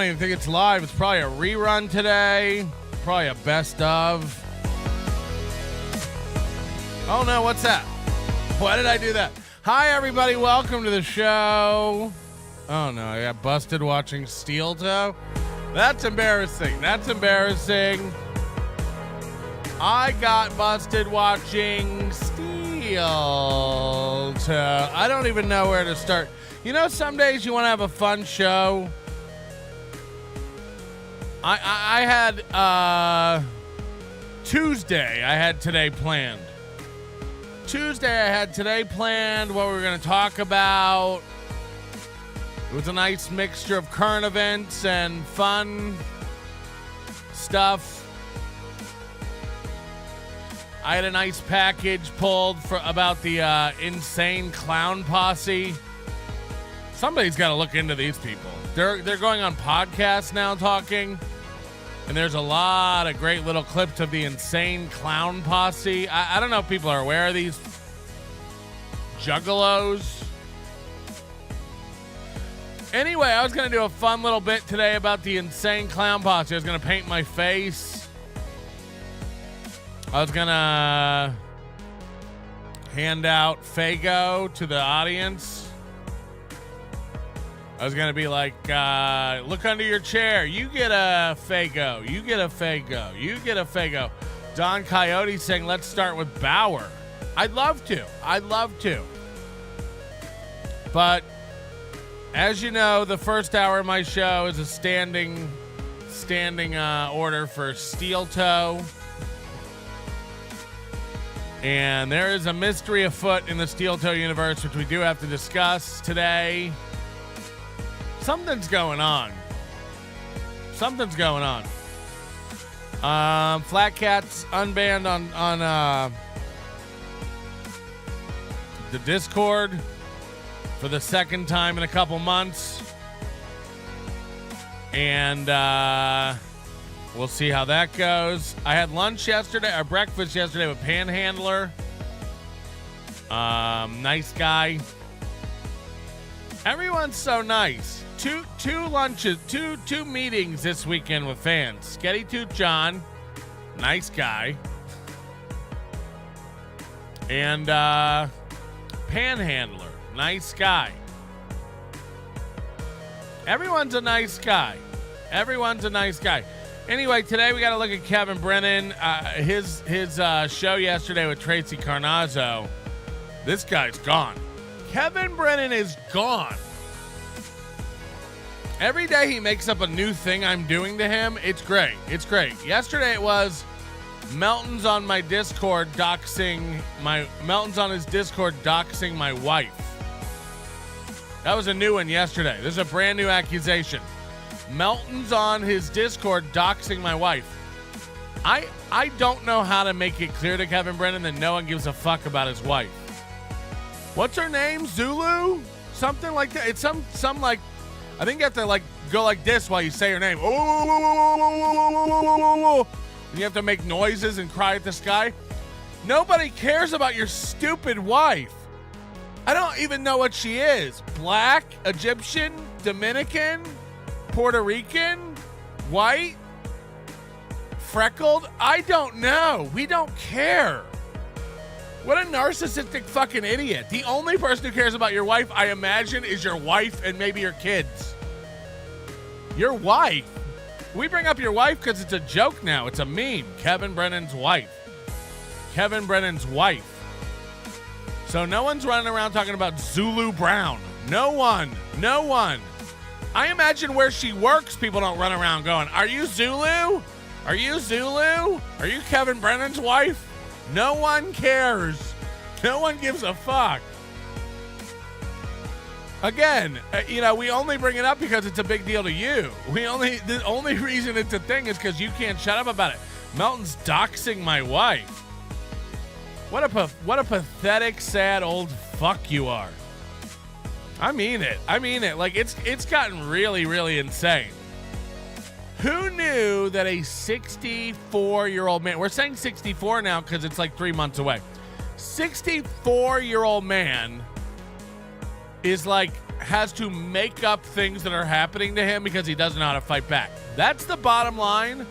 don't even think it's live. It's probably a rerun today. Probably a best of. Oh no, what's that? Why did I do that? Hi everybody, welcome to the show. Oh no, I got busted watching Steel Toe. That's embarrassing. That's embarrassing. I got busted watching Steel Toe. I don't even know where to start. You know, some days you want to have a fun show. I had Tuesday. I had today planned. What we were going to talk about. It was a nice mixture of current events and fun stuff. I had a nice package pulled about the insane clown posse. Somebody's got to look into these people. They're going on podcasts now talking, and there's a lot of great little clips of the insane clown posse. I don't know if people are aware of these juggalos. Anyway, I was going to do a fun little bit today about the insane clown posse. I was going to paint my face. I was going to hand out Faygo to the audience. I was going to be like, look under your chair. You get a Faygo. You get a Faygo. You get a Faygo. Don Coyote saying, let's start with Bauer. I'd love to. But as you know, the first hour of my show is a standing order for Steel Toe. And there is a mystery afoot in the Steel Toe universe, which we do have to discuss today. Something's going on. Flat Cat's unbanned on the Discord for the second time in a couple months. And we'll see how that goes. I had breakfast yesterday with Panhandler. Nice guy. Everyone's so nice. Two lunches, two meetings this weekend with fans. Sketty Tooth John, nice guy. And Panhandler, nice guy. Everyone's a nice guy. Anyway, today we got to look at Kevin Brennan. His show yesterday with Tracy Carnazzo. This guy's gone. Kevin Brennan is gone. Every day he makes up a new thing I'm doing to him. It's great. Yesterday it was Melton's on his Discord doxing my wife. That was a new one yesterday. This is a brand new accusation. Melton's on his Discord doxing my wife. I don't know how to make it clear to Kevin Brennan that no one gives a fuck about his wife. What's her name? Zulu? Something like that. It's some like, I think you have to like go like this while you say her name. And you have to make noises and cry at the sky. Nobody cares about your stupid wife. I don't even know what she is. Black, Egyptian, Dominican, Puerto Rican, white, freckled. I don't know. We don't care. What a narcissistic fucking idiot. The only person who cares about your wife, I imagine, is your wife and maybe your kids. Your wife. We bring up your wife because it's a joke now. It's a meme. Kevin Brennan's wife. So no one's running around talking about Zulu Brown. No one. I imagine where she works, people don't run around going, are you Zulu? Are you Kevin Brennan's wife? No one cares. No one gives a fuck. Again, we only bring it up because it's a big deal to you. The only reason it's a thing is because you can't shut up about it. Melton's doxing my wife. What a pathetic, sad old fuck you are. I mean it. Like, it's gotten really, really insane. Who knew that a 64-year-old man, we're saying 64 now because it's like 3 months away. 64-year-old man is like has to make up things that are happening to him because he doesn't know how to fight back. That's the bottom line.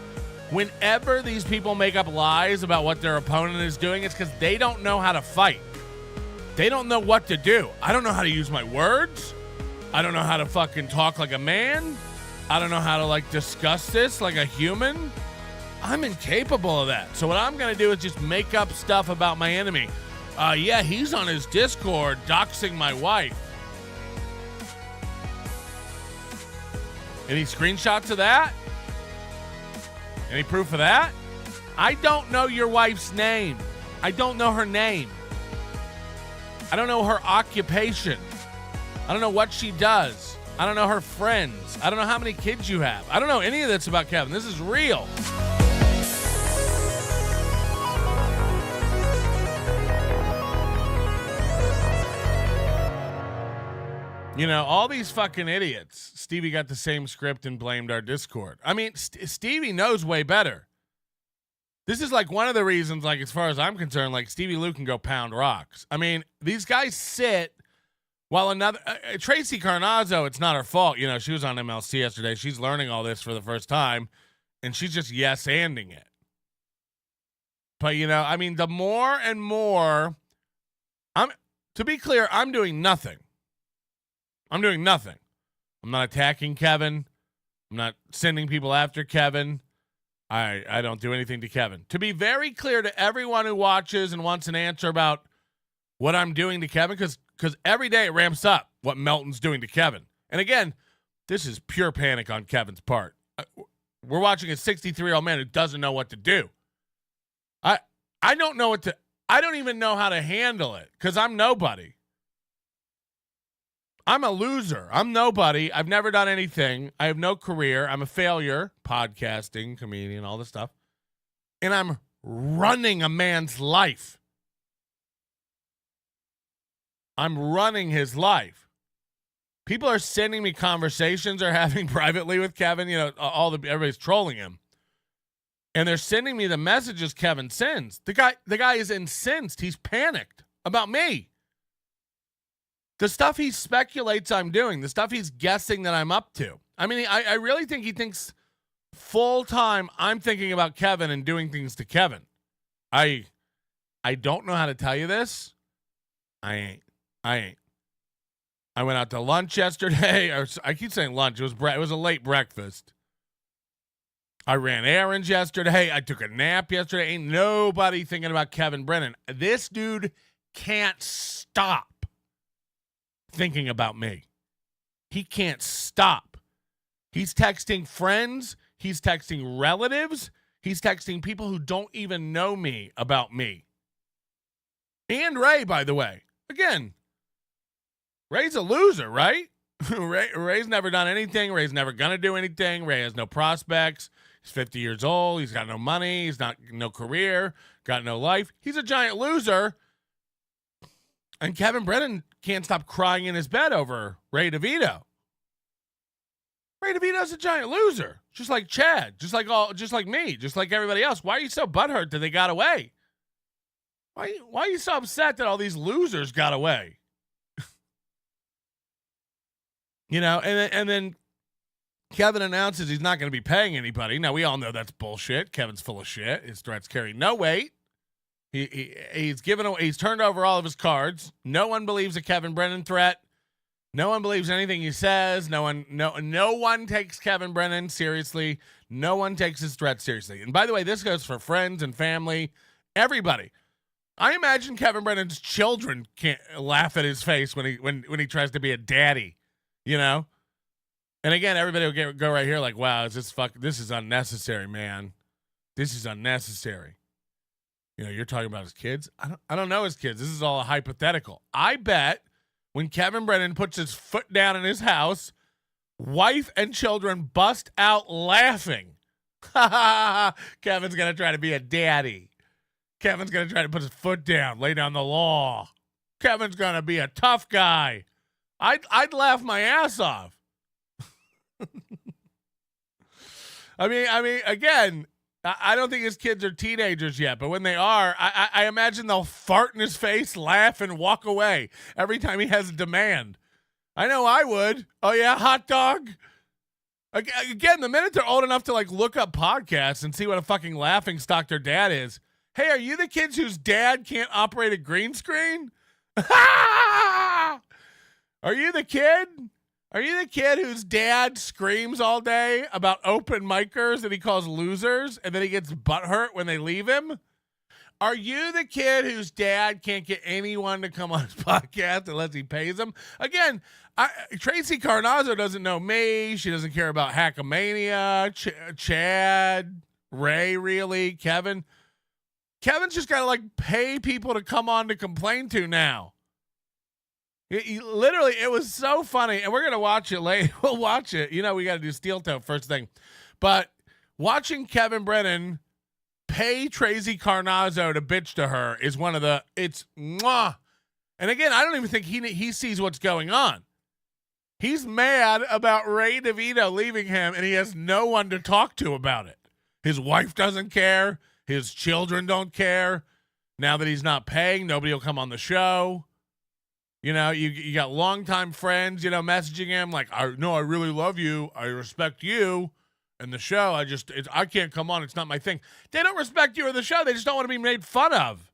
Whenever these people make up lies about what their opponent is doing, it's because they don't know how to fight. They don't know what to do. I don't know how to use my words. I don't know how to fucking talk like a man. I don't know how to like discuss this like a human. I'm incapable of that. So what I'm going to do is just make up stuff about my enemy. Yeah, he's on his Discord doxing my wife. Any screenshots of that? Any proof of that? I don't know your wife's name. I don't know her name. I don't know her occupation. I don't know what she does. I don't know her friends. I don't know how many kids you have. I don't know any of this about Kevin. This is real. You know, all these fucking idiots. Stevie got the same script and blamed our Discord. I mean, Stevie knows way better. This is like one of the reasons, like, as far as I'm concerned, like, Stevie Lou can go pound rocks. I mean, these guys sit while another Tracy Carnazzo, it's not her fault. You know, she was on MLC yesterday. She's learning all this for the first time, and she's just yes-anding it. But, you know, I mean, the more and more, to be clear, I'm doing nothing. I'm doing nothing. I'm not attacking Kevin. I'm not sending people after Kevin. I don't do anything to Kevin. To be very clear to everyone who watches and wants an answer about what I'm doing to Kevin, because every day it ramps up what Melton's doing to Kevin. And again, this is pure panic on Kevin's part. We're watching a 63-year-old man who doesn't know what to do. I don't know what to. I don't even know how to handle it because I'm nobody. I'm a loser. I'm nobody. I've never done anything. I have no career. I'm a failure. Podcasting, comedian, all this stuff. And I'm running a man's life. I'm running his life. People are sending me conversations they're having privately with Kevin. You know, everybody's trolling him. And they're sending me the messages Kevin sends. The guy is incensed. He's panicked about me. The stuff he speculates I'm doing, the stuff he's guessing that I'm up to. I mean, I really think he thinks full time I'm thinking about Kevin and doing things to Kevin. I don't know how to tell you this. I ain't. I went out to lunch yesterday. I keep saying lunch. It was a late breakfast. I ran errands yesterday. I took a nap yesterday. Ain't nobody thinking about Kevin Brennan. This dude can't stop thinking about me. He can't stop. He's texting friends. He's texting relatives. He's texting people who don't even know me about me. And Ray, by the way. Again, Ray's a loser, right? Ray's never done anything. Ray's never going to do anything. Ray has no prospects. He's 50 years old. He's got no money. He's no career. Got no life. He's a giant loser. And Kevin Brennan can't stop crying in his bed over Ray Devito. Ray DeVito's a giant loser, just like Chad, just like me, just like everybody else. Why are you so butthurt that they got away? Why are you so upset that all these losers got away? You know, and then Kevin announces he's not going to be paying anybody. Now we all know that's bullshit. Kevin's full of shit. His threats carry no weight. He's turned over all of his cards. No one believes a Kevin Brennan threat. No one believes anything he says. No one takes Kevin Brennan seriously. No one takes his threat seriously. And by the way, this goes for friends and family, everybody. I imagine Kevin Brennan's children can't laugh at his face when he tries to be a daddy, you know? And again, everybody will go right here like, wow, this is unnecessary, man. This is unnecessary. You know, you're talking about his kids. I don't know his kids. This is all a hypothetical. I bet when Kevin Brennan puts his foot down in his house, wife and children bust out laughing. Kevin's going to try to be a daddy. Kevin's going to try to put his foot down, lay down the law. Kevin's going to be a tough guy. I'd laugh my ass off. I mean, again, I don't think his kids are teenagers yet, but when they are, I imagine they'll fart in his face, laugh, and walk away every time he has a demand. I know I would. Oh, yeah, hot dog? Again, the minute they're old enough to, like, look up podcasts and see what a fucking laughingstock their dad is. Hey, are you the kids whose dad can't operate a green screen? Are you the kid? Are you the kid whose dad screams all day about open micers that he calls losers and then he gets butthurt when they leave him? Are you the kid whose dad can't get anyone to come on his podcast unless he pays them? Again, Tracy Carnazzo doesn't know me. She doesn't care about Hackamania, Chad, Ray, really, Kevin. Kevin's just got to, like, pay people to come on to complain to now. Literally, it was so funny, and we're going to watch it later. We'll watch it. You know, we got to do Steel Toe first thing. But watching Kevin Brennan pay Tracy Carnazzo to bitch to her is one of the, it's mwah. And again, I don't even think he sees what's going on. He's mad about Ray Devito leaving him, and he has no one to talk to about it. His wife doesn't care. His children don't care. Now that he's not paying, nobody will come on the show. You know, you got longtime friends, you know, messaging him like, I really love you. I respect you. And the show, I can't come on. It's not my thing. They don't respect you or the show. They just don't want to be made fun of.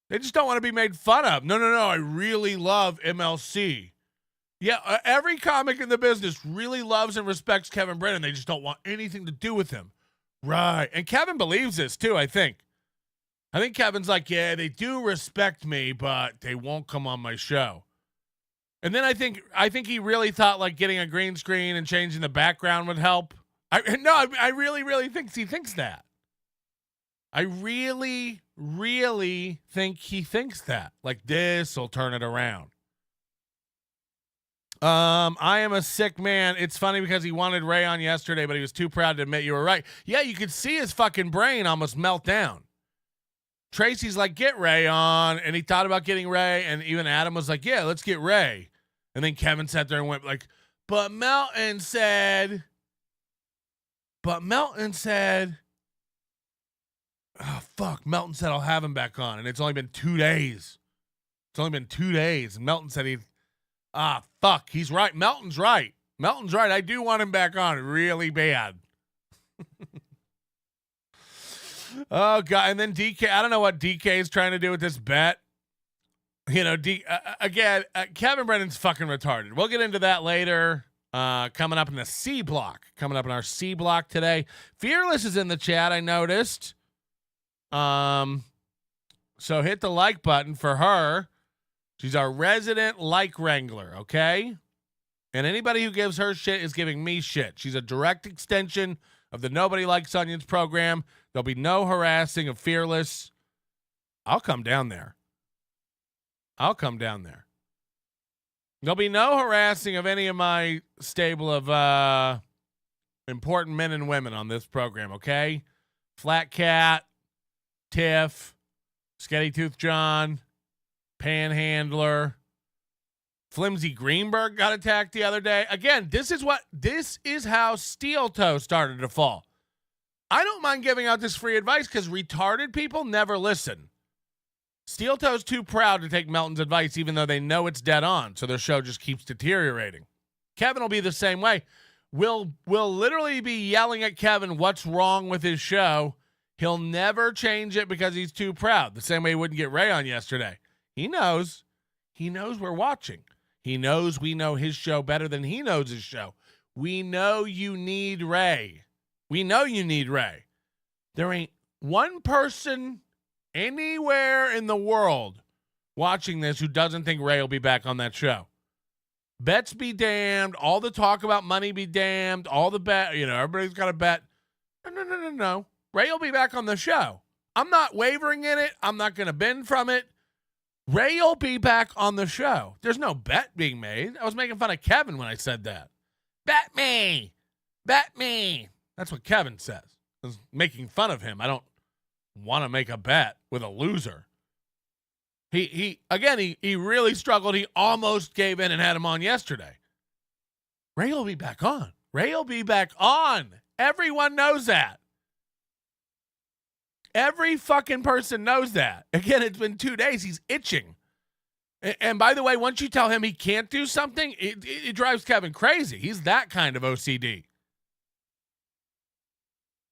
They just don't want to be made fun of. No. I really love MLC. Yeah, every comic in the business really loves and respects Kevin Brennan. They just don't want anything to do with him. Right. And Kevin believes this too, I think. I think Kevin's like, yeah, they do respect me, but they won't come on my show. And then I think he really thought like getting a green screen and changing the background would help. I really think he thinks that. I really think he thinks that. Like, this will turn it around. I am a sick man. It's funny because he wanted Ray on yesterday, but he was too proud to admit you were right. Yeah, you could see his fucking brain almost melt down. Tracy's like, get Ray on, and he thought about getting Ray, and even Adam was like, yeah, let's get Ray. And then Kevin sat there and went like, but Melton said, oh, fuck. Melton said I'll have him back on, and it's only been 2 days. And Melton said fuck. He's right. Melton's right. I do want him back on really bad. Oh, God. And then DK, I don't know what DK is trying to do with this bet. You know, Kevin Brennan's fucking retarded. We'll get into that later. Coming up in the C block. Coming up in our C block today. Fearless is in the chat, I noticed. So hit the like button for her. She's our resident like wrangler, okay? And anybody who gives her shit is giving me shit. She's a direct extension of the Nobody Likes Onions program. There'll be no harassing of Fearless. I'll come down there. There'll be no harassing of any of my stable of important men and women on this program, okay? Flat Cat, Tiff, Sketty Tooth John, Panhandler, Flimsy Greenberg got attacked the other day. Again, this is how Steel Toe started to fall. I don't mind giving out this free advice because retarded people never listen. Steel Toe's too proud to take Melton's advice, even though they know it's dead on, so their show just keeps deteriorating. Kevin will be the same way. We'll literally be yelling at Kevin what's wrong with his show. He'll never change it because he's too proud. The same way he wouldn't get Ray on yesterday. He knows we're watching. He knows we know his show better than he knows his show. We know you need Ray. There ain't one person anywhere in the world watching this who doesn't think Ray will be back on that show. Bets be damned. All the talk about money be damned. All the bet, everybody's got a bet. No. Ray will be back on the show. I'm not wavering in it. I'm not going to bend from it. Ray will be back on the show. There's no bet being made. I was making fun of Kevin when I said that. Bet me. That's what Kevin says. I was making fun of him. I don't want to make a bet with a loser. He really struggled. He almost gave in and had him on yesterday. Ray will be back on. Everyone knows that. Every fucking person knows that. Again, it's been 2 days. He's itching. And by the way, once you tell him he can't do something, it drives Kevin crazy. He's that kind of OCD.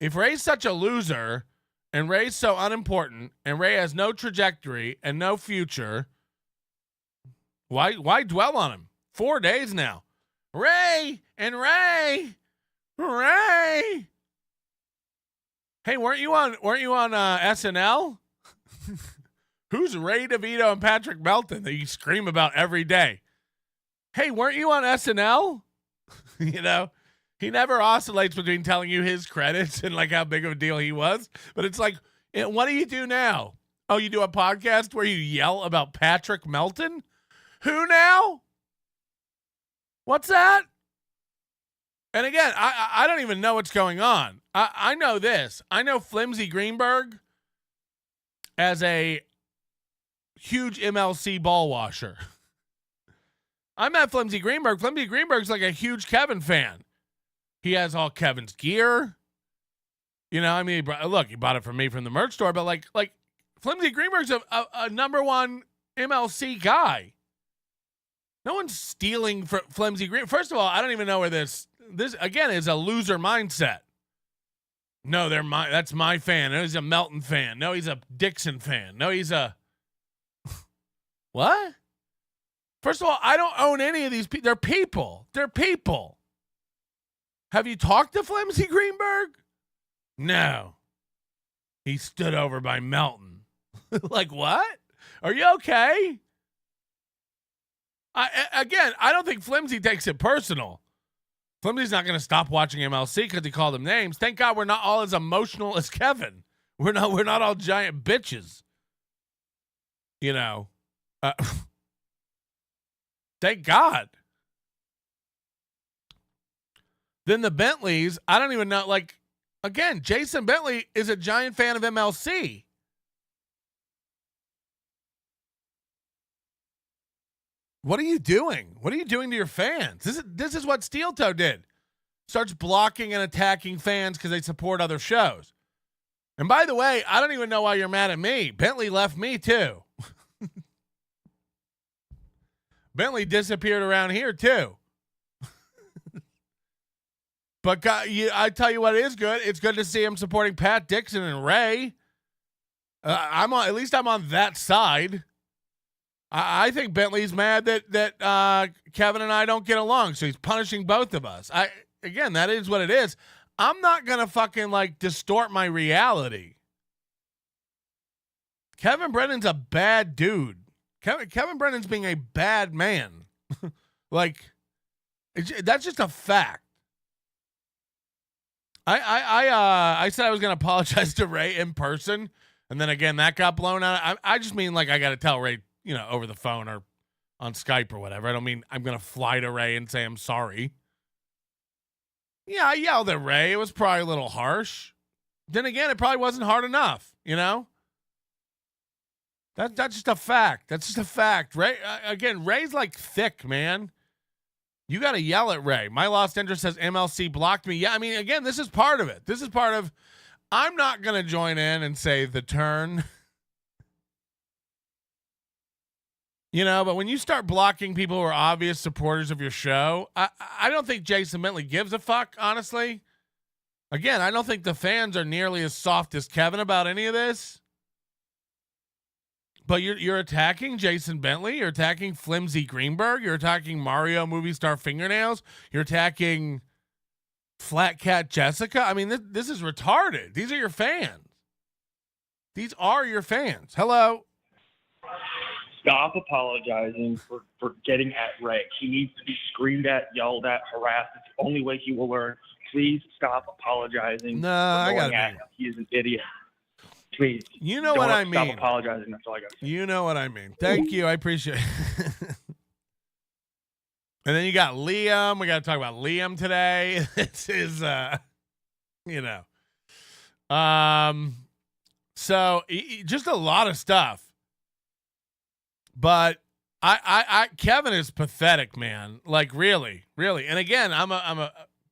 If Ray's such a loser and Ray's so unimportant and Ray has no trajectory and no future, why dwell on him? 4 days now. Ray and Ray. Ray. Hey, weren't you on SNL? Who's Ray Devito and Patrick Melton that you scream about every day? Hey, weren't you on SNL? You know, he never oscillates between telling you his credits and like how big of a deal he was. But it's like, what do you do now? Oh, you do a podcast where you yell about Patrick Melton? Who now? What's that? And again, I don't even know what's going on. I know this. I know Flimsy Greenberg as a huge MLC ball washer. I met Flimsy Greenberg. Flimsy Greenberg's like a huge Kevin fan. He has all Kevin's gear. You know, I mean, he bought it from me from the merch store, but like Flimsy Greenberg's a number one MLC guy. No one's stealing for Flimsy Green. First of all, I don't even know where this again is a loser mindset. No, that's my fan. No, he's a Melton fan. No, he's a Dixon fan. No, he's a what? First of all, I don't own any of these people. They're people. They're people. Have you talked to Flimsy Greenberg? No. He stood over by Melton. Like what? Are you okay? I don't think Flimsy takes it personal. Flimsy's not going to stop watching MLC because he called them names. Thank God we're not all as emotional as Kevin. We're not all giant bitches. You know. Thank God. Then the Bentleys, I don't even know. Like, again, Jason Bentley is a giant fan of MLC. What are you doing? What are you doing to your fans? This is what Steel Toe did. Starts blocking and attacking fans because they support other shows. And by the way, I don't even know why you're mad at me. Bentley left me too. Bentley disappeared around here too. But I tell you what is good. It's good to see him supporting Pat Dixon and Ray. At least I'm on that side. I think Bentley's mad that Kevin and I don't get along, so he's punishing both of us. Again, that is what it is. I'm not gonna fucking like distort my reality. Kevin Brennan's a bad dude. Kevin Brennan's being a bad man. Like, that's just a fact. I said I was gonna apologize to Ray in person, and then again that got blown out. I just mean like I got to tell Ray, you know, over the phone or on Skype or whatever. I don't mean I'm gonna fly to Ray and say I'm sorry. Yeah, I yelled at Ray. It was probably a little harsh. Then again, it probably wasn't hard enough. You know. That's just a fact. That's just a fact. Ray, again, Ray's like thick, man. You got to yell at Ray. My lost interest says MLC blocked me. Yeah, I mean, again, this is part of it. This is part of, I'm not going to join in and say the turn. You know, but when you start blocking people who are obvious supporters of your show, I don't think Jason Bentley gives a fuck, honestly. Again, I don't think the fans are nearly as soft as Kevin about any of this. But you're attacking Jason Bentley. You're attacking Flimsy Greenberg. You're attacking Mario Movie Star Fingernails. You're attacking Flat Cat Jessica. I mean, this is retarded. These are your fans. These are your fans. Hello. Stop apologizing for getting at Ray. He needs to be screamed at, yelled at, harassed. It's the only way he will learn. Please stop apologizing. No, I got it. He is an idiot. Please. You know what I mean. Stop apologizing. That's all I got to say. You know what I mean. Thank you. I appreciate it. And then you got Liam. We got to talk about Liam today. This is, you know. So just a lot of stuff. But Kevin is pathetic, man. Like really, really. And again,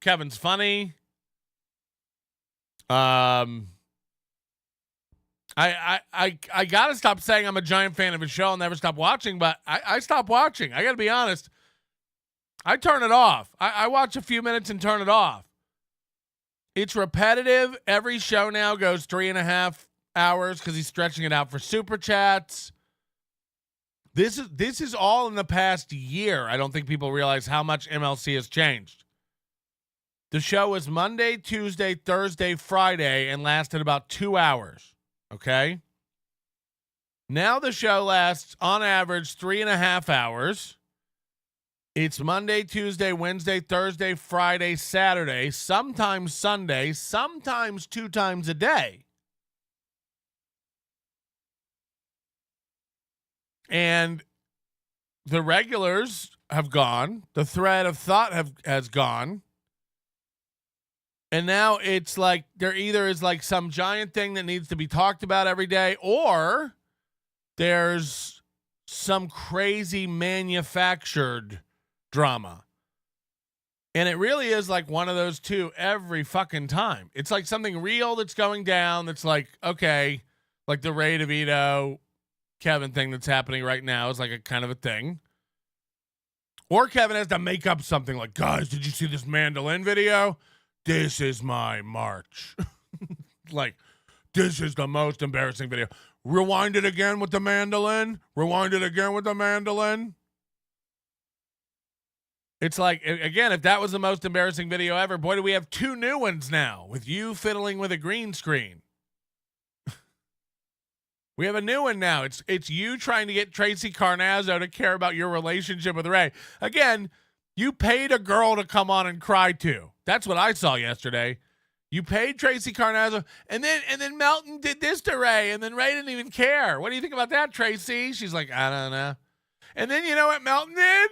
Kevin's funny. I got to stop saying I'm a giant fan of his show. I'll never stop watching, but I stopped watching. I got to be honest. I turn it off. I watch a few minutes and turn it off. It's repetitive. Every show now goes 3.5 hours because he's stretching it out for super chats. This is all in the past year. I don't think people realize how much MLC has changed. The show was Monday, Tuesday, Thursday, Friday, and lasted about 2 hours. Okay? Now the show lasts, on average, 3.5 hours. It's Monday, Tuesday, Wednesday, Thursday, Friday, Saturday, sometimes Sunday, sometimes 2 times a day. And the regulars have gone. The thread of thought has gone. And now it's like there either is like some giant thing that needs to be talked about every day, or there's some crazy manufactured drama. And it really is like one of those two every fucking time. It's like something real that's going down that's like, okay, like the Ray Devito Kevin thing that's happening right now is like a kind of a thing. Or Kevin has to make up something like, guys, did you see this mandolin video? This is my march. Like, this is the most embarrassing video. Rewind it again with the mandolin. Rewind it again with the mandolin. It's like, again, if that was the most embarrassing video ever, boy, do we have 2 new ones now with you fiddling with a green screen. We have a new one now. It's you trying to get Tracy Carnazzo to care about your relationship with Ray. Again, you paid a girl to come on and cry to. That's what I saw yesterday. You paid Tracy Carnazzo, and then Melton did this to Ray, and then Ray didn't even care. What do you think about that, Tracy? She's like, I don't know. And then you know what Melton did?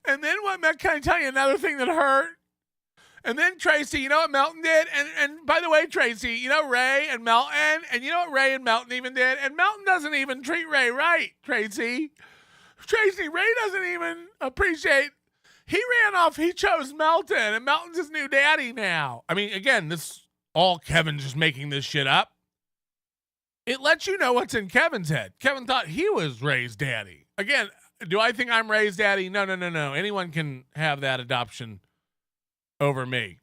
And then what, can I tell you another thing that hurt? And then Tracy, you know what Melton did? And by the way, Tracy, you know Ray and Melton, and you know what Ray and Melton even did? And Melton doesn't even treat Ray right, Tracy. Tracy, Ray doesn't even appreciate. He ran off. He chose Melton, and Melton's his new daddy now. I mean, again, this all Kevin's just making this shit up. It lets you know what's in Kevin's head. Kevin thought he was Ray's daddy. Again, do I think I'm Ray's daddy? No. Anyone can have that adoption over me.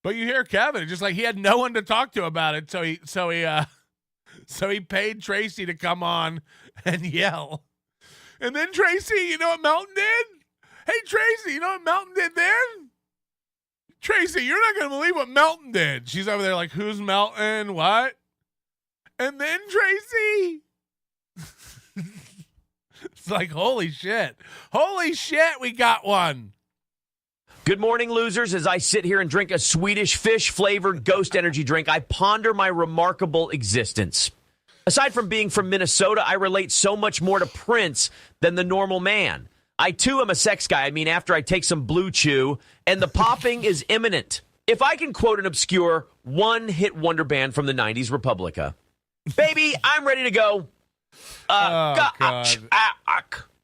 But you hear Kevin, just like he had no one to talk to about it, so he paid Tracy to come on and yell. And then Tracy, you know what Melton did? Hey Tracy, you know what Melton did then? Tracy, you're not gonna believe what Melton did. She's over there like, who's Melton? What? And then Tracy. It's like, holy shit, we got one. Good morning, losers. As I sit here and drink a Swedish fish-flavored Ghost energy drink, I ponder my remarkable existence. Aside from being from Minnesota, I relate so much more to Prince than the normal man. I, too, am a sex guy. I mean, after I take some Blue Chew, and the popping is imminent. If I can quote an obscure one-hit wonder band from the 90s, Republica. Baby, I'm ready to go. God.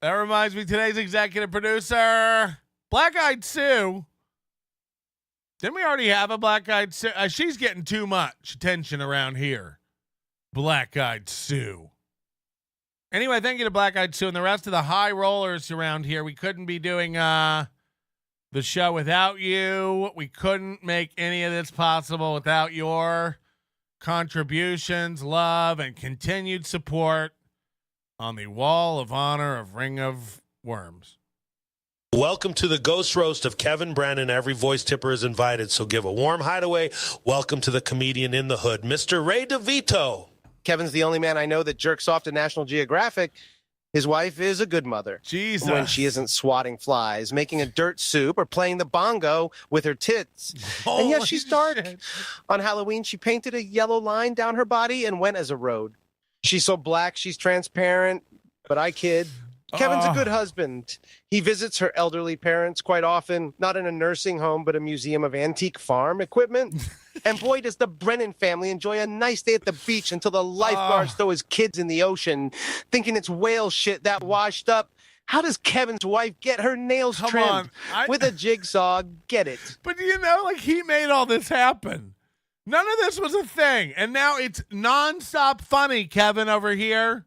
That reminds me, today's executive producer, Black Eyed Sue. Didn't we already have a Black Eyed Sue? She's getting too much attention around here. Black Eyed Sue. Anyway, thank you to Black Eyed Sue and the rest of the high rollers around here. We couldn't be doing the show without you. We couldn't make any of this possible without your contributions, love, and continued support on the wall of honor of Ring of Worms. Welcome to the Ghost Roast of Kevin Brennan. Every voice tipper is invited, so give a warm hideaway. Welcome to the comedian in the hood, Mr. Ray Devito. Kevin's the only man I know that jerks off to National Geographic. His wife is a good mother. Jesus. When she isn't swatting flies, making a dirt soup, or playing the bongo with her tits. And yes, she's dark. Shit. On Halloween, she painted a yellow line down her body and went as a road. She's so black, she's transparent, but I kid. Kevin's a good husband. He visits her elderly parents quite often, not in a nursing home, but a museum of antique farm equipment. And boy, does the Brennan family enjoy a nice day at the beach until the lifeguards throw his kids in the ocean, thinking it's whale shit that washed up. How does Kevin's wife get her nails trimmed? With a jigsaw, get it. But you know, like, he made all this happen. None of this was a thing. And now it's nonstop funny, Kevin, over here.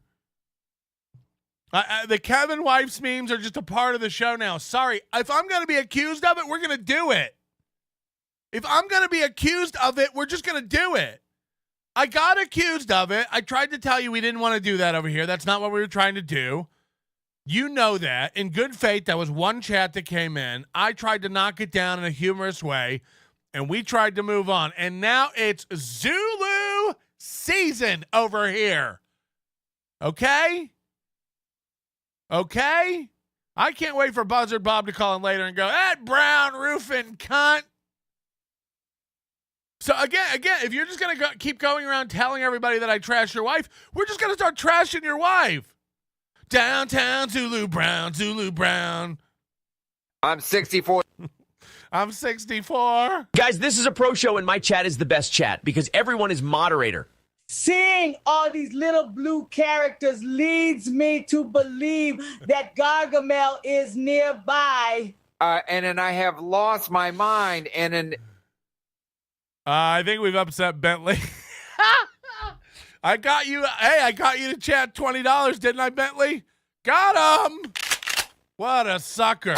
The Kevin Wife's memes are just a part of the show now. Sorry. If I'm going to be accused of it, we're going to do it. If I'm going to be accused of it, we're just going to do it. I got accused of it. I tried to tell you we didn't want to do that over here. That's not what we were trying to do. You know that. In good faith, that was one chat that came in. I tried to knock it down in a humorous way, and we tried to move on. And now it's Zulu season over here. Okay? Okay? I can't wait for Buzzard Bob to call in later and go, that brown roofing cunt. So again, if you're just going to keep going around telling everybody that I trash your wife, we're just going to start trashing your wife. Downtown Zulu Brown, Zulu Brown. I'm 64. I'm 64. Guys, this is a pro show, and my chat is the best chat because everyone is moderator. Seeing all these little blue characters leads me to believe that Gargamel is nearby. And then I have lost my mind. And then I think we've upset Bentley. I got you to chat $20, didn't I, Bentley? Got him. What a sucker.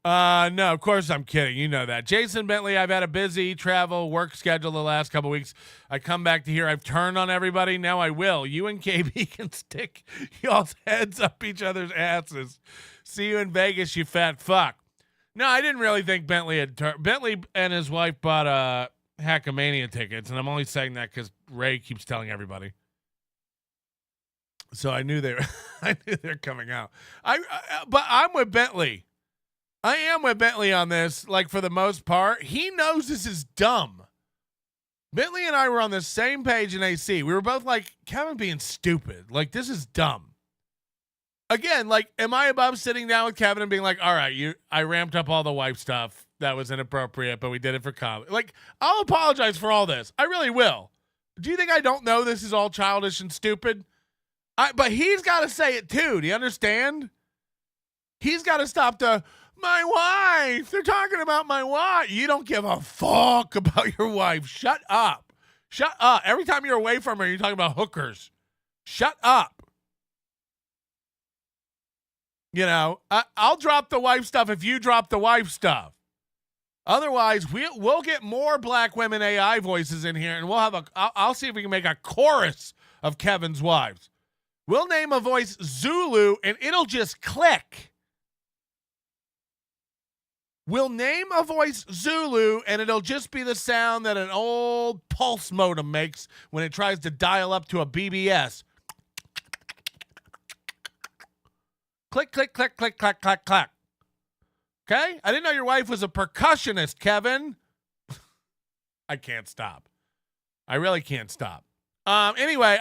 No, of course I'm kidding. You know that. Jason Bentley, I've had a busy travel work schedule the last couple weeks. I come back to here. I've turned on everybody. Now I will. You and KB can stick y'all's heads up each other's asses. See you in Vegas, you fat fuck. No, I didn't really think Bentley had turned. Bentley and his wife bought Hackamania tickets, and I'm only saying that because Ray keeps telling everybody. So I knew they were coming out. But I'm with Bentley. I am with Bentley on this, like, for the most part. He knows this is dumb. Bentley and I were on the same page in AC. We were both like, Kevin being stupid. Like, this is dumb. Again, like, am I above sitting down with Kevin and being like, all right, I ramped up all the wife stuff. That was inappropriate, but we did it for comedy. Like, I'll apologize for all this. I really will. Do you think I don't know this is all childish and stupid? But he's got to say it too. Do you understand? He's got to stop my wife. They're talking about my wife. You don't give a fuck about your wife. Shut up. Shut up. Every time you're away from her, you're talking about hookers. Shut up. You know, I'll drop the wife stuff if you drop the wife stuff. Otherwise, we'll get more black women AI voices in here, and we'll have I'll see if we can make a chorus of Kevin's wives. We'll name a voice Zulu, and it'll just click. We'll name a voice Zulu, and it'll just be the sound that an old pulse modem makes when it tries to dial up to a BBS. Click, click, click, click, clack, clack, clack. Okay? I didn't know your wife was a percussionist, Kevin. I can't stop. I really can't stop. Anyway,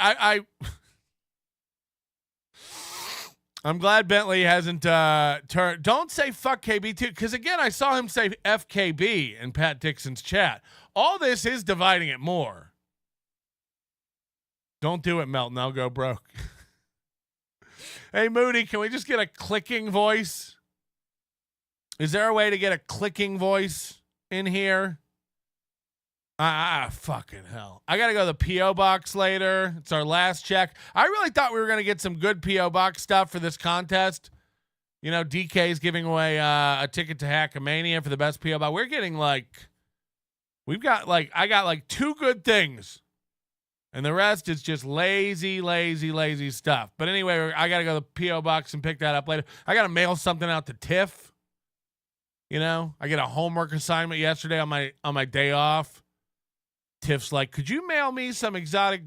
I'm glad Bentley hasn't turned. Don't say fuck KB too, because again, I saw him say FKB in Pat Dixon's chat. All this is dividing it more. Don't do it, Melton. I'll go broke. Hey, Moody, can we just get a clicking voice? Is there a way to get a clicking voice in here? Fucking hell. I got to go to the P.O. Box later. It's our last check. I really thought we were going to get some good P.O. Box stuff for this contest. You know, DK's giving away a ticket to Hackamania for the best P.O. Box. We're getting I got 2 good things. And the rest is just lazy stuff. But anyway, I got to go to the P.O. Box and pick that up later. I got to mail something out to Tiff. You know, I get a homework assignment yesterday on my day off. Tiff's like, could you mail me some exotic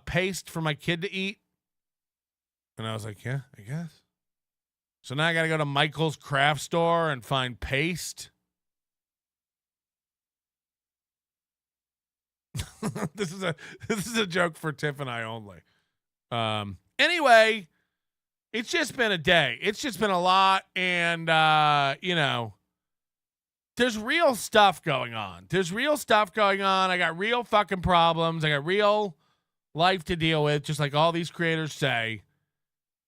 paste for my kid to eat? And I was like, yeah, I guess. So now I got to go to Michael's craft store and find paste. This is a joke for Tiff and I only. Anyway, it's just been a day. It's just been a lot, and you know, there's real stuff going on. I got real fucking problems. I got real life to deal with, just like all these creators say.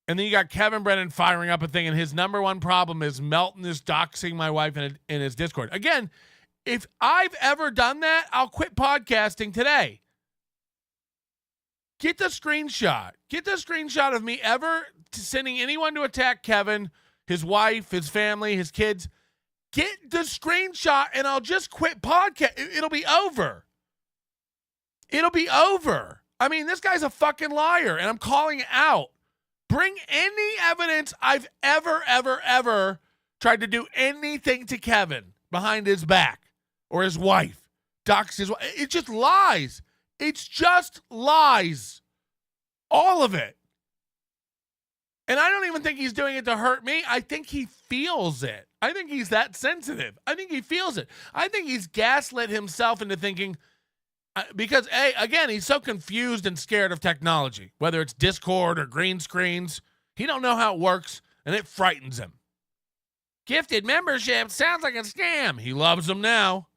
And then you got Kevin Brennan firing up a thing, and his number one problem is Melton is doxing my wife in his Discord. Again, If I've ever done that, I'll quit podcasting today. Get the screenshot. Get the screenshot of me ever sending anyone to attack Kevin, his wife, his family, his kids. Get the screenshot and I'll just quit podcast. It'll be over. It'll be over. I mean, this guy's a fucking liar and I'm calling it out. Bring any evidence I've ever tried to do anything to Kevin behind his back or his wife. Dox his wife. It's just lies. It's just lies. All of it. And I don't even think he's doing it to hurt me. I think he feels it. I think he's that sensitive. I think he feels it. I think he's gaslit himself into thinking, because, again, he's so confused and scared of technology, whether it's Discord or green screens. He don't know how it works, and it frightens him. Gifted membership sounds like a scam. He loves them now.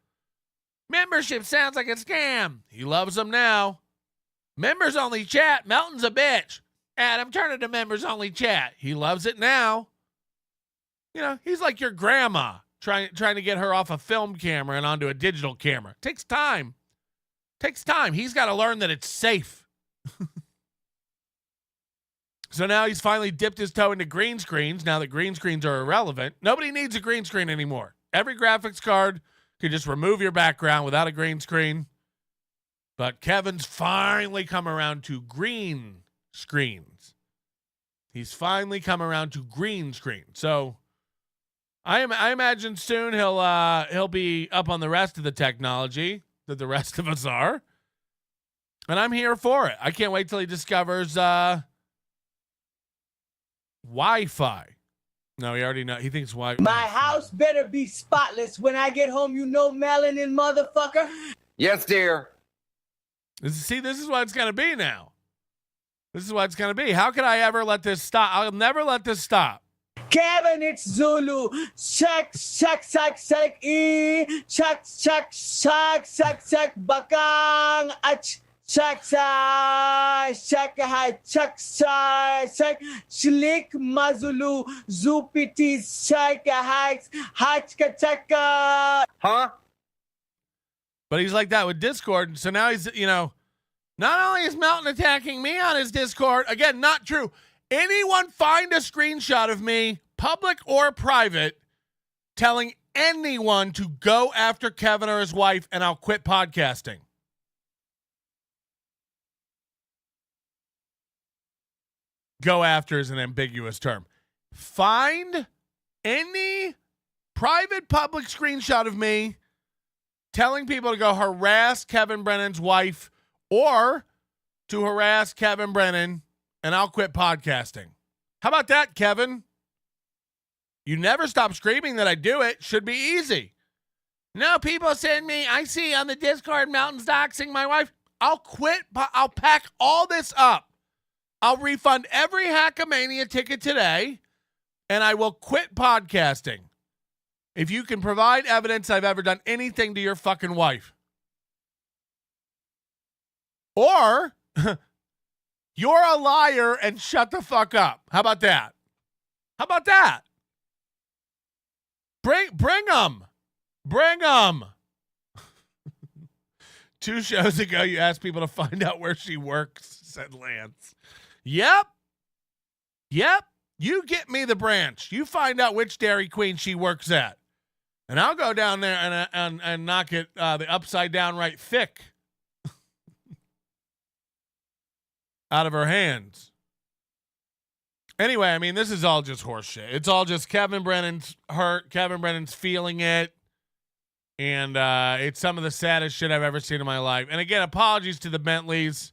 Membership sounds like a scam. He loves them now. Members only chat. Melton's a bitch. Adam, turn it to members only chat. He loves it now. You know, he's like your grandma trying to get her off a film camera and onto a digital camera. It takes time. He's got to learn that it's safe. So now he's finally dipped his toe into green screens now that green screens are irrelevant. Nobody needs a green screen anymore. Every graphics card can just remove your background without a green screen. But Kevin's finally come around to green screens. He's finally come around to green screen. So I imagine soon he'll be up on the rest of the technology that the rest of us are. And I'm here for it. I can't wait till he discovers Wi-Fi. No, he already knows. He thinks Wi-Fi. My house better be spotless when I get home, you know, melanin motherfucker. Yes, dear. See, this is what it's going to be now. This is what it's going to be. How could I ever let this stop? I'll never let this stop. Kevin, it's Zulu. Shak, e. Shak, bakang, ach. Shak, hai, shak, shlik, mazulu, zupiti, shak, hikes, hachka, chaka. Huh? But he's like that with Discord. So now he's, you know, not only is Melton attacking me on his Discord, again, not true. Anyone find a screenshot of me, public or private, telling anyone to go after Kevin or his wife and I'll quit podcasting. Go after is an ambiguous term. Find any private, public screenshot of me telling people to go harass Kevin Brennan's wife or to harass Kevin Brennan, and I'll quit podcasting. How about that, Kevin? You never stop screaming that I do it. Should be easy. No, people send me, I see on the Discord, Melton's doxing my wife. I'll quit. I'll pack all this up. I'll refund every Hackamania ticket today, and I will quit podcasting if you can provide evidence I've ever done anything to your fucking wife. Or you're a liar and shut the fuck up. How about that? How about that? Bring them. Bring them. 2 shows ago, you asked people to find out where she works, said Lance. Yep. You get me the branch. You find out which Dairy Queen she works at. And I'll go down there and knock it the upside down right thick out of her hands. Anyway, I mean, this is all just horse shit. It's all just Kevin Brennan's hurt. Kevin Brennan's feeling it. And it's some of the saddest shit I've ever seen in my life. And again, apologies to the Bentleys.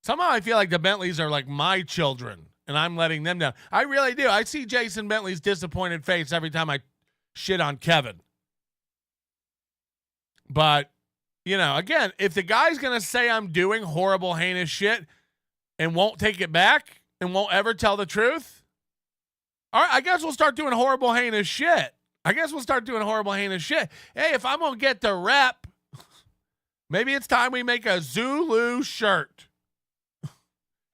Somehow I feel like the Bentleys are like my children, and I'm letting them down. I really do. I see Jason Bentley's disappointed face every time I shit on Kevin. But, you know, again, if the guy's going to say I'm doing horrible, heinous shit and won't take it back and won't ever tell the truth, all right, I guess we'll start doing horrible, heinous shit. Hey, if I'm going to get the rep, maybe it's time we make a Zulu shirt.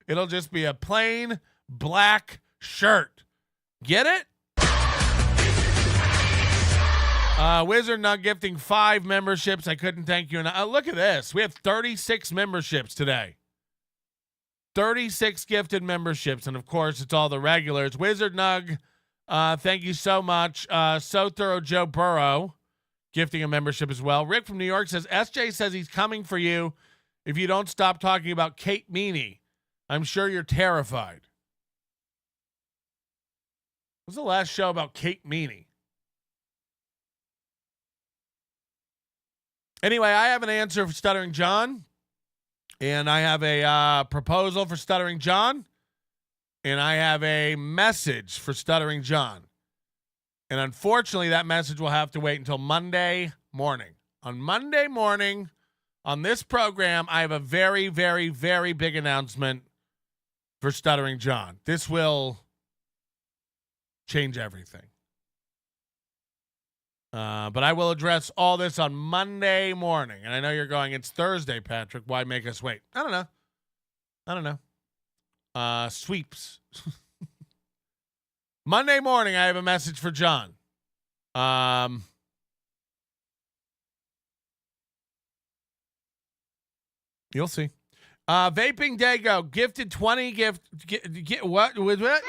It'll just be a plain black shirt. Get it? Wizard Nug gifting 5 memberships. I couldn't thank you enough. Look at this. We have 36 memberships today. 36 gifted memberships. And, of course, it's all the regulars. Wizard Nug, thank you so much. So Thorough Joe Burrow gifting a membership as well. Rick from New York says, SJ says he's coming for you if you don't stop talking about Kate Meany. I'm sure you're terrified. What's the last show about Kate Meany? Anyway, I have an answer for Stuttering John, and I have a proposal for Stuttering John, and I have a message for Stuttering John. And unfortunately, that message will have to wait until Monday morning. On Monday morning, on this program, I have a very, very, very big announcement for Stuttering John. This will change everything. But I will address all this on Monday morning. And I know you're going, it's Thursday, Patrick. Why make us wait? I don't know. Sweeps. Monday morning, I have a message for John. You'll see. Vaping Dago gifted 20 what? With what?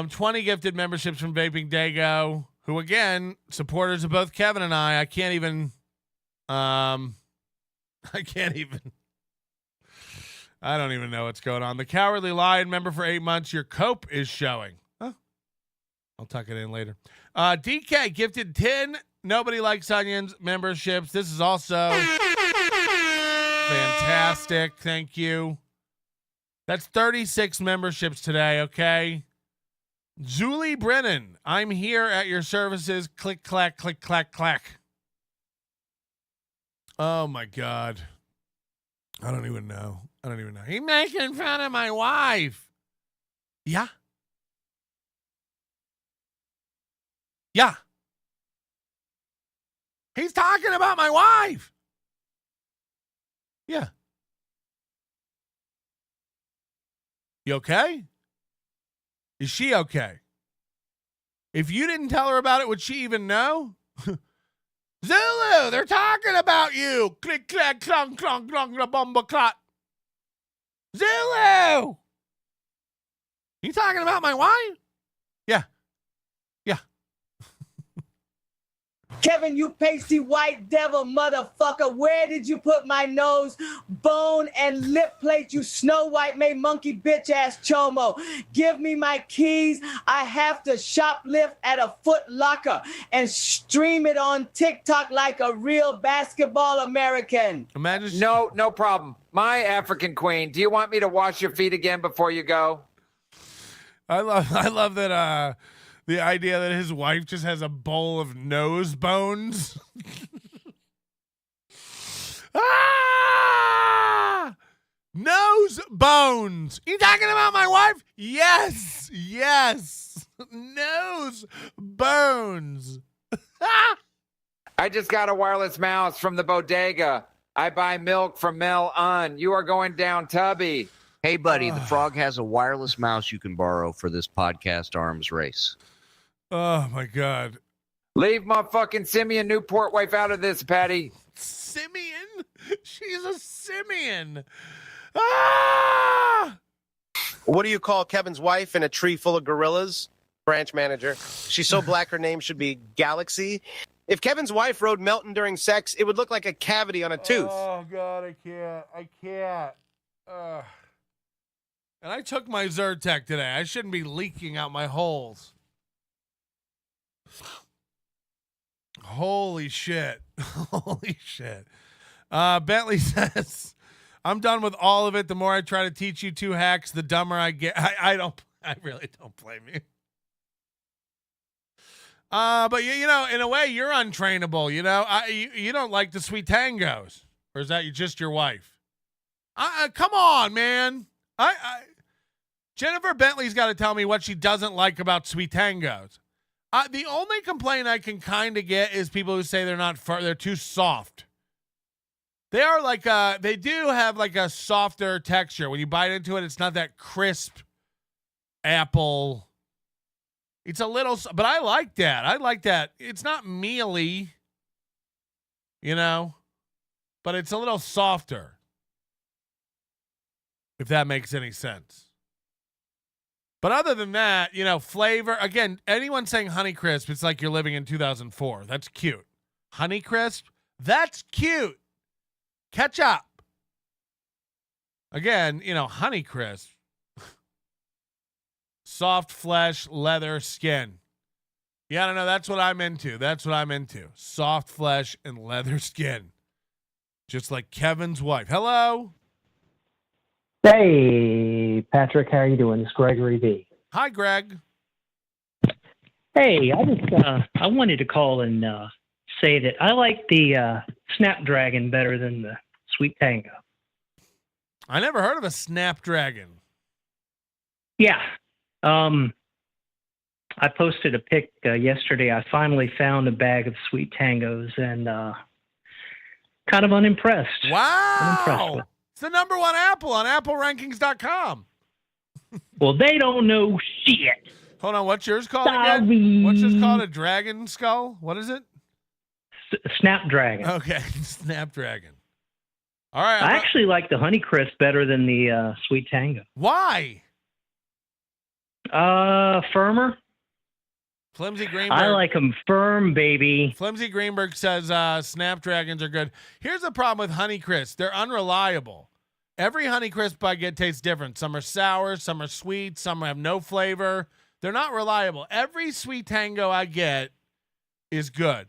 20 gifted memberships from Vaping Dago, who again, supporters of both Kevin and I can't even I don't even know what's going on. The Cowardly Lion member for 8 months, your cope is showing. Huh? I'll tuck it in later. DK gifted 10 Nobody Likes Onions memberships. This is also fantastic. Thank you. That's 36 memberships today, okay? Julie Brennan, I'm here at your services. Click, clack, click, clack, clack. Oh, my God. I don't even know. He's making fun of my wife. Yeah. Yeah. He's talking about my wife. Yeah. You okay? Is she okay? If you didn't tell her about it, would she even know? Zulu, they're talking about you. Click, clack, clunk, clunk, clunk, la bomba clot. Zulu! You talking about my wife? Yeah. Yeah. Kevin, you pasty white devil motherfucker, where did you put my nose, bone, and lip plate, you Snow White May monkey bitch ass chomo? Give me my keys. I have to shoplift at a Foot Locker and stream it on TikTok like a real basketball American. Imagine. No problem. My African queen, do you want me to wash your feet again before you go? I love that the idea that his wife just has a bowl of nose bones. Nose bones. You talking about my wife? Yes. Nose bones. I just got a wireless mouse from the bodega. I buy milk from Mel Un. You are going down tubby. Hey, buddy, the frog has a wireless mouse you can borrow for this podcast arms race. Oh, my God. Leave my fucking Simeon Newport wife out of this, Patty. Simeon? She's a simian. Ah! What do you call Kevin's wife in a tree full of gorillas? Branch manager. She's so black her name should be Galaxy. If Kevin's wife rode Melton during sex, it would look like a cavity on a tooth. Oh, God, I can't. And I took my Zyrtec today. I shouldn't be leaking out my holes. Holy shit. Bentley says, I'm done with all of it. The more I try to teach you 2 hacks, the dumber I get. I really don't blame you. But you know, in a way, you're untrainable. You know, you don't like the sweet tangos, or is that just your wife? Come on, man. Jennifer Bentley's got to tell me what she doesn't like about sweet tangos. The only complaint I can kind of get is people who say they're too soft. They are like they do have like a softer texture. When you bite into it, it's not that crisp apple It's a little, but I like that. I like that. It's not mealy, but it's a little softer. If that makes any sense. But other than that, flavor, again, anyone saying Honeycrisp, it's like you're living in 2004. That's cute. Honeycrisp, that's cute. Ketchup. Again, Honeycrisp. Soft flesh, leather, skin. Yeah, I don't know. That's what I'm into. Soft flesh and leather skin. Just like Kevin's wife. Hello. Hey, Patrick, how are you doing? It's Gregory B. Hi, Greg. Hey, I wanted to call and say that I like the Snapdragon better than the Sweet Tango. I never heard of a Snapdragon. Yeah. I posted a pic yesterday. I finally found a bag of Sweet Tangos and kind of unimpressed. Wow. Unimpressed with. It's the number one apple on applerankings.com. Well, they don't know shit. Hold on, what's yours called Sorry. again? What's yours called? A dragon skull? What is it? Snapdragon. Okay, Snapdragon. All right. I actually like the Honeycrisp better than the Sweet Tango. Why? Firmer. Flimsy Greenberg. I like them firm, baby. Flimsy Greenberg says Snapdragons are good. Here's the problem with Honeycrisp. They're unreliable. Every Honeycrisp I get tastes different. Some are sour, some are sweet, some have no flavor. They're not reliable. Every Sweet Tango I get is good.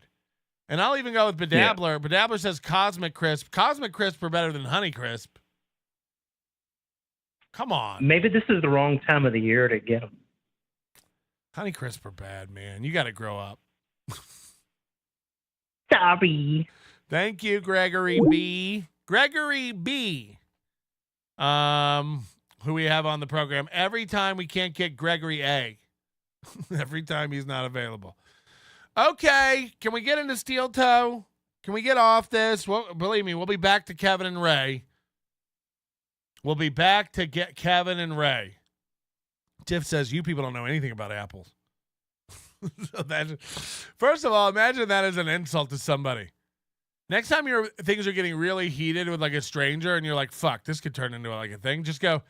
And I'll even go with Bedabbler. Yeah. Bedabbler says Cosmic Crisp. Cosmic Crisp are better than Honeycrisp. Come on. Maybe this is the wrong time of the year to get them. Honeycrisp are bad, man. You got to grow up. Sorry. Thank you, Gregory B. Gregory B. Who we have on the program. Every time we can't get Gregory A. Every time he's not available. Okay, can we get into Steel Toe? Can we get off this? Well, believe me, we'll be back to Kevin and Ray. We'll be back to get Kevin and Ray. Tiff says, you people don't know anything about apples. First of all, imagine that as an insult to somebody. Next time things are getting really heated with like a stranger and you're like, fuck, this could turn into like a thing. Just go,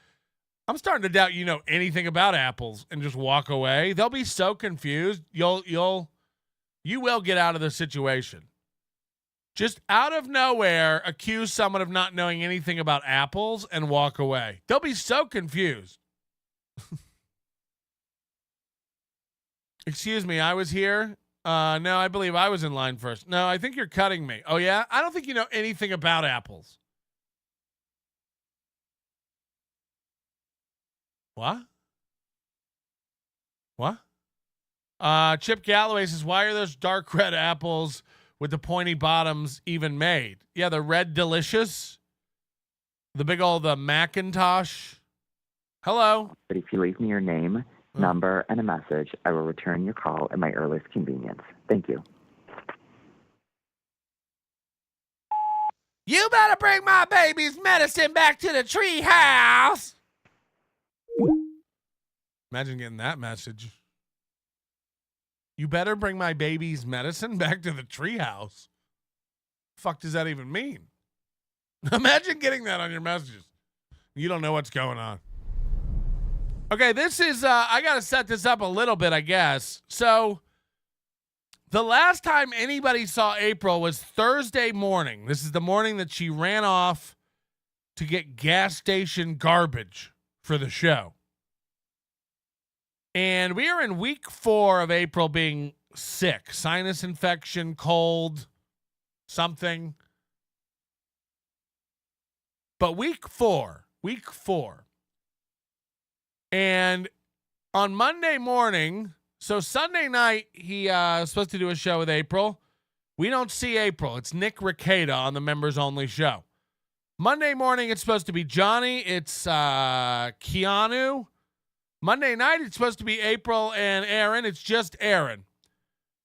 I'm starting to doubt you know anything about apples, and just walk away. They'll be so confused. You will get out of the situation. Just out of nowhere, accuse someone of not knowing anything about apples and walk away. They'll be so confused. Excuse me, I was here. No, I believe I was in line first. No, I think you're cutting me. Oh, yeah? I don't think you know anything about apples. What? Chip Galloway says, why are those dark red apples with the pointy bottoms even made? Yeah, the Red Delicious. The big old Macintosh. Hello. But if you leave me your name, number, and a message, I will return your call at my earliest convenience. Thank you. You better bring my baby's medicine back to the tree house. Imagine getting that message. You better bring my baby's medicine back to the treehouse. Fuck does that even mean? Imagine getting that on your messages. You don't know what's going on. Okay, this is, I got to set this up a little bit, I guess. So, the last time anybody saw April was Thursday morning. This is the morning that she ran off to get gas station garbage for the show. And we are in week 4 of April being sick. Sinus infection, cold, something. But week 4. And on Monday morning, so Sunday night, he was supposed to do a show with April. We don't see April. It's Nick Ricada on the members only show. Monday morning, it's supposed to be Johnny. It's Keanu. Monday night, it's supposed to be April and Aaron. It's just Aaron.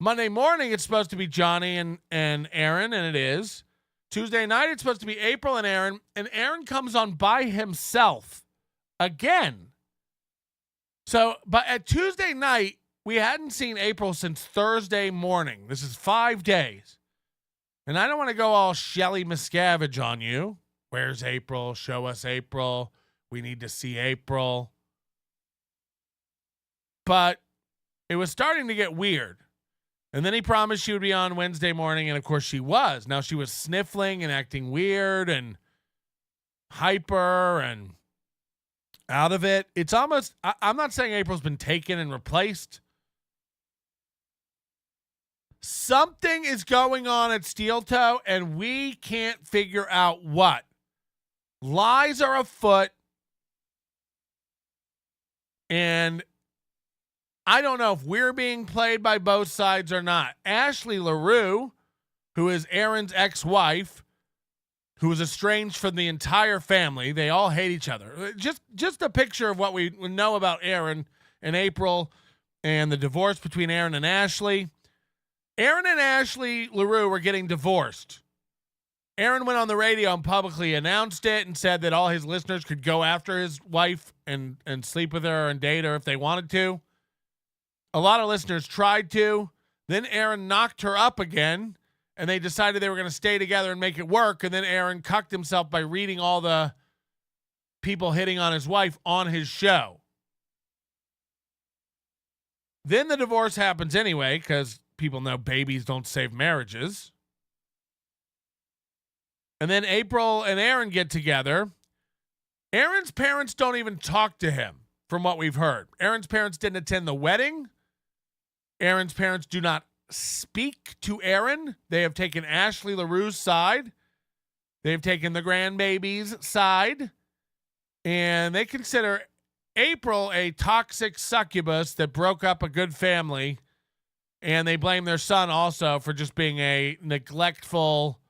Monday morning, it's supposed to be Johnny and Aaron, and it is. Tuesday night, it's supposed to be April and Aaron comes on by himself again. So, but at Tuesday night, we hadn't seen April since Thursday morning. This is 5 days. And I don't want to go all Shelly Miscavige on you. Where's April? Show us April. We need to see April. But it was starting to get weird. And then he promised she would be on Wednesday morning, and of course she was. Now she was sniffling and acting weird and hyper and out of it. It's almost, I'm not saying April's been taken and replaced. Something is going on at Steel Toe, and we can't figure out what. Lies are afoot, and I don't know if we're being played by both sides or not. Ashley Larue, who is Aaron's ex-wife, who is estranged from the entire family. They all hate each other. Just a picture of what we know about Aaron and April and the divorce between Aaron and Ashley. Aaron and Ashley Larue were getting divorced. Aaron went on the radio and publicly announced it and said that all his listeners could go after his wife and sleep with her and date her if they wanted to. A lot of listeners tried to. Then Aaron knocked her up again, and they decided they were going to stay together and make it work. And then Aaron cucked himself by reading all the people hitting on his wife on his show. Then the divorce happens anyway, because people know babies don't save marriages. And then April and Aaron get together. Aaron's parents don't even talk to him, from what we've heard. Aaron's parents didn't attend the wedding. Aaron's parents do not speak to Aaron. They have taken Ashley Larue's side. They've taken the grandbaby's side. And they consider April a toxic succubus that broke up a good family. And they blame their son also for just being a neglectful,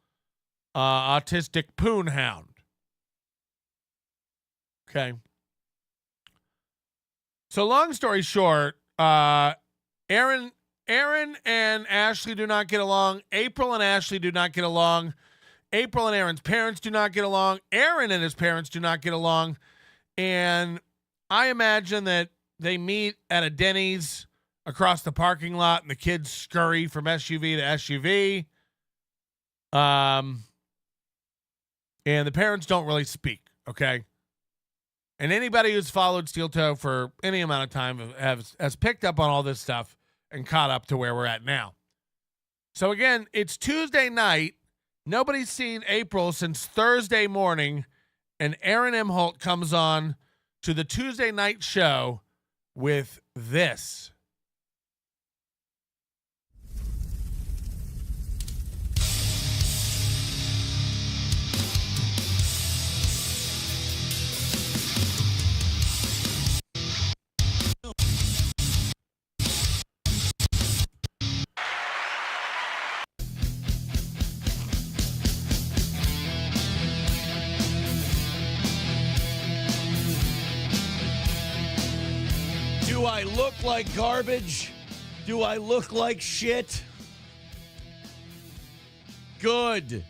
autistic poon hound. Okay. So long story short, Aaron and Ashley do not get along. April and Ashley do not get along. April and Aaron's parents do not get along. Aaron and his parents do not get along. And I imagine that they meet at a Denny's across the parking lot and the kids scurry from SUV to SUV. And the parents don't really speak, okay? And anybody who's followed Steel Toe for any amount of time has picked up on all this stuff and caught up to where we're at now. So again, it's Tuesday night. Nobody's seen April since Thursday morning, and Aaron Imholte comes on to the Tuesday night show with this. Do I look like garbage? Do I look like shit? Good.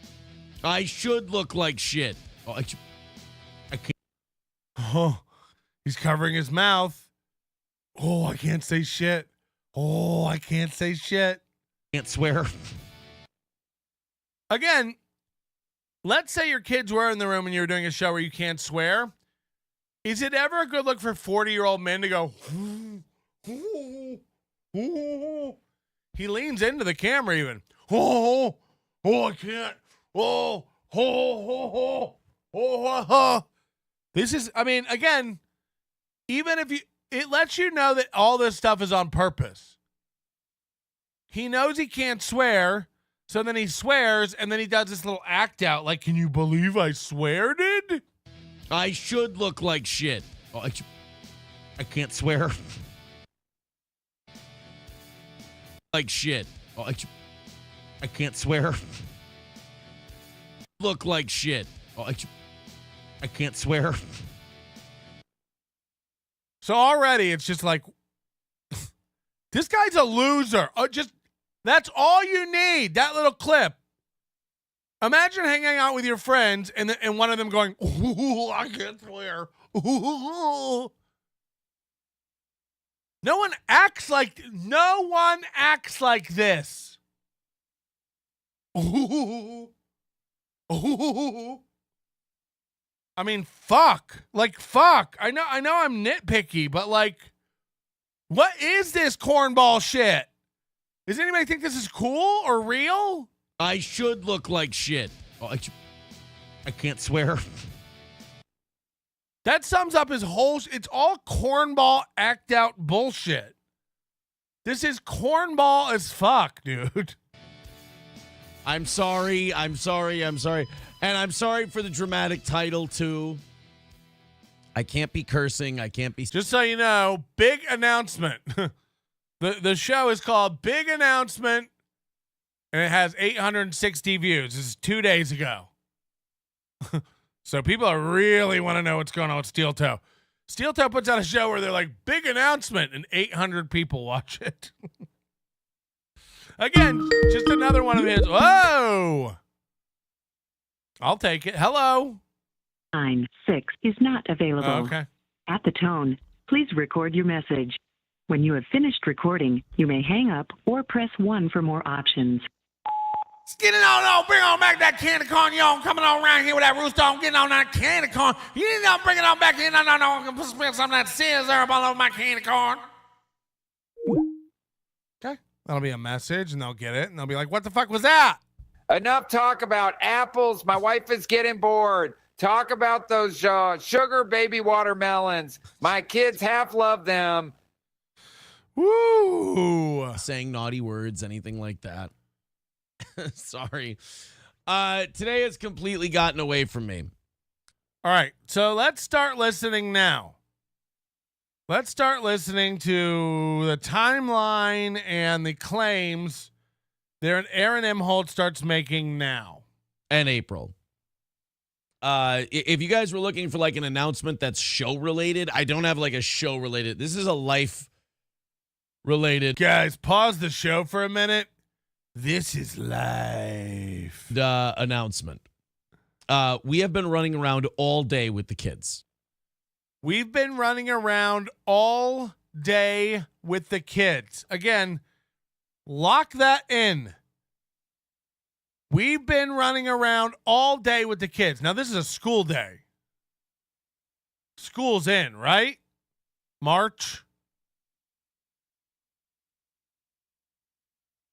I should look like shit. Oh, I can't. Oh, he's covering his mouth. Oh, I can't say shit. Oh, I can't say shit. Can't swear. Again, let's say your kids were in the room and you were doing a show where you can't swear. Is it ever a good look for 40-year-old men to go, he leans into the camera even. I can't. This is, I mean, again, even if it lets you know that all this stuff is on purpose. He knows he can't swear, so then he swears, and then he does this little act out like, can you believe I sweared it? I should look like shit. Oh, I can't swear. Like shit. Oh, I can't swear. Look like shit. Oh, I can't swear. So already it's just like, this guy's a loser. That's all you need, that little clip. Imagine hanging out with your friends and one of them going, ooh, I can't swear. Ooh. No one acts like this. Ooh. Ooh. I mean, fuck. Like, fuck. I know I'm nitpicky, but like, what is this cornball shit? Does anybody think this is cool or real? I should look like shit. Oh, I can't swear. That sums up his whole... It's all cornball act out bullshit. This is cornball as fuck, dude. I'm sorry. And I'm sorry for the dramatic title, too. I can't be cursing. I can't be... Just so you know, big announcement. The show is called Big Announcement, and it has 860 views. This is 2 days ago. So people really want to know what's going on with Steel Toe. Steel Toe puts out a show where they're like, big announcement, and 800 people watch it. Again, just another one of his. Whoa! I'll take it. Hello. 96 is not available. Okay. At the tone, please record your message. When you have finished recording, you may hang up or press 1 for more options. Get it on, bring on back that candy corn. You on coming on around here with that rooster on, getting on that candy corn. You need to bring it on back here. No, I'm going to put some of that scissor up all over my candy corn. Okay. That'll be a message, and they'll get it, and they'll be like, what the fuck was that? Enough talk about apples. My wife is getting bored. Talk about those sugar baby watermelons. My kids half love them. Woo! Saying naughty words, anything like that. Sorry. Today has completely gotten away from me. All right, so let's start listening now. Let's start listening to the timeline and the claims that Aaron Imholte starts making now. And April. If you guys were looking for like an announcement that's show related, I don't have like a show related. This is a life related. Guys, pause the show for a minute. This is life. The announcement. We have been running around all day with the kids. We've been running around all day with the kids. Again, lock that in. We've been running around all day with the kids. Now, this is a school day. School's in, right? March.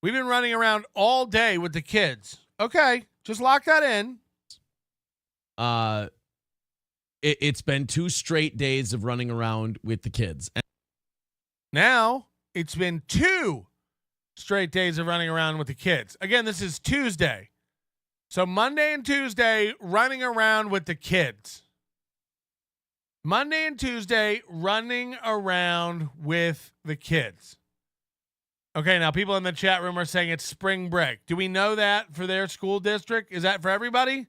We've been running around all day with the kids. Okay, just lock that in. It's been 2 straight days of running around with the kids. Now, it's been 2 straight days of running around with the kids. Again, this is Tuesday. So Monday and Tuesday, running around with the kids. Monday and Tuesday, running around with the kids. Okay, now people in the chat room are saying it's spring break. Do we know that for their school district? Is that for everybody?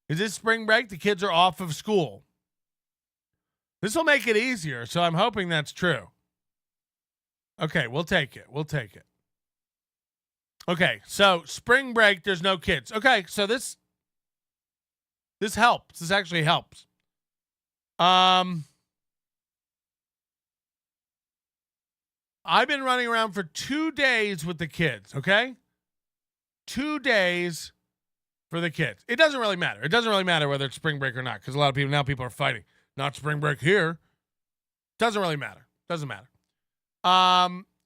Is this spring break? The kids are off of school. This will make it easier, so I'm hoping that's true. Okay, we'll take it. Okay, so spring break, there's no kids. Okay, so this helps. This actually helps. I've been running around for 2 days with the kids, okay? 2 days for the kids. It doesn't really matter. It doesn't really matter whether it's spring break or not, because a lot of people are fighting. Not spring break here. Doesn't really matter. Doesn't matter.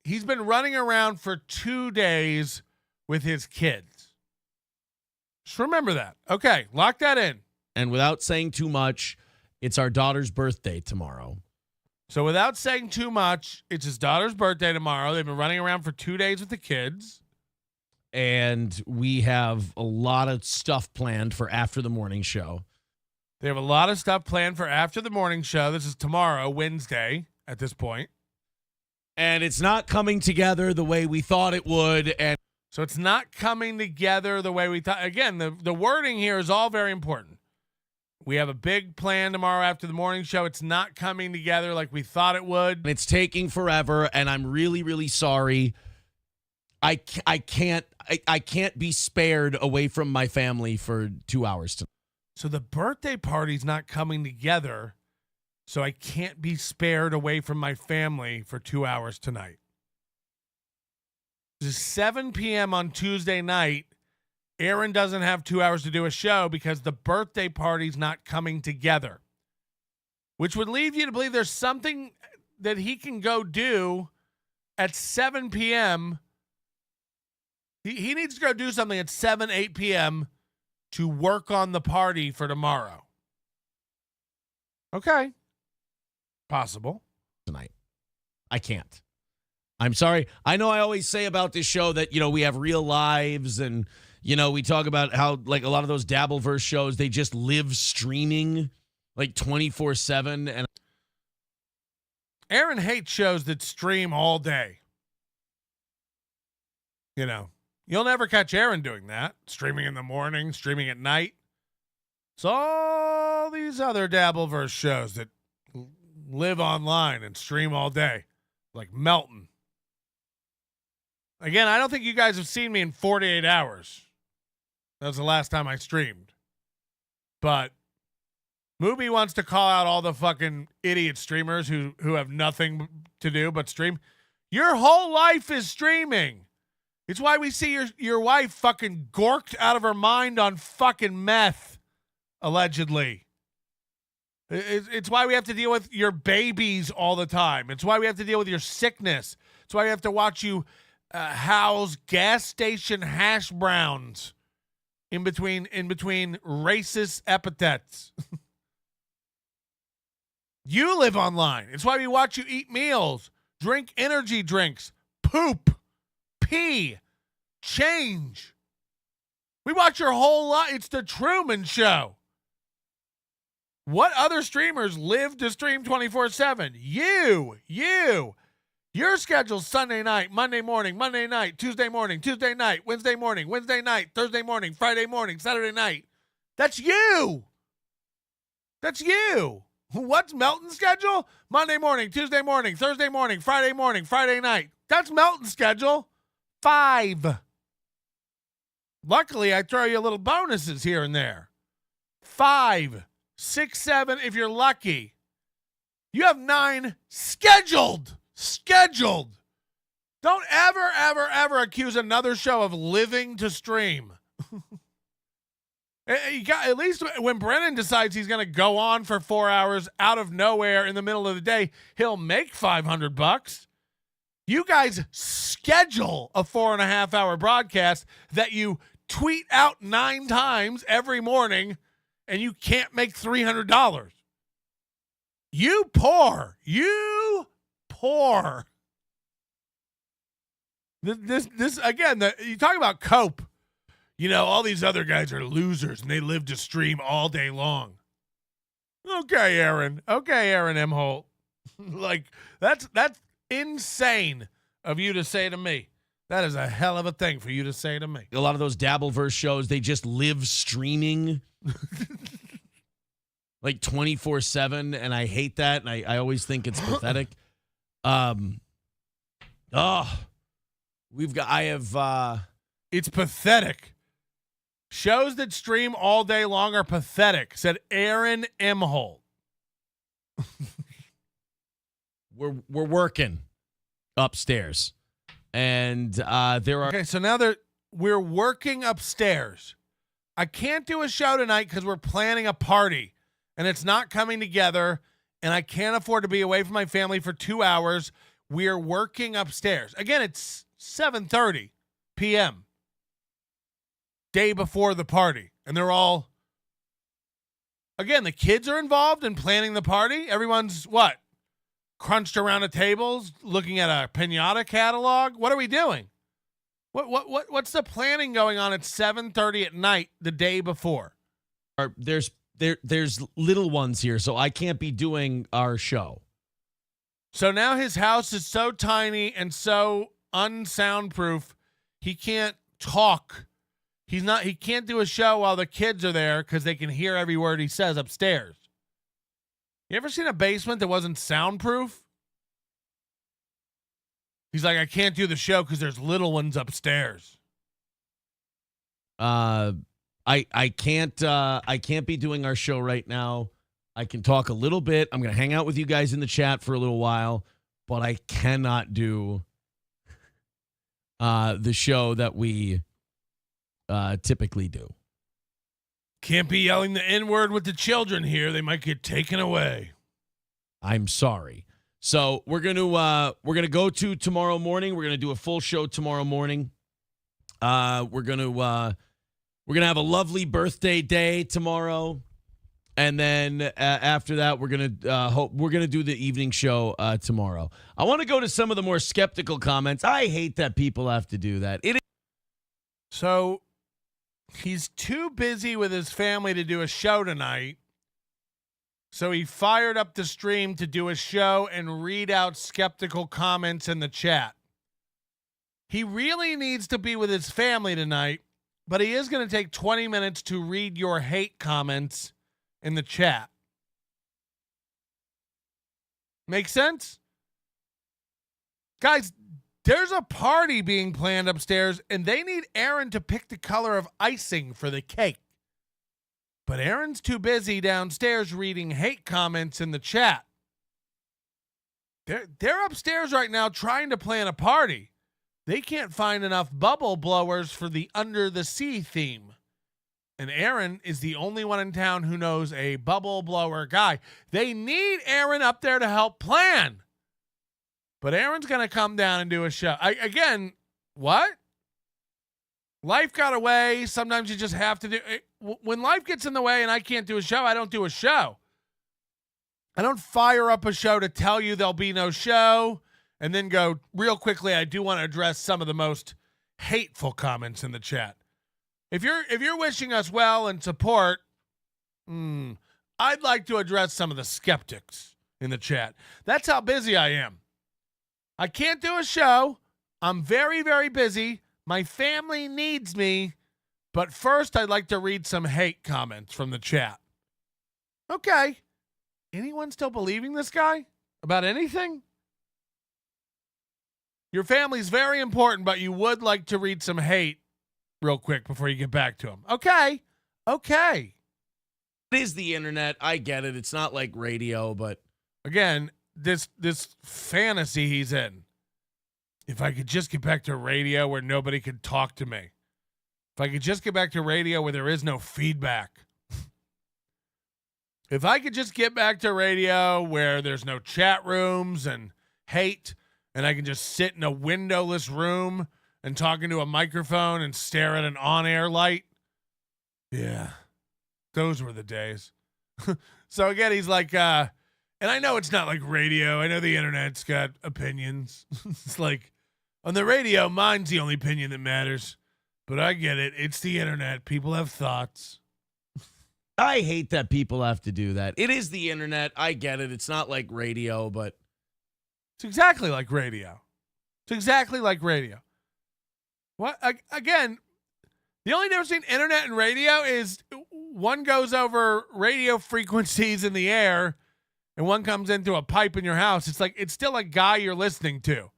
He's been running around for 2 days with his kids. Just remember that. Okay, lock that in. And without saying too much, it's our daughter's birthday tomorrow. So without saying too much, it's his daughter's birthday tomorrow. They've been running around for 2 days with the kids. And we have a lot of stuff planned for after the morning show. They have a lot of stuff planned for after the morning show. This is tomorrow, Wednesday, at this point. And it's not coming together the way we thought it would. And so it's not coming together the way we thought. Again, the wording here is all very important. We have a big plan tomorrow after the morning show. It's not coming together like we thought it would. It's taking forever, and I'm really, really sorry. I can't be spared away from my family for 2 hours tonight. So the birthday party's not coming together So I can't be spared away from my family for 2 hours tonight. It's 7 p.m. on Tuesday night. Aaron doesn't have 2 hours to do a show because the birthday party's not coming together, which would lead you to believe there's something that he can go do at 7 p.m. He needs to go do something at 7, 8 p.m. to work on the party for tomorrow. Okay. Possible. Tonight. I can't. I'm sorry. I know I always say about this show that, we have real lives and, we talk about how, like, a lot of those Dabbleverse shows, they just live streaming, like, 24/7. And Aaron hates shows that stream all day. You'll never catch Aaron doing that. Streaming in the morning, streaming at night. It's all these other Dabbleverse shows that live online and stream all day, like Melton. Again, I don't think you guys have seen me in 48 hours. That was the last time I streamed. But Mooby wants to call out all the fucking idiot streamers who have nothing to do but stream. Your whole life is streaming. It's why we see your wife fucking gorked out of her mind on fucking meth, allegedly. It's why we have to deal with your babies all the time. It's why we have to deal with your sickness. It's why we have to watch you house gas station hash browns in between racist epithets. You live online. It's why we watch you eat meals, drink energy drinks, poop, pee, change. We watch your whole life. It's the Truman Show. What other streamers live to stream 24/7? You. Your schedule's Sunday night, Monday morning, Monday night, Tuesday morning, Tuesday night, Wednesday morning, Wednesday night, Thursday morning, Friday morning, Saturday night. That's you. That's you. What's Melton's schedule? Monday morning, Tuesday morning, Thursday morning, Friday night. That's Melton's schedule. 5. Luckily, I throw you little bonuses here and there. 5, 6, 7 if you're lucky. You have 9 scheduled. Don't ever accuse another show of living to stream. At least when Brennan decides he's going to go on for 4 hours out of nowhere in the middle of the day, he'll make $500. You guys schedule a 4.5 hour broadcast that you tweet out 9 times every morning, and you can't make $300. You poor. This again, you talk about cope. All these other guys are losers and they live to stream all day long. Okay, Aaron Imholte. Like, that's insane of you to say to me. That is a hell of a thing for you to say to me. a lot of those Dabbleverse shows, they just live streaming like 24/7, and I hate that, and I always think it's pathetic. It's pathetic. Shows that stream all day long are pathetic, said Aaron Imholte. We're working upstairs, and there are. Okay, so now we're working upstairs. I can't do a show tonight because we're planning a party, and it's not coming together, and I can't afford to be away from my family for 2 hours. We're working upstairs. Again, it's 7:30 p.m. day before the party, and they're all, again, the kids are involved in planning the party. Everyone's crunched around a table looking at a pinata catalog. What are we doing? What's the planning going on at 7:30 at night the day before? There's little ones here, so I can't be doing our show. So now his house is so tiny and so unsoundproof, he can't talk. He can't do a show while the kids are there because they can hear every word he says upstairs. You ever seen a basement that wasn't soundproof? He's like, I can't do the show because there's little ones upstairs. I can't be doing our show right now I can talk a little bit. I'm going to hang out with you guys in the chat for a little while, but I cannot do the show that we typically do. Can't be yelling the N-word with the children here. They might get taken away. I'm sorry. So we're gonna go to tomorrow morning. We're gonna do a full show tomorrow morning. We're gonna have a lovely birthday day tomorrow, and then after that, we're gonna do the evening show tomorrow. I want to go to some of the more skeptical comments. I hate that people have to do that. So he's too busy with his family to do a show tonight. So he fired up the stream to do a show and read out skeptical comments in the chat. He really needs to be with his family tonight, but he is going to take 20 minutes to read your hate comments in the chat. Make sense? Guys, there's a party being planned upstairs, and they need Aaron to pick the color of icing for the cake. But Aaron's too busy downstairs reading hate comments in the chat. They're upstairs right now trying to plan a party. They can't find enough bubble blowers for the Under the Sea theme. And Aaron is the only one in town who knows a bubble blower guy. They need Aaron up there to help plan. But Aaron's going to come down and do a show. What? Life got away. Sometimes you just have to do it. When life gets in the way and I can't do a show, I don't do a show. I don't fire up a show to tell you there'll be no show and then go real quickly. I do want to address some of the most hateful comments in the chat. If you're wishing us well and support, I'd like to address some of the skeptics in the chat. That's how busy I am. I can't do a show. I'm very, very busy. My family needs me. But first, I'd like to read some hate comments from the chat. Okay. Anyone still believing this guy about anything? Your family's very important, but you would like to read some hate real quick before you get back to him. Okay. It is the internet. I get it. It's not like radio, but again, this fantasy he's in. If I could just get back to radio where nobody could talk to me. If I could just get back to radio where there is no feedback. If I could just get back to radio where there's no chat rooms and hate, and I can just sit in a windowless room and talk into a microphone and stare at an on-air light. Yeah, those were the days. So again, he's like, and I know it's not like radio. I know the internet's got opinions. It's like, on the radio, mine's the only opinion that matters. But I get it. It's the internet. People have thoughts. I hate that people have to do that. It is the internet. I get it. It's not like radio, but it's exactly like radio. What? Again, the only difference between internet and radio is one goes over radio frequencies in the air and one comes into a pipe in your house. It's still a guy you're listening to.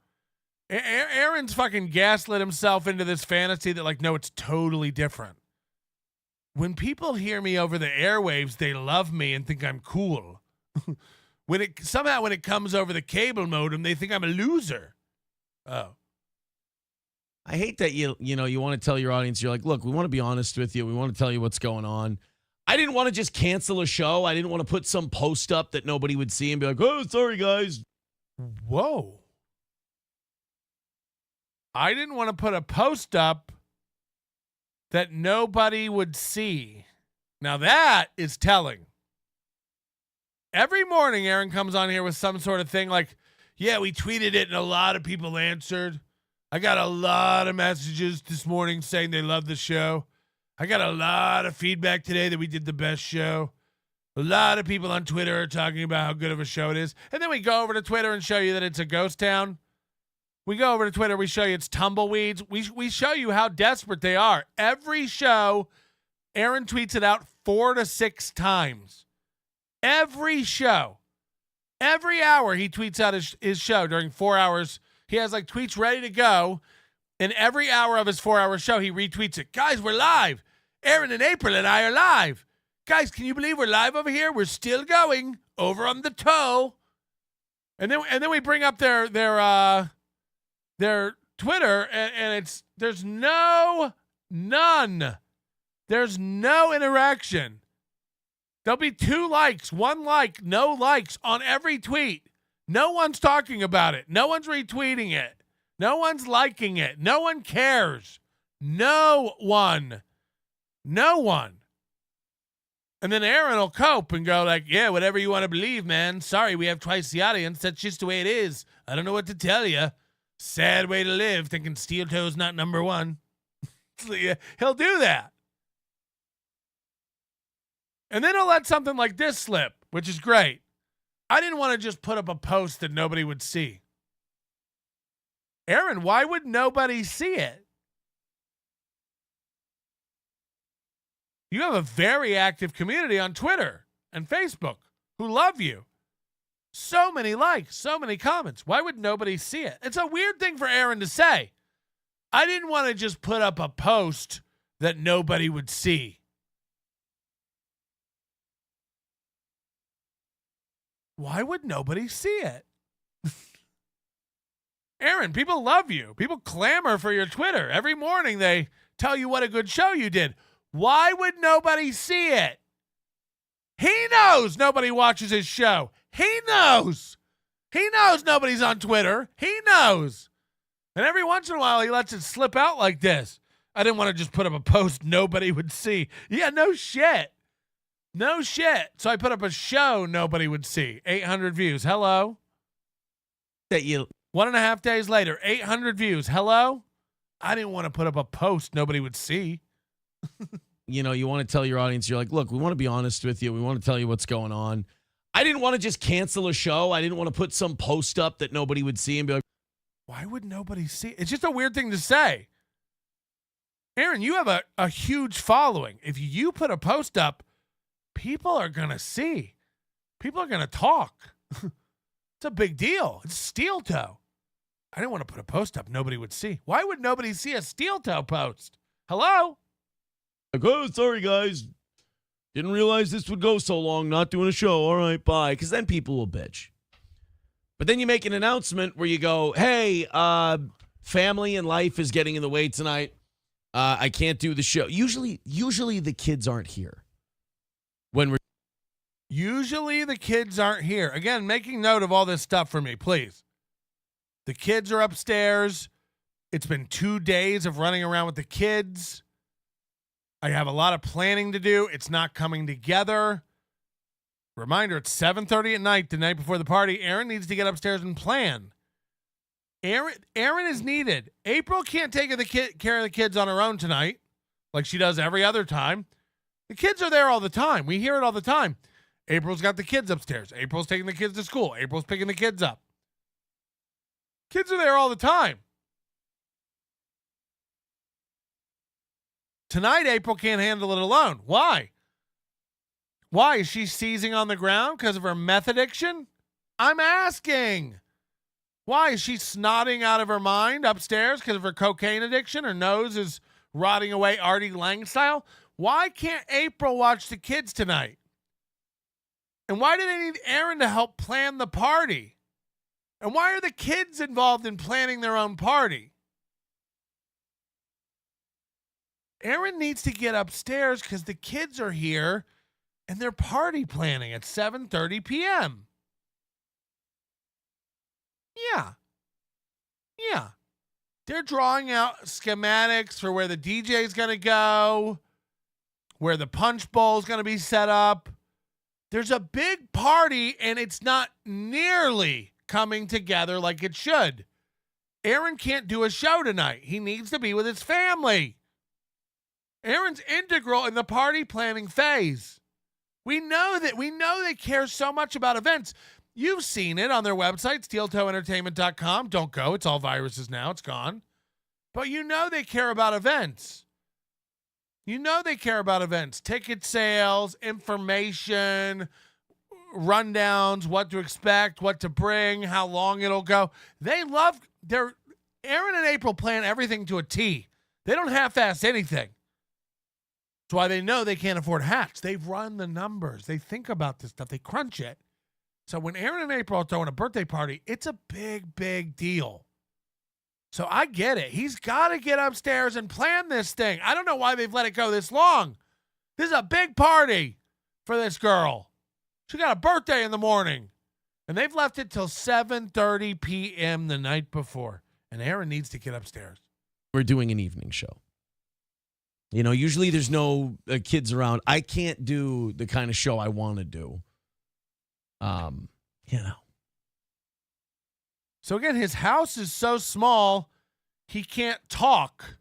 Aaron's fucking gaslit himself into this fantasy that no, it's totally different. When people hear me over the airwaves, they love me and think I'm cool. When it comes over the cable modem, they think I'm a loser. Oh. I hate that you want to tell your audience, you're like, look, we want to be honest with you. We want to tell you what's going on. I didn't want to just cancel a show. I didn't want to put some post up that nobody would see and be like, oh, sorry, guys. Whoa. I didn't want to put a post up that nobody would see. Now that is telling. Every morning, Aaron comes on here with some sort of thing like, yeah, we tweeted it and a lot of people answered. I got a lot of messages this morning saying they love the show. I got a lot of feedback today that we did the best show. A lot of people on Twitter are talking about how good of a show it is. And then we go over to Twitter and show you that it's a ghost town. We go over to Twitter, we show you it's tumbleweeds. We show you how desperate they are. Every show, Aaron tweets it out 4 to 6 times. Every show. Every hour he tweets out his show during 4 hours. He has tweets ready to go. And every hour of his 4-hour show, he retweets it. Guys, we're live. Aaron and April and I are live. Guys, can you believe we're live over here? We're still going over on the toe. And then we bring up their Twitter, and there's none. There's no interaction. There'll be 2 likes, 1 like, no likes on every tweet. No one's talking about it. No one's retweeting it. No one's liking it. No one cares. No one. No one. And then Aaron will cope and go like, yeah, whatever you want to believe, man. Sorry, we have twice the audience. That's just the way it is. I don't know what to tell you. Sad way to live, thinking steel toe's not number 1. He'll do that. And then he'll let something like this slip, which is great. I didn't want to just put up a post that nobody would see. Aaron, why would nobody see it? You have a very active community on Twitter and Facebook who love you. So many likes, so many comments. Why would nobody see it? It's a weird thing for Aaron to say. I didn't want to just put up a post that nobody would see. Why would nobody see it? Aaron, people love you. People clamor for your Twitter. Every morning they tell you what a good show you did. Why would nobody see it? He knows nobody watches his show. He knows. He knows nobody's on Twitter. He knows. And every once in a while, he lets it slip out like this. I didn't want to just put up a post nobody would see. Yeah, no shit. No shit. So I put up a show nobody would see. 800 views. Hello? That you 1.5 days later, 800 views. Hello? I didn't want to put up a post nobody would see. You know, you want to tell your audience, you're like, look, we want to be honest with you. We want to tell you what's going on. I didn't want to just cancel a show. I didn't want to put some post up that nobody would see and be like, why would nobody see? It's just a weird thing to say. Aaron, you have a huge following. If you put a post up, people are going to see. People are going to talk. It's a big deal. It's steel toe. I didn't want to put a post up nobody would see. Why would nobody see a steel toe post? Hello? like, oh, sorry, guys. Didn't realize this would go so long, not doing a show. All right, bye. Because then people will bitch. But then you make an announcement where you go, hey, family and life is getting in the way tonight. I can't do the show. Usually the kids aren't here. Usually the kids aren't here. Again, making note of all this stuff for me, please. The kids are upstairs. It's been 2 days of running around with the kids. I have a lot of planning to do. It's not coming together. Reminder, it's 7:30 at night, the night before the party. Aaron needs to get upstairs and plan. Aaron is needed. April can't take care of the kids on her own tonight, like she does every other time. The kids are there all the time. We hear it all the time. April's got the kids upstairs. April's taking the kids to school. April's picking the kids up. Kids are there all the time. Tonight, April can't handle it alone. Why? Why? Is she seizing on the ground because of her meth addiction? I'm asking. Why? Is she snotting out of her mind upstairs because of her cocaine addiction? Her nose is rotting away Artie Lang style? Why can't April watch the kids tonight? And why do they need Aaron to help plan the party? And why are the kids involved in planning their own party? Aaron needs to get upstairs because the kids are here and they're party planning at 7:30 p.m. Yeah. They're drawing out schematics for where the DJ is going to go, where the punch bowl is going to be set up. There's a big party and it's not nearly coming together like it should. Aaron can't do a show tonight. He needs to be with his family. Aaron's integral in the party planning phase. We know they care so much about events. You've seen it on their website, steeltoeentertainment.com. Don't go. It's all viruses now. It's gone. But you know they care about events. You know they care about events. Ticket sales, information, rundowns, what to expect, what to bring, how long it'll go. Aaron and April plan everything to a T. They don't half-ass anything. That's why they know they can't afford hats. They've run the numbers. They think about this stuff. They crunch it. So when Aaron and April are throwing a birthday party, it's a big, big deal. So I get it. He's got to get upstairs and plan this thing. I don't know why they've let it go this long. This is a big party for this girl. She got a birthday in the morning. And they've left it till 7:30 p.m. the night before. And Aaron needs to get upstairs. We're doing an evening show. You know, usually there's no kids around. I can't do the kind of show I want to do. You know. So again, his house is so small, he can't talk.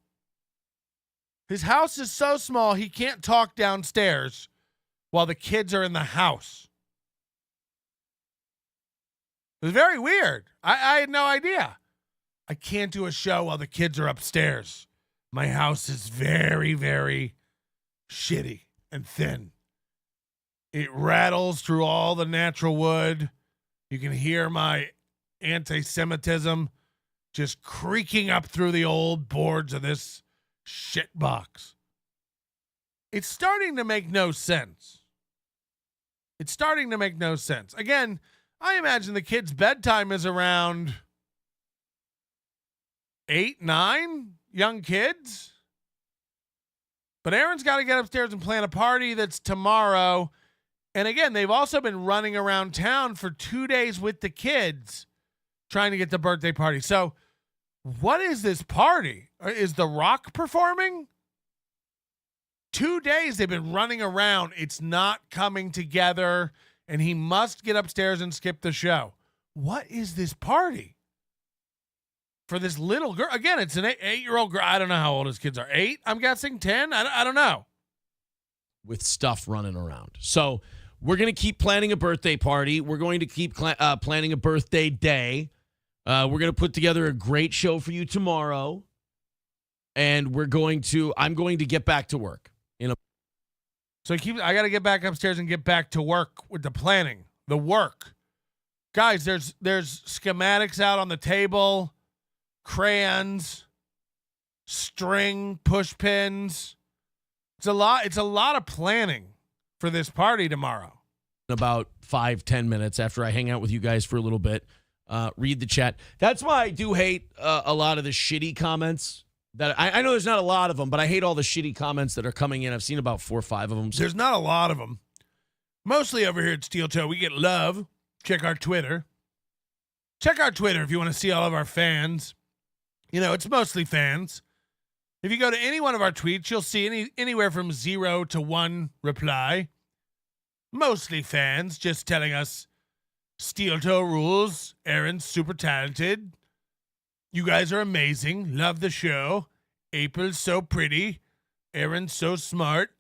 His house is so small, he can't talk downstairs while the kids are in the house. It was very weird. I had no idea. I can't do a show while the kids are upstairs. My house is very, very shitty and thin. It rattles through all the natural wood. You can hear my anti-Semitism just creaking up through the old boards of this shit box. It's starting to make no sense. It's starting to make no sense. Again, I imagine the kids' bedtime is around 8, 9 young kids. But Aaron's got to get upstairs and plan a party that's tomorrow. And again, they've also been running around town for 2 days with the kids trying to get the birthday party. So what is this party? Is The Rock performing? 2 days they've been running around. It's not coming together, and he must get upstairs and skip the show. What is this party? For this little girl, again, it's an 8-year-old girl. I don't know how old his kids are. 8, I'm guessing 10. I don't know. With stuff running around. So we're going to keep planning a birthday party. We're going to keep planning a birthday day. We're going to put together a great show for you tomorrow. And I'm going to get back to work. So I got to get back upstairs and get back to work with the planning, the work. Guys, there's schematics out on the table. Crayons, string, push pins. It's a lot of planning for this party tomorrow. In about 5-10 minutes after I hang out with you guys for a little bit, read the chat. That's why I do hate a lot of the shitty comments. That I know there's not a lot of them, but I hate all the shitty comments that are coming in. I've seen about 4 or 5 of them. There's not a lot of them. Mostly over here at Steel Toe, we get love. Check our Twitter. Check our Twitter if you want to see all of our fans. You know, it's mostly fans. If you go to any one of our tweets, you'll see anywhere from 0 to 1 reply. Mostly fans just telling us Steel Toe rules. Aaron's super talented. You guys are amazing. Love the show. April's so pretty. Aaron's so smart.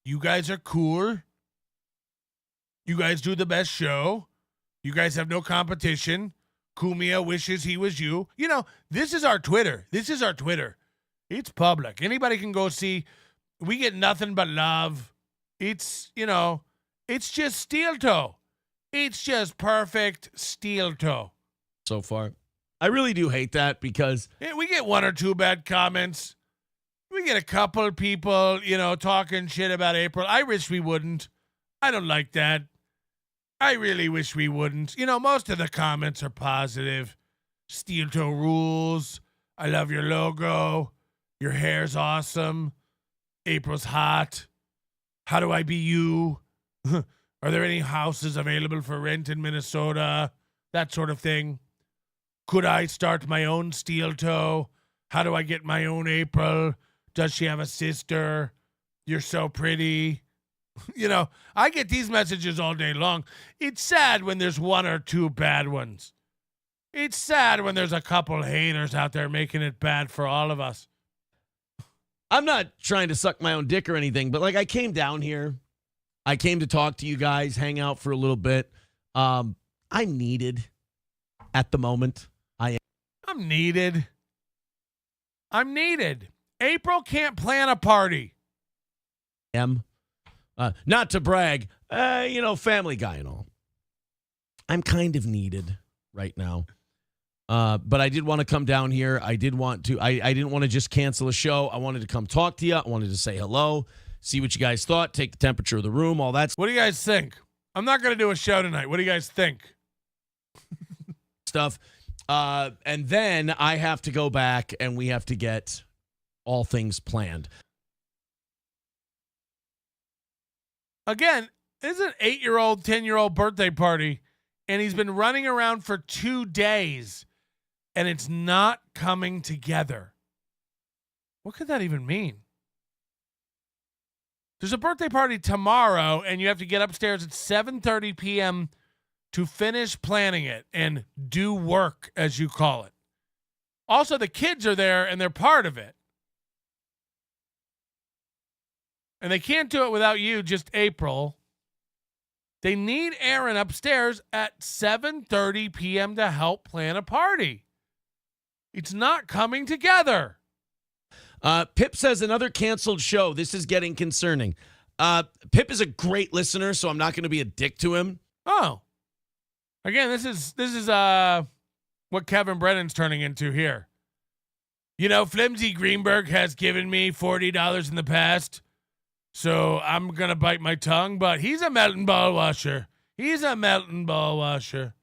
You guys are cool. You guys do the best show. You guys have no competition. Kumia wishes he was you. You know, this is our Twitter. It's public. Anybody can go see. We get nothing but love. It's just Steel Toe. It's just perfect Steel Toe. So far. I really do hate that because we get 1 or 2 bad comments. We get a couple of people, talking shit about April. I wish we wouldn't. I don't like that. I really wish we wouldn't. Most of the comments are positive. Steel Toe rules. I love your logo. Your hair's awesome. April's hot. How do I be you? Are there any houses available for rent in Minnesota? That sort of thing. Could I start my own Steel Toe? How do I get my own April? Does she have a sister? You're so pretty. I get these messages all day long. It's sad when there's 1 or 2 bad ones. It's sad when there's a couple haters out there making it bad for all of us. I'm not trying to suck my own dick or anything, but I came down here. I came to talk to you guys, hang out for a little bit. I'm needed at the moment. I'm needed. April can't plan a party. Not to brag, family guy and all. I'm kind of needed right now. But I did want to come down here. I didn't want to just cancel a show. I wanted to come talk to you. I wanted to say hello, see what you guys thought, take the temperature of the room, all that What do you guys think? I'm not going to do a show tonight. What do you guys think? stuff. And then I have to go back and we have to get all things planned. Again, this is an 8-year-old, 10-year-old birthday party, and he's been running around for 2 days, and it's not coming together. What could that even mean? There's a birthday party tomorrow, and you have to get upstairs at 7:30 p.m. to finish planning it and do work, as you call it. Also, the kids are there, and they're part of it. And they can't do it without you, just April. They need Aaron upstairs at 7:30 p.m. to help plan a party. It's not coming together. Pip says another canceled show. This is getting concerning. Pip is a great listener, so I'm not going to be a dick to him. Oh. Again, this is what Kevin Brennan's turning into here. You know, Flimsy Greenberg has given me $40 in the past, so I'm going to bite my tongue, but he's a melting ball washer. He's a melting ball washer.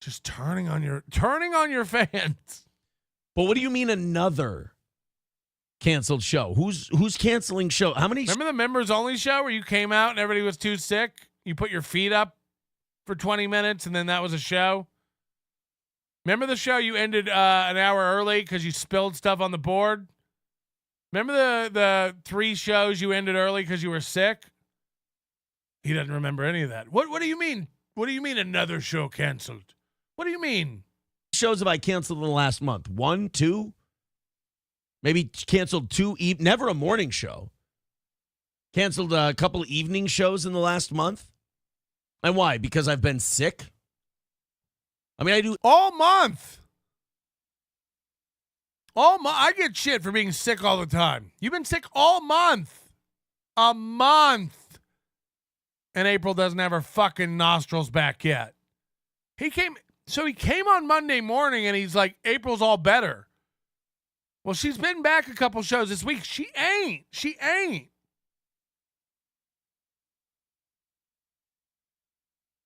Just turning on your fans. But what do you mean another canceled show? Who's canceling show? How many? Remember the members only show where you came out and everybody was too sick? You put your feet up for 20 minutes and then that was a show? Remember the show you ended an hour early because you spilled stuff on the board? Remember the 3 shows you ended early because you were sick? He doesn't remember any of that. What do you mean? What do you mean another show canceled? What do you mean? Shows have I canceled in the last month? 1, 2? Maybe canceled 2, never a morning show. Canceled a couple of evening shows in the last month. And why? Because I've been sick? I mean, I do all month. I get shit for being sick all the time. You've been sick all month. A month. And April doesn't have her fucking nostrils back yet. He came on Monday morning and he's like, April's all better. Well, she's been back a couple shows this week. She ain't.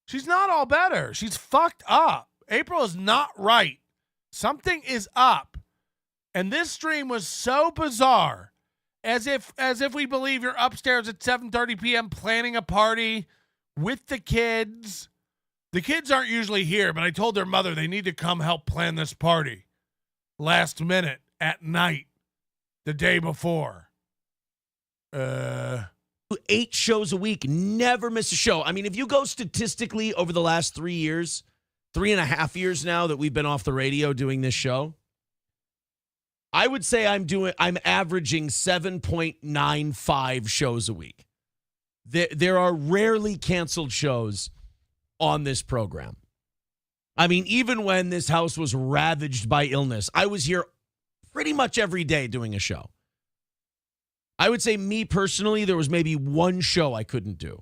She's not all better. She's fucked up. April is not right. Something is up. And this stream was so bizarre. As if we believe you're upstairs at 7:30 p.m. planning a party with the kids. The kids aren't usually here, but I told their mother they need to come help plan this party. Last minute, at night, the day before. 8 shows a week, never miss a show. I mean, if you go statistically over the last 3 years, 3.5 years now that we've been off the radio doing this show, I would say I'm averaging 7.95 shows a week. There are rarely canceled shows on this program. I mean, even when this house was ravaged by illness, I was here pretty much every day doing a show. I would say me personally, there was maybe one show I couldn't do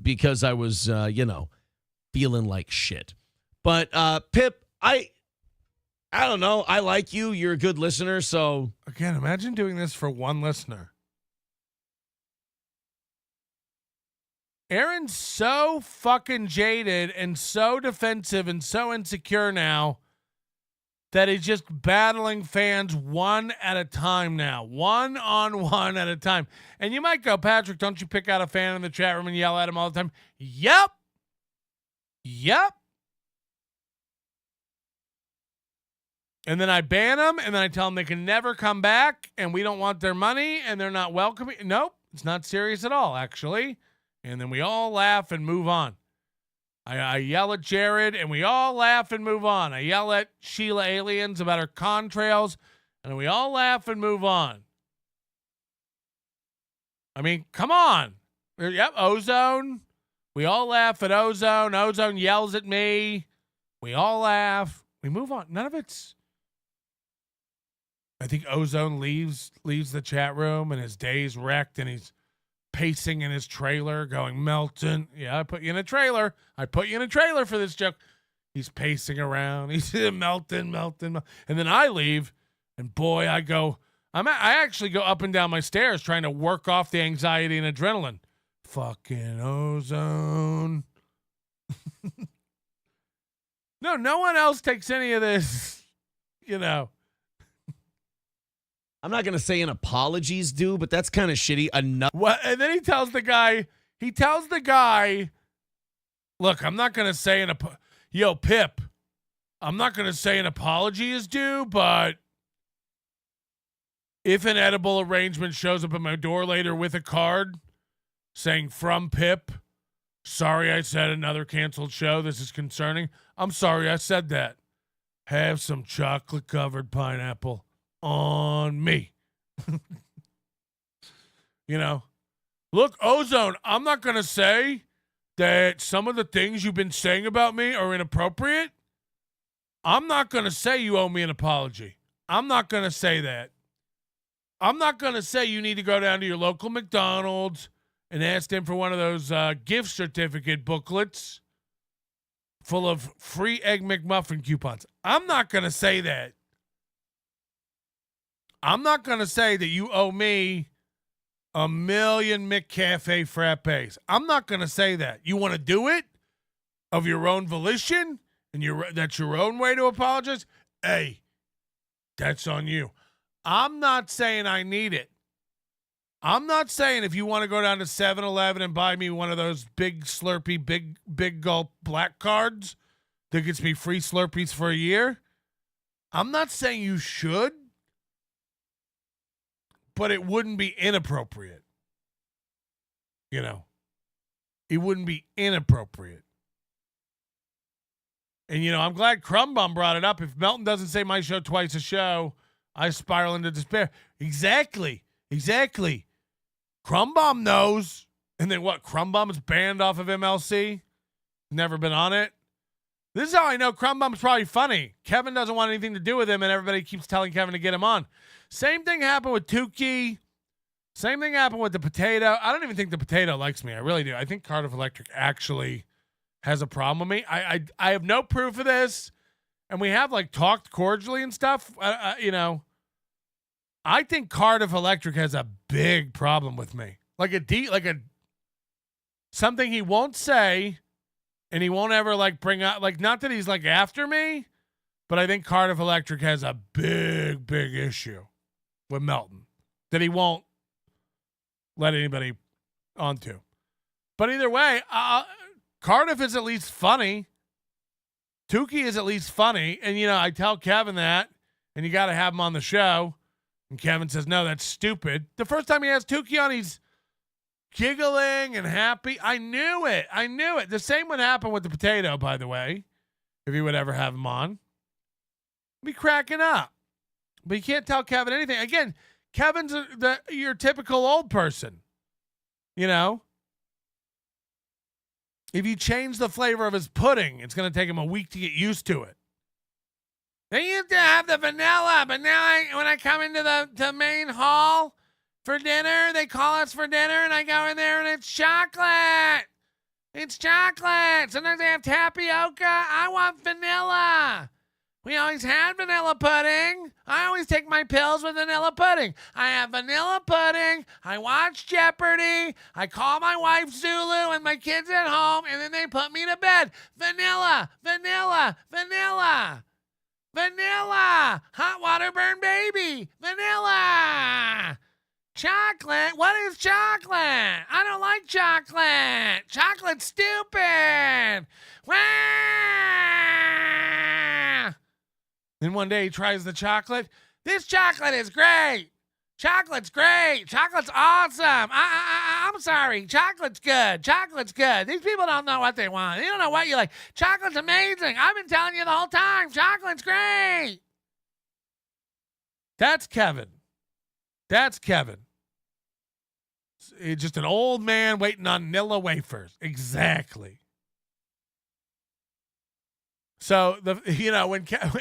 because I was, feeling like shit. But Pip, I don't know. I like you. You're a good listener. So again, imagine doing this for one listener. Aaron's so fucking jaded and so defensive and so insecure now that he's just battling fans one at a time now. One-on-one at a time. And you might go, Patrick, don't you pick out a fan in the chat room and yell at him all the time? Yep. And then I ban them, and then I tell them they can never come back, and we don't want their money, and they're not welcoming. Nope, it's not serious at all, actually. And then we all laugh and move on. I yell at Jared, and we all laugh and move on. I yell at Sheila Aliens about her contrails, and we all laugh and move on. I mean, come on. Yep, Ozone. We all laugh at Ozone. Ozone yells at me. We all laugh. We move on. None of it's... I think Ozone leaves the chat room, and his day's wrecked, and he's pacing in his trailer going, Melton. Yeah, I put you in a trailer. For this joke. He's pacing around. He's Melton. And then I leave, and boy, I go, I actually go up and down my stairs trying to work off the anxiety and adrenaline. Fucking ozone. No one else takes any of this, you know. I'm not going to say an apologies due, but that's kind of shitty. What? And then he tells the guy, look, I'm not going to say yo, Pip, I'm not going to say an apology is due, but if an edible arrangement shows up at my door later with a card saying from Pip, sorry I said another canceled show, this is concerning. I'm sorry I said that. Have some chocolate-covered pineapple on me. You know? Look, Ozone, I'm not going to say that some of the things you've been saying about me are inappropriate. I'm not going to say you owe me an apology. I'm not going to say that. I'm not going to say you need to go down to your local McDonald's and ask them for one of those gift certificate booklets full of free Egg McMuffin coupons. I'm not going to say that. I'm not going to say that you owe me a million McCafe frappes. I'm not going to say that. You want to do it of your own volition, and that's your own way to apologize? Hey, that's on you. I'm not saying I need it. I'm not saying if you want to go down to 7-Eleven and buy me one of those big Slurpee, big gulp black cards that gets me free Slurpees for a year. I'm not saying you should, but it wouldn't be inappropriate. You know, it wouldn't be inappropriate. And, you know, I'm glad Crumbum brought it up. If Melton doesn't say my show twice a show, I spiral into despair. Exactly. Crumbum knows. And then what? Crumbum's banned off of MLC? Never been on it? This is how I know Crumbum's probably funny. Kevin doesn't want anything to do with him, and everybody keeps telling Kevin to get him on. Same thing happened with Tukey. Same thing happened with the Potato. I don't even think the Potato likes me. I really do. I think Cardiff Electric actually has a problem with me. I have no proof of this, and we have like talked cordially and stuff. You know, I think Cardiff Electric has a big problem with me. Something he won't say, and he won't ever like bring up. Like, not that he's like after me, but I think Cardiff Electric has a big issue with Melton that he won't let anybody onto. But either way, Cardiff is at least funny. Tukey is at least funny. And, you know, I tell Kevin that, and you got to have him on the show. And Kevin says, no, that's stupid. The first time he has Tukey on, he's giggling and happy. I knew it. The same would happen with the Potato, by the way, if he would ever have him on. Be cracking up. But you can't tell Kevin anything. Again, Kevin's your typical old person. You know? If you change the flavor of his pudding, it's going to take him a week to get used to it. They used to have the vanilla, but now when I come into the main hall for dinner, they call us for dinner, and I go in there, and it's chocolate. It's chocolate. Sometimes they have tapioca. I want vanilla. We always had vanilla pudding. I always take my pills with vanilla pudding. I have vanilla pudding. I watch Jeopardy. I call my wife Zulu and my kids at home, and then they put me to bed. Vanilla, vanilla, vanilla. Vanilla. Hot water burn baby. Vanilla. Chocolate? What is chocolate? I don't like chocolate. Chocolate's stupid. Wah! Then one day he tries the chocolate. This chocolate is great. Chocolate's great. Chocolate's awesome. I'm sorry. Chocolate's good. Chocolate's good. These people don't know what they want. They don't know what you like. Chocolate's amazing. I've been telling you the whole time. Chocolate's great. That's Kevin. It's just an old man waiting on Nilla wafers. Exactly. So,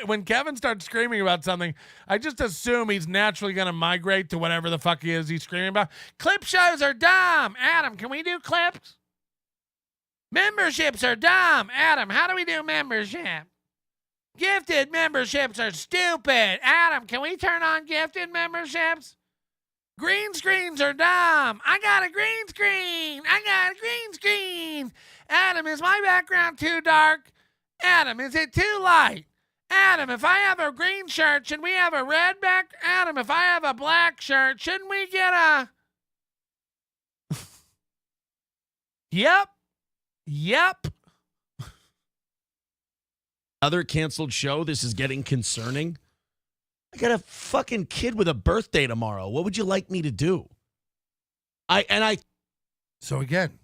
when Kevin starts screaming about something, I just assume he's naturally going to migrate to whatever the fuck he's screaming about. Clip shows are dumb. Adam, can we do clips? Memberships are dumb. Adam, how do we do membership? Gifted memberships are stupid. Adam, can we turn on gifted memberships? Green screens are dumb. I got a green screen. Adam, is my background too dark? Adam, is it too light? Adam, if I have a green shirt, should we have a red back? Adam, if I have a black shirt, shouldn't we get a... Yep. Other canceled show. This is getting concerning. I got a fucking kid with a birthday tomorrow. What would you like me to do? So again,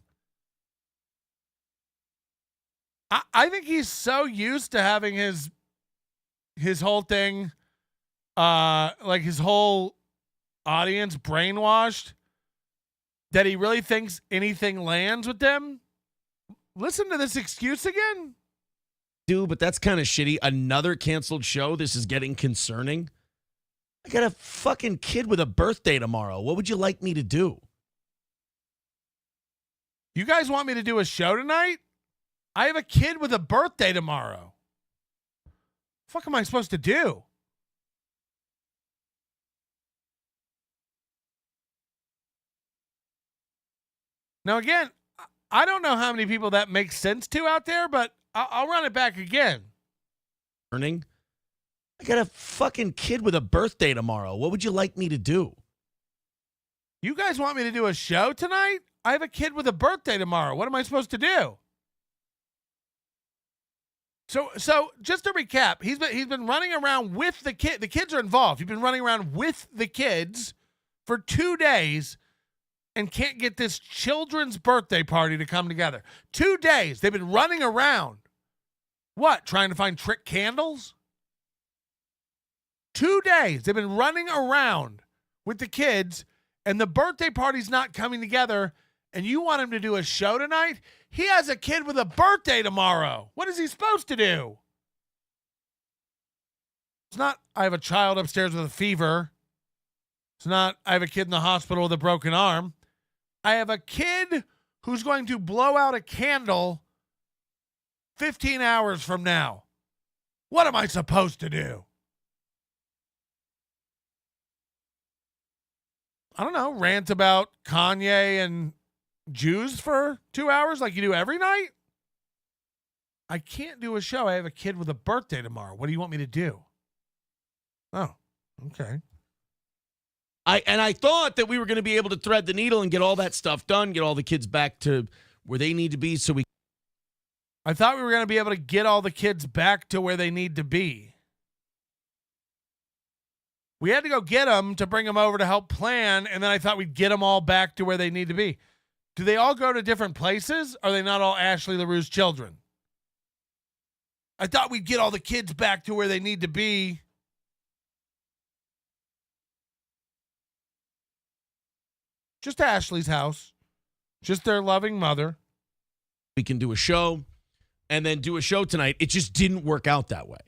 I think he's so used to having his whole thing, like his whole audience brainwashed, that he really thinks anything lands with them. Listen to this excuse again. Dude, but that's kind of shitty. Another canceled show. This is getting concerning. I got a fucking kid with a birthday tomorrow. What would you like me to do? You guys want me to do a show tonight? I have a kid with a birthday tomorrow. The fuck am I supposed to do? Now, again, I don't know how many people that makes sense to out there, but I'll run it back again. I got a fucking kid with a birthday tomorrow. What would you like me to do? You guys want me to do a show tonight? I have a kid with a birthday tomorrow. What am I supposed to do? So just to recap, he's been running around with the kid. The kids are involved. He's been running around with the kids for 2 days and can't get this children's birthday party to come together. 2 days. They've been running around. What? Trying to find trick candles? 2 days. They've been running around with the kids, and the birthday party's not coming together, and you want him to do a show tonight? He has a kid with a birthday tomorrow. What is he supposed to do? It's not, I have a child upstairs with a fever. It's not, I have a kid in the hospital with a broken arm. I have a kid who's going to blow out a candle 15 hours from now. What am I supposed to do? I don't know, rant about Kanye and Jews for 2 hours like you do every night? I can't do a show. I have a kid with a birthday tomorrow. What do you want me to do? Oh, okay. I thought that we were going to be able to thread the needle and get all that stuff done, get all the kids back to where they need to be so we... I thought we were going to be able to get all the kids back to where they need to be. We had to go get them to bring them over to help plan, and then I thought we'd get them all back to where they need to be. Do they all go to different places? Are they not all Ashley Larue's children? I thought we'd get all the kids back to where they need to be. Just Ashley's house. Just their loving mother. We can do a show and then do a show tonight. It just didn't work out that way.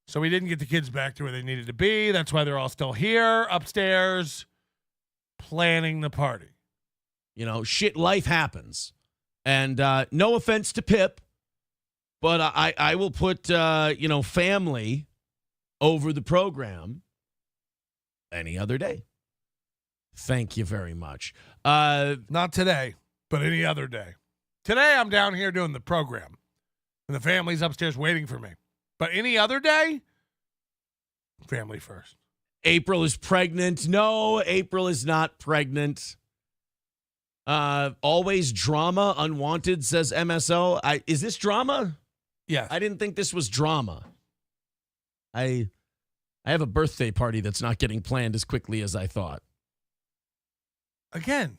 So we didn't get the kids back to where they needed to be. That's why they're all still here upstairs planning the party. You know, shit, life happens. And no offense to Pip, but I will put, family over the program any other day. Thank you very much. Not today, but any other day. Today I'm down here doing the program, and the family's upstairs waiting for me. But any other day, family first. April is pregnant. No, April is not pregnant. Always drama, unwanted, says MSO. Is this drama? Yeah. I didn't think this was drama. I have a birthday party that's not getting planned as quickly as I thought. Again,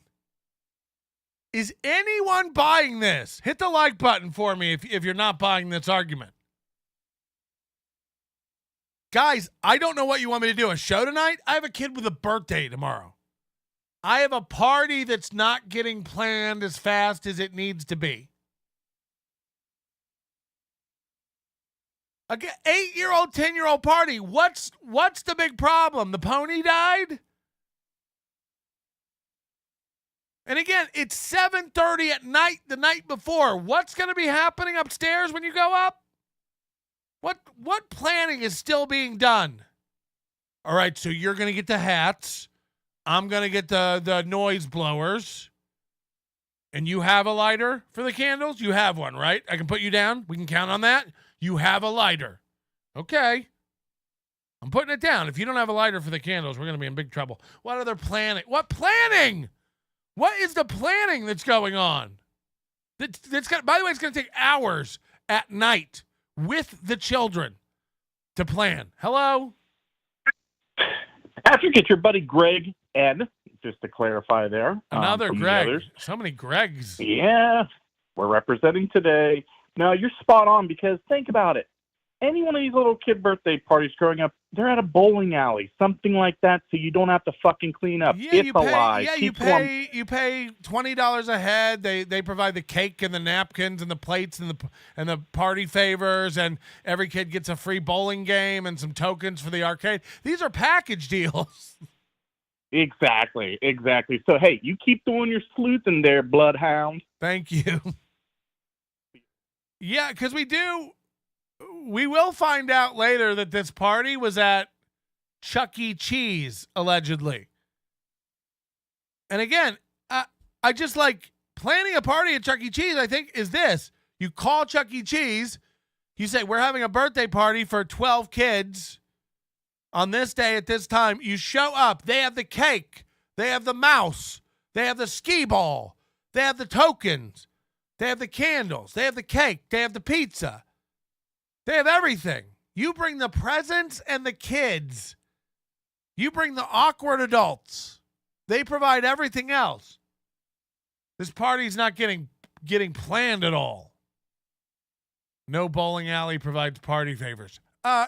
is anyone buying this? Hit the like button for me if you're not buying this argument. Guys, I don't know what you want me to do. A show tonight? I have a kid with a birthday tomorrow. I have a party that's not getting planned as fast as it needs to be. A 8-year-old, 10-year-old party. What's the big problem? The pony died? And again, it's 7:30 at night the night before. What's going to be happening upstairs when you go up? What planning is still being done? All right, so you're going to get the hats. I'm going to get the noise blowers. And you have a lighter for the candles? You have one, right? I can put you down. We can count on that. You have a lighter. Okay. I'm putting it down. If you don't have a lighter for the candles, we're going to be in big trouble. What other planning? What planning? What is the planning that's going on? By the way, it's going to take hours at night with the children to plan. Hello? After you get your buddy Greg N, just to clarify there. Another Greg. So many Gregs. Yeah, we're representing today. No, you're spot on because think about it. Any one of these little kid birthday parties growing up, they're at a bowling alley, something like that, so you don't have to fucking clean up. Yeah, it's a lie. Yeah, you pay $20 a head. They provide the cake and the napkins and the plates and the party favors, and every kid gets a free bowling game and some tokens for the arcade. These are package deals. Exactly. So, hey, you keep doing your sleuthing there, bloodhound. Thank you. Yeah, because we will find out later that this party was at Chuck E. Cheese, allegedly. And again, I just like planning a party at Chuck E. Cheese, I think, is this. You call Chuck E. Cheese, you say, we're having a birthday party for 12 kids on this day at this time. You show up. They have the cake. They have the mouse. They have the skee ball. They have the tokens. They have the candles. They have the cake. They have the pizza. They have everything. You bring the presents and the kids. You bring the awkward adults. They provide everything else. This party's not getting planned at all. No bowling alley provides party favors.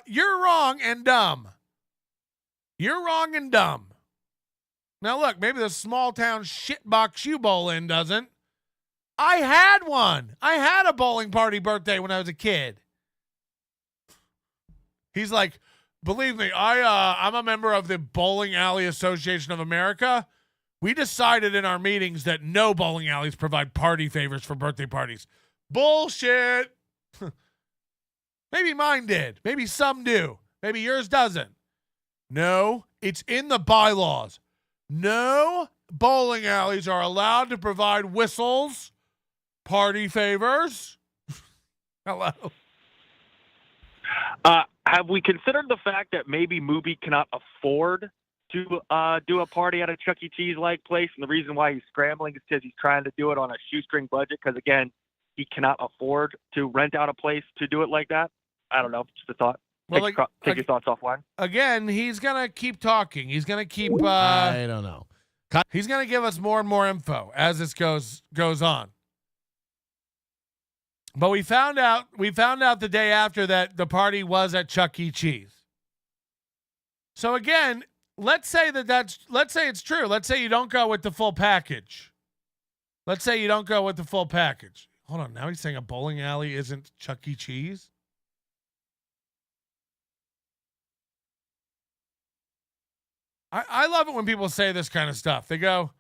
You're wrong and dumb. You're wrong and dumb. Now look, maybe the small town shitbox you bowl in doesn't. I had one. I had a bowling party birthday when I was a kid. He's like, believe me, I'm a member of the Bowling Alley Association of America. We decided in our meetings that no bowling alleys provide party favors for birthday parties. Bullshit. Maybe mine did. Maybe some do. Maybe yours doesn't. No, it's in the bylaws. No bowling alleys are allowed to provide whistles, party favors. Hello. Have we considered the fact that maybe Mubi cannot afford to do a party at a Chuck E. Cheese-like place? And the reason why he's scrambling is because he's trying to do it on a shoestring budget because, again, he cannot afford to rent out a place to do it like that. I don't know. Just a thought. Well, take your thoughts offline. Again, he's going to keep talking. He's going to keep... I don't know. He's going to give us more and more info as this goes on. But we found out the day after that the party was at Chuck E. Cheese. So again, let's say it's true. Let's say you don't go with the full package. Hold on, now he's saying a bowling alley isn't Chuck E. Cheese? I love it when people say this kind of stuff. They go,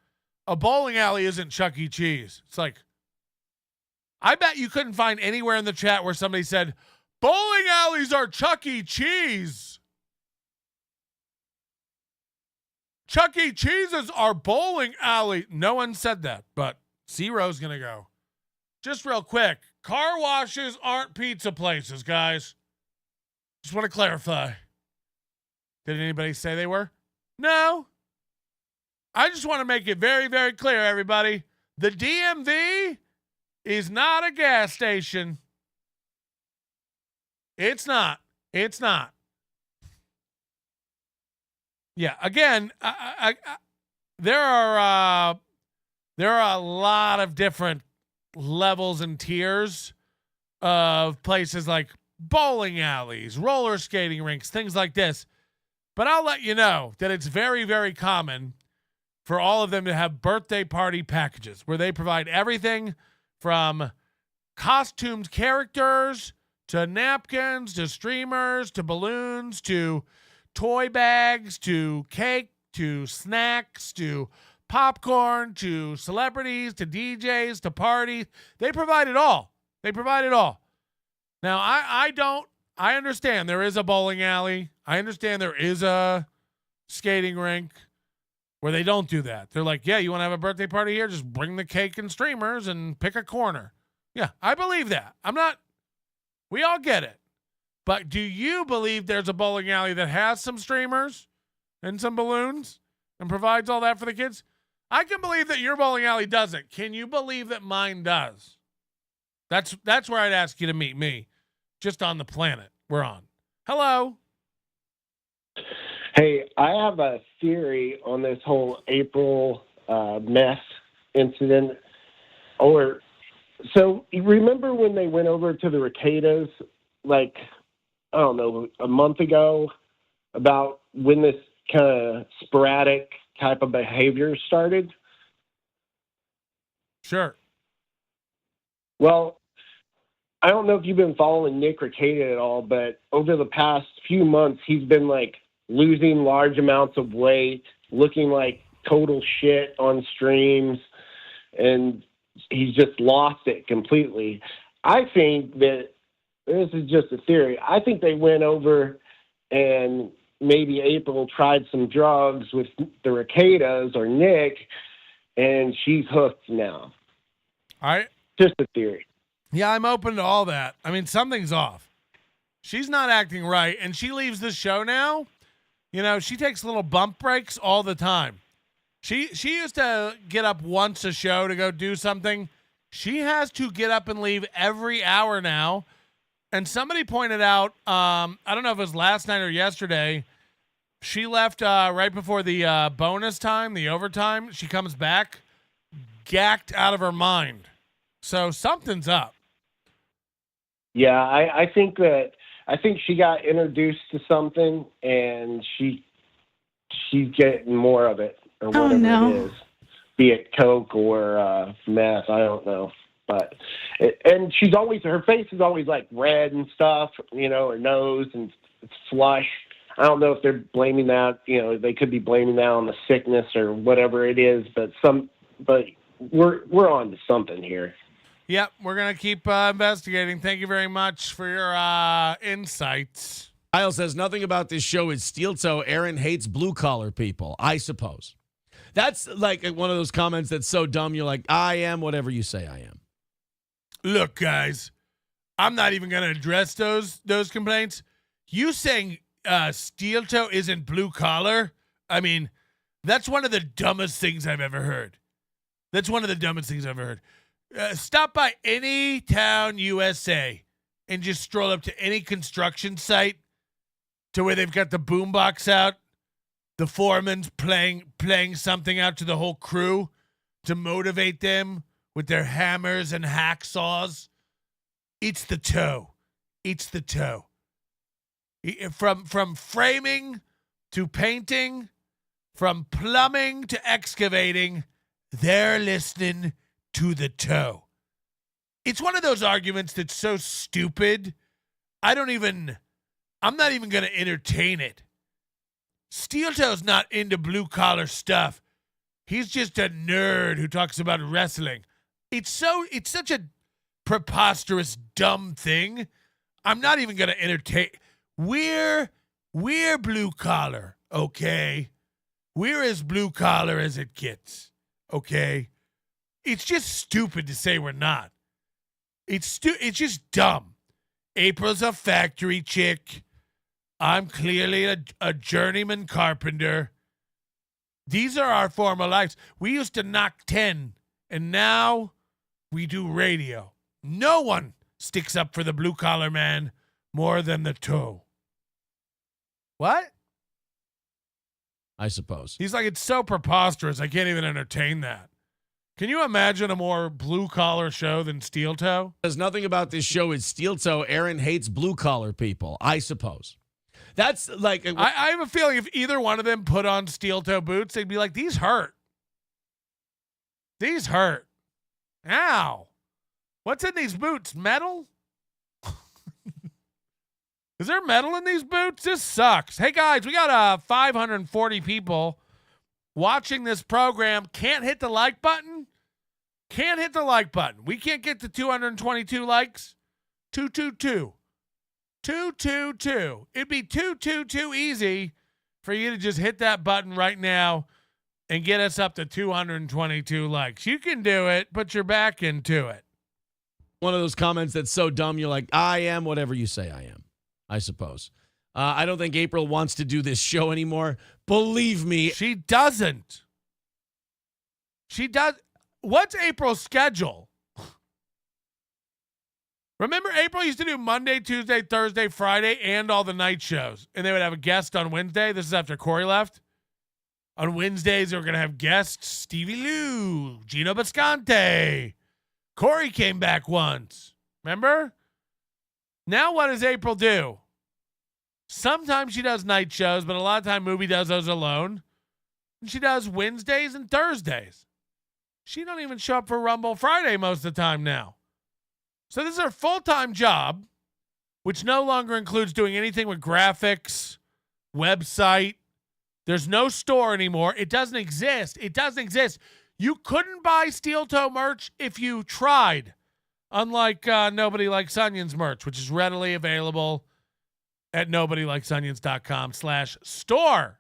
a bowling alley isn't Chuck E. Cheese. It's like, I bet you couldn't find anywhere in the chat where somebody said, bowling alleys are Chuck E. Cheese. Chuck E. Cheese's are bowling alley. No one said that, but Zero's going to go. Just real quick, car washes aren't pizza places, guys. Just want to clarify. Did anybody say they were? No. I just want to make it very, very clear, everybody. The DMV is not a gas station. It's not. Yeah, again, there are a lot of different levels and tiers of places like bowling alleys, roller skating rinks, things like this. But I'll let you know that it's very, very common for all of them to have birthday party packages where they provide everything from costumed characters to napkins to streamers to balloons to toy bags to cake to snacks to popcorn to celebrities to DJs to parties. They provide it all. Now, I don't I understand there is a bowling alley. I understand there is a skating rink where they don't do that. They're like, yeah, you want to have a birthday party here? Just bring the cake and streamers and pick a corner. Yeah, I believe that. We all get it. But do you believe there's a bowling alley that has some streamers and some balloons and provides all that for the kids? I can believe that your bowling alley doesn't. Can you believe that mine does? That's where I'd ask you to meet me, just on the planet we're on. Hello. Hey, I have a theory on this whole April mess incident. So you remember when they went over to the Ricadas, like, I don't know, a month ago, about when this kind of sporadic type of behavior started? Sure. Well, I don't know if you've been following Nick Ricada at all, but over the past few months, he's been like losing large amounts of weight, looking like total shit on streams, and he's just lost it completely. I think that, this is just a theory, I think they went over and maybe April tried some drugs with the Ricadas or Nick, and she's hooked now. Just a theory. Yeah, I'm open to all that. I mean, something's off. She's not acting right, and she leaves the show now. You know, she takes little bump breaks all the time. She used to get up once a show to go do something. She has to get up and leave every hour now. And somebody pointed out, I don't know if it was last night or yesterday, she left right before the bonus time, the overtime. She comes back, gacked out of her mind. So something's up. Yeah, I think she got introduced to something, and she's getting more of it, or whatever it is, be it coke or meth. I don't know, but and her face is always like red and stuff, you know, her nose, and it's flush. I don't know if they're blaming that, you know, they could be blaming that on the sickness or whatever it is, but we're on to something here. Yep, we're going to keep investigating. Thank you very much for your insights. Kyle says, nothing about this show is steel toe. Aaron hates blue-collar people, I suppose. That's like one of those comments that's so dumb, you're like, I am whatever you say I am. Look, guys, I'm not even going to address those complaints. You saying steel toe isn't blue-collar? I mean, that's one of the dumbest things I've ever heard. Stop by any town, USA, and just stroll up to any construction site to where they've got the boombox out, the foreman's playing something out to the whole crew to motivate them with their hammers and hacksaws. It's the toe. From framing to painting, from plumbing to excavating, they're listening to the toe. It's one of those arguments that's so stupid. I'm not even going to entertain it. Steel Toe's not into blue collar stuff. He's just a nerd who talks about wrestling. It's such a preposterous, dumb thing. I'm not even going to entertain. We're blue collar, okay? We're as blue collar as it gets, okay? It's just stupid to say we're not. It's just dumb. April's a factory chick. I'm clearly a journeyman carpenter. These are our former lives. We used to knock 10, and now we do radio. No one sticks up for the blue-collar man more than the toe. What? I suppose. He's like, it's so preposterous, I can't even entertain that. Can you imagine a more blue-collar show than Steel Toe? There's nothing about this show is steel toe. Aaron hates blue-collar people, I suppose. That's like... I have a feeling if either one of them put on steel toe boots, they'd be like, these hurt. These hurt. Ow. What's in these boots? Metal? Is there metal in these boots? This sucks. Hey, guys, we got 540 people watching this program. Can't hit the like button? Can't hit the like button. We can't get to 222 likes. 222. 222. It'd be too easy for you to just hit that button right now and get us up to 222 likes. You can do it. Put your back into it. One of those comments that's so dumb, you're like, I am whatever you say I am, I suppose. I don't think April wants to do this show anymore. Believe me. She doesn't. She does. What's April's schedule? Remember, April used to do Monday, Tuesday, Thursday, Friday, and all the night shows. And they would have a guest on Wednesday. This is after Corey left. On Wednesdays, they were going to have guests. Stevie Lou, Gino Bisconte. Corey came back once. Remember? Now what does April do? Sometimes she does night shows, but a lot of time Movie does those alone. And she does Wednesdays and Thursdays. She don't even show up for Rumble Friday most of the time now. So this is her full-time job, which no longer includes doing anything with graphics, website. There's no store anymore. It doesn't exist. It doesn't exist. You couldn't buy Steel Toe merch if you tried, unlike Nobody Likes Onions merch, which is readily available at nobodylikesonions.com/store.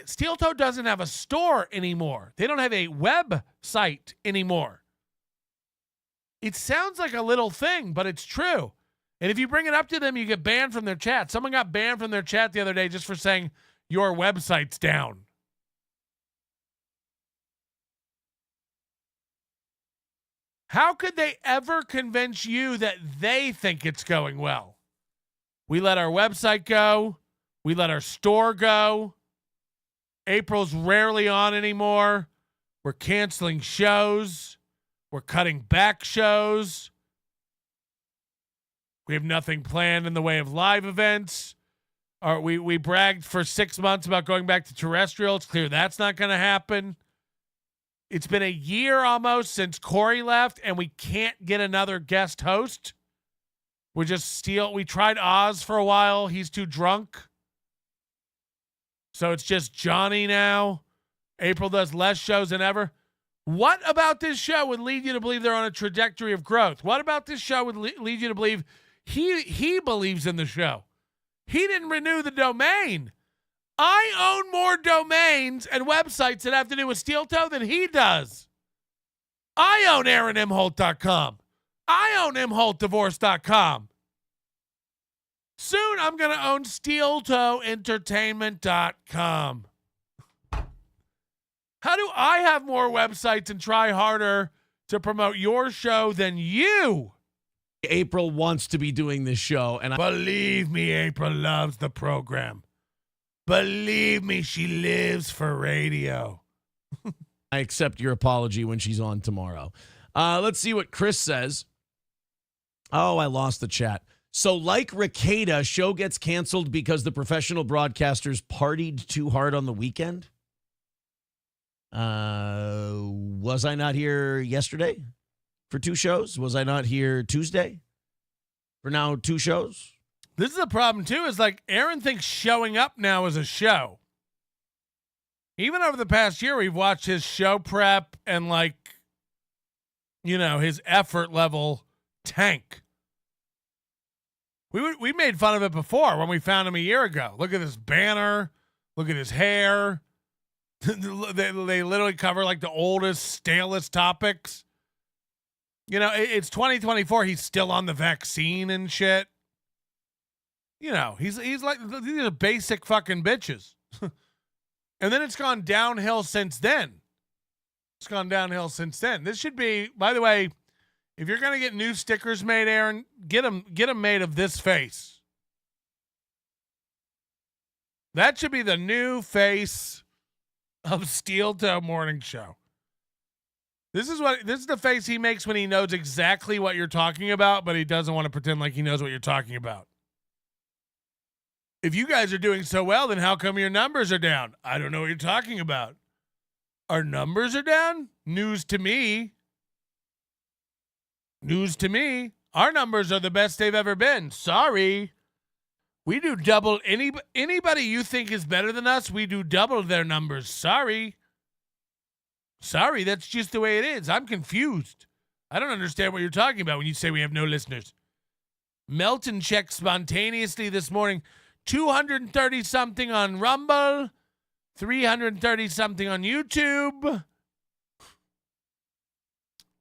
Steel Toe doesn't have a store anymore. They don't have a website anymore. It sounds like a little thing, but it's true. And if you bring it up to them, you get banned from their chat. Someone got banned from their chat the other day just for saying your website's down. How could they ever convince you that they think it's going well? We let our website go. We let our store go. April's rarely on anymore. We're canceling shows. We're cutting back shows. We have nothing planned in the way of live events. We bragged for 6 months about going back to terrestrial. It's clear that's not going to happen. It's been a year almost since Corey left, and we can't get another guest host. We tried Oz for a while. He's too drunk. So it's just Johnny now. April does less shows than ever. What about this show would lead you to believe they're on a trajectory of growth? What about this show would lead you to believe he believes in the show? He didn't renew the domain. I own more domains and websites that have to do with Steel Toe than he does. I own AaronImholte.com. I own ImholteDivorce.com. Soon I'm going to own SteelToeEntertainment.com. How do I have more websites and try harder to promote your show than you? April wants to be doing this show, and believe me, April loves the program. Believe me, she lives for radio. I accept your apology when she's on tomorrow. Let's see what Chris says. Oh, I lost the chat. So like Ricada, show gets canceled because the professional broadcasters partied too hard on the weekend? Was I not here yesterday for 2 shows? Was I not here Tuesday for now 2 shows? This is the problem, too, is like Aaron thinks showing up now is a show. Even over the past year, we've watched his show prep and, his effort level tank. We made fun of it before when we found him a year ago. Look at this banner. Look at his hair. They literally cover the oldest, stalest topics. It's 2024. He's still on the vaccine and shit. He's like, these are basic fucking bitches. And then it's gone downhill since then. This should be, by the way, if you're going to get new stickers made, Aaron, get them made of this face. That should be the new face of Steel Toe Morning Show. This is the face he makes when he knows exactly what you're talking about, but he doesn't want to pretend like he knows what you're talking about. If you guys are doing so well, then how come your numbers are down? I don't know what you're talking about. Our numbers are down? News to me. Our numbers are the best they've ever been. Sorry. We do double anybody you think is better than us, we do double their numbers. Sorry, that's just the way it is. I'm confused. I don't understand what you're talking about when you say we have no listeners. Melton checked spontaneously this morning. 230 something on Rumble, 330 something on YouTube,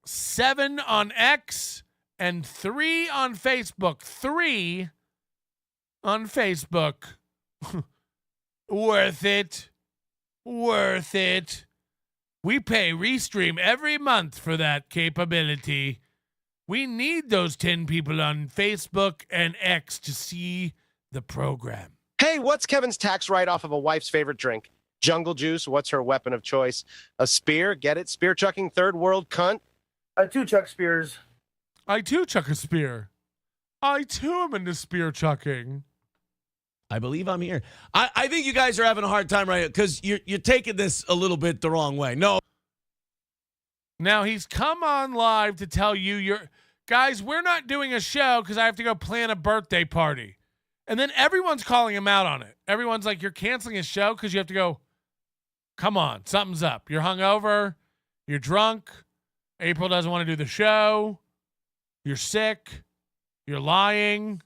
7 on X, and 3 on Facebook. 3 on Facebook. Worth it. Worth it. We pay Restream every month for that capability. We need those 10 people on Facebook and X to see the program. Hey, what's Kevin's tax write-off of a wife's favorite drink? Jungle juice. What's her weapon of choice? A spear. Get it? Spear chucking third world cunt. I too chuck spears. I too chuck a spear. I too am into spear chucking. I believe I'm here. I think you guys are having a hard time right now because you're taking this a little bit the wrong way. No. Now he's come on live to tell you guys, we're not doing a show because I have to go plan a birthday party. And then everyone's calling him out on it. Everyone's like, you're canceling his show because you have to go. Come on, something's up. You're hungover. You're drunk. April doesn't want to do the show. You're sick. You're lying.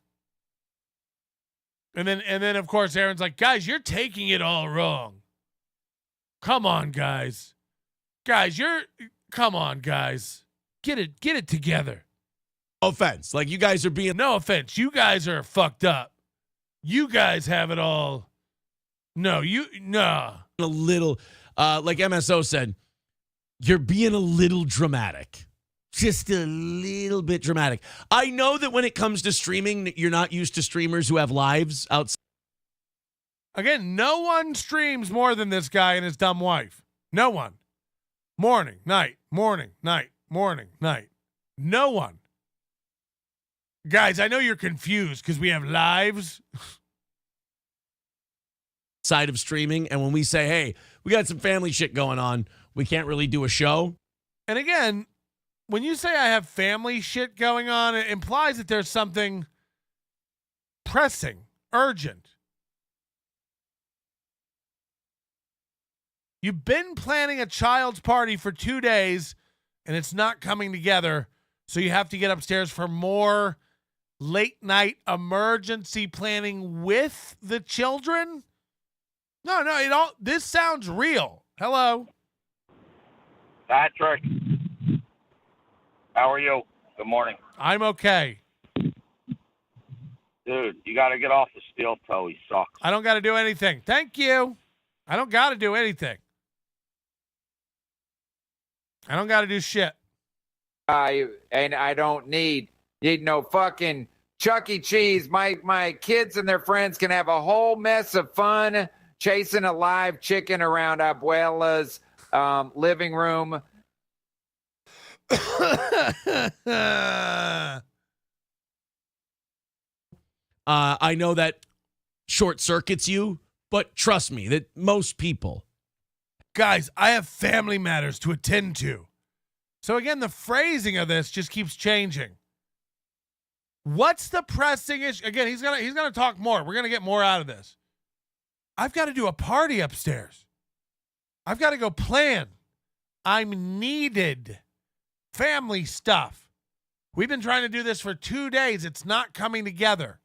And then of course Aaron's like, guys, you're taking it all wrong. Come on, guys. Come on, guys. Get it together. No offense. Like, you guys are being... No offense. You guys are fucked up. You guys have it all. No. A little, like MSO said, you're being a little dramatic. Just a little bit dramatic. I know that when it comes to streaming, you're not used to streamers who have lives outside. Again, no one streams more than this guy and his dumb wife. No one. Morning, night, morning, night, morning, night. No one. Guys, I know you're confused because we have lives. Side of streaming, and when we say, hey, we got some family shit going on, we can't really do a show. And again, when you say I have family shit going on, it implies that there's something pressing, urgent. You've been planning a child's party for 2 days, and it's not coming together, so you have to get upstairs for more late-night emergency planning with the children? No, this sounds real. Hello? Patrick, how are you? Good morning. I'm okay. Dude, you got to get off the steel toe. He sucks. I don't got to do anything. Thank you. I don't got to do anything. I don't got to do shit. And I don't need no fucking Chuck E. Cheese. My kids and their friends can have a whole mess of fun chasing a live chicken around Abuela's living room. I know that short circuits you, but trust me, that most people. Guys, I have family matters to attend to. So again, the phrasing of this just keeps changing. What's the pressing issue? Again, he's gonna talk more. We're gonna get more out of this. I've got to do a party upstairs. I've got to go plan. I'm needed. Family stuff. We've been trying to do this for 2 days. It's not coming together.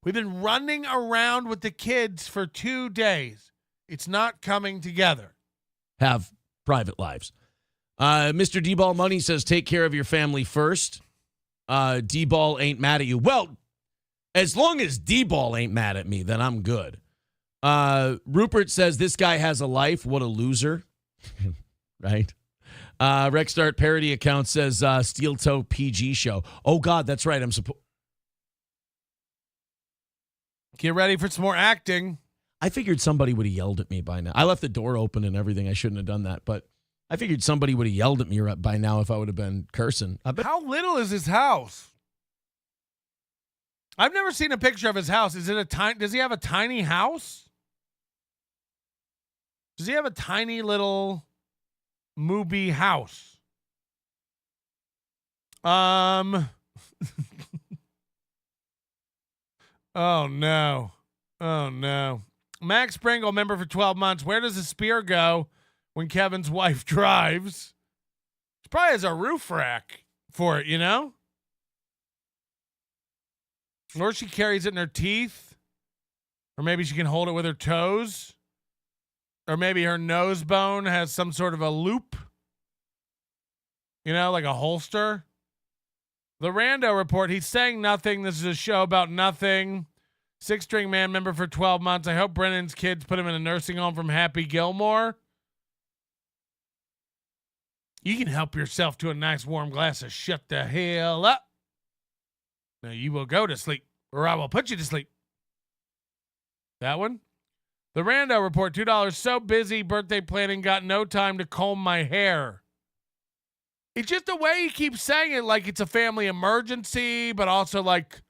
We've been running around with the kids for 2 days. It's not coming together. Have private lives. Mr. D-Ball Money says, take care of your family first. D-Ball ain't mad at you. Well, as long as D-Ball ain't mad at me, then I'm good. Rupert says, this guy has a life. What a loser. Right? Rexstart parody account says, Steel Toe PG show. Oh, God, that's right. Get ready for some more acting. I figured somebody would have yelled at me by now. I left the door open and everything. I shouldn't have done that, but I figured somebody would have yelled at me by now if I would have been cursing. How little is his house? I've never seen a picture of his house. Is it a tiny? Does he have a tiny house? Does he have a tiny little Mubi house? Oh no. Oh no. Max Pringle, member for 12 months. Where does the spear go when Kevin's wife drives? She probably has a roof rack for it, you know? Or she carries it in her teeth. Or maybe she can hold it with her toes. Or maybe her nose bone has some sort of a loop. You know, like a holster. The Rando Report. He's saying nothing. This is a show about nothing. 6-string man member for 12 months. I hope Brennan's kids put him in a nursing home from Happy Gilmore. You can help yourself to a nice warm glass of shut the hell up. Now you will go to sleep, or I will put you to sleep. That one? The Rando Report, $2. So busy birthday planning, got no time to comb my hair. It's just the way he keeps saying it, like it's a family emergency, but also like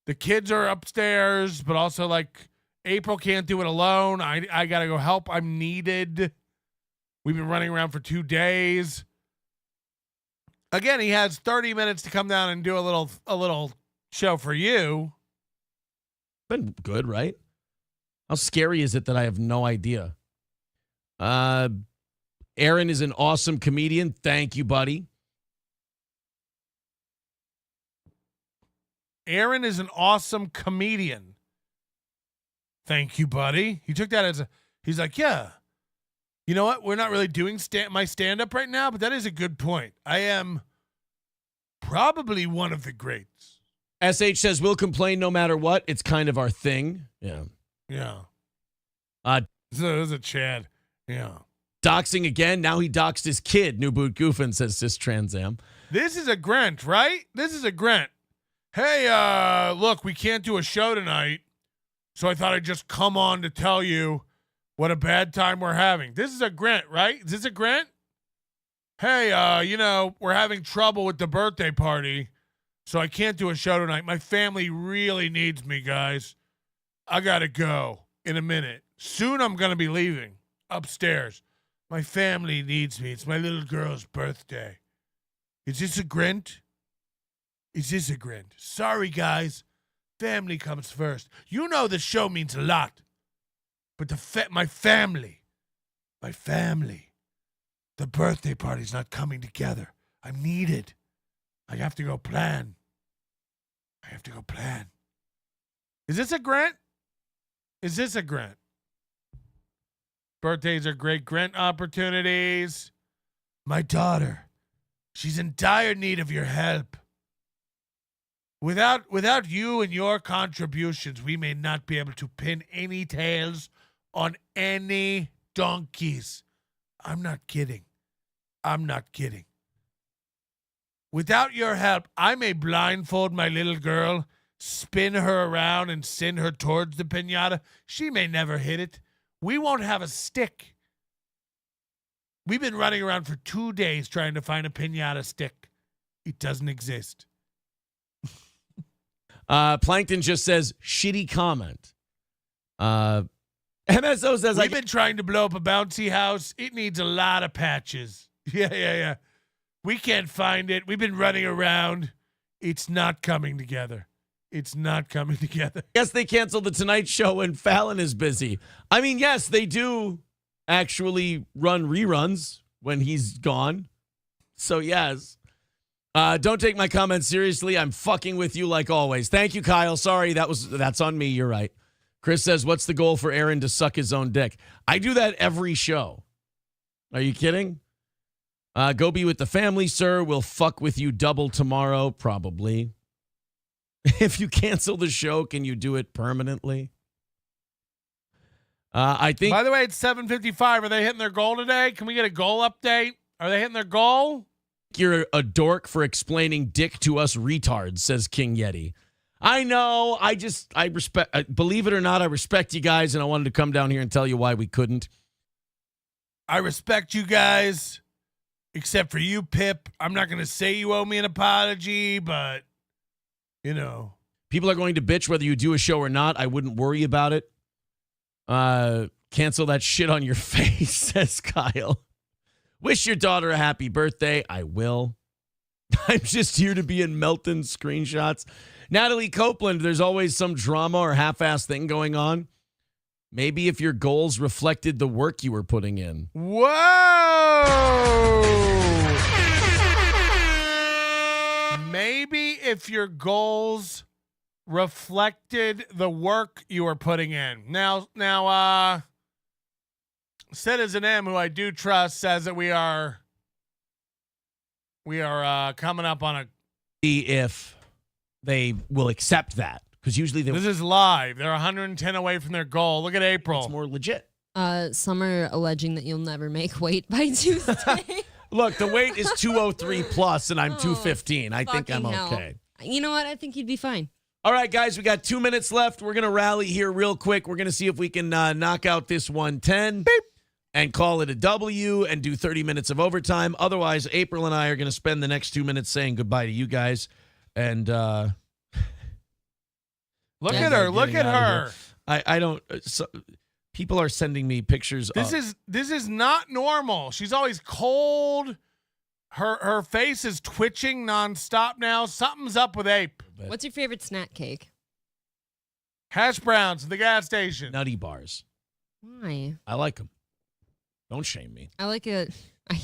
the kids are upstairs, but also like April can't do it alone. I got to go help. I'm needed. We've been running around for 2 days. Again, he has 30 minutes to come down and do a little show for you. Been good, right? How scary is it that I have no idea? Aaron is an awesome comedian. Thank you, buddy. Aaron is an awesome comedian. Thank you, buddy. He took that as he's like, yeah. You know what? We're not really doing my stand-up right now, but that is a good point. I am probably one of the greats. SH says, we'll complain no matter what. It's kind of our thing. Yeah. Yeah. This is a Chad. Yeah. Doxing again. Now he doxed his kid. New Boot Goofin says Cis Trans Am. This is a Grant, right? This is a Grant. Hey, look, we can't do a show tonight, so I thought I'd just come on to tell you what a bad time we're having. This is a Grant, right? Is this a Grant? Hey, we're having trouble with the birthday party, so I can't do a show tonight. My family really needs me, guys. I gotta go in a minute. Soon I'm gonna be leaving upstairs. My family needs me. It's my little girl's birthday. Is this a Grant? Is this a Grant? Sorry, guys. Family comes first. You know the show means a lot. But my family, the birthday party's not coming together. I'm needed. I have to go plan. Is this a Grant? Is this a Grant? Birthdays are great Grant opportunities. My daughter, she's in dire need of your help. Without you and your contributions, we may not be able to pin any tails on any donkeys. I'm not kidding. Without your help, I may blindfold my little girl, spin her around, and send her towards the piñata. She may never hit it. We won't have a stick. We've been running around for 2 days trying to find a piñata stick. It doesn't exist. Plankton just says, shitty comment. MSO says, we've been trying to blow up a bouncy house. It needs a lot of patches. Yeah. We can't find it. We've been running around. It's not coming together. Yes, they canceled the Tonight Show when Fallon is busy. I mean, yes, they do actually run reruns when he's gone. So, yes. Don't take my comments seriously. I'm fucking with you like always. Thank you, Kyle. Sorry, that's on me. You're right. Chris says, what's the goal for Aaron to suck his own dick? I do that every show. Are you kidding? Go be with the family, sir. We'll fuck with you double tomorrow, probably. If you cancel the show, can you do it permanently? I think. By the way, it's 7:55. Are they hitting their goal today? Can we get a goal update? Are they hitting their goal? You're a dork for explaining dick to us retards, says King Yeti. I know. I respect. Believe it or not, I respect you guys, and I wanted to come down here and tell you why we couldn't. I respect you guys, except for you, Pip. I'm not going to say you owe me an apology, but, you know. People are going to bitch whether you do a show or not. I wouldn't worry about it. Cancel that shit on your face, says Kyle. Wish your daughter a happy birthday. I will. I'm just here to be in Melton screenshots. Natalie Copeland, there's always some drama or half-ass thing going on. Maybe if your goals reflected the work you were putting in. Whoa! Maybe if your goals reflected the work you were putting in. Now, Citizen M, who I do trust, says that we are coming up on a. See if they will accept that, because usually This is live. They're 110 away from their goal. Look at April. It's more legit. Some are alleging that you'll never make weight by Tuesday. Look, the weight is 203 plus, and I'm 215. I think I'm fucking okay. hell. You know what? I think you'd be fine. All right, guys, we got 2 minutes left. We're going to rally here real quick. We're going to see if we can knock out this 110 and call it a W and do 30 minutes of overtime. Otherwise, April and I are going to spend the next 2 minutes saying goodbye to you guys. And look at her. Look at her. I don't. People are sending me pictures. This is not normal. She's always cold. Her face is twitching nonstop now. Something's up with Ape. What's your favorite snack cake? Hash browns at the gas station. Nutty bars. Why? I like them. Don't shame me. I like it.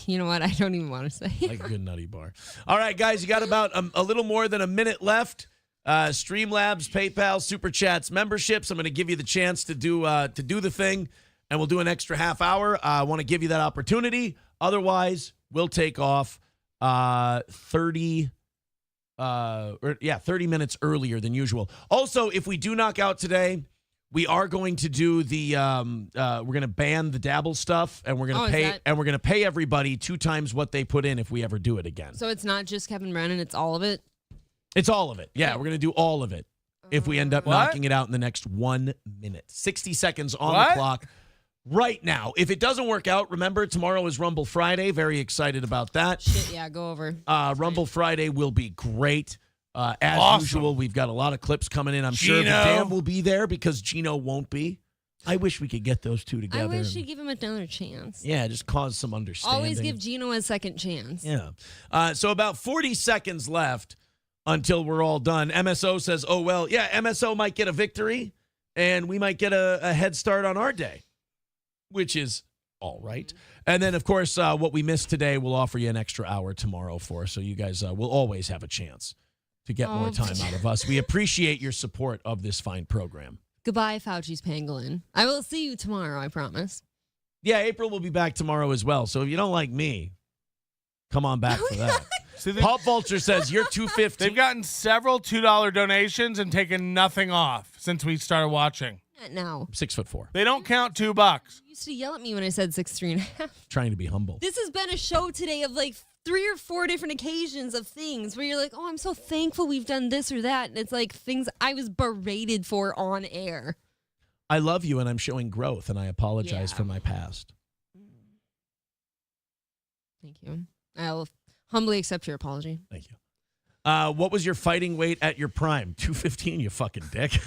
You know what? I don't even want to say. I like a good nutty bar. All right, guys, you got about a little more than a minute left. Streamlabs, PayPal, Super Chats, memberships. I'm going to give you the chance to do the thing, and we'll do an extra half hour. I want to give you that opportunity. Otherwise, we'll take off 30 minutes earlier than usual. Also, if we do knock out today, we are going to do the we're going to ban the dabble stuff, and we're going to pay everybody 2 times what they put in if we ever do it again. So it's not just Kevin Brennan, it's all of it? It's all of it. Yeah, we're going to do all of it if we end up knocking it out in the next 1 minute. 60 seconds on the clock right now. If it doesn't work out, remember, tomorrow is Rumble Friday. Very excited about that. Shit, yeah, go over. Rumble Friday will be great. As Awesome. usual, we've got a lot of clips coming in. I'm sure the Gino. Dan will be there because Gino won't be. I wish we could get those two together. I wish you'd give him another chance. Yeah, just cause some understanding. Always give Gino a second chance. Yeah. So about 40 seconds left until we're all done. MSO says, oh, well, yeah, MSO might get a victory, and we might get a head start on our day, which is all right. And then, of course, what we missed today, we'll offer you an extra hour tomorrow for, so you guys will always have a chance to get more time out of us. We appreciate your support of this fine program. Goodbye, Fauci's pangolin. I will see you tomorrow, I promise. Yeah, April will be back tomorrow as well. So if you don't like me, come on back for that. Pulp Vulture says you're 250. They've gotten several $2 donations and taken nothing off since we started watching. Not now. 6'4". They don't count $2. You used to yell at me when I said 6'3.5". Trying to be humble. This has been a show today of like 3 or 4 different occasions of things where you're like, oh, I'm so thankful we've done this or that. And it's like things I was berated for on air. I love you and I'm showing growth and I apologize for my past. Thank you. I'll humbly accept your apology. Thank you. What was your fighting weight at your prime? 215, you fucking dick.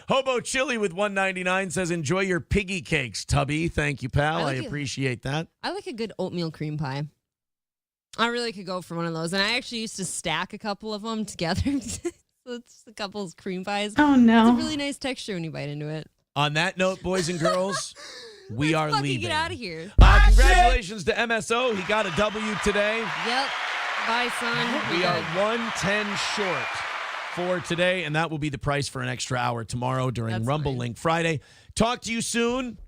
Hobo Chili with 199 says, enjoy your piggy cakes, Tubby. Thank you, pal. I appreciate that. I like a good oatmeal cream pie. I really could go for one of those. And I actually used to stack a couple of them together. So it's a couple of cream pies. Oh, no. It's a really nice texture when you bite into it. On that note, boys and girls, we are leaving. Get out of here. Congratulations to MSO. He got a W today. Yep. Bye, son. We are 110 short for today, and that will be the price for an extra hour tomorrow during Rumble Link Friday. Talk to you soon.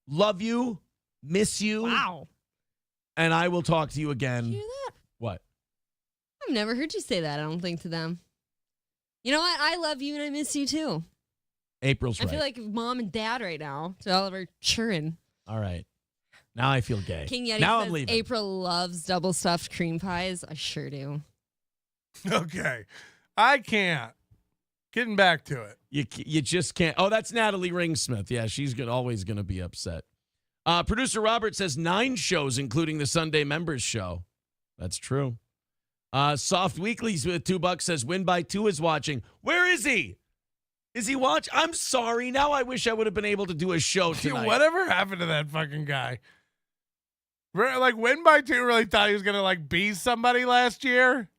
Love you. Miss you. Wow. And I will talk to you again. Did you hear that? What? I've never heard you say that, I don't think, to them. You know what? I love you and I miss you too. April's right. I feel like mom and dad right now to all of our children. All right. Now I feel gay. King Yeti now says I'm leaving. April loves double stuffed cream pies. I sure do. Okay. I can't. Getting back to it. You just can't. Oh, that's Natalie Ringsmith. Yeah, she's always going to be upset. Producer Robert says 9 shows, including the Sunday members show. That's true. Soft Weeklies with $2 says Win by 2 is watching. Where is he? Is he watch? I'm sorry. Now I wish I would have been able to do a show tonight. Whatever happened to that fucking guy? Like, Win by 2 really thought he was going to, like, be somebody last year.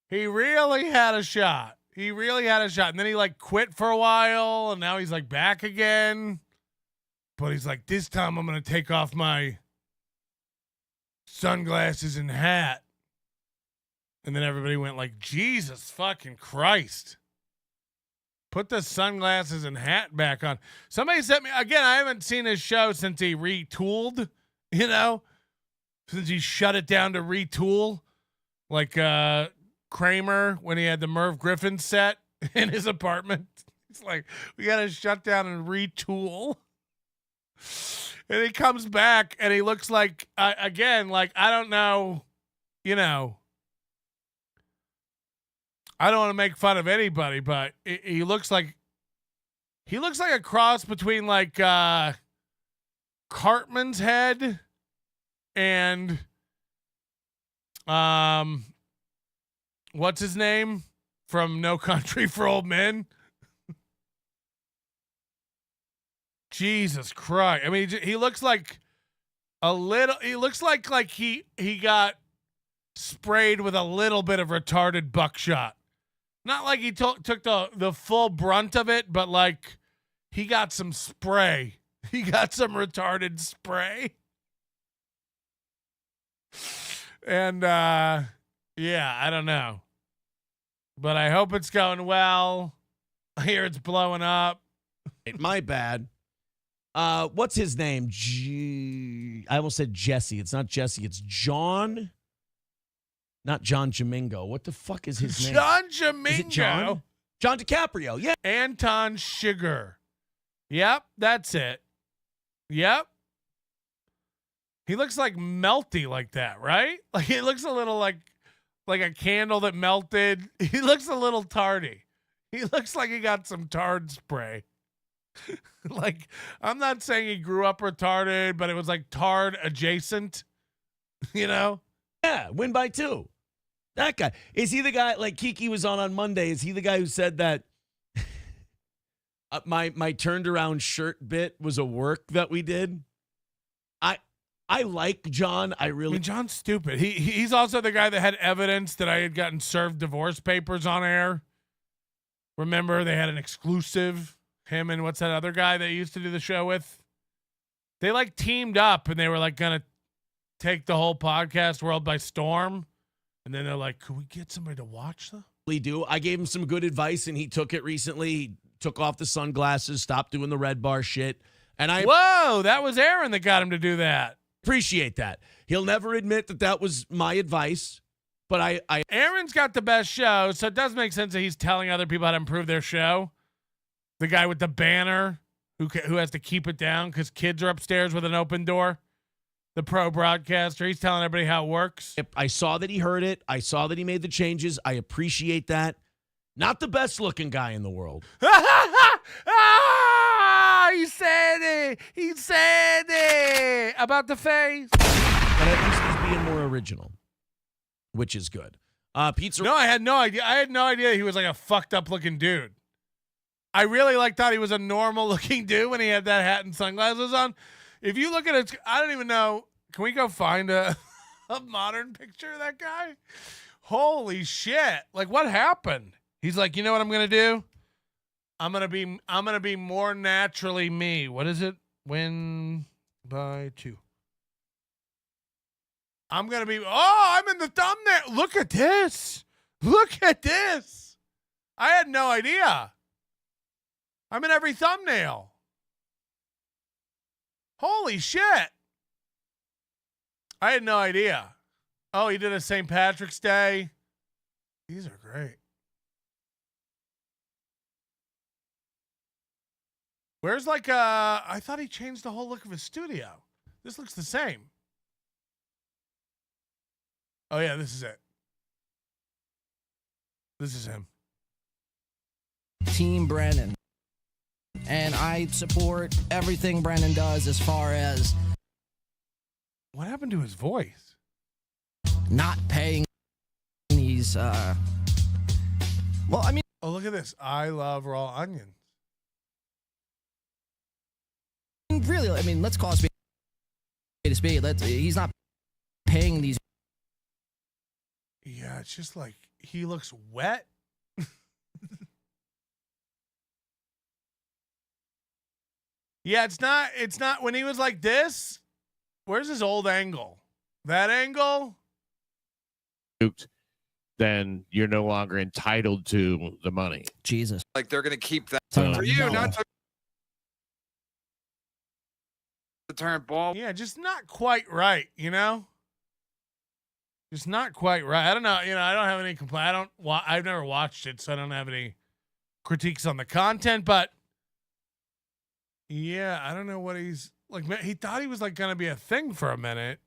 He really had a shot. And then he, like, quit for a while, and now he's, like, back again. But he's like, this time I'm going to take off my sunglasses and hat. And then everybody went like, Jesus fucking Christ. Put the sunglasses and hat back on. Somebody sent me again. I haven't seen his show since he retooled. Since he shut it down to retool, like Kramer when he had the Merv Griffin set in his apartment. It's like we got to shut down and retool. And he comes back and he looks like again, like I don't know, I don't want to make fun of anybody, but he looks like a cross between like Cartman's head and what's his name from No Country for Old Men? Jesus Christ. I mean, he looks like he looks like he got sprayed with a little bit of retarded buckshot. Not like he took the full brunt of it, but like he got some spray. He got some retarded spray. And yeah, I don't know. But I hope it's going well. I hear it's blowing up. My bad. What's his name? I almost said Jesse. It's not Jesse. It's John. Not John Jamingo. What the fuck is his name? John Jamingo. Is it John? John DiCaprio. Yeah. Anton Chigurh. Yep, that's it. Yep. He looks like melty like that, right? Like he looks a little like a candle that melted. He looks a little tardy. He looks like he got some tard spray. Like, I'm not saying he grew up retarded, but it was like tard adjacent, Yeah, win by 2. That guy. Is he the guy, like Kiki was on Monday, is he the guy who said that my turned around shirt bit was a work that we did? I like John. I mean, John's stupid. He's also the guy that had evidence that I had gotten served divorce papers on air. Remember, they had an exclusive. Him and what's that other guy that used to do the show with? They like teamed up and they were like gonna take the whole podcast world by storm. And then they're like, "Could we get somebody to watch them?" We do. I gave him some good advice and he took it recently. He took off the sunglasses, stopped doing the red bar shit. And Whoa, that was Aaron that got him to do that. Appreciate that. He'll never admit that was my advice, but Aaron's got the best show, so it does make sense that he's telling other people how to improve their show. The guy with the banner who has to keep it down because kids are upstairs with an open door. The pro broadcaster, he's telling everybody how it works. I saw that he heard it. I saw that he made the changes. I appreciate that. Not the best looking guy in the world. He said it. He said it about the face. But at least he's being more original, which is good. Pizza. No, I had no idea. I had no idea he was like a fucked up looking dude. I really thought he was a normal looking dude when he had that hat and sunglasses on. If you look at it, I don't even know. Can we go find a modern picture of that guy? Holy shit. Like what happened? He's like, you know what I'm going to do? I'm going to be more naturally me. What is it? Win by 2. I'm going to be, I'm in the thumbnail. Look at this. Look at this. I had no idea. I'm in every thumbnail. Holy shit. I had no idea. Oh, he did a St. Patrick's Day. These are great. Where's like I thought he changed the whole look of his studio. This looks the same. Oh yeah, this is it. This is him. Team Brennan. And I support everything Brennan does as far as what happened to his voice? Not paying these well, I mean, oh, look at this. I love raw onions. Really, I mean, let's call a spade a spade. He's not paying these. Yeah, it's just like he looks wet. Yeah, it's not when he was like this. Where's his old angle? That angle? then you're no longer entitled to the money. Jesus. Like they're going to keep that So, for you, no. not to turn ball. Yeah, just not quite right, you know? Just not quite right. I don't know. I don't have any complaint. I've never watched it, so I don't have any critiques on the content, but yeah, I don't know what he's like. He thought he was like going to be a thing for a minute.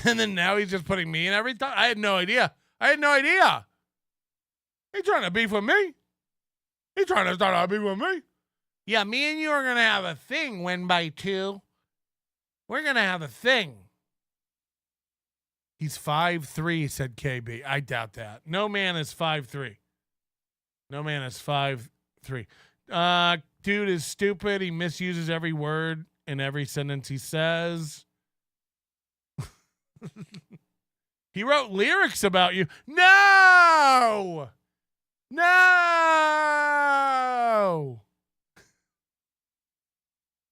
And then now he's just putting me in everything. I had no idea. He trying to beef with me. He trying to start a beef with me. Yeah, me and you are going to have a thing, win by 2. We're going to have a thing. He's 5'3", said KB. I doubt that. No man is 5'3". No man is 5'3". Dude is stupid. He misuses every word in every sentence he says. He wrote lyrics about you. No!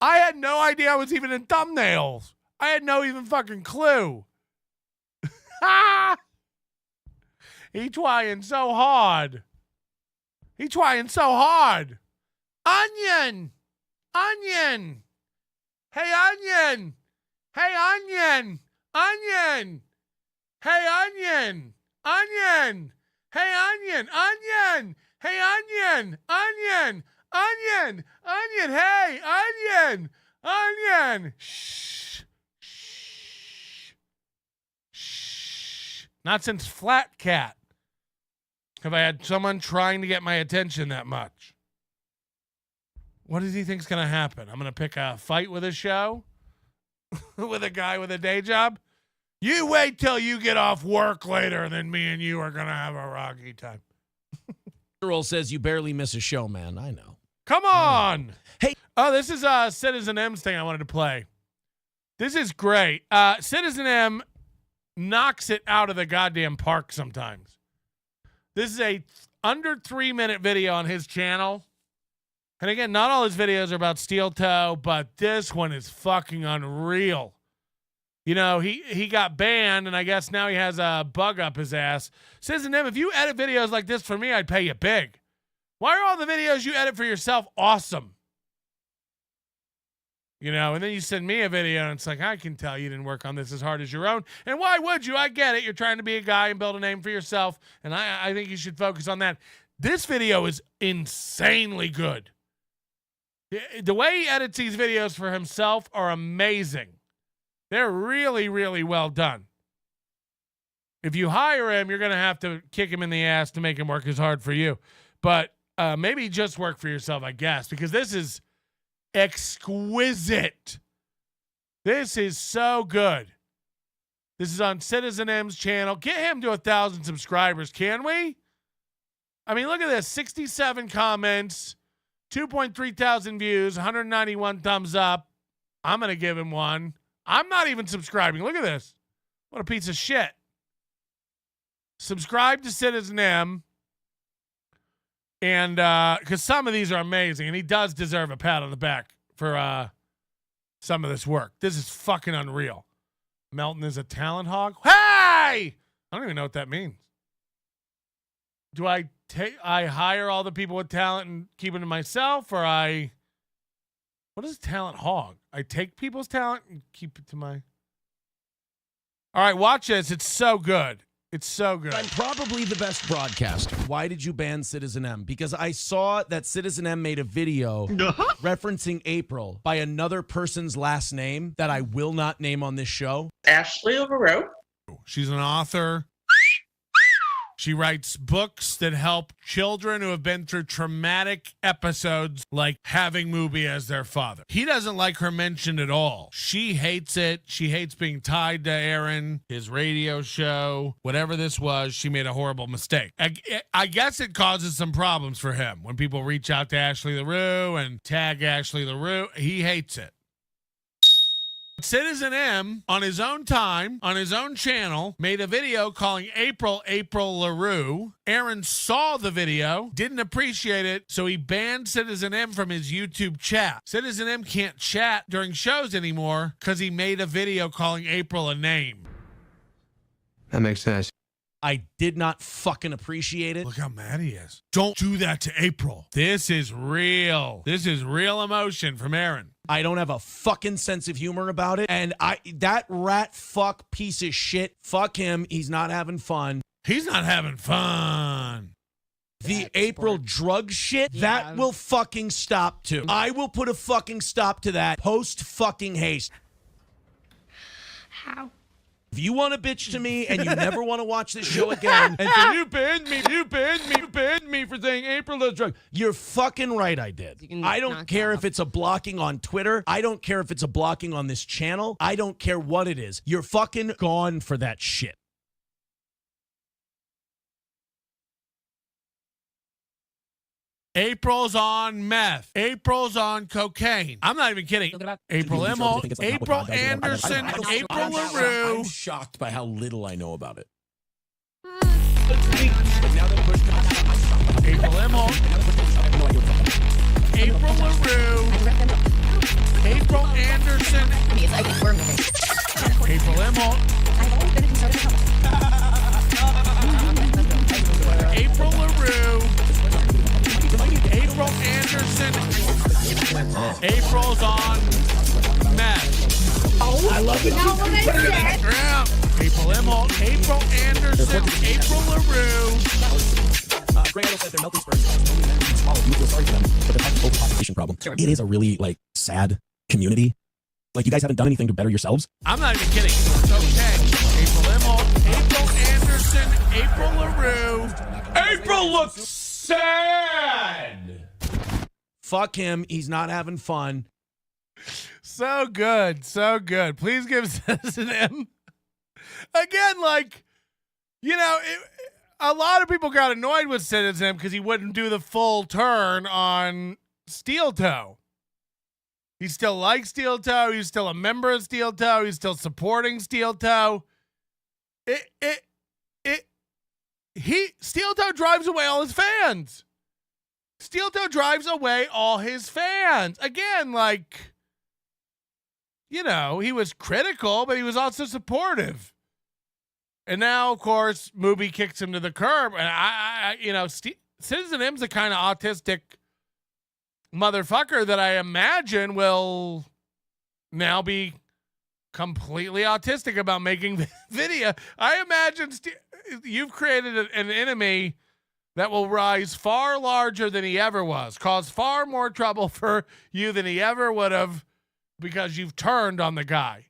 I had no idea I was even in thumbnails. I had no even fucking clue. He trying so hard. Onion. Hey, onion. Hey, onion. Hey, onion. Hey, onion. Hey, onion. Hey, onion. Shh. Not since Flat Cat have I had someone trying to get my attention that much. What does he think's going to happen? I'm going to pick a fight with a show? With a guy with a day job? You wait till you get off work later, and then me and you are going to have a rocky time. Earl says you barely miss a show, man. I know. Come on. Hey. Oh, this is Citizen M's thing I wanted to play. This is great. Citizen M knocks it out of the goddamn park sometimes. This is a under 3-minute video on his channel. And again, not all his videos are about steel toe, but this one is fucking unreal. You know, he got banned, and I guess now he has a bug up his ass. Citizen M, if you edit videos like this for me, I'd pay you big. Why are all the videos you edit for yourself awesome? You know, and then you send me a video, and it's like, I can tell you didn't work on this as hard as your own. And why would you? I get it. You're trying to be a guy and build a name for yourself, and I think you should focus on that. This video is insanely good. The way he edits these videos for himself are amazing. They're really, really well done. If you hire him, you're going to have to kick him in the ass to make him work as hard for you. But maybe just work for yourself, I guess, because this is exquisite. This is so good. This is on Citizen M's channel. Get him to 1,000 subscribers, can we? I mean, look at this. 67 comments, 2.3 thousand views, 191 thumbs up. I'm going to give him one. I'm not even subscribing. Look at this. What a piece of shit. Subscribe to Citizen M. And because some of these are amazing, and he does deserve a pat on the back for some of this work. This is fucking unreal. Melton is a talent hog. Hey! I don't even know what that means. Do I hire all the people with talent and keep it to myself, or what is talent hog? I take people's talent and keep it to my. All right, watch this. It's so good. It's so good. I'm probably the best broadcaster. Why did you ban Citizen M? Because I saw that Citizen M made a video referencing April by another person's last name that I will not name on this show. Ashley Larue. She's an author. She writes books that help children who have been through traumatic episodes like having Mubi as their father. He doesn't like her mentioned at all. She hates it. She hates being tied to Aaron, his radio show, whatever this was. She made a horrible mistake. I guess it causes some problems for him when people reach out to Ashley Larue and tag Ashley Larue. He hates it. Citizen M, on his own time, on his own channel, made a video calling April Larue. Aaron saw the video, didn't appreciate it, so he banned Citizen M from his YouTube chat. Citizen M can't chat during shows anymore because he made a video calling April a name. That makes sense. I did not fucking appreciate it. Look how mad he is. Don't do that to April. This is real. This is real emotion from Aaron. I don't have a fucking sense of humor about it. And that rat fuck piece of shit, fuck him. He's not having fun. He's not having fun. The April drug shit, that will fucking stop too. I will put a fucking stop to that post fucking haste. How? If you want to bitch to me and you never want to watch this show again, and say, you banned me for saying April does drugs, you're fucking right, I did. I don't care if it's a blocking on Twitter. I don't care if it's a blocking on this channel. I don't care what it is. You're fucking gone for that shit. April's on meth. April's on cocaine. I'm not even kidding. April Imholte, April Anderson, April Larue. I'm shocked by how little I know about it. April Imholte, April Larue, April Anderson, April Imholte, April Larue, April Anderson. April's on meth. Oh, I love it. Now what I said. April Imholte, April Anderson, April Larue. Grant said they're melting sperms. Only men can swallow. You feel sorry for them, but they're having an overpopulation problem. Sure. It is a really sad community. You guys haven't done anything to better yourselves. I'm not even kidding. It's okay. April Imholte, April Anderson, April Larue. April looks sad. Fuck him. He's not having fun. So good. So good. Please give Citizen M. Again, a lot of people got annoyed with Citizen M because he wouldn't do the full turn on Steel Toe. He still likes Steel Toe. He's still a member of Steel Toe. He's still supporting Steel Toe. Steel Toe drives away all his fans. Steel Toe drives away all his fans. Again, he was critical, but he was also supportive. And now, of course, Mubi kicks him to the curb. And Citizen M's the kind of autistic motherfucker that I imagine will now be completely autistic about making video. I imagine you've created an enemy that will rise far larger than he ever was, cause far more trouble for you than he ever would have, because you've turned on the guy.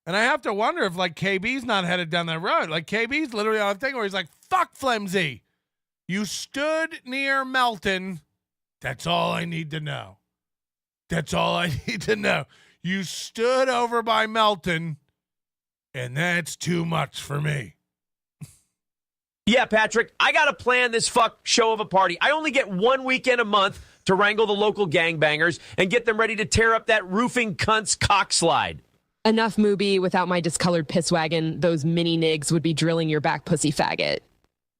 And I have to wonder if KB's not headed down that road. KB's literally on a thing where he's like, fuck Flimsy. You stood near Melton. That's all I need to know. That's all I need to know. You stood over by Melton, and that's too much for me. Yeah, Patrick, I got to plan this show of a party. I only get 1 weekend a month to wrangle the local gangbangers and get them ready to tear up that roofing cunt's cockslide. Enough, Mubi. Without my discolored piss wagon, those mini nigs would be drilling your back pussy faggot.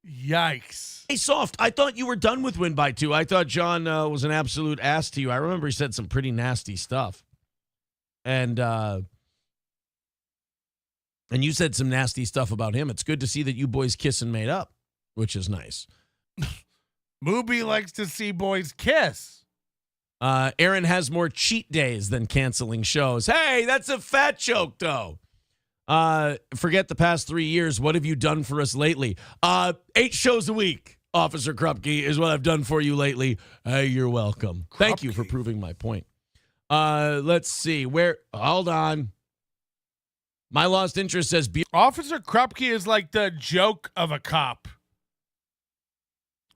Yikes. Hey, Soft, I thought you were done with Win by Two. I thought John was an absolute ass to you. I remember he said some pretty nasty stuff. And you said some nasty stuff about him. It's good to see that you boys kiss and made up, which is nice. Mubi likes to see boys kiss. Aaron has more cheat days than canceling shows. Hey, that's a fat joke, though. Forget the past 3 years. What have you done for us lately? 8 shows a week, Officer Krupke, is what I've done for you lately. Hey, you're welcome. Krupke. Thank you for proving my point. Let's see. Hold on. My lost interest says... Officer Krupke is like the joke of a cop.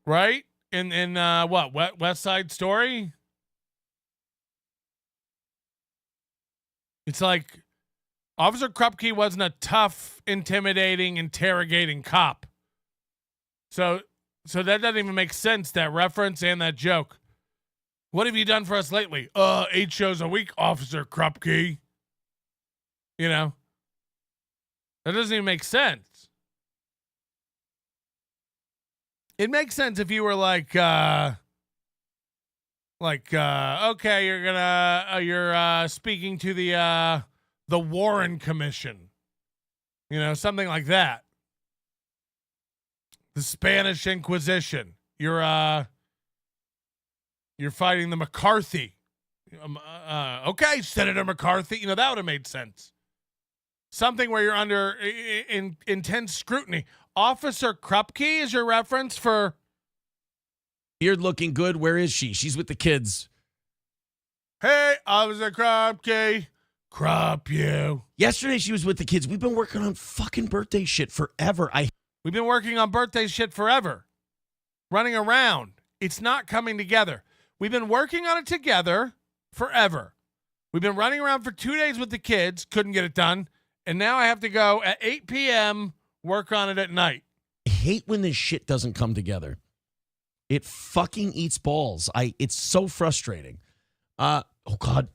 Right? In West Side Story? It's like Officer Krupke wasn't a tough, intimidating, interrogating cop. So that doesn't even make sense, that reference and that joke. What have you done for us lately? 8 shows a week, Officer Krupke. That doesn't even make sense. It makes sense if you were okay, you're speaking to the Warren Commission, something like that. The Spanish Inquisition. You're fighting the McCarthy. Okay, Senator McCarthy. That would have made sense. Something where you're under intense scrutiny. Officer Krupke is your reference for... Beard looking good. Where is she? She's with the kids. Hey, Officer Krupke. Crop you. Yesterday she was with the kids. We've been working on fucking birthday shit forever. We've been working on birthday shit forever. Running around. It's not coming together. We've been working on it together forever. We've been running around for 2 days with the kids. Couldn't get it done. And now I have to go at 8 p.m. work on it at night. I hate when this shit doesn't come together. It fucking eats balls. It's so frustrating. Oh, God.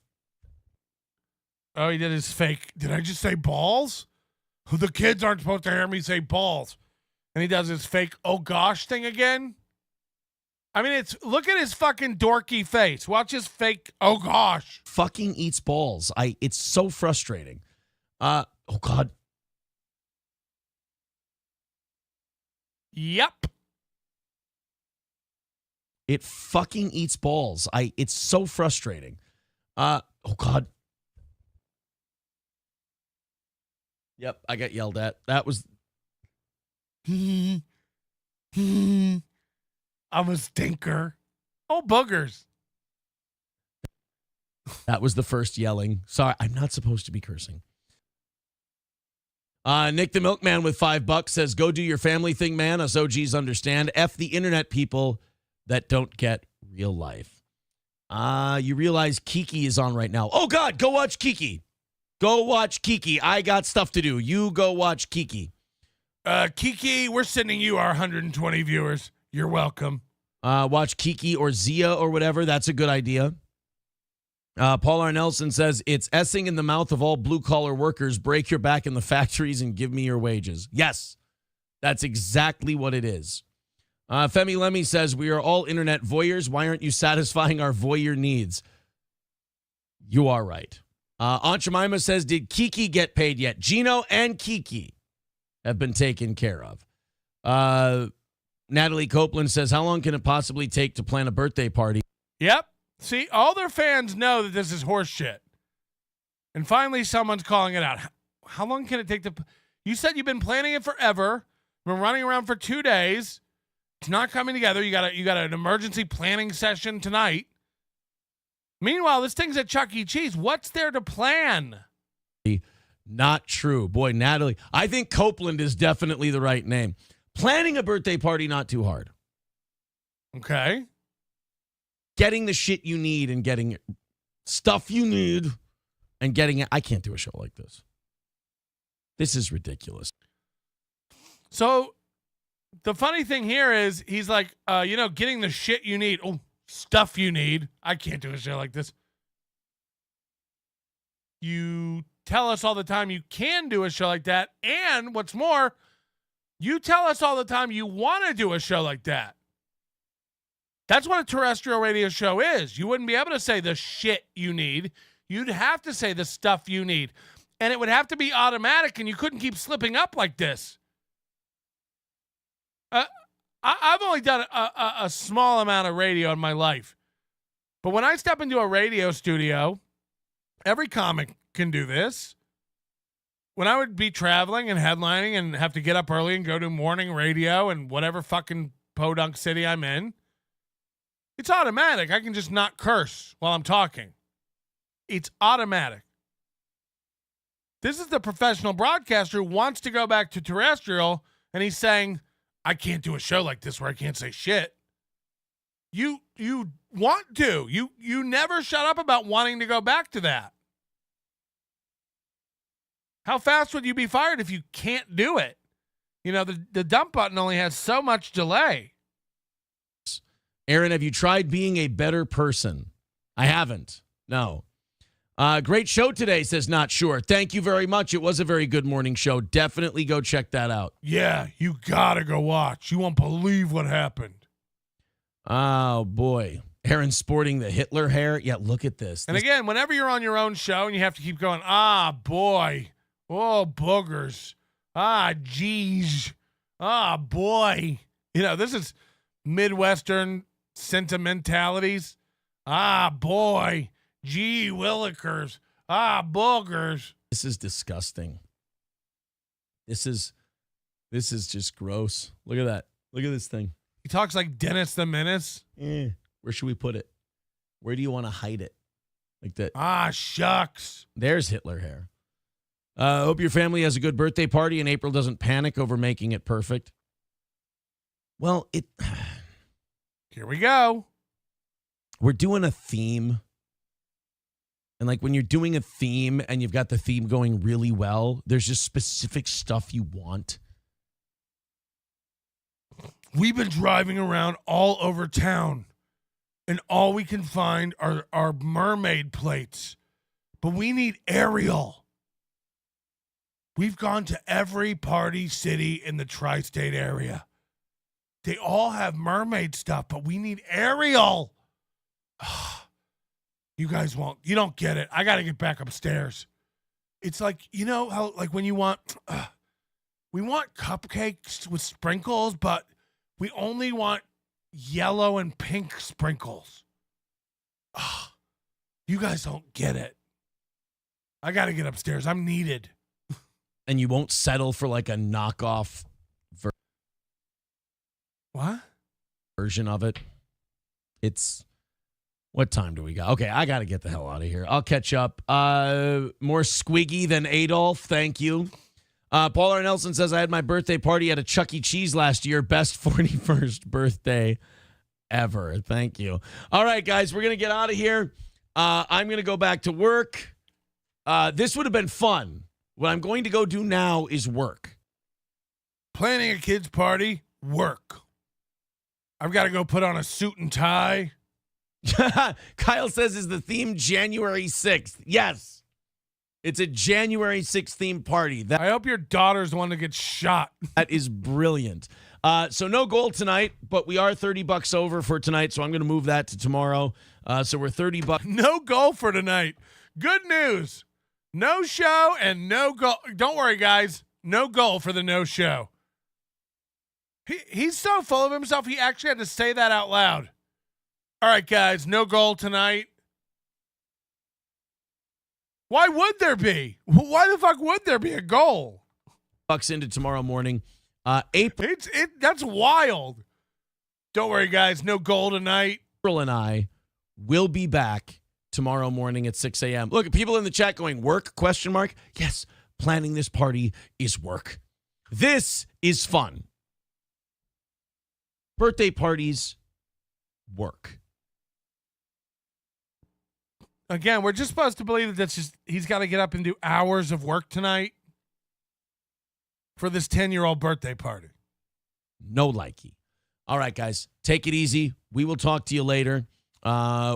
Oh, he did his fake. Did I just say balls? The kids aren't supposed to hear me say balls. And he does his fake, oh gosh thing again. I mean, look at his fucking dorky face. Watch his fake, oh gosh. Fucking eats balls. It's so frustrating. Oh, God. Yep. It fucking eats balls. It's so frustrating. Oh, God. Yep, I got yelled at. That was... I'm a stinker. Oh, boogers. That was the first yelling. Sorry, I'm not supposed to be cursing. Nick the Milkman with $5 says, go do your family thing, man. Us OGs understand. F the internet people that don't get real life. You realize Kiki is on right now. Oh, God, go watch Kiki. Go watch Kiki. I got stuff to do. You go watch Kiki. Kiki, we're sending you our 120 viewers. You're welcome. Watch Kiki or Zia or whatever. That's a good idea. Paul R. Nelson says, it's essing in the mouth of all blue-collar workers. Break your back in the factories and give me your wages. Yes, that's exactly what it is. Femi Lemmy says, we are all internet voyeurs. Why aren't you satisfying our voyeur needs? You are right. Aunt Jemima says, did Kiki get paid yet? Gino and Kiki have been taken care of. Natalie Copeland says, how long can it possibly take to plan a birthday party? Yep. See, all their fans know that this is horse shit. And finally, someone's calling it out. How long can it take to... You said you've been planning it forever. Been running around for 2 days. It's not coming together. You got an emergency planning session tonight. Meanwhile, this thing's at Chuck E. Cheese. What's there to plan? Not true. Boy, Natalie, I think Copeland is definitely the right name. Planning a birthday party, not too hard. Okay. Getting the shit you need and getting stuff you need and getting it. I can't do a show like this. This is ridiculous. So the funny thing here is he's like, getting the shit you need. Oh, stuff you need. I can't do a show like this. You tell us all the time you can do a show like that. And what's more, you tell us all the time you want to do a show like that. That's what a terrestrial radio show is. You wouldn't be able to say the shit you need. You'd have to say the stuff you need. And it would have to be automatic, and you couldn't keep slipping up like this. I've only done a small amount of radio in my life. But when I step into a radio studio, every comic can do this. When I would be traveling and headlining and have to get up early and go to morning radio and whatever fucking podunk city I'm in, it's automatic. I can just not curse while I'm talking. It's automatic. This is the professional broadcaster who wants to go back to terrestrial, and he's saying, I can't do a show like this where I can't say shit. You want to. You never shut up about wanting to go back to that. How fast would you be fired if you can't do it? The dump button only has so much delay. Aaron, have you tried being a better person? I haven't. No. Great show today, says Not Sure. Thank you very much. It was a very good morning show. Definitely go check that out. Yeah, you gotta go watch. You won't believe what happened. Oh, boy. Aaron sporting the Hitler hair. Yeah, look at this. And again, whenever you're on your own show and you have to keep going, boy. Oh, boogers. Geez. Boy. This is Midwestern sentimentalities. Ah, boy. Gee willikers. Ah, boogers. This is disgusting. This is just gross. Look at that. Look at this thing. He talks like Dennis the Menace. Where should we put it? Where do you want to hide it? Like that. Ah, shucks. There's Hitler hair. Hope your family has a good birthday party and April doesn't panic over making it perfect. Well, Here we go. We're doing a theme. And like when you're doing a theme and you've got the theme going really well, there's just specific stuff you want. We've been driving around all over town, and all we can find are mermaid plates. But we need Ariel. We've gone to every party city in the tri-state area. They all have mermaid stuff, but we need Ariel. You guys won't. You don't get it. I got to get back upstairs. It's like, how like when you want, we want cupcakes with sprinkles, but we only want yellow and pink sprinkles. You guys don't get it. I got to get upstairs. I'm needed. And you won't settle for like a knockoff version of it. It's, what time do we got? Okay, I got to get the hell out of here. I'll catch up. More squiggy than Adolf. Thank you. Paul R. Nelson says, I had my birthday party at a Chuck E. Cheese last year. Best 41st birthday ever. Thank you. All right, guys, we're going to get out of here. I'm going to go back to work. This would have been fun. What I'm going to go do now is work. Planning a kid's party, work. I've got to go put on a suit and tie. Kyle says, is the theme January 6th? Yes. It's a January 6th theme party. I hope your daughter's the one that gets shot. That is brilliant. So no goal tonight, but we are $30 over for tonight, so I'm going to move that to tomorrow. So we're $30. No goal for tonight. Good news. No show and no goal. Don't worry, guys. No goal for the no show. He's so full of himself, he actually had to say that out loud. All right, guys, no goal tonight. Why would there be? Why the fuck would there be a goal? Bucks into tomorrow morning. April. That's wild. Don't worry, guys. No goal tonight. April and I will be back tomorrow morning at 6 a.m. Look, people in the chat going, work, ? Yes, planning this party is work. This is fun. Birthday parties, work. Again, we're just supposed to believe that that's just he's got to get up and do hours of work tonight for this 10-year-old birthday party. No likey. All right, guys, take it easy. We will talk to you later.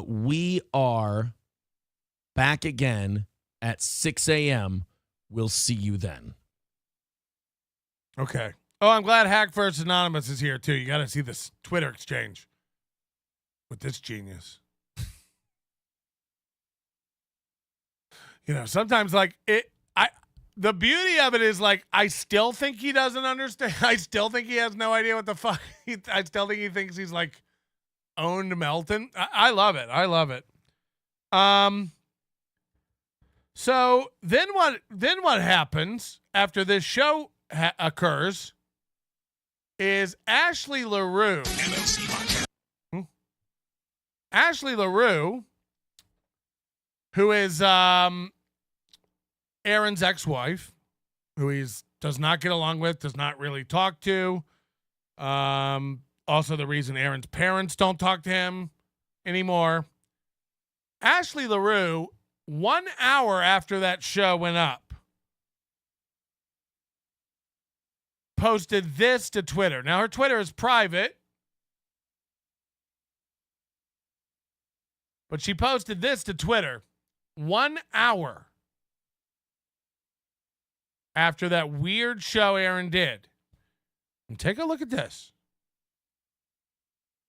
We are back again at 6 a.m. We'll see you then. Okay. Oh, I'm glad Hack vs. Anonymous is here, too. You got to see this Twitter exchange with this genius. Sometimes the beauty of it is I still think he doesn't understand. I still think he has no idea what the fuck. I still think he thinks he's owned Melton. I love it. I love it. So then what happens after this show occurs is Ashley Larue. Ashley Larue, who is Aaron's ex-wife, who he does not get along with, does not really talk to. Also the reason Aaron's parents don't talk to him anymore. Ashley Larue, 1 hour after that show went up, posted this to Twitter. Now, her Twitter is private, but she posted this to Twitter 1 hour after that weird show Aaron did. And take a look at this.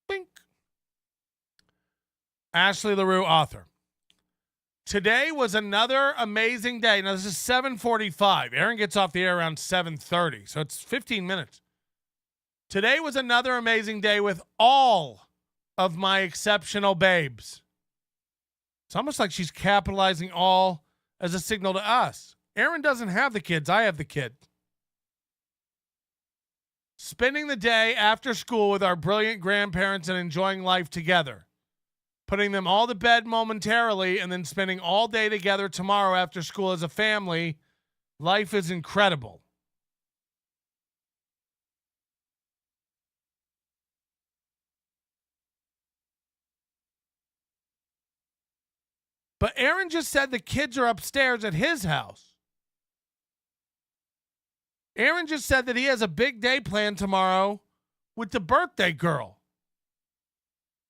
Bink. Ashley Larue, author. Today was another amazing day. Now, this is 7:45. Aaron gets off the air around 7:30, so it's 15 minutes. Today was another amazing day with all of my exceptional babes. It's almost like she's capitalizing all as a signal to us. Aaron doesn't have the kids. I have the kid. Spending the day after school with our brilliant grandparents and enjoying life together. Putting them all to bed momentarily and then spending all day together tomorrow after school as a family. Life is incredible. But Aaron just said the kids are upstairs at his house. Aaron just said that he has a big day planned tomorrow with the birthday girl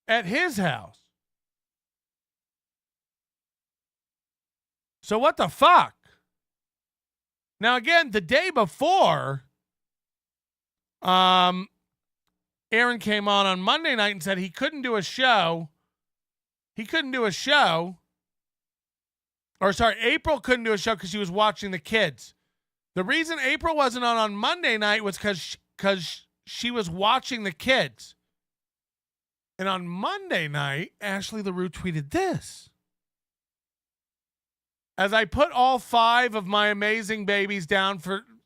at his house. So what the fuck? Now, again, the day before, Aaron came on Monday night and said he couldn't do a show. April couldn't do a show because she was watching the kids. The reason April wasn't on Monday night was because she was watching the kids. And on Monday night, Ashley Larue tweeted this. As I put all 5 of my amazing babies down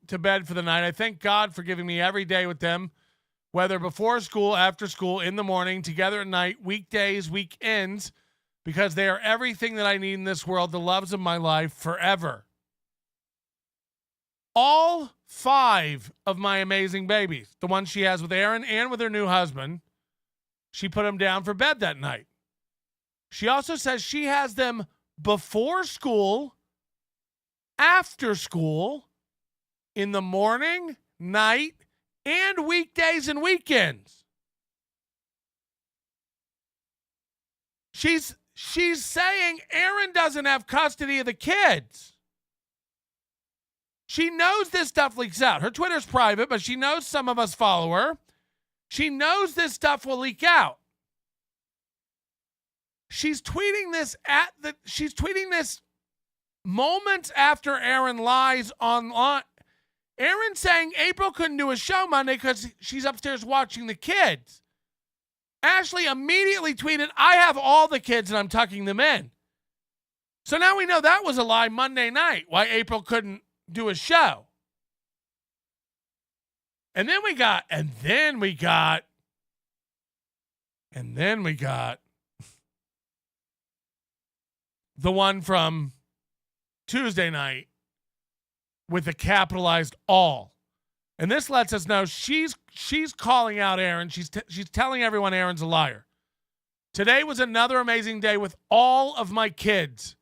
to bed for the night, I thank God for giving me every day with them, whether before school, after school, in the morning, together at night, weekdays, weekends, because they are everything that I need in this world, the loves of my life, forever. All 5 of my amazing babies, the ones she has with Aaron and with her new husband, she put them down for bed that night. She also says she has them before school, after school, in the morning, night, and weekdays and weekends. She's saying Aaron doesn't have custody of the kids. She knows this stuff leaks out. Her Twitter's private, but she knows some of us follow her. She knows this stuff will leak out. She's tweeting this moments after Aaron lies online. Aaron saying April couldn't do a show Monday because she's upstairs watching the kids. Ashley immediately tweeted, I have all the kids and I'm tucking them in. So now we know that was a lie Monday night, why April couldn't do a show. And then we got the one from Tuesday night with the capitalized all. And this lets us know she's calling out Aaron. She's telling everyone Aaron's a liar. Today was another amazing day with all of my kids.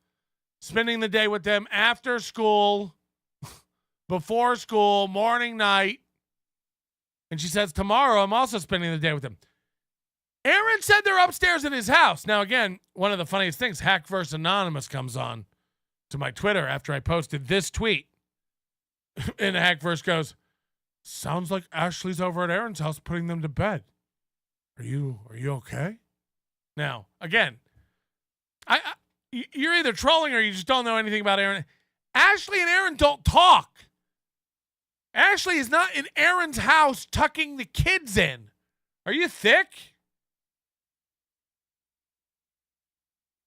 Spending the day with them after school, before school, morning, night. And she says, tomorrow I'm also spending the day with them. Aaron said they're upstairs at his house. Now, again, one of the funniest things, Hack vs. Anonymous comes on to my Twitter after I posted this tweet. And Hack vs. goes, sounds like Ashley's over at Aaron's house putting them to bed. Are you okay? Now, again, you're either trolling or you just don't know anything about Aaron. Ashley and Aaron don't talk. Ashley is not in Aaron's house tucking the kids in. Are you thick?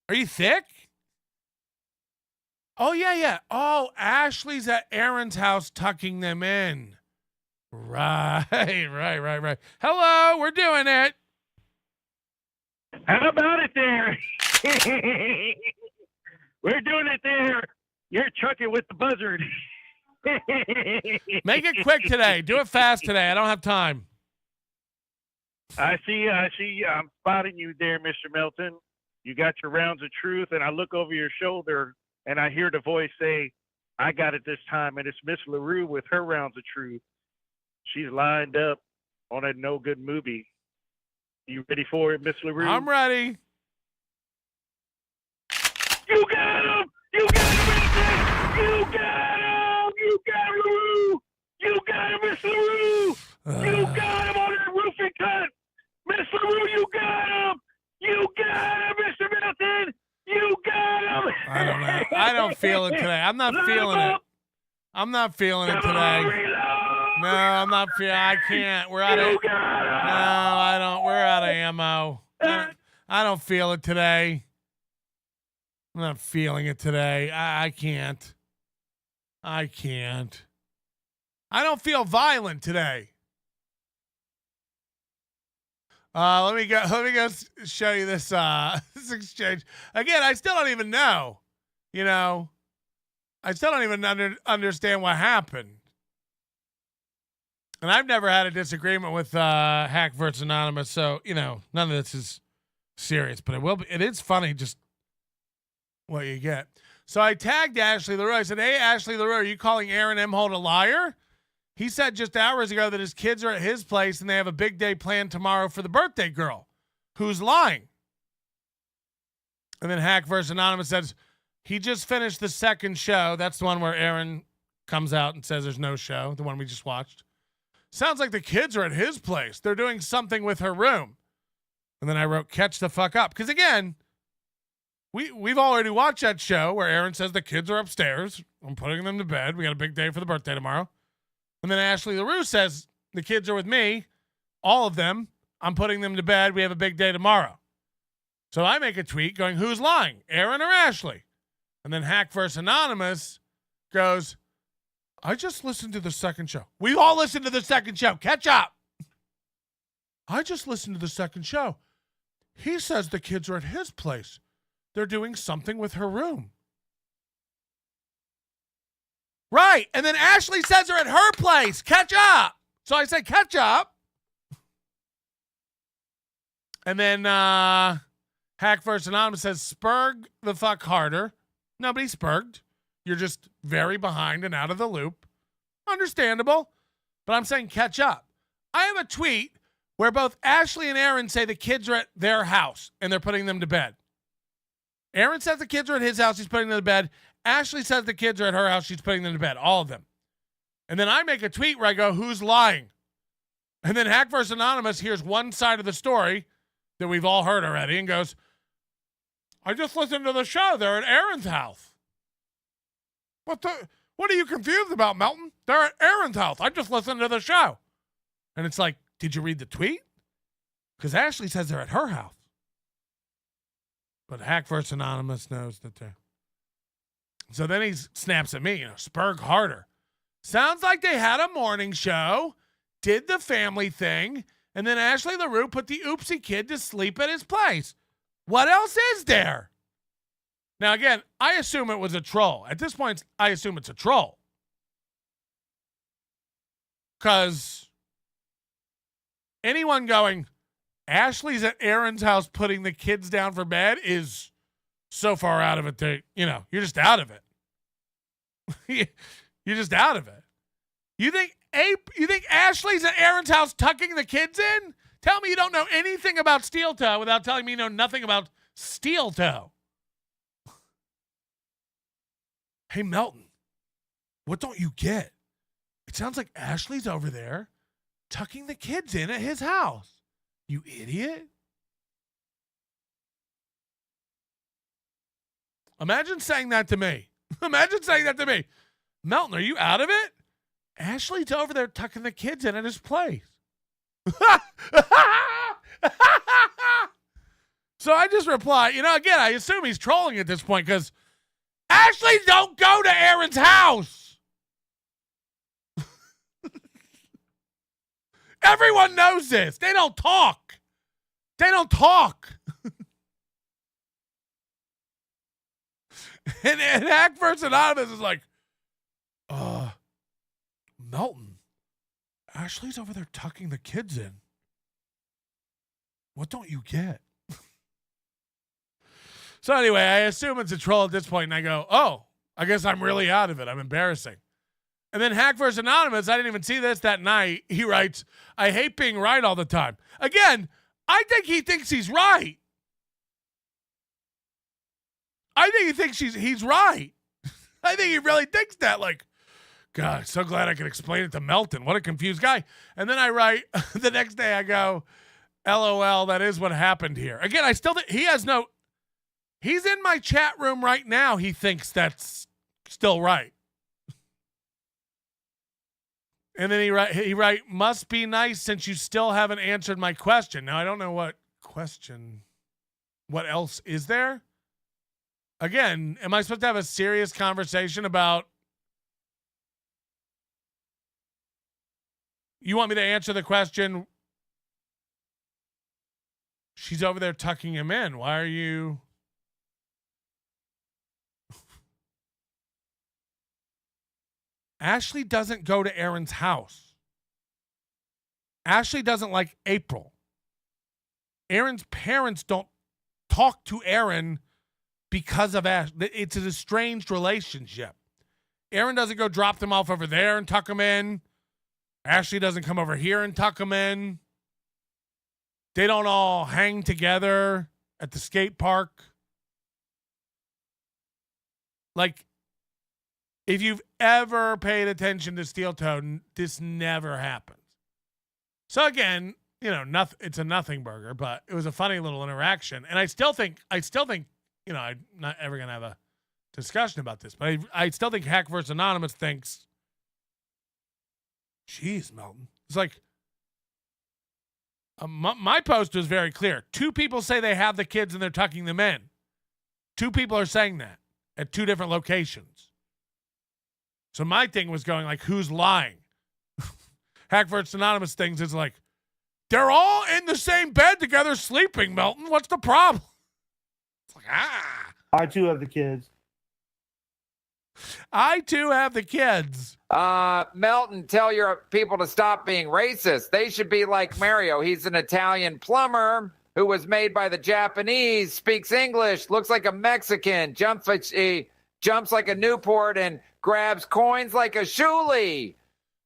Are you thick? Oh, yeah. Oh, Ashley's at Aaron's house tucking them in. Right. Hello, we're doing it. How about it there? We're doing it there. You're chucking with the buzzard. Make it quick today. Do it fast today. I don't have time. I see. I'm spotting you there, Mr. Melton. You got your rounds of truth, and I look over your shoulder, and I hear the voice say, I got it this time, and it's Miss Larue with her rounds of truth. She's lined up on a no-good movie. You ready for it, Miss Larue? I'm ready. You got him! You got him, You got him! You got him, Larue! You got him, Miss Larue! You got him on that roofing cut! Miss Larue, you got him! You got him, Mr. Milton! You got him! I don't know. I don't feel it today. I'm not feeling it. I'm not feeling it today. No, I'm not feeling. I can't. We're out of. No, I don't. We're out of ammo. I don't feel it today. I'm not feeling it today. I can't. I can't. I don't feel violent today. Let me go show you this this exchange. Again, I still don't even know. You know, I still don't even understand what happened. And I've never had a disagreement with Hack vs. Anonymous, so, you know, none of this is serious, but it is funny just what you get. So I tagged Ashley Larue. I said, "Hey, Ashley Larue, are you calling Aaron Imholte a liar?" He said just hours ago that his kids are at his place and they have a big day planned tomorrow for the birthday girl. Who's lying? And then Hack vs. Anonymous says, he just finished the second show. That's the one where Aaron comes out and says there's no show, the one we just watched. Sounds like the kids are at his place. They're doing something with her room. And then I wrote, catch the fuck up. Because again, we've already watched that show where Aaron says the kids are upstairs. I'm putting them to bed. We got a big day for the birthday tomorrow. And then Ashley Larue says the kids are with me. All of them. I'm putting them to bed. We have a big day tomorrow. So I make a tweet going, who's lying, Aaron or Ashley? And then Hack vs. Anonymous goes, I just listened to the second show. We all listened to the second show. Catch up. I just listened to the second show. He says the kids are at his place. They're doing something with her room. Right. And then Ashley says they're at her place. Catch up. So I say, catch up. And then Hack vs. Anonymous says, spurg the fuck harder. Nobody spurged. You're just very behind and out of the loop. Understandable. But I'm saying catch up. I have a tweet where both Ashley and Aaron say the kids are at their house and they're putting them to bed. Aaron says the kids are at his house. He's putting them to bed. Ashley says the kids are at her house. She's putting them to bed. All of them. And then I make a tweet where I go, who's lying? And then Hack vs. Anonymous hears one side of the story that we've all heard already and goes, I just listened to the show. They're at Aaron's house. What are you confused about, Melton? They're at Aaron's house. I just listened to the show. And it's like, did you read the tweet? Because Ashley says they're at her house. But Hack vs. Anonymous knows that they're. So then he snaps at me, spurg harder. Sounds like they had a morning show, did the family thing, and then Ashley Larue put the oopsie kid to sleep at his place. What else is there? Now, again, I assume it was a troll. At this point, I assume it's a troll. Because anyone going, Ashley's at Aaron's house putting the kids down for bed is so far out of it that, you're just out of it. You're just out of it. You think Ashley's at Aaron's house tucking the kids in? Tell me you don't know anything about Steel Toe without telling me you know nothing about Steel Toe. Hey, Melton, what don't you get? It sounds like Ashley's over there tucking the kids in at his house. You idiot. Imagine saying that to me. Imagine saying that to me. Melton, are you out of it? Ashley's over there tucking the kids in at his place. So I just reply, again, I assume he's trolling at this point because Ashley don't go to Aaron's house. Everyone knows this. They don't talk. They don't talk. and Hack vs. Anonymous is like, Melton, Ashley's over there tucking the kids in. What don't you get? So anyway, I assume it's a troll at this point, and I go, oh, I guess I'm really out of it. I'm embarrassing. And then Hack vs. Anonymous, I didn't even see this that night. He writes, I hate being right all the time. Again, I think he thinks he's right. I think he thinks he's right. I think he really thinks that. Like, God, so glad I could explain it to Melton. What a confused guy. And then I write, the next day I go, LOL, that is what happened here. Again, I still think he's in my chat room right now. He thinks that's still right. And then he write, must be nice since you still haven't answered my question. Now, I don't know what else is there? Again, am I supposed to have a serious conversation about, you want me to answer the question, she's over there tucking him in. Why are you? Ashley doesn't go to Aaron's house. Ashley doesn't like April. Aaron's parents don't talk to Aaron because of Ash. It's an estranged relationship. Aaron doesn't go drop them off over there and tuck them in. Ashley doesn't come over here and tuck them in. They don't all hang together at the skate park. Like, if you've ever paid attention to Steel Toe, this never happens. So again, it's a nothing burger, but it was a funny little interaction. And I still think, I'm not ever going to have a discussion about this, but I still think Hack vs. Anonymous thinks, geez, Melton. It's like, my post was very clear. 2 people say they have the kids and they're tucking them in. 2 people are saying that at 2 different locations. So my thing was going like, who's lying? Hack vs. Anonymous things is like, they're all in the same bed together sleeping, Melton. What's the problem? It's like, I too have the kids. I too have the kids. Melton, tell your people to stop being racist. They should be like Mario. He's an Italian plumber who was made by the Japanese, speaks English, looks like a Mexican, jumps like a Newport, and grabs coins like a Shuli.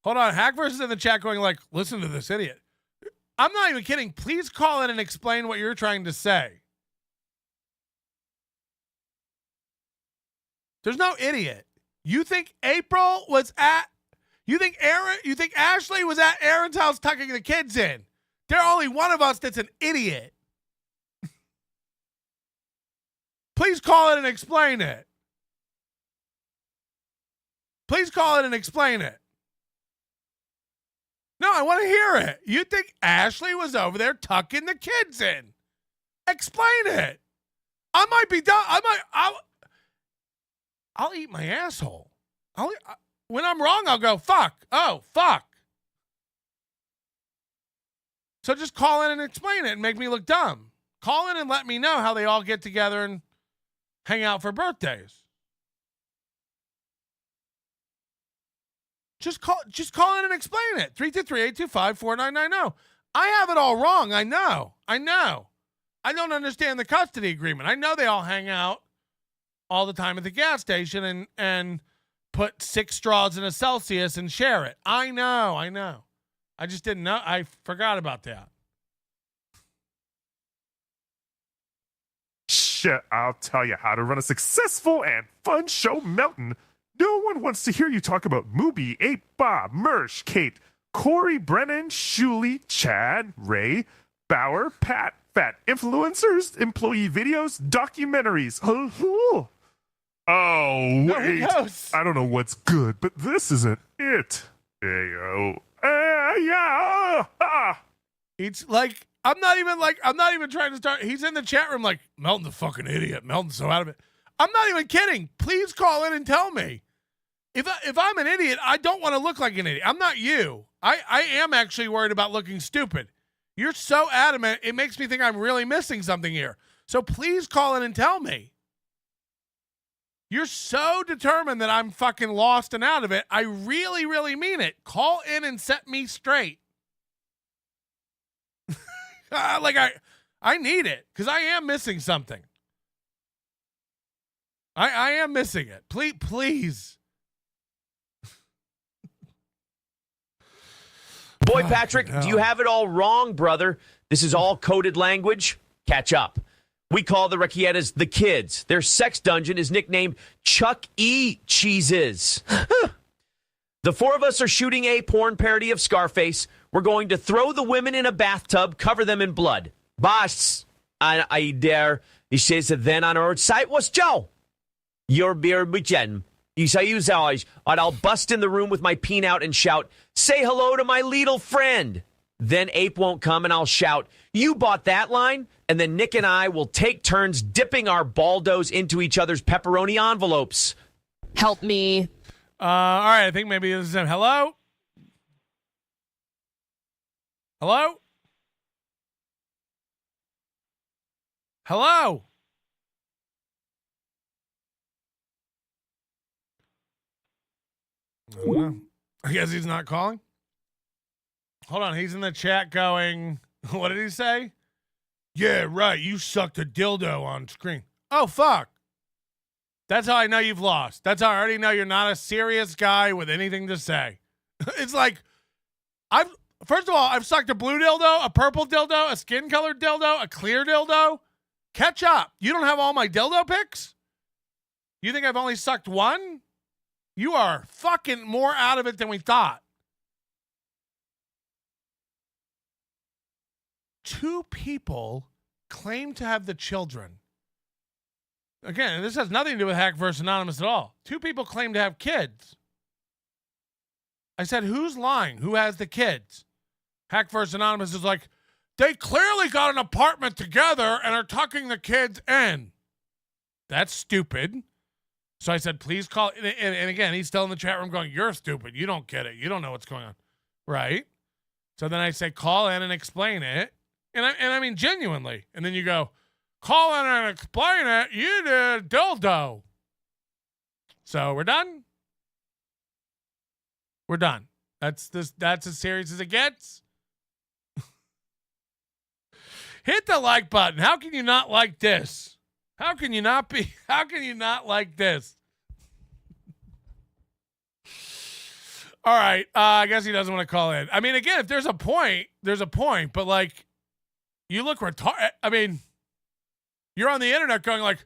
Hold on. Hack versus in the chat going like, listen to this idiot. I'm not even kidding. Please call in and explain what you're trying to say. There's no idiot. You think Ashley was at Aaron's house tucking the kids in. There's only one of us that's an idiot. Please call it and explain it. Please call it and explain it. No, I want to hear it. You think Ashley was over there tucking the kids in? Explain it. I might be done. I'll eat my asshole. When I'm wrong, I'll go, fuck. Oh, fuck. So just call in and explain it and make me look dumb. Call in and let me know how they all get together and hang out for birthdays. Just call in and explain it. 323-825-4990. I have it all wrong. I know. I don't understand the custody agreement. I know they all hang out all the time at the gas station and put 6 straws in a Celsius and share it. I know. I just didn't know. I forgot about that. Shit, I'll tell you how to run a successful and fun show, Melton. No one wants to hear you talk about Mooby, 8 Bob, Mersh, Kate, Corey, Brennan, Shuli, Chad, Ray, Bauer, Pat, Fat Influencers, employee videos, documentaries. Oh, wait. I don't know what's good, but this isn't it. It's like, I'm not even trying to start. He's in the chat room like, Melton's a fucking idiot. Melton's so out of it. I'm not even kidding. Please call in and tell me. If I'm an idiot, I don't want to look like an idiot. I'm not you. I am actually worried about looking stupid. You're so adamant, it makes me think I'm really missing something here. So please call in and tell me. You're so determined that I'm fucking lost and out of it. I really, really mean it. Call in and set me straight. I need it because I am missing something. I am missing it. Please. Boy, Patrick, do you have it all wrong, brother? This is all coded language. Catch up. We call the Requietas the kids. Their sex dungeon is nicknamed Chuck E. Cheeses. The 4 of us are shooting a porn parody of Scarface. We're going to throw the women in a bathtub, cover them in blood. Boss, I dare. He says then on our site was Joe. Your beer, Buchen. I'll bust in the room with my peen out and shout, "Say hello to my little friend." Then Ape won't come and I'll shout, "You bought that line?" And then Nick and I will take turns dipping our baldos into each other's pepperoni envelopes. Help me. All right, I think maybe this is him. Hello? Hello? Hello? I don't know. I guess he's not calling. Hold on, he's in the chat going, what did he say? Yeah, right, you sucked a dildo on screen. Oh, fuck. That's how I know you've lost. That's how I already know you're not a serious guy with anything to say. It's like, first of all, I've sucked a blue dildo, a purple dildo, a skin-colored dildo, a clear dildo. Catch up. You don't have all my dildo pics? You think I've only sucked one? You are fucking more out of it than we thought. 2 people claim to have the children. Again, this has nothing to do with Hack vs. Anonymous at all. 2 people claim to have kids. I said, who's lying? Who has the kids? Hack vs. Anonymous is like, they clearly got an apartment together and are tucking the kids in. That's stupid. So I said, please call. And again, he's still in the chat room going, you're stupid. You don't get it. You don't know what's going on. Right? So then I say, call in and explain it. And I mean, genuinely. And then you go, call in and explain it. You did dildo. So we're done. We're done. That's as serious as it gets. Hit the like button. How can you not like this? How can you not like this? All right. I guess he doesn't want to call in. I mean, again, if there's a point, there's a point. But, like, you look retarded. I mean, you're on the internet going, like,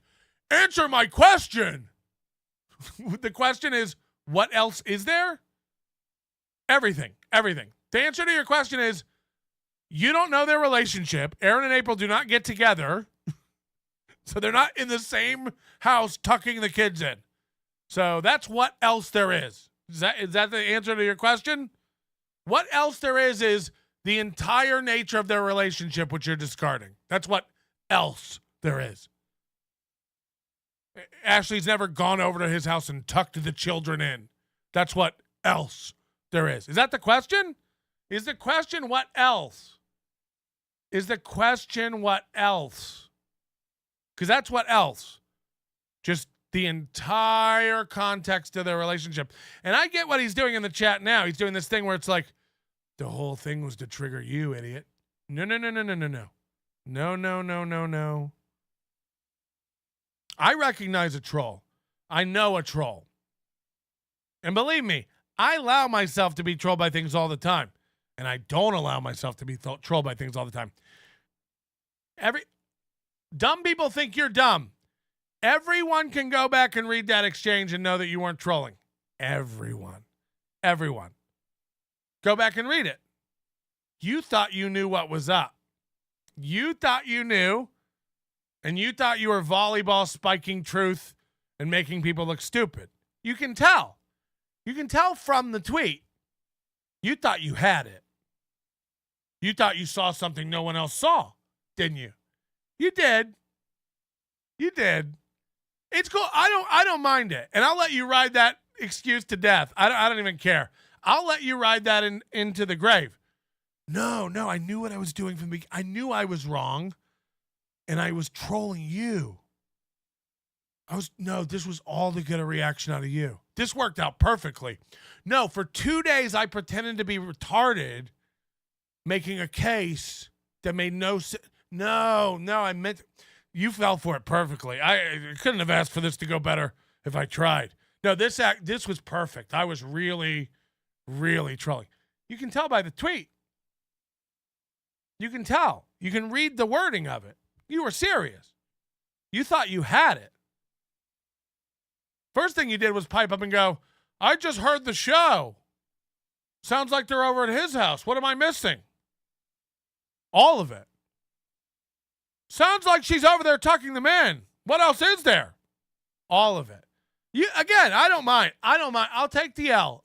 answer my question. The question is, what else is there? Everything. Everything. The answer to your question is, you don't know their relationship. Aaron and April do not get together. So they're not in the same house tucking the kids in. So that's what else there is. Is that the answer to your question? What else there is the entire nature of their relationship, which you're discarding. That's what else there is. Ashley's never gone over to his house and tucked the children in. That's what else there is. Is that the question? Is the question what else? Is the question what else? Because that's what else. Just the entire context of their relationship. And I get what he's doing in the chat now. He's doing this thing where it's like, the whole thing was to trigger you, idiot. No. No. I recognize a troll. I know a troll. And believe me, I allow myself to be trolled by things all the time. And I don't allow myself to be trolled by things all the time. Dumb people think you're dumb. Everyone can go back and read that exchange and know that you weren't trolling. Everyone. Go back and read it. You thought you knew what was up. You thought you knew, and you thought you were volleyball spiking truth and making people look stupid. You can tell. You can tell from the tweet. You thought you had it. You thought you saw something no one else saw, didn't you? You did. It's cool. I don't mind it. And I'll let you ride that excuse to death. I don't even care. I'll let you ride that into the grave. No, I knew what I was doing from the beginning. I knew I was wrong, and I was trolling you. This was all to get a reaction out of you. This worked out perfectly. No, for 2 days I pretended to be retarded, making a case that made no sense. No, I meant you fell for it perfectly. I couldn't have asked for this to go better if I tried. No, this was perfect. I was really, really trolling. You can tell by the tweet. You can tell. You can read the wording of it. You were serious. You thought you had it. First thing you did was pipe up and go, I just heard the show. Sounds like they're over at his house. What am I missing? All of it. Sounds like she's over there tucking them in. What else is there? All of it. I don't mind. I'll take the L.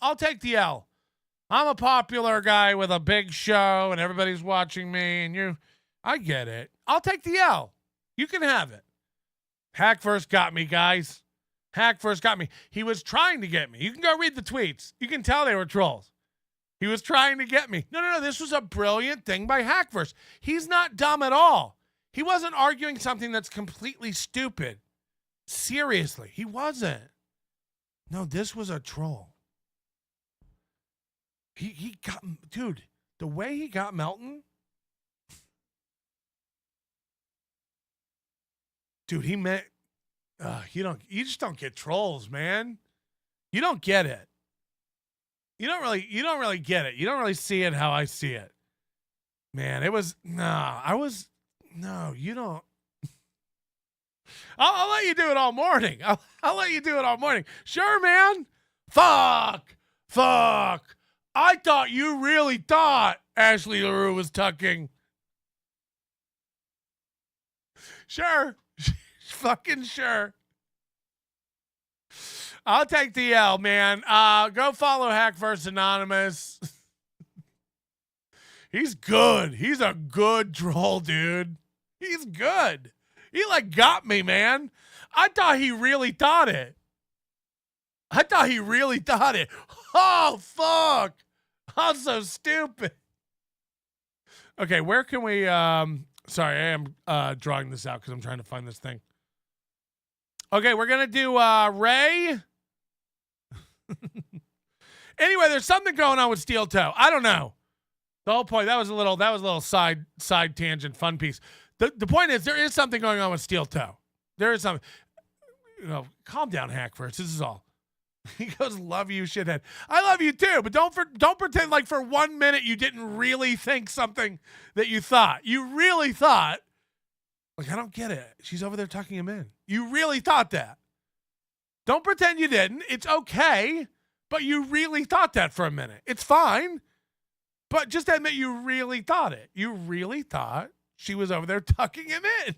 I'm a popular guy with a big show and everybody's watching me and I get it. I'll take the L. You can have it. Hack first got me, guys. Hack first got me. He was trying to get me. You can go read the tweets. You can tell they were trolls. He was trying to get me. No. This was a brilliant thing by Hackverse. He's not dumb at all. He wasn't arguing something that's completely stupid. Seriously, he wasn't. No, this was a troll. He got, dude, the way he got Melton. Dude, he meant, you just don't get trolls, man. You don't get it. You don't really get it. You don't really see it how I see it. Man, it was, you don't. I'll let you do it all morning. I'll let you do it all morning. Sure, man. Fuck. I thought you really thought Ashley Larue was tucking. Sure. Fucking sure. I'll take the L, man. Go follow Hackverse Anonymous. He's good. He's a good troll, dude. He's good. He got me, man. I thought he really thought it. Oh, fuck. I'm so stupid. Okay, where can we, sorry, I am drawing this out because I'm trying to find this thing. Okay, we're going to do Ray. Anyway, there's something going on with Steel Toe. I don't know. The whole point, that was a little side tangent, fun piece. The point is there is something going on with Steel Toe. There is something. Calm down, Hackverse. This is all. He goes, "Love you, shithead." I love you too, but don't pretend like for 1 minute you didn't really think something that you thought. You really thought, I don't get it. She's over there tucking him in. You really thought that. Don't pretend you didn't. It's okay, but you really thought that for a minute. It's fine, but just admit you really thought it. You really thought she was over there tucking him in.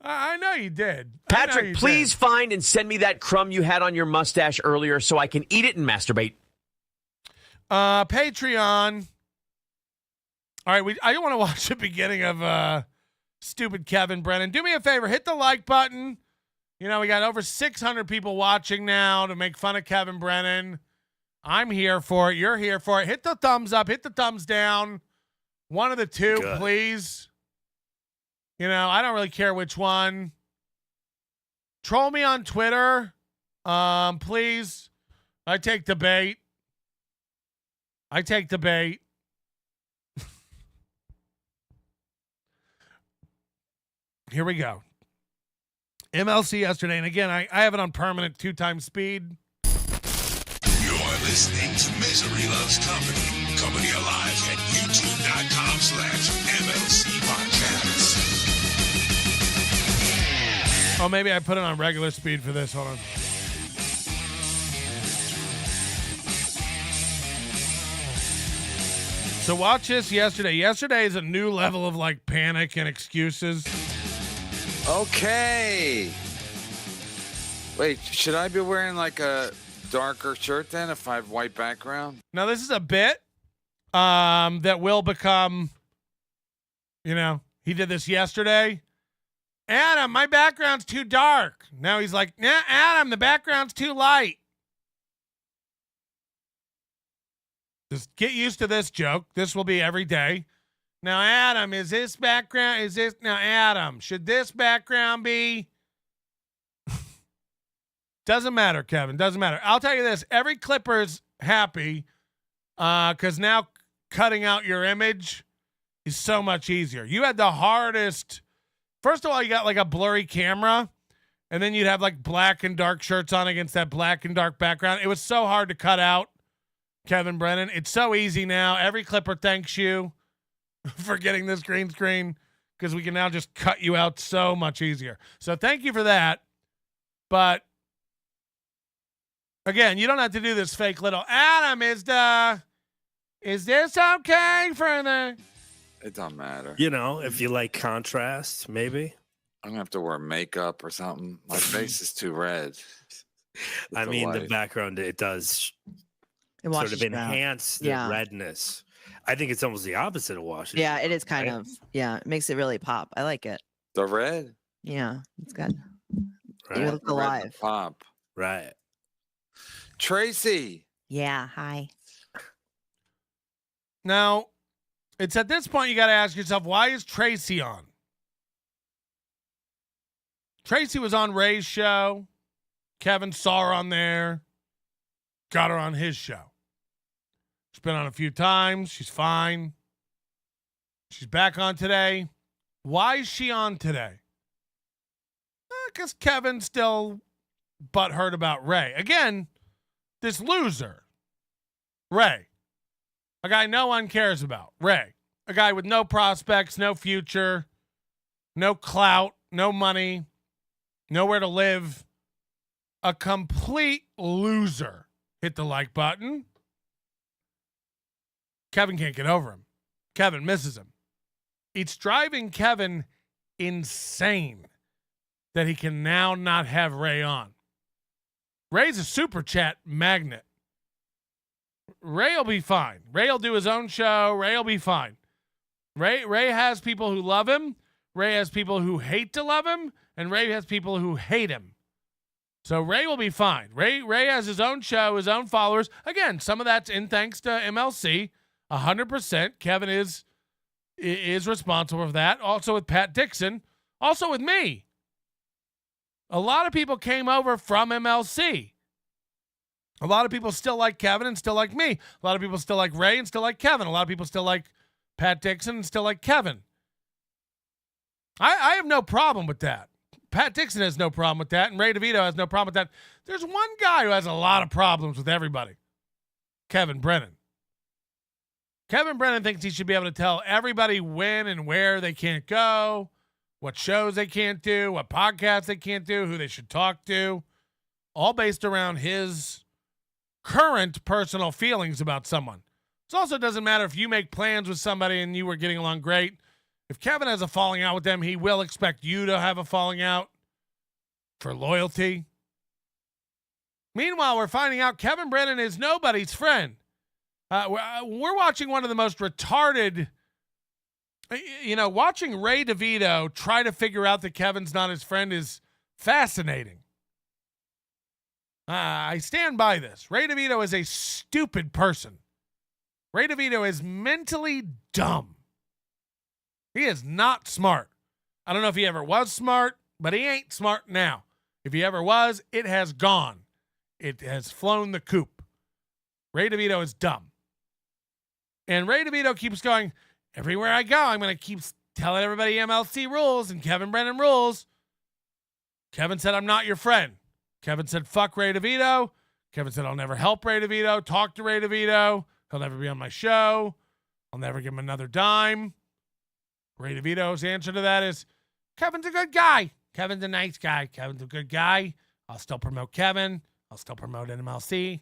I know you did. Patrick, please find and send me that crumb you had on your mustache earlier so I can eat it and masturbate. Patreon. All right, I don't want to watch the beginning of stupid Kevin Brennan. Do me a favor, hit the like button. We got over 600 people watching now to make fun of Kevin Brennan. I'm here for it. You're here for it. Hit the thumbs up. Hit the thumbs down. One of the two, good. Please. I don't really care which one. Troll me on Twitter. Please. I take the bait. Here we go. MLC yesterday, and again, I have it on permanent 2x speed. You're listening to Misery Loves Company. Company alive at youtube.com/MLC Podcasts. Oh, maybe I put it on regular speed for this. Hold on. So watch this yesterday. Yesterday is a new level of panic and excuses. Okay. Wait, should I be wearing a darker shirt then if I have white background? Now, this is a bit that will become, he did this yesterday. Adam, my background's too dark. Now he's like, nah, Adam, the background's too light. Just get used to this joke. This will be every day. Now, Adam, now, Adam, should this background be? Doesn't matter, Kevin. Doesn't matter. I'll tell you this. Every Clipper's happy because now cutting out your image is so much easier. You had the hardest. First of all, you got a blurry camera, and then you'd have black and dark shirts on against that black and dark background. It was so hard to cut out, Kevin Brennan. It's so easy now. Every Clipper thanks you for getting this green screen because we can now just cut you out so much easier. So thank you for that. But again, you don't have to do this fake little Adam, is this okay for the? It don't matter. If you like contrast, maybe. I'm gonna have to wear makeup or something. My face is too red. I the mean, the light. background, it does It sort washes of you out. enhance the Yeah. redness. I think it's almost the opposite of washing. Yeah, it is kind right? of. Yeah, it makes it really pop. I like it. The red. Yeah, it's good. Right. You look The red alive. pop. Right. Tracy. Yeah, hi. Now, it's at this point you got to ask yourself, why is Tracy on? Tracy was on Ray's show. Kevin saw her on there. Got her on his show. She's been on a few times. She's fine. She's back on today. Why is she on today? Because Kevin's still butthurt about Ray. Again, this loser, Ray. A guy no one cares about, Ray. A guy with no prospects, no future, no clout, no money, nowhere to live. A complete loser. Hit the like button. Kevin can't get over him. Kevin misses him. It's driving Kevin insane that he can now not have Ray on. Ray's a super chat magnet. Ray will be fine. Ray will do his own show. Ray will be fine. Ray has people who love him. Ray has people who hate to love him. And Ray has people who hate him. So Ray will be fine. Ray has his own show, his own followers. Again, some of that's in thanks to MLC. 100%. Kevin is responsible for that. Also with Pat Dixon. Also with me. A lot of people came over from MLC. A lot of people still like Kevin and still like me. A lot of people still like Ray and still like Kevin. A lot of people still like Pat Dixon and still like Kevin. I have no problem with that. Pat Dixon has no problem with that, and Ray Devito has no problem with that. There's one guy who has a lot of problems with everybody. Kevin Brennan. Kevin Brennan thinks he should be able to tell everybody when and where they can't go, what shows they can't do, what podcasts they can't do, who they should talk to, all based around his current personal feelings about someone. It also doesn't matter if you make plans with somebody and you were getting along great. If Kevin has a falling out with them, he will expect you to have a falling out for loyalty. Meanwhile, we're finding out Kevin Brennan is nobody's friend. We're watching one of the most retarded, watching Ray DeVito try to figure out that Kevin's not his friend is fascinating. I stand by this. Ray DeVito is a stupid person. Ray DeVito is mentally dumb. He is not smart. I don't know if he ever was smart, but he ain't smart now. If he ever was, it has gone. It has flown the coop. Ray DeVito is dumb. And Ray DeVito keeps going, everywhere I go, I'm going to keep telling everybody MLC rules and Kevin Brennan rules. Kevin said, I'm not your friend. Kevin said, fuck Ray DeVito. Kevin said, I'll never help Ray DeVito, talk to Ray DeVito. He'll never be on my show. I'll never give him another dime. Ray DeVito's answer to that is, Kevin's a good guy. Kevin's a nice guy. Kevin's a good guy. I'll still promote Kevin. I'll still promote NMLC.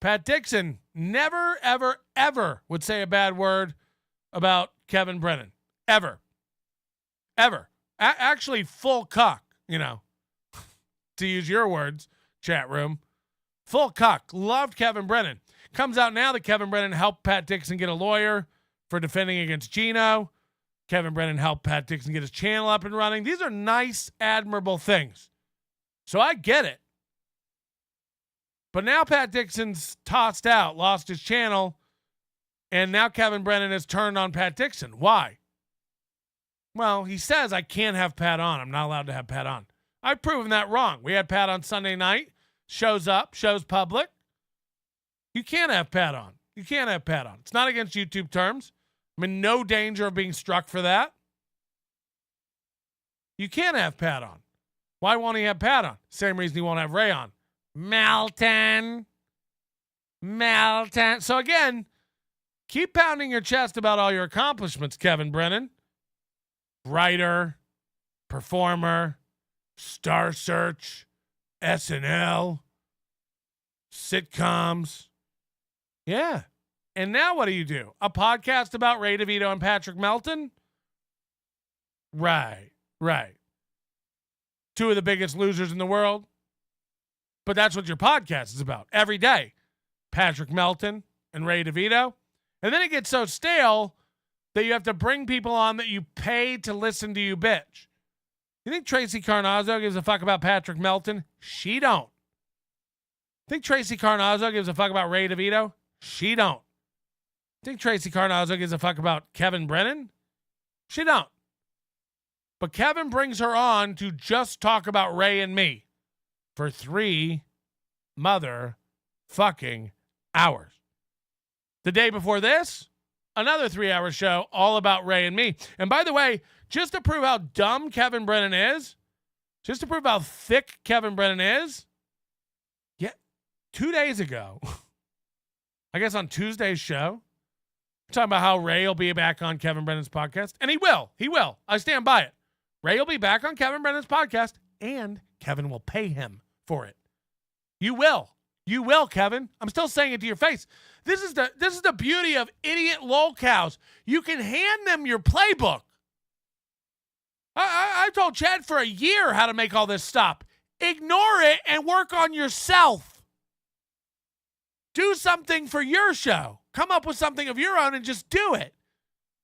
Pat Dixon never, ever, ever would say a bad word about Kevin Brennan. Ever. Ever. Actually, full cuck, to use your words, chat room. Full cuck. Loved Kevin Brennan. Comes out now that Kevin Brennan helped Pat Dixon get a lawyer for defending against Gino. Kevin Brennan helped Pat Dixon get his channel up and running. These are nice, admirable things. So I get it. But now Pat Dixon's tossed out, lost his channel, and now Kevin Brennan has turned on Pat Dixon. Why? Well, he says I can't have Pat on. I'm not allowed to have Pat on. I've proven that wrong. We had Pat on Sunday night. Shows up, shows public. You can't have Pat on. You can't have Pat on. It's not against YouTube terms. I'm in no danger of being struck for that. You can't have Pat on. Why won't he have Pat on? Same reason he won't have Ray on. Melton. So again, keep pounding your chest about all your accomplishments, Kevin Brennan. Writer, performer, Star Search, SNL, sitcoms. Yeah. And now what do? A podcast about Ray DeVito and Patrick Melton? Right. Two of the biggest losers in the world. But that's what your podcast is about every day. Patrick Melton and Ray Devito. And then it gets so stale that you have to bring people on that you pay to listen to you bitch. You think Tracy Carnazzo gives a fuck about Patrick Melton? She don't. Think Tracy Carnazzo gives a fuck about Ray DeVito? She don't. Think Tracy Carnazzo gives a fuck about Kevin Brennan? She don't. But Kevin brings her on to just talk about Ray and me for 3 motherfucking hours. The day before this, another 3-hour show all about Ray and me. And by the way, just to prove how dumb Kevin Brennan is, just to prove how thick Kevin Brennan is, 2 days ago, I guess on Tuesday's show, we're talking about how Ray will be back on Kevin Brennan's podcast. And he will. He will. I stand by it. Ray will be back on Kevin Brennan's podcast, and Kevin will pay him for it. You will. You will, Kevin. I'm still saying it to your face. This is the beauty of idiot lolcows. You can hand them your playbook. I told Chad for a year how to make all this stop. Ignore it and work on yourself. Do something for your show. Come up with something of your own and just do it.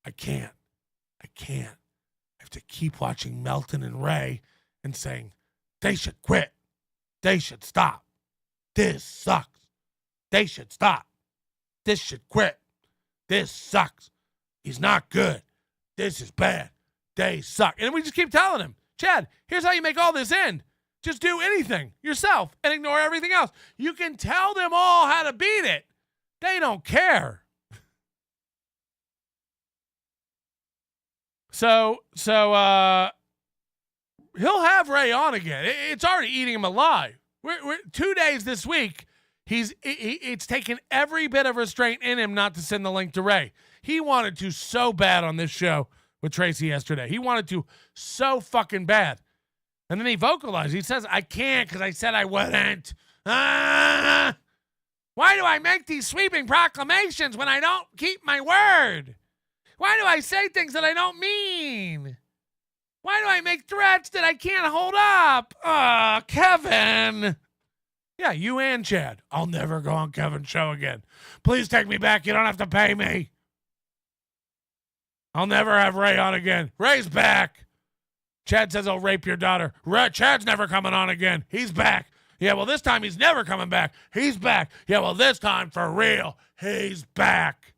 I can't. I have to keep watching Melton and Ray and saying, they should quit. They should stop. This sucks. They should stop. This should quit. This sucks. He's not good. This is bad. They suck. And we just keep telling him, Chad, here's how you make all this end. Just do anything yourself and ignore everything else. You can tell them all how to beat it. They don't care. So he'll have Ray on again. It's already eating him alive. We're 2 days this week. It's taken every bit of restraint in him not to send the link to Ray. He wanted to so bad on this show with Tracy yesterday. He wanted to so fucking bad. And then he vocalized. He says, I can't because I said I wouldn't. Why do I make these sweeping proclamations when I don't keep my word? Why do I say things that I don't mean? Why do I make threats that I can't hold up? Kevin. Yeah, you and Chad. I'll never go on Kevin's show again. Please take me back. You don't have to pay me. I'll never have Ray on again. Ray's back. Chad says I'll rape your daughter. Chad's never coming on again. He's back. Yeah, well, this time he's never coming back. He's back. Yeah, well, this time for real, he's back.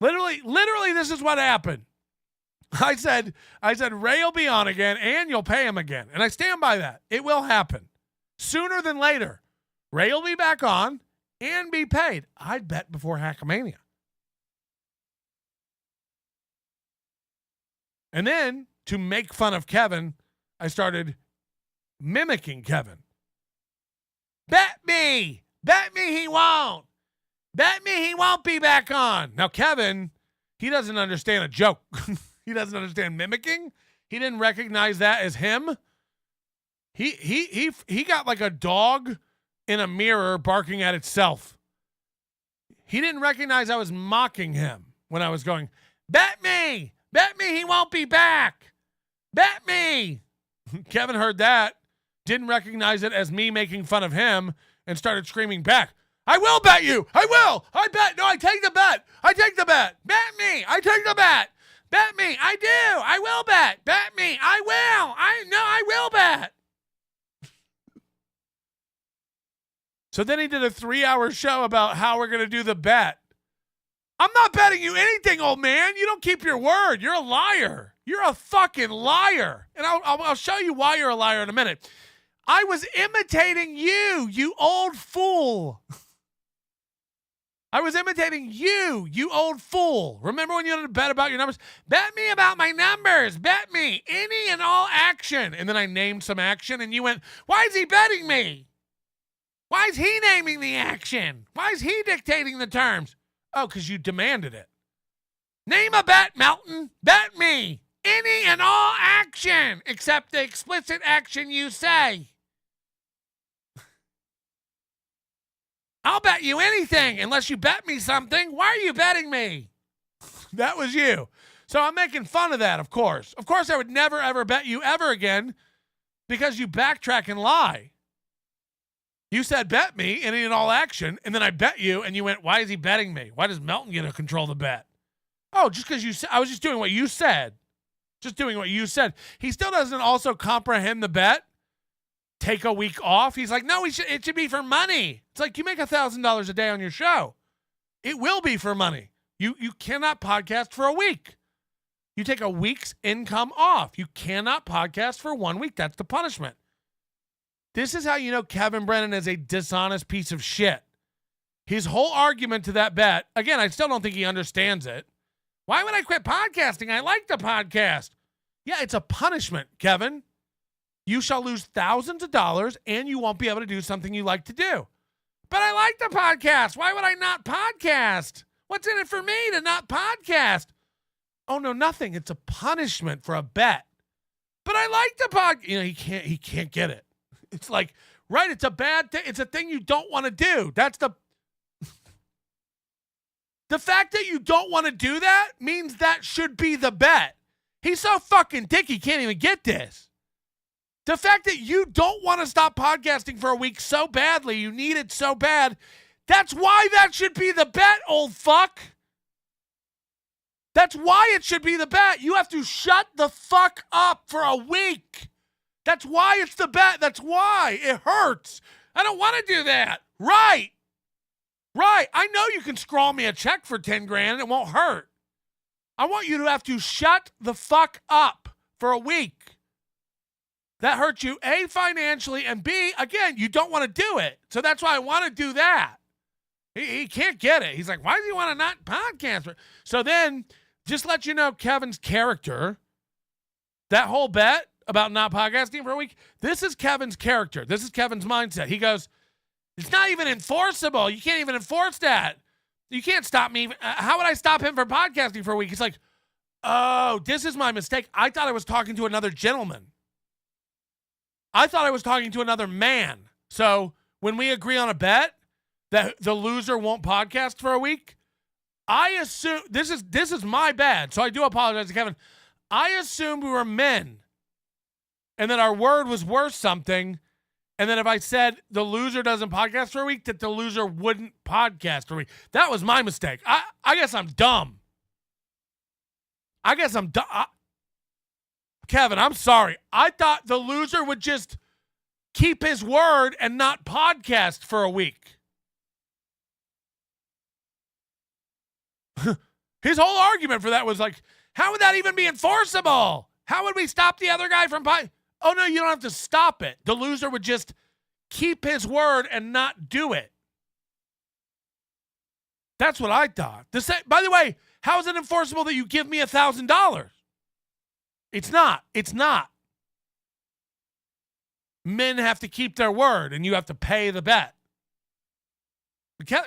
Literally, this is what happened. I said, Ray will be on again and you'll pay him again. And I stand by that. It will happen. Sooner than later. Ray will be back on and be paid. I'd bet before Hackamania. And then, to make fun of Kevin, I started mimicking Kevin. Bet me he won't. Bet me he won't be back on. Now, Kevin, he doesn't understand a joke. He doesn't understand mimicking. He didn't recognize that as him. He got like a dog in a mirror barking at itself. He didn't recognize I was mocking him when I was going, bet me he won't be back. Bet me. Kevin heard that, didn't recognize it as me making fun of him, and started screaming back, I will bet you. I will. I bet. No, I take the bet. I take the bet. Bet me. I take the bet. Bet me. I do. I will bet. Bet me. I will. I will bet. So then he did a 3-hour show about how we're going to do the bet. I'm not betting you anything, old man. You don't keep your word. You're a liar. You're a fucking liar. And I'll show you why you're a liar in a minute. I was imitating you, you old fool. I was imitating you, you old fool. Remember when you had to bet about your numbers? Bet me about my numbers. Bet me. Any and all action. And then I named some action, and you went, why is he betting me? Why is he naming the action? Why is he dictating the terms? Oh, because you demanded it. Name a bet, Melton. Bet me. Any and all action, except the explicit action you say. I'll bet you anything unless you bet me something. Why are you betting me? That was you. So I'm making fun of that, of course. Of course, I would never, ever bet you ever again because you backtrack and lie. You said bet me in all action, and then I bet you, and you went, why is he betting me? Why does Melton get to control the bet? Oh, just because you said, I was just doing what you said. Just doing what you said. He still doesn't also comprehend the bet. Take a week off. He's like, no, it should be for money. It's like you make $1,000 a day on your show. It will be for money. You cannot podcast for a week. You take a week's income off. You cannot podcast for 1 week. That's the punishment. This is how you know Kevin Brennan is a dishonest piece of shit. His whole argument to that bet, again, I still don't think he understands it. Why would I quit podcasting? I like the podcast. Yeah, it's a punishment, Kevin. You shall lose thousands of dollars and you won't be able to do something you like to do. But I like the podcast. Why would I not podcast? What's in it for me to not podcast? Oh, no, nothing. It's a punishment for a bet. But I like the podcast. You know, he can't get it. It's like, right, it's a bad thing. It's a thing you don't want to do. That's the fact that you don't want to do that means that should be the bet. He's so fucking dick he can't even get this. The fact that you don't want to stop podcasting for a week so badly, you need it so bad, that's why that should be the bet, old fuck. That's why it should be the bet. You have to shut the fuck up for a week. That's why it's the bet. That's why it hurts. I don't want to do that. Right. I know you can scrawl me a check for 10 grand and it won't hurt. I want you to have to shut the fuck up for a week. That hurts you, A, financially, and B, again, you don't want to do it. So that's why I want to do that. He can't get it. He's like, why does he want to not podcast? So then, just let you know Kevin's character, that whole bet about not podcasting for a week, this is Kevin's character. This is Kevin's mindset. He goes, it's not even enforceable. You can't even enforce that. You can't stop me. How would I stop him from podcasting for a week? He's like, oh, this is my mistake. I thought I was talking to another gentleman. I thought I was talking to another man. So when we agree on a bet that the loser won't podcast for a week, I assume this is my bad. So I do apologize to Kevin. I assumed we were men and that our word was worth something. And then if I said the loser doesn't podcast for a week, that the loser wouldn't podcast for a week. That was my mistake. I guess I'm dumb. Kevin, I'm sorry. I thought the loser would just keep his word and not podcast for a week. His whole argument for that was like, how would that even be enforceable? How would we stop the other guy from Oh, no, you don't have to stop it. The loser would just keep his word and not do it. That's what I thought. By the way, how is it enforceable that you give me $1,000? It's not. It's not. Men have to keep their word, and you have to pay the bet.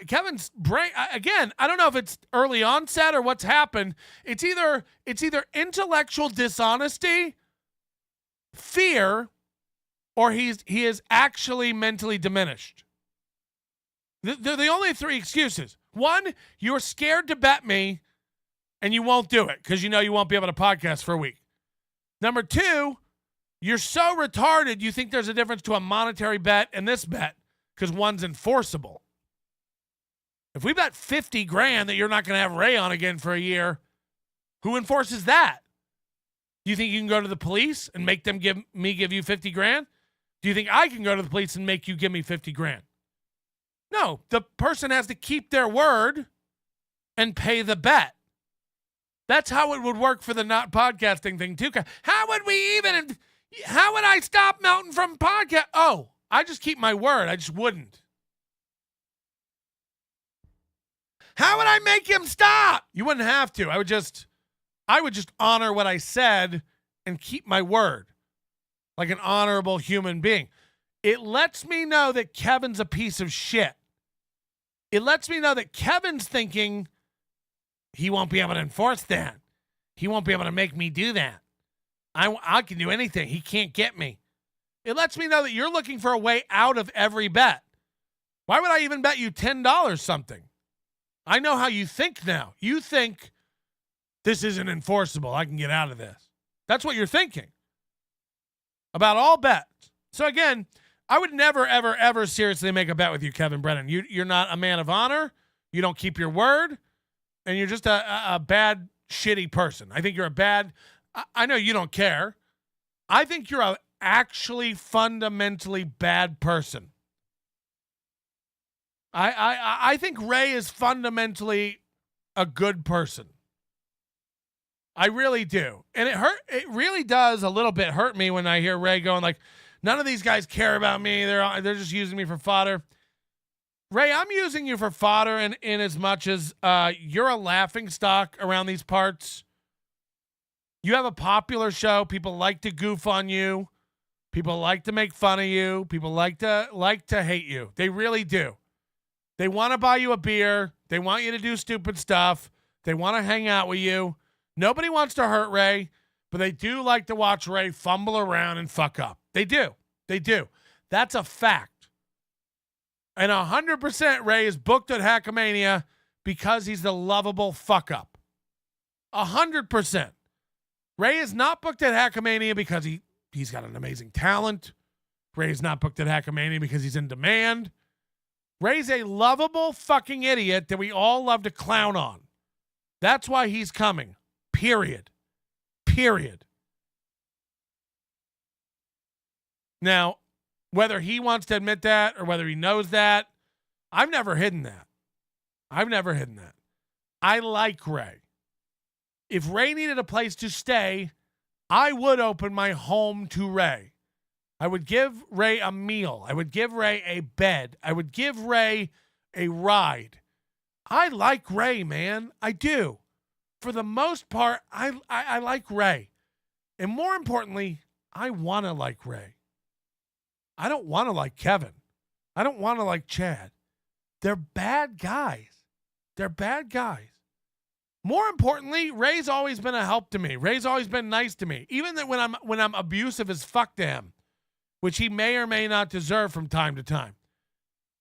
Kevin's brain, again, I don't know if it's early onset or what's happened. It's either intellectual dishonesty, fear, or he is actually mentally diminished. They're the only three excuses. One, you're scared to bet me, and you won't do it because you know you won't be able to podcast for a week. Number two, you're so retarded you think there's a difference to a monetary bet and this bet because one's enforceable. If we bet 50 grand that you're not going to have Ray on again for a year, who enforces that? Do you think you can go to the police and make them give you 50 grand? Do you think I can go to the police and make you give me 50 grand? No, the person has to keep their word and pay the bet. That's how it would work for the not podcasting thing too. How would I stop Melton from podcast? Oh, I just keep my word. I just wouldn't. How would I make him stop? You wouldn't have to. I would just honor what I said and keep my word like an honorable human being. It lets me know that Kevin's a piece of shit. It lets me know that Kevin's thinking he won't be able to enforce that. He won't be able to make me do that. I can do anything. He can't get me. It lets me know that you're looking for a way out of every bet. Why would I even bet you $10 something? I know how you think now. You think this isn't enforceable. I can get out of this. That's what you're thinking about all bets. So again, I would never, ever, ever seriously make a bet with you, Kevin Brennan. You're not a man of honor. You don't keep your word. And you're just a bad, shitty person. I think you're a bad, I know you don't care. I think you're a actually fundamentally bad person. I think Ray is fundamentally a good person. I really do. And it really does a little bit hurt me when I hear Ray going like, none of these guys care about me. They're just using me for fodder. Ray, I'm using you for fodder in as much as you're a laughing stock around these parts. You have a popular show. People like to goof on you. People like to make fun of you. People like to hate you. They really do. They want to buy you a beer. They want you to do stupid stuff. They want to hang out with you. Nobody wants to hurt Ray, but they do like to watch Ray fumble around and fuck up. They do. They do. That's a fact. And 100% Ray is booked at Hackamania because he's the lovable fuck up. 100%. Ray is not booked at Hackamania because he's got an amazing talent. Ray is not booked at Hackamania because he's in demand. Ray's a lovable fucking idiot that we all love to clown on. That's why he's coming. Period. Period. Now, whether he wants to admit that or whether he knows that, I've never hidden that. I've never hidden that. I like Ray. If Ray needed a place to stay, I would open my home to Ray. I would give Ray a meal. I would give Ray a bed. I would give Ray a ride. I like Ray, man. I do. For the most part, I like Ray. And more importantly, I want to like Ray. I don't want to like Kevin. I don't want to like Chad. They're bad guys. They're bad guys. More importantly, Ray's always been a help to me. Ray's always been nice to me. Even that when I'm abusive as fuck to him, which he may or may not deserve from time to time.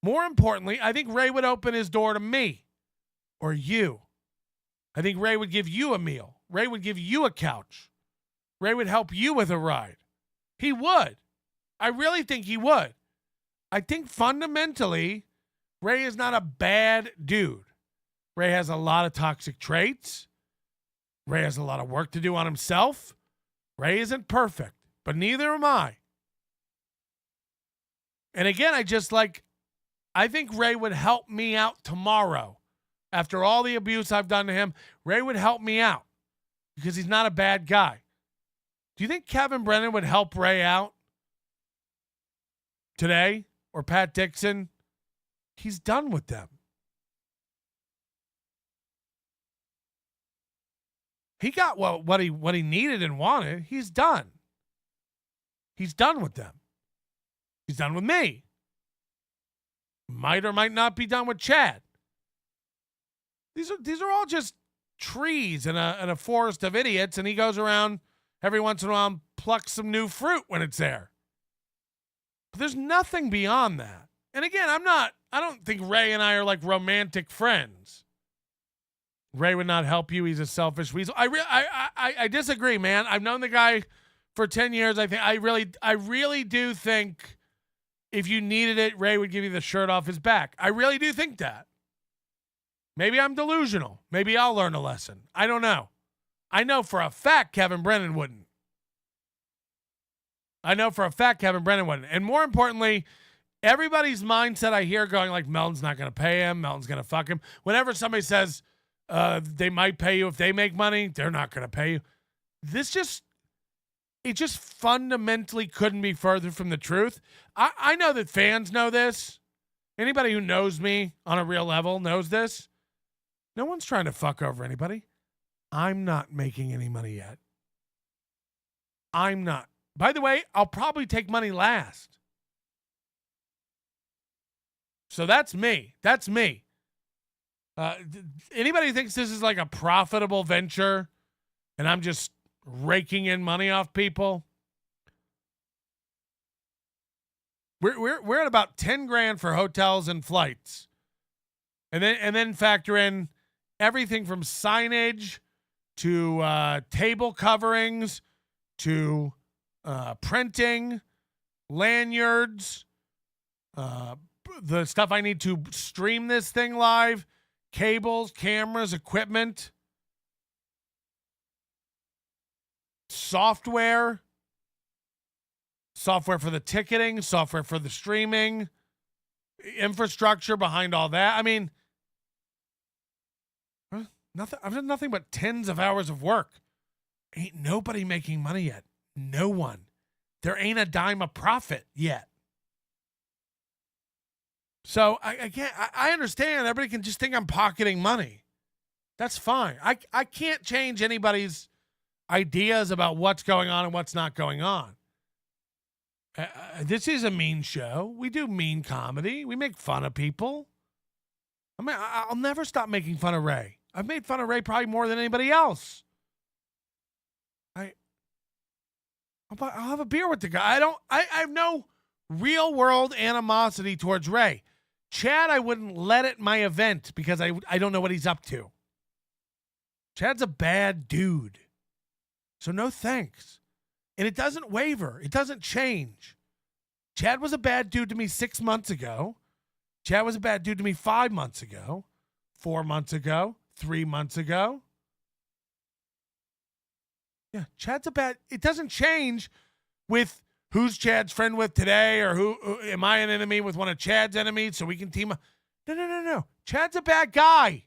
More importantly, I think Ray would open his door to me or you. I think Ray would give you a meal. Ray would give you a couch. Ray would help you with a ride. He would. I really think he would. I think fundamentally, Ray is not a bad dude. Ray has a lot of toxic traits. Ray has a lot of work to do on himself. Ray isn't perfect, but neither am I. And again, I think Ray would help me out tomorrow. After all the abuse I've done to him, Ray would help me out because he's not a bad guy. Do you think Kevin Brennan would help Ray out today or Pat Dixon? He's done with them. He got what he needed and wanted. He's done. He's done with them. He's done with me. Might or might not be done with Chad. These are all just trees in a forest of idiots, and he goes around every once in a while and plucks some new fruit when it's there. But there's nothing beyond that. And again, I don't think Ray and I are like romantic friends. Ray would not help you. He's a selfish weasel. I disagree, man. I've known the guy for 10 years. I really do think if you needed it, Ray would give you the shirt off his back. I really do think that. Maybe I'm delusional. Maybe I'll learn a lesson. I don't know. I know for a fact Kevin Brennan wouldn't. And more importantly, everybody's mindset I hear going like, Melton's not going to pay him. Melton's going to fuck him. Whenever somebody says they might pay you if they make money, they're not going to pay you. It just fundamentally couldn't be further from the truth. I know that fans know this. Anybody who knows me on a real level knows this. No one's trying to fuck over anybody. I'm not making any money yet. I'm not. By the way, I'll probably take money last. So that's me. That's me. Anybody who thinks this is like a profitable venture and I'm just raking in money off people, we're at about 10 grand for hotels and flights. And then factor in everything from signage to table coverings to printing, lanyards, the stuff I need to stream this thing live, cables, cameras, equipment, software for the ticketing, software for the streaming, infrastructure behind all that. I mean, nothing. I've done nothing but tens of hours of work. Ain't nobody making money yet. No one. There ain't a dime of profit yet. So I can't. I understand. Everybody can just think I'm pocketing money. That's fine. I can't change anybody's ideas about what's going on and what's not going on. This is a mean show. We do mean comedy. We make fun of people. I mean, I'll never stop making fun of Ray. I've made fun of Ray probably more than anybody else. I'll have a beer with the guy. I have no real world animosity towards Ray. Chad, I wouldn't let at my event because I don't know what he's up to. Chad's a bad dude. So no thanks. And it doesn't waver. It doesn't change. Chad was a bad dude to me 6 months ago. Chad was a bad dude to me 5 months ago, 4 months ago, 3 months ago. Yeah, Chad's a bad. It doesn't change with who's Chad's friend with today or who am I an enemy with one of Chad's enemies so we can team up. No. Chad's a bad guy.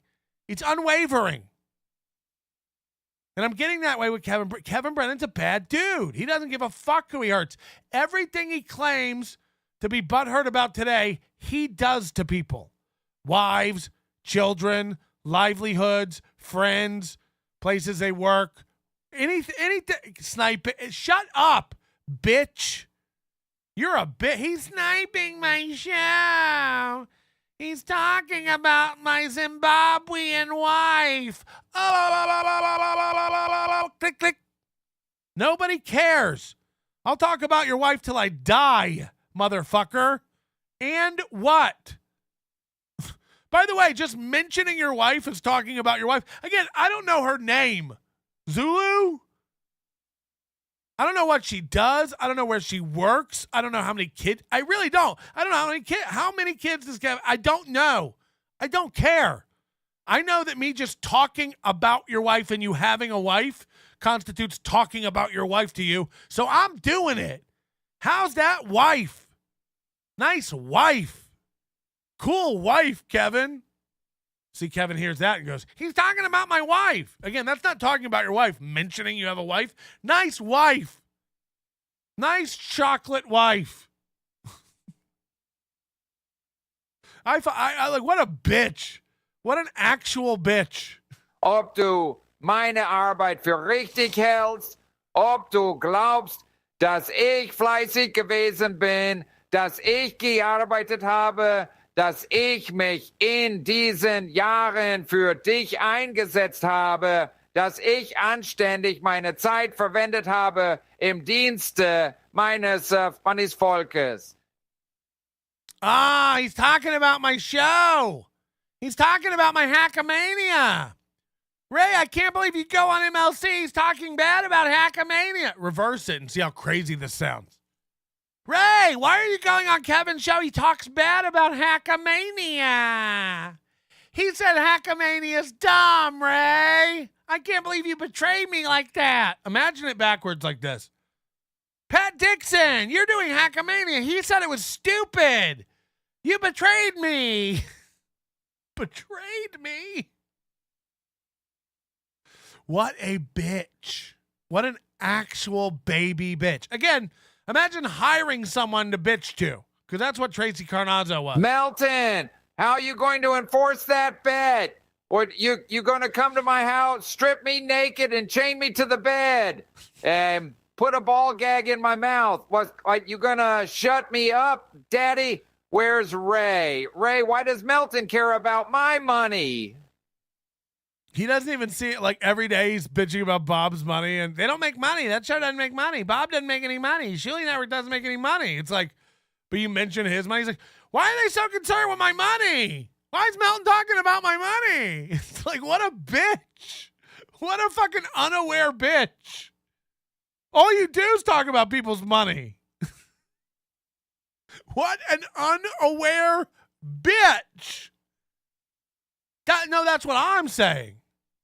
It's unwavering. And I'm getting that way with Kevin. Kevin Brennan's a bad dude. He doesn't give a fuck who he hurts. Everything he claims to be butthurt about today, he does to people. Wives, children, livelihoods, friends, places they work. Anything. Snipe it. Shut up, bitch. You're a bitch. He's sniping my show. He's talking about my Zimbabwean wife. Click, click. Nobody cares. I'll talk about your wife till I die, motherfucker. And what? By the way, just mentioning your wife is talking about your wife. Again, I don't know her name. Zulu? I don't know what she does. I don't know where she works. I don't know how many kids. I really don't. I don't know how many kids does Kevin. I don't know. I don't care. I know that me just talking about your wife and you having a wife constitutes talking about your wife to you. So I'm doing it. How's that wife? Nice wife. Cool wife, Kevin. See, Kevin hears that and goes, he's talking about my wife. Again, that's not talking about your wife, mentioning you have a wife. Nice wife. Nice chocolate wife. I like, what a bitch. What an actual bitch. Ob du meine Arbeit für richtig hältst, ob du glaubst, dass ich fleißig gewesen bin, dass ich gearbeitet habe, dass ich mich in diesen Jahren für dich eingesetzt habe, dass ich anständig meine Zeit verwendet habe im Dienste meines Volkes. Ah, he's talking about my show. He's talking about my Hackamania. Ray, I can't believe you go on MLC. He's talking bad about Hackamania. Reverse it and see how crazy this sounds. Ray, why are you going on Kevin's show? He talks bad about Hackamania. He said Hackamania's dumb, Ray. I can't believe you betrayed me like that. Imagine it backwards like this. Pat Dixon, you're doing Hackamania. He said it was stupid. You betrayed me. Betrayed me. What a bitch. What an actual baby bitch. Again, imagine hiring someone to bitch to, because that's what Tracy Carnazzo was. Melton, how are you going to enforce that bet? Or you going to come to my house, strip me naked, and chain me to the bed, and put a ball gag in my mouth? What you going to shut me up, Daddy? Where's Ray? Ray, why does Melton care about my money? He doesn't even see it. Like every day he's bitching about Bob's money, and they don't make money. That show doesn't make money. Bob doesn't make any money. Shuli Network doesn't make any money. It's like, but you mention his money. He's like, why are they so concerned with my money? Why is Melton talking about my money? It's like, what a bitch. What a fucking unaware bitch. All you do is talk about people's money. What an unaware bitch. That's what I'm saying.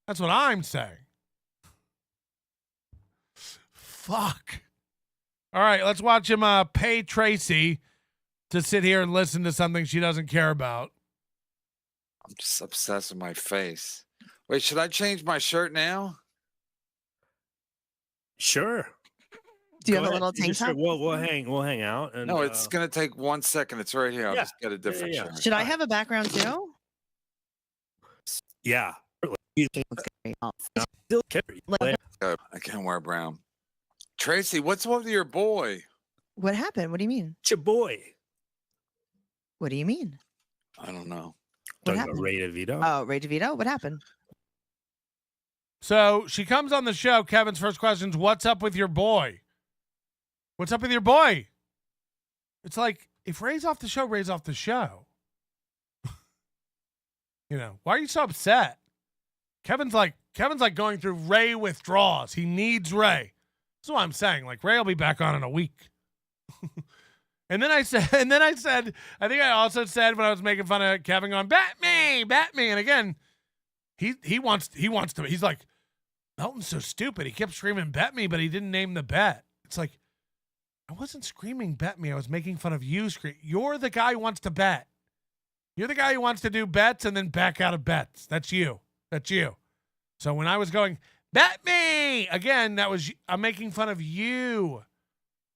That's what I'm saying. Fuck. All right, let's watch him pay Tracy to sit here and listen to something she doesn't care about. I'm just obsessed with my face. Wait, should I change my shirt now? Sure. Do you Go have a ahead. little tank Just- top? We'll hang out. And, No, it's gonna take 1 second. It's right here. I'll Yeah. just get a different Yeah. shirt. Should I have a background too? yeah. Still I can't wear brown. Tracy, what's up with your boy? What happened? What do you mean? It's your boy. What do you mean? I don't know. What Talking happened? about Ray DeVito. Oh, Ray DeVito. What happened? So she comes on the show. Kevin's first question is, what's up with your boy? What's up with your boy? It's like, if Ray's off the show, Ray's off the show. Why are you so upset? Kevin's like going through Ray withdrawals. He needs Ray. That's what I'm saying. Like, Ray will be back on in a week. And then I said, I think I also said when I was making fun of Kevin going, bat me. And again, he wants to, he's like, Melton's so stupid. He kept screaming, bet me, but he didn't name the bet. It's like, I wasn't screaming, bet me. I was making fun of you. You're the guy who wants to bet. You're the guy who wants to do bets and then back out of bets. That's you. So when I was going, bet me, again, I'm making fun of you.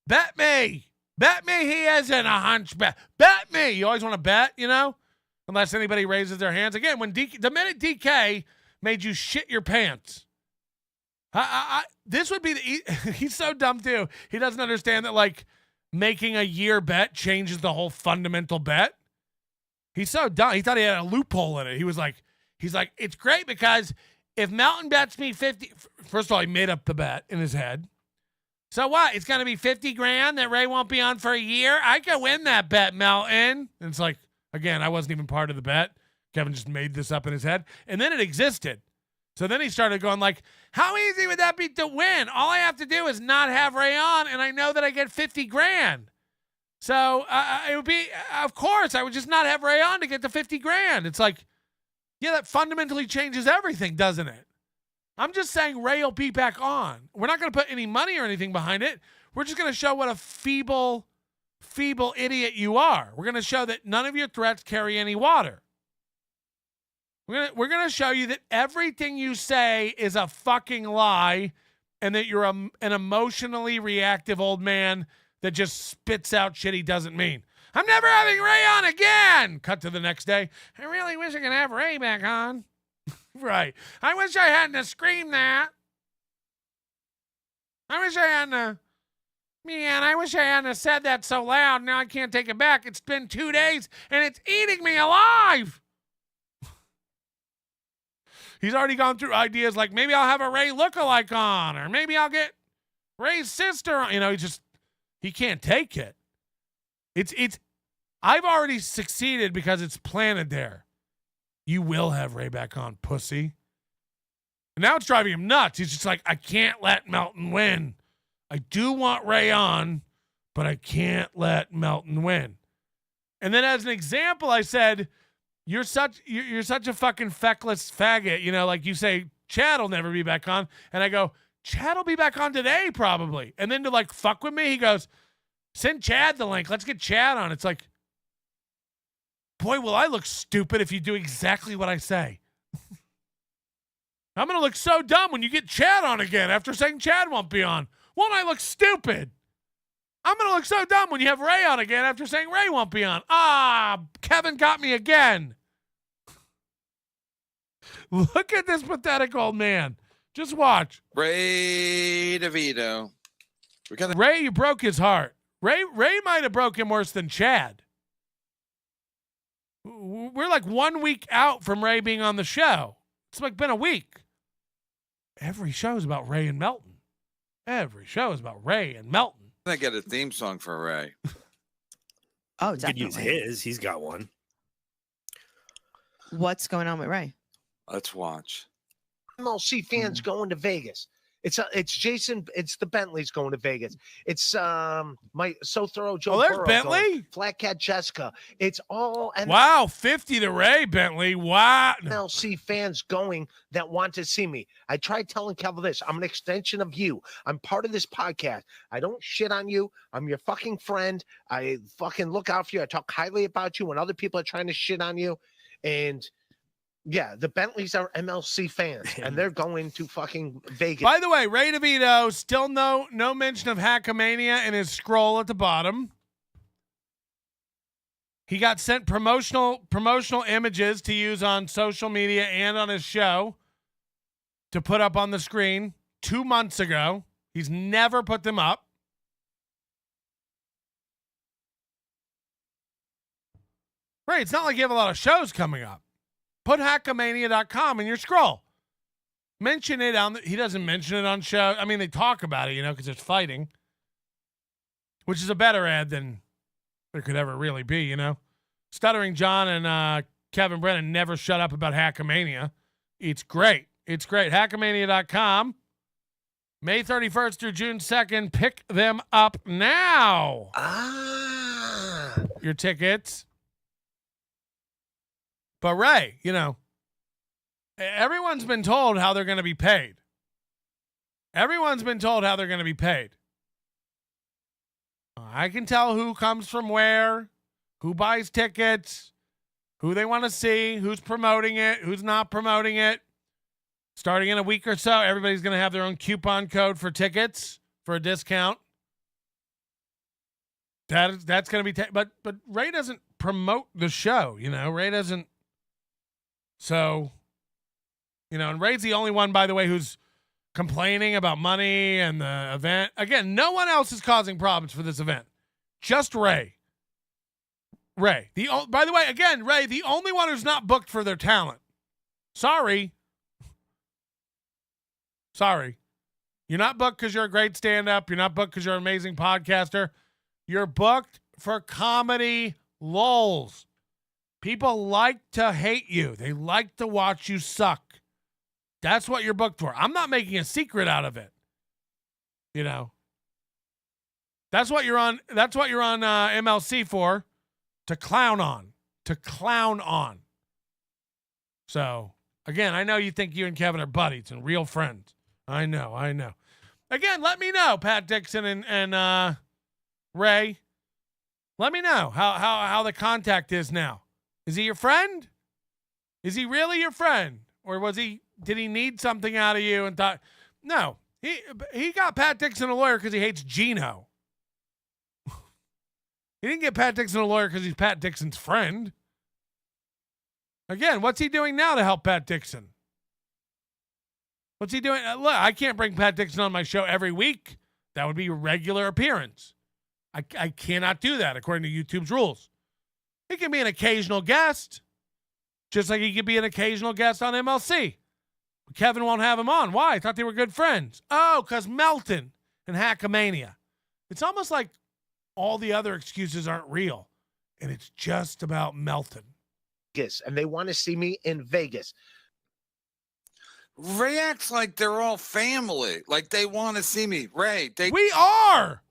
Bet me. He isn't a hunchback. Bet me. You always want to bet, unless anybody raises their hands. Again, the minute DK made you shit your pants, this would be he's so dumb too. He doesn't understand that like making a year bet changes the whole fundamental bet. He's so dumb. He thought he had a loophole in it. He's like, it's great because if Melton bets me 50, first of all, he made up the bet in his head. So what? It's going to be 50 grand that Ray won't be on for a year? I could win that bet, Melton. And it's like, again, I wasn't even part of the bet. Kevin just made this up in his head. And then it existed. So then he started going like, how easy would that be to win? All I have to do is not have Ray on, and I know that I get 50 grand. So it would be, of course, I would just not have Ray on to get the 50 grand. It's like, yeah, that fundamentally changes everything, doesn't it? I'm just saying Ray will be back on. We're not going to put any money or anything behind it. We're just going to show what a feeble idiot you are. We're going to show that none of your threats carry any water. We're going to show you that everything you say is a fucking lie and that you're an emotionally reactive old man that just spits out shit he doesn't mean. I'm never having Ray on again. Cut to the next day. I really wish I could have Ray back on. Right. I wish I hadn't screamed that. I wish I hadn't said that so loud. Now I can't take it back. It's been 2 days and it's eating me alive. He's already gone through ideas like maybe I'll have a Ray lookalike on, or maybe I'll get Ray's sister on. He can't take it. I've already succeeded because it's planted there. You will have Ray back on, pussy. And now it's driving him nuts. He's just like, I can't let Melton win. I do want Ray on, but I can't let Melton win. And then as an example, I said, you're such a fucking feckless faggot. Like you say, Chad will never be back on. And I go, Chad will be back on today probably. And then to like fuck with me, he goes, send Chad the link. Let's get Chad on. It's like, boy, will I look stupid if you do exactly what I say. I'm going to look so dumb when you get Chad on again after saying Chad won't be on. Won't I look stupid? I'm going to look so dumb when you have Ray on again after saying Ray won't be on. Kevin got me again. Look at this pathetic old man. Just watch. Ray DeVito. Ray, you broke his heart. Ray might have broke him worse than Chad. We're like 1 week out from Ray being on the show. It's like been a week. Every show is about Ray and Melton. Every show is about Ray and Melton. I get a theme song for Ray. Oh, You could use definitely. his. He's got one. What's going on with Ray? Let's watch. MLC fans going to Vegas. It's Jason. It's the Bentleys going to Vegas. It's my so thorough Joe. Oh, there's Burrow Bentley? going, Flat Cat Jessica. It's all wow, 50 to Ray Bentley. Wow. MLC fans going that want to see me. I tried telling Kevin this. I'm an extension of you. I'm part of this podcast. I don't shit on you. I'm your fucking friend. I fucking look out for you. I talk highly about you when other people are trying to shit on you. And yeah, the Bentleys are MLC fans, and they're going to fucking Vegas. By the way, Ray Devito, still no mention of Hackamania in his scroll at the bottom. He got sent promotional images to use on social media and on his show to put up on the screen 2 months ago. He's never put them up. Ray, it's not like you have a lot of shows coming up. Put hackamania.com in your scroll. Mention it on he doesn't mention it on show. I mean, they talk about it, because there's fighting, which is a better ad than there could ever really be, Stuttering John and Kevin Brennan never shut up about Hackamania. It's great. It's great. Hackamania.com. May 31st through June 2nd. Pick them up now. Your tickets. But Ray, everyone's been told how they're going to be paid. Everyone's been told how they're going to be paid. I can tell who comes from where, who buys tickets, who they want to see, who's promoting it, who's not promoting it. Starting in a week or so, everybody's going to have their own coupon code for tickets for a discount. That's going to be but Ray doesn't promote the show, Ray doesn't. So, and Ray's the only one, by the way, who's complaining about money and the event. Again, no one else is causing problems for this event. Just Ray. Ray. By the way, again, Ray, the only one who's not booked for their talent. Sorry. You're not booked because you're a great stand-up. You're not booked because you're an amazing podcaster. You're booked for comedy lulz. People like to hate you. They like to watch you suck. That's what you're booked for. I'm not making a secret out of it. That's what you're on. That's what you're on MLC for, to clown on. So again, I know you think you and Kevin are buddies and real friends. I know. Again, let me know, Pat Dixon and Ray. Let me know how the contact is now. Is he your friend? Is he really your friend? Or did he need something out of you and thought, no, he got Pat Dixon a lawyer because he hates Gino. He didn't get Pat Dixon a lawyer because he's Pat Dixon's friend. Again, what's he doing now to help Pat Dixon? What's he doing? Look, I can't bring Pat Dixon on my show every week. That would be a regular appearance. I cannot do that according to YouTube's rules. He can be an occasional guest, just like he could be an occasional guest on MLC. But Kevin won't have him on. Why? I thought they were good friends. Oh, because Melton and Hackamania. It's almost like all the other excuses aren't real, and it's just about Melton. And they want to see me in Vegas. Ray acts like they're all family. Like they want to see me. Ray, We are.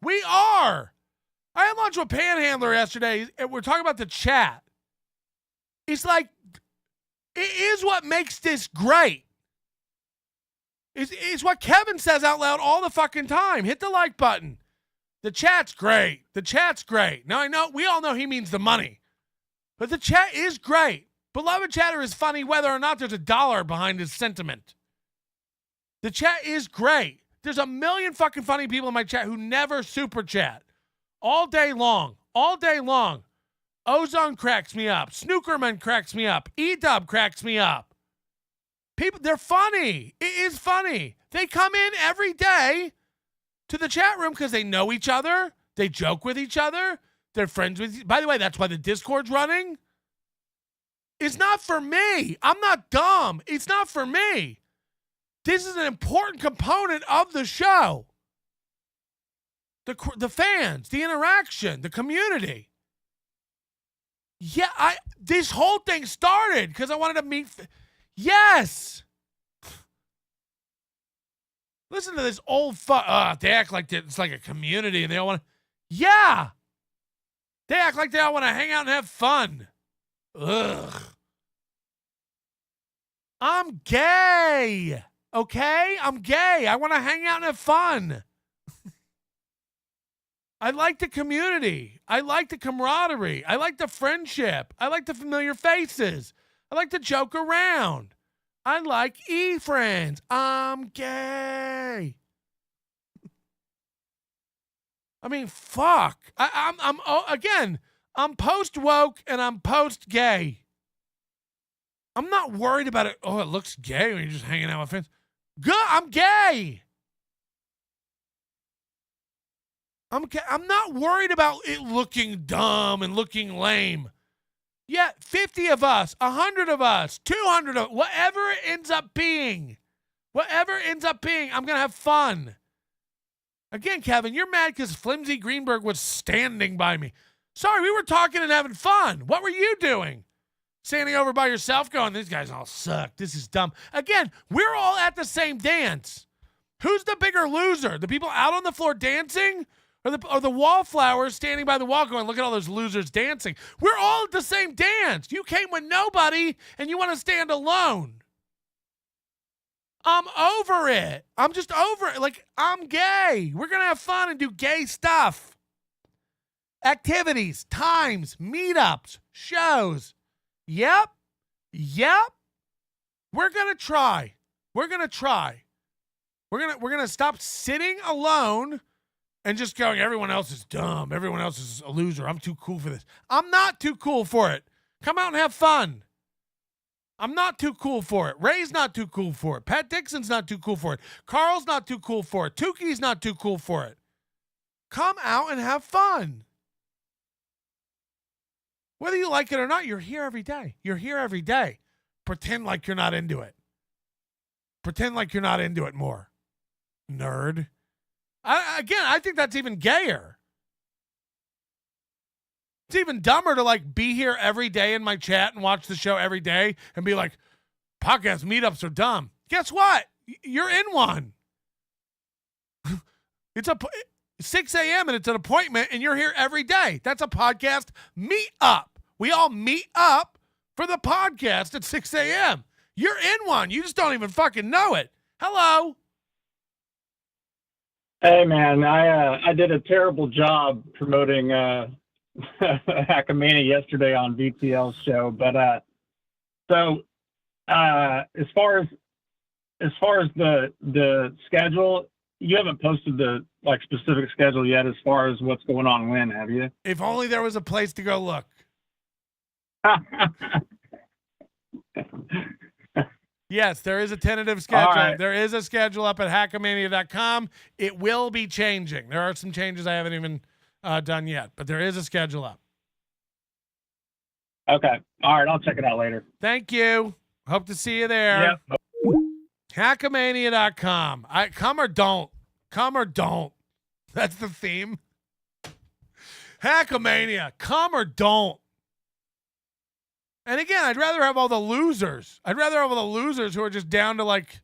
I had lunch with Panhandler yesterday, and we're talking about the chat. It's like, it is what makes this great. It's what Kevin says out loud all the fucking time. Hit the like button. The chat's great. Now, we all know he means the money. But the chat is great. Beloved chatter is funny whether or not there's $1 behind his sentiment. The chat is great. There's a million fucking funny people in my chat who never super chat. All day long. Ozone cracks me up. Snookerman cracks me up. E-Dub cracks me up. People, they're funny. It is funny. They come in every day to the chat room because they know each other. They joke with each other. They're friends with. By the way, that's why the Discord's running. It's not for me. I'm not dumb. It's not for me. This is an important component of the show. The fans, the interaction, the community. Yeah, this whole thing started because I wanted to meet. Yes. Listen to this old they act like it's like a community and they all want to. Yeah. They act like they all want to hang out and have fun. Ugh. I'm gay. Okay? I'm gay. I want to hang out and have fun. I like the community. I like the camaraderie. I like the friendship. I like the familiar faces. I like to joke around. I like friends. I'm gay. I mean, fuck. I'm post woke and I'm post gay. I'm not worried about it. Oh, it looks gay when you're just hanging out with friends. Good. I'm gay. I'm not worried about it looking dumb and looking lame. Yeah, 50 of us, 100 of us, 200 of whatever it ends up being, I'm going to have fun. Again, Kevin, you're mad because Flimsy Greenberg was standing by me. Sorry, we were talking and having fun. What were you doing? Standing over by yourself going, these guys all suck. This is dumb. Again, we're all at the same dance. Who's the bigger loser? The people out on the floor dancing? Or the wallflowers standing by the wall going, look at all those losers dancing. We're all at the same dance. You came with nobody and you want to stand alone. I'm over it. I'm just over it. Like, I'm gay. We're going to have fun and do gay stuff. Activities, times, meetups, shows. Yep. We're going to try. We're going to stop sitting alone and just going, everyone else is dumb. Everyone else is a loser. I'm too cool for this. I'm not too cool for it. Come out and have fun. I'm not too cool for it. Ray's not too cool for it. Pat Dixon's not too cool for it. Carl's not too cool for it. Tuki's not too cool for it. Come out and have fun. Whether you like it or not, you're here every day. You're here every day. Pretend like you're not into it. Pretend like you're not into it more. Nerd. I think that's even gayer. It's even dumber to like be here every day in my chat and watch the show every day and be like, podcast meetups are dumb. Guess what? You're in one. It's 6 a.m. and it's an appointment and you're here every day. That's a podcast meetup. We all meet up for the podcast at 6 a.m. You're in one. You just don't even fucking know it. Hello. Hey man, I did a terrible job promoting Hackamania yesterday on VTL's show, but so as far as the schedule, you haven't posted the like specific schedule yet as far as what's going on when, have you? If only there was a place to go look. Yes, there is a tentative schedule. Right. There is a schedule up at hackamania.com. It will be changing. There are some changes I haven't even done yet, but there is a schedule up. Okay. All right. I'll check it out later. Thank you. Hope to see you there. Yep. Hackamania.com. Come or don't. Come or don't. That's the theme. Hackamania. Come or don't. And again, I'd rather have all the losers. I'd rather have all the losers who are just down to like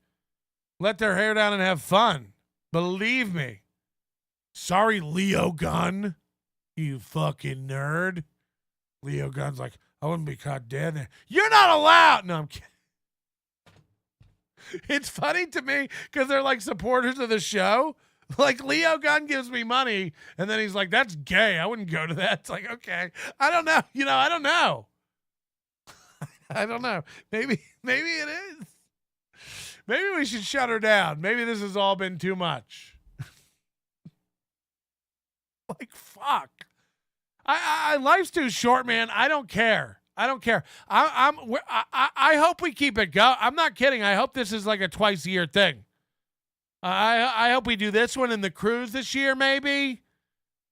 let their hair down and have fun. Believe me. Sorry, Leo Gunn. You fucking nerd. Leo Gunn's like, I wouldn't be caught dead there. You're not allowed. No, I'm kidding. It's funny to me because they're like supporters of the show. Like Leo Gunn gives me money and then he's like, that's gay. I wouldn't go to that. It's like, okay. I don't know. I don't know. I don't know. Maybe it is. Maybe we should shut her down. Maybe this has all been too much. Like, fuck. Life's too short, man. I don't care. I hope we keep it going. I'm not kidding. I hope this is like a twice a year thing. I hope we do this one in the cruise this year, maybe.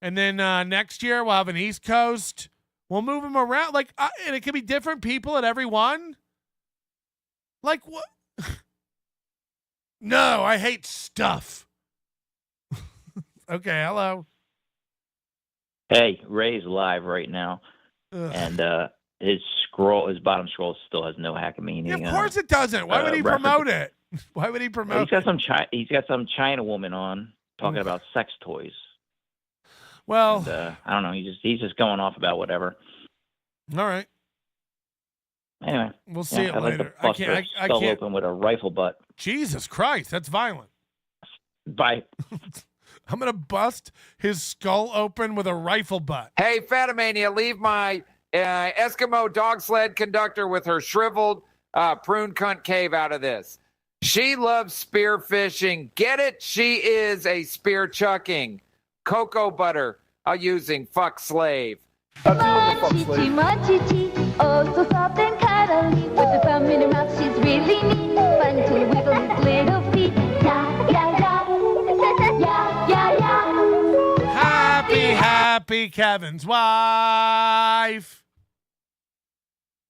And then next year we'll have an East Coast. We'll move them around. Like, and it can be different people at every one. Like, what? No, I hate stuff. Okay, hello. Hey, Ray's live right now. Ugh. And his bottom scroll still has no Hackamania. Yeah, of course it doesn't. Why would he reference. promote it? Why would he promote? He's got some China woman on talking about sex toys. Well, and, I don't know. He's just going off about whatever. All right. Anyway, we'll see it I'd like to later. bust her I skull can't. open with a rifle butt. Jesus Christ, that's violent. Bye. I'm gonna bust his skull open with a rifle butt. Hey, Fatamania, leave my Eskimo dog sled conductor with her shriveled prune cunt cave out of this. She loves spear fishing. Get it? She is a spear chucking. Cocoa butter using fuck slave. Oh, so soft and cuddly. With the thumb in her mouth, she's really neat. Fun to wiggle his little feet. Yeah, yeah, yeah. Yeah, yeah, yeah. Happy Kevin's wife.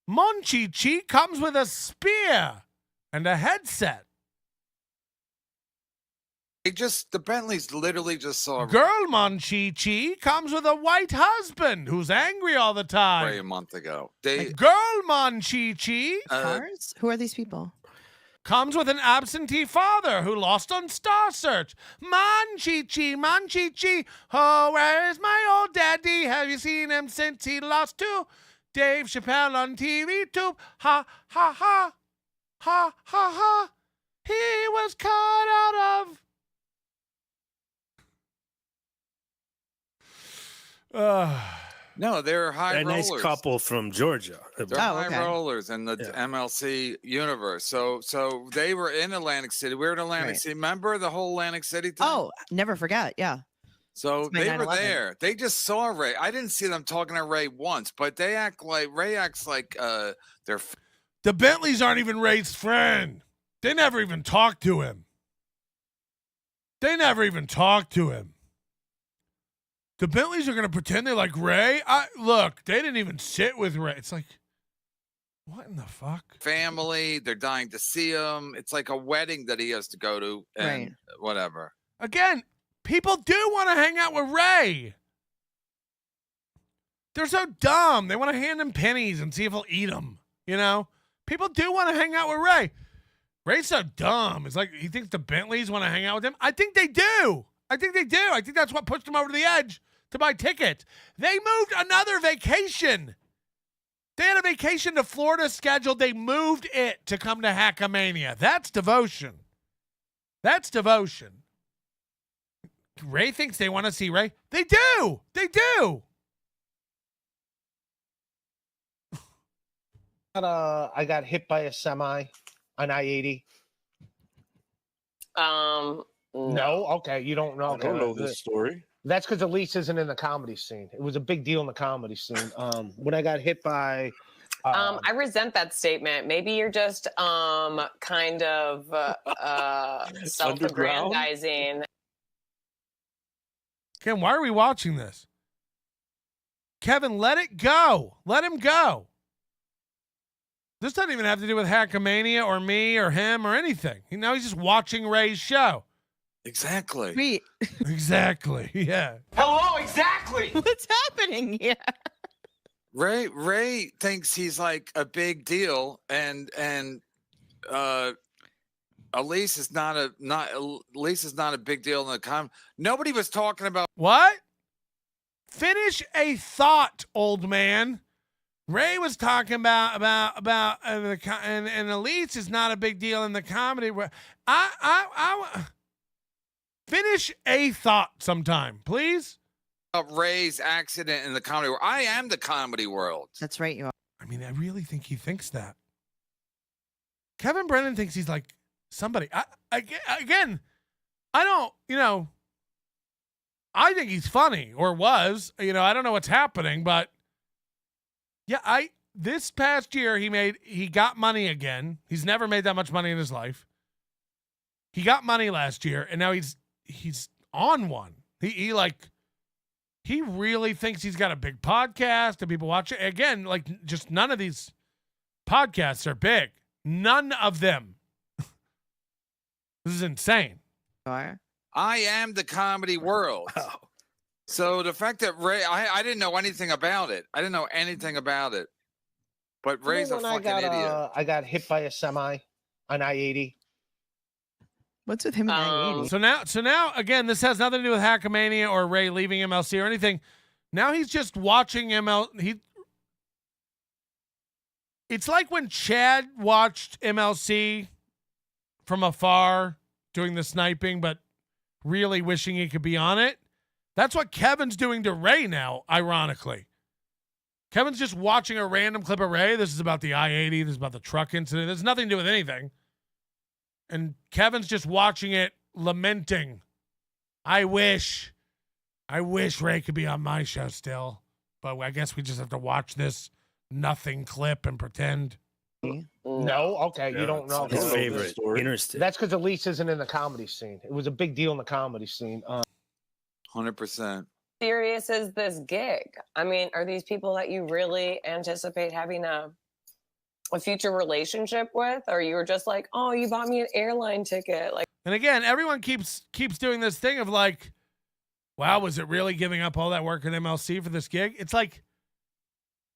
Monchi-Chi comes with a spear and a headset. The Bentleys literally just saw Girl Monchi-Chi comes with a white husband who's angry all the time. Ray a month ago. Girl Monchi-Chi Cars? Who are these people? comes with an absentee father who lost on Star Search. Monchi-Chi, oh, where's my old daddy? Have you seen him since he lost to Dave Chappelle on TV tube? Ha, ha, ha, ha, ha, ha. He was cut out of... No, they're high a rollers. nice couple from Georgia. They're high rollers in the MLC universe. So they were in Atlantic City. We were in Atlantic City. Remember the whole Atlantic City thing? Oh, never forgot. Yeah. So my they were 9/11. there. They just saw Ray. I didn't see them talking to Ray once, but they act like Ray acts like they're. The Bentleys aren't even Ray's friend. They never even talked to him. The Bentleys are going to pretend they like Ray. Look, they didn't even sit with Ray. It's like, what in the fuck? Family, they're dying to see him. It's like a wedding that he has to go to, and whatever. Again, people do want to hang out with Ray. They're so dumb. They want to hand him pennies and see if he'll eat them. You know, people do want to hang out with Ray. Ray's so dumb. It's like he thinks the Bentleys want to hang out with him. I think they do. I think that's what pushed them over the edge to buy tickets. They moved another vacation. They had a vacation to Florida scheduled. They moved it to come to Hackamania. That's devotion. Ray thinks they want to see Ray. They do. I got hit by a semi on I-80. No, okay, you don't know. I don't know this story. That's because Elise isn't in the comedy scene. It was a big deal in the comedy scene. When I got hit by, I resent that statement. Maybe you're just kind of self-aggrandizing. Ken, why are we watching this? Kevin, let it go. Let him go. This doesn't even have to do with Hackamania or me or him or anything. Now he's just watching Ray's show. Exactly. Sweet. Exactly. Yeah. Hello, exactly. What's happening here? Ray thinks he's like a big deal, and Elise is not a big deal in the com. Nobody was talking about what? Finish a thought, old man. Ray was talking about and Elise is not a big deal in the comedy. I finish a thought sometime, please. Ray's accident in the comedy world. I am the comedy world. That's right, you are. I mean, I really think he thinks that. Kevin Brennan thinks he's like somebody. Again, I don't, I think he's funny or was, I don't know what's happening, but yeah, this past year he got money again. He's never made that much money in his life. He got money last year and now he's on one. He really thinks he's got a big podcast and people watch it. Again, like just none of these podcasts are big. None of them. This is insane. I am the comedy world. Wow. So the fact that Ray, I didn't know anything about it. But Ray's a fucking idiot. I got hit by a semi on I-80. What's with him and I-80? So now, again, this has nothing to do with Hackamania or Ray leaving MLC or anything. Now he's just watching It's like when Chad watched MLC from afar doing the sniping, but really wishing he could be on it. That's what Kevin's doing to Ray now, ironically. Kevin's just watching a random clip of Ray. This is about the I-80. This is about the truck incident. There's nothing to do with anything. And Kevin's just watching it, lamenting. I wish Ray could be on my show still. But I guess we just have to watch this nothing clip and pretend. No, okay, you don't know. His favorite. Interesting. That's because Elise isn't in the comedy scene. It was a big deal in the comedy scene. 100%. Serious is this gig? I mean, are these people that you really anticipate having a future relationship with, or you were just like, oh, you bought me an airline ticket? Like, and again, everyone keeps doing this thing of like, wow, was it really giving up all that work at MLC for this gig? It's like,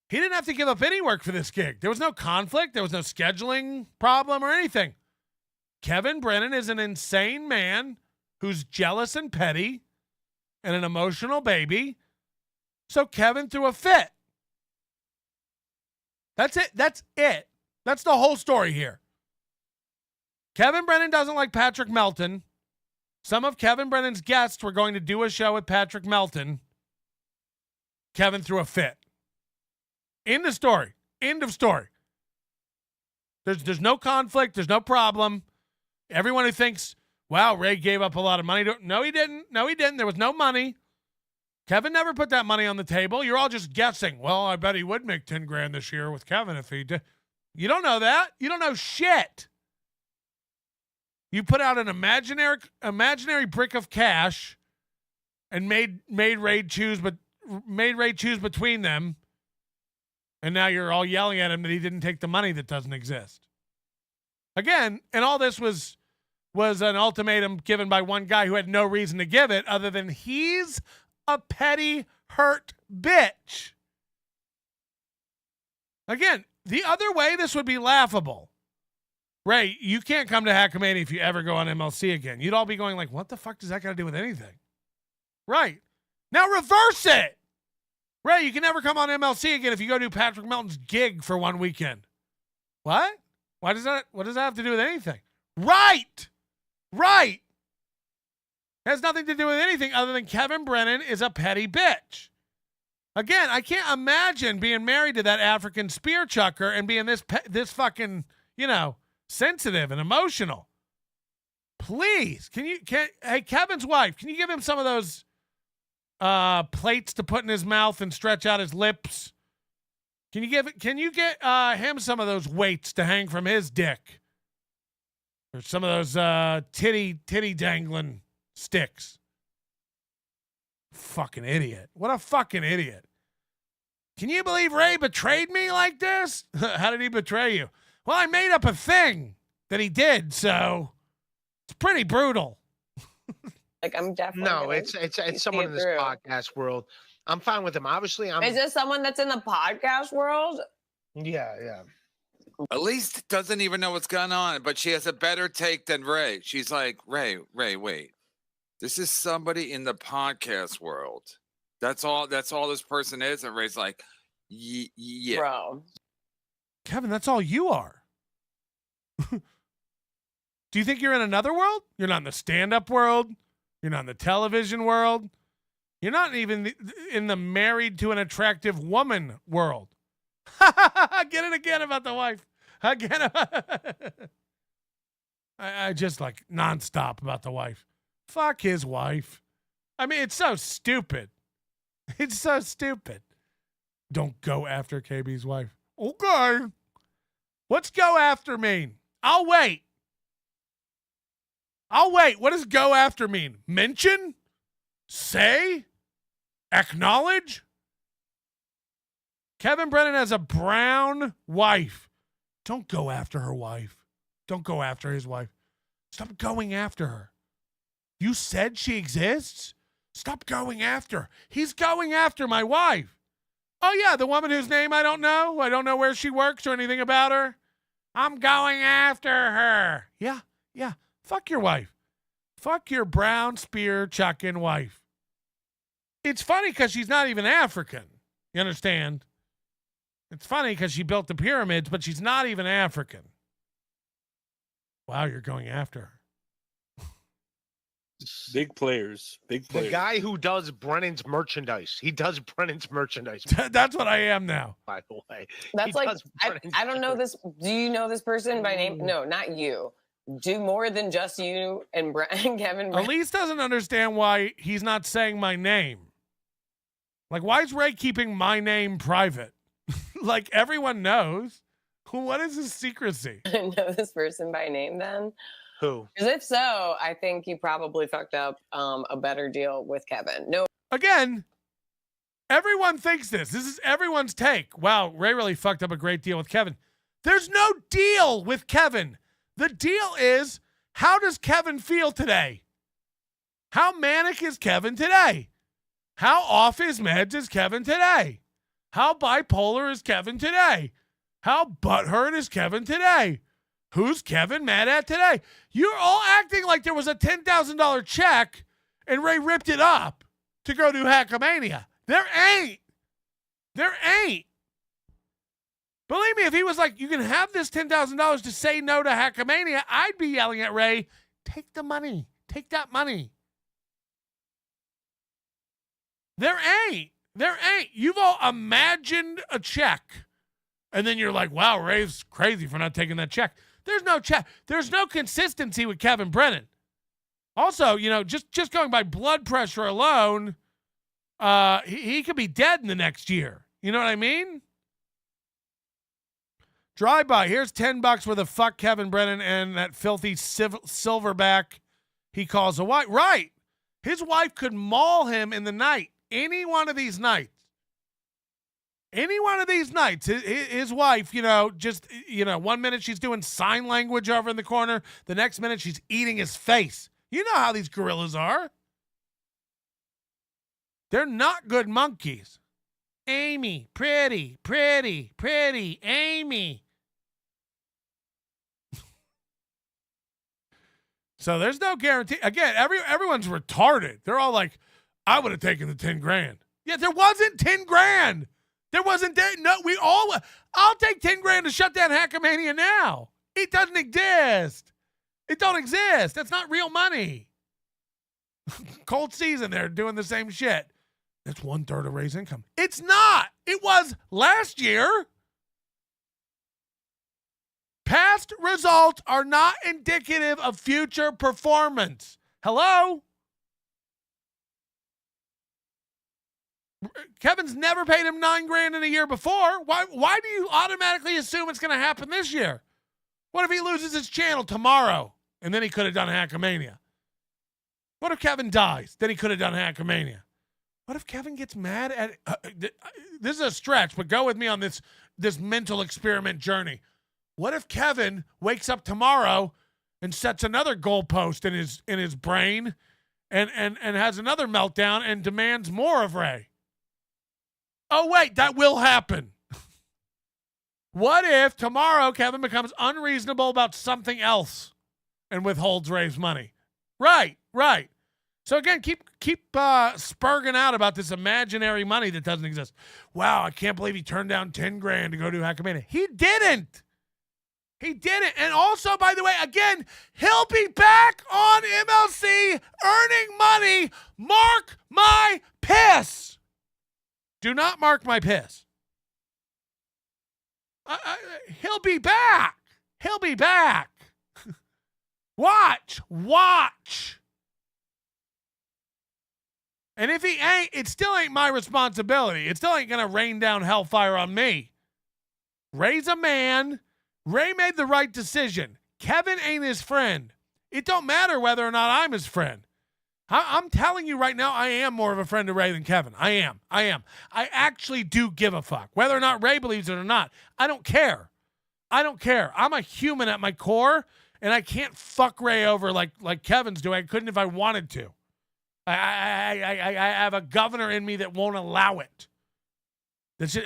he didn't have to give up any work for this gig. There was no conflict. There was no scheduling problem or anything. Kevin Brennan is an insane man who's jealous and petty and an emotional baby. So Kevin threw a fit. That's it. That's it. That's the whole story here. Kevin Brennan doesn't like Patrick Melton. Some of Kevin Brennan's guests were going to do a show with Patrick Melton. Kevin threw a fit. End of story. End of story. There's no conflict. There's no problem. Everyone who thinks, wow, Ray gave up a lot of money. No, he didn't. No, he didn't. There was no money. Kevin never put that money on the table. You're all just guessing. Well, I bet he would make 10 grand this year with Kevin if he did. You don't know that. You don't know shit. You put out an imaginary brick of cash and made Ray choose between them. And now you're all yelling at him that he didn't take the money that doesn't exist. Again, and all this was an ultimatum given by one guy who had no reason to give it other than he's a petty, hurt bitch. Again, the other way, this would be laughable. Ray, you can't come to Hackamania if you ever go on MLC again. You'd all be going like, what the fuck does that got to do with anything? Right. Now reverse it. Ray, you can never come on MLC again if you go do Patrick Melton's gig for one weekend. What? What does that have to do with anything? Right. Right. It has nothing to do with anything other than Kevin Brennan is a petty bitch. Again, I can't imagine being married to that African spear chucker and being this fucking, sensitive and emotional. Please, hey, Kevin's wife, can you give him some of those plates to put in his mouth and stretch out his lips? Can you get him some of those weights to hang from his dick? Or some of those titty dangling sticks. Fucking idiot. What a fucking idiot. Can you believe Ray betrayed me like this? How did he betray you? Well, I made up a thing that he did, so it's pretty brutal. Like, I'm definitely No, it's someone in this podcast world. I'm fine with him. Obviously, Is this someone that's in the podcast world? Yeah. Elise doesn't even know what's going on, but she has a better take than Ray. She's like, Ray, wait. This is somebody in the podcast world. That's all this person is. And Ray's like, yeah. Bro. Kevin, that's all you are. Do you think you're in another world? You're not in the stand-up world. You're not in the television world. You're not even in the married to an attractive woman world. Get it again about the wife. Again. I just like nonstop about the wife. Fuck his wife. I mean, it's so stupid. It's so stupid. Don't go after KB's wife. Okay. What's go after mean? I'll wait. What does go after mean? Mention? Say? Acknowledge? Kevin Brennan has a brown wife. Don't go after her wife. Don't go after his wife. Stop going after her. You said she exists? Stop going after her. He's going after my wife. Oh, yeah, the woman whose name I don't know. I don't know where she works or anything about her. I'm going after her. Yeah. Fuck your wife. Fuck your brown spear chucking wife. It's funny because she's not even African. You understand? It's funny because she built the pyramids, but she's not even African. Wow, you're going after her. Big players. Big players. The guy who does Brennan's merchandise. He does Brennan's merchandise. That's what I am now. By the way. That's He like, does I Brennan's don't know this. Do you know this person by name? No, not you. Do more than just you and Kevin. Elise doesn't understand why he's not saying my name. Like, why is Ray keeping my name private? Like, everyone knows. What is his secrecy? I know this person by name then. Who? Because if so, I think you probably fucked up a better deal with Kevin. No. Again, everyone thinks this. This is everyone's take. Wow, Ray really fucked up a great deal with Kevin. There's no deal with Kevin. The deal is, how does Kevin feel today? How manic is Kevin today? How off his meds is Kevin today? How bipolar is Kevin today? How butthurt is Kevin today? Who's Kevin mad at today? You're all acting like there was a $10,000 check and Ray ripped it up to go do Hackamania. There ain't. There ain't. Believe me, if he was like, you can have this $10,000 to say no to Hackamania, I'd be yelling at Ray, take the money. Take that money. There ain't. There ain't. You've all imagined a check. And then you're like, wow, Ray's crazy for not taking that check. There's no check. There's no consistency with Kevin Brennan. Also, you know, just going by blood pressure alone, he could be dead in the next year. You know what I mean? Drive by. Here's $10 worth of fuck Kevin Brennan and that filthy silverback he calls a wife. Right. His wife could maul him in the night. Any one of these nights. Any one of these nights, his wife, you know, just, you know, 1 minute she's doing sign language over in the corner. The next minute she's eating his face. You know how these gorillas are. They're not good monkeys. Amy, pretty, pretty, pretty, Amy. So there's no guarantee. Again, everyone's retarded. They're all like, I would have taken the 10 grand. Yeah, there wasn't 10 grand. There wasn't there. No, I'll take 10 grand to shut down Hackamania now. It doesn't exist. It don't exist. That's not real money. Cold season, they're doing the same shit. That's 1/3 of Ray's income. It's not. It was last year. Past results are not indicative of future performance. Hello? Kevin's never paid him $9 grand in a year before. Why do you automatically assume it's going to happen this year? What if he loses his channel tomorrow and then he could have done Hackamania? What if Kevin dies? Then he could have done Hackamania. What if Kevin gets mad at this is a stretch, but go with me on this mental experiment journey. What if Kevin wakes up tomorrow and sets another goalpost in his brain and has another meltdown and demands more of Ray? Oh, wait, that will happen. What if tomorrow Kevin becomes unreasonable about something else and withholds Ray's money? Right. So again, keep spurging out about this imaginary money that doesn't exist. Wow, I can't believe he turned down 10 grand to go do Hackamania. He didn't. And also, by the way, again, he'll be back on MLC earning money. Mark my piss. Do not mark my piss. He'll be back. He'll be back. Watch. And if he ain't, it still ain't my responsibility. It still ain't going to rain down hellfire on me. Ray's a man. Ray made the right decision. Kevin ain't his friend. It don't matter whether or not I'm his friend. I'm telling you right now, I am more of a friend to Ray than Kevin. I am. I actually do give a fuck. Whether or not Ray believes it or not, I don't care. I'm a human at my core, and I can't fuck Ray over like Kevin's doing. I couldn't if I wanted to. I have a governor in me that won't allow it.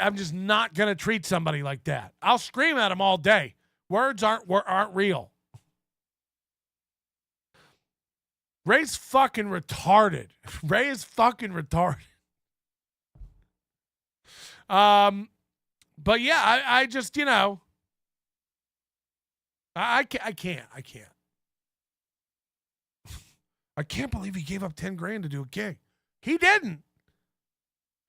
I'm just not going to treat somebody like that. I'll scream at him all day. Words aren't real. Ray's fucking retarded. Ray is fucking retarded. But yeah, I just, you know, I can't. I can't believe he gave up 10 grand to do a gig. He didn't.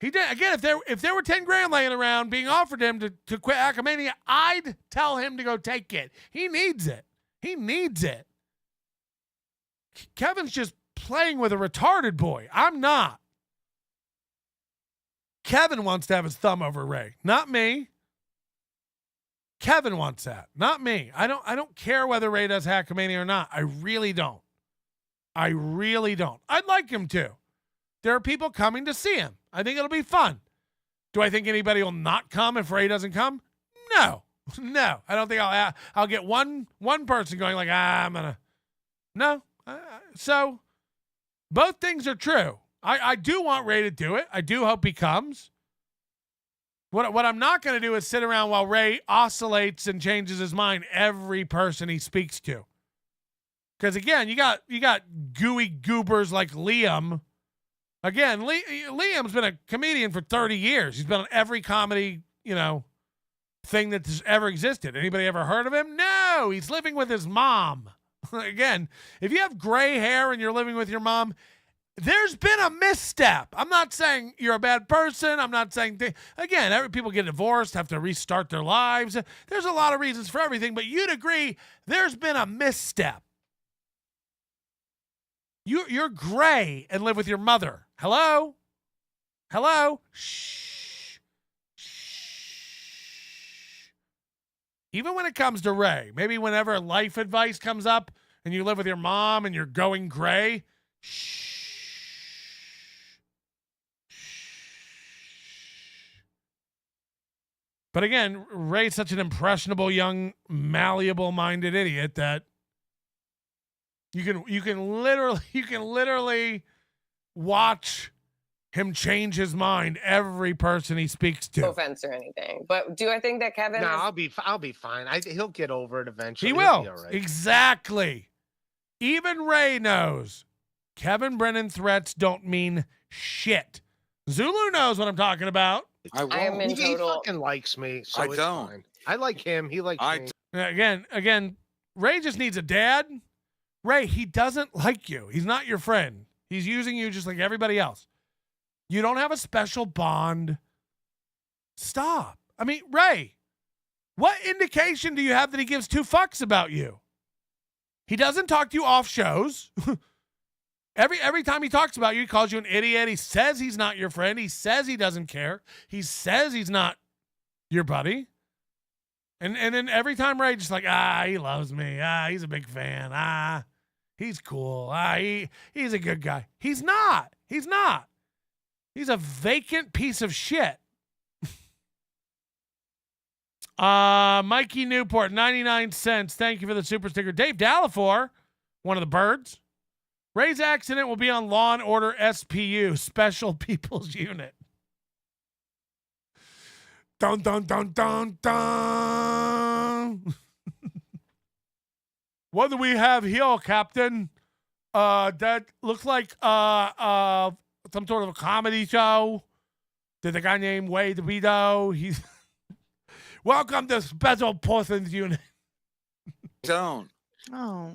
He did. Again, if there were 10 grand laying around being offered him to quit Hackamania, I'd tell him to go take it. He needs it. He needs it. Kevin's just playing with a retarded boy. I'm not. Kevin wants to have his thumb over Ray, not me. Kevin wants that, not me. I don't care whether Ray does Hackamania or not. I really don't. I'd like him to. There are people coming to see him. I think it'll be fun. Do I think anybody will not come if Ray doesn't come? No. I don't think I'll get one person going like, I'm gonna. No. So both things are true. I do want Ray to do it. I do hope he comes. What I'm not going to do is sit around while Ray oscillates and changes his mind every person he speaks to. Because again, you got gooey goobers like Liam. Again, Liam's been a comedian for 30 years. He's been on every comedy, thing that's ever existed. Anybody ever heard of him? No, he's living with his mom. Again, if you have gray hair and you're living with your mom, there's been a misstep. I'm not saying you're a bad person. I'm not saying again, people get divorced, have to restart their lives. There's a lot of reasons for everything, but you'd agree there's been a misstep. You're gray and live with your mother. Hello? Shh. Even when it comes to Ray, maybe whenever life advice comes up and you live with your mom and you're going gray, shh. But again, Ray's such an impressionable, young, malleable-minded idiot that you can literally watch him change his mind every person he speaks to. No offense or anything, but do I think that Kevin? No, I'll be fine. He'll get over it eventually. He will. Be all right. Exactly. Even Ray knows Kevin Brennan threats don't mean shit. Zulu knows what I'm talking about. I am in He total. fucking likes me, so I it's don't. fine. I like him. He likes me. Again, Ray just needs a dad. Ray, he doesn't like you. He's not your friend. He's using you just like everybody else. You don't have a special bond. Stop. I mean, Ray, what indication do you have that he gives two fucks about you? He doesn't talk to you off shows. Every time he talks about you, he calls you an idiot. He says he's not your friend. He says he doesn't care. He says he's not your buddy. And then every time Ray just like, he loves me. He's a big fan. He's cool. He's a good guy. He's not. He's a vacant piece of shit. Mikey Newport, 99 cents. Thank you for the super sticker. Dave Dallafor, one of the birds. Ray's accident will be on Law & Order SPU, Special People's Unit. Dun, dun, dun, dun, dun. What do we have here, Captain? That looks like some sort of a comedy show. There's a guy named Wade Devito. He's welcome to Special Persons Unit. Don't. Oh.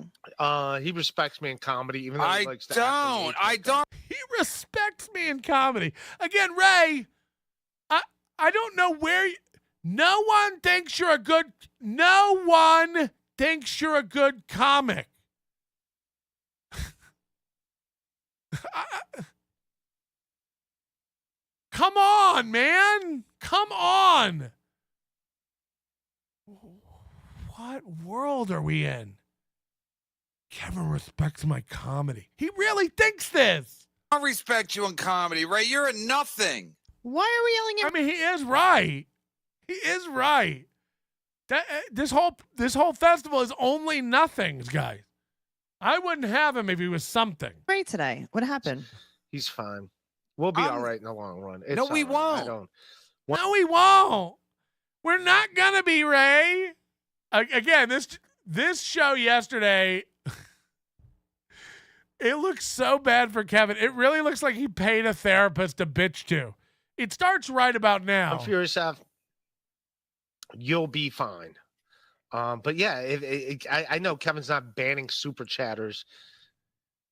He respects me in comedy, even though he likes to I don't. He respects me in comedy. Again, Ray, I don't know where no one thinks you're a good comic. Come on, man. Come on. What world are we in? Kevin respects my comedy. He really thinks this. I respect you in comedy, Ray. You're a nothing. Why are we yelling at? I mean, he is right. He is right. That this whole festival is only nothings, guys. I wouldn't have him if he was something. Great today. What happened? He's fine. We'll be all right in the long run. It's No, we all right. won't. No, we won't. We're not gonna be, Ray. Again, this show yesterday. It looks so bad for Kevin. It really looks like he paid a therapist to bitch to. It starts right about now. For yourself, you'll be fine. But yeah, I know Kevin's not banning super chatters.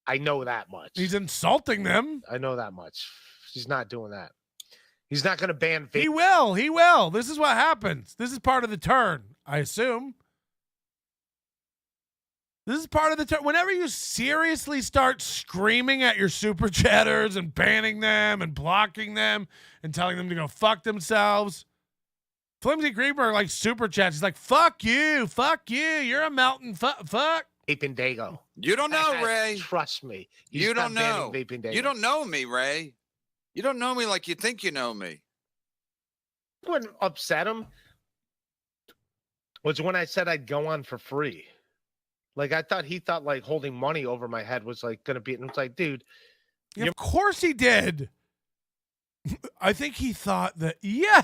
I know that much. He's insulting them. I know that much. He's not doing that. He's not going to ban. He will. He will. This is what happens. This is part of the turn, I assume. This is part of the turn. Whenever you seriously start screaming at your super chatters and banning them and blocking them and telling them to go fuck themselves, Flimsy Greenberg like super chats. He's like, fuck you, you're a mountain, fuck. Vapendago. You don't know, Ray. Trust me. He's You don't not know. banning Vapendago. You don't know me, Ray. You don't know me like you think you know me. What upset him was when I said I'd go on for free. Like, he thought like holding money over my head was like going to be, and it's like, dude. Yeah, of course he did. I think he thought that, yeah.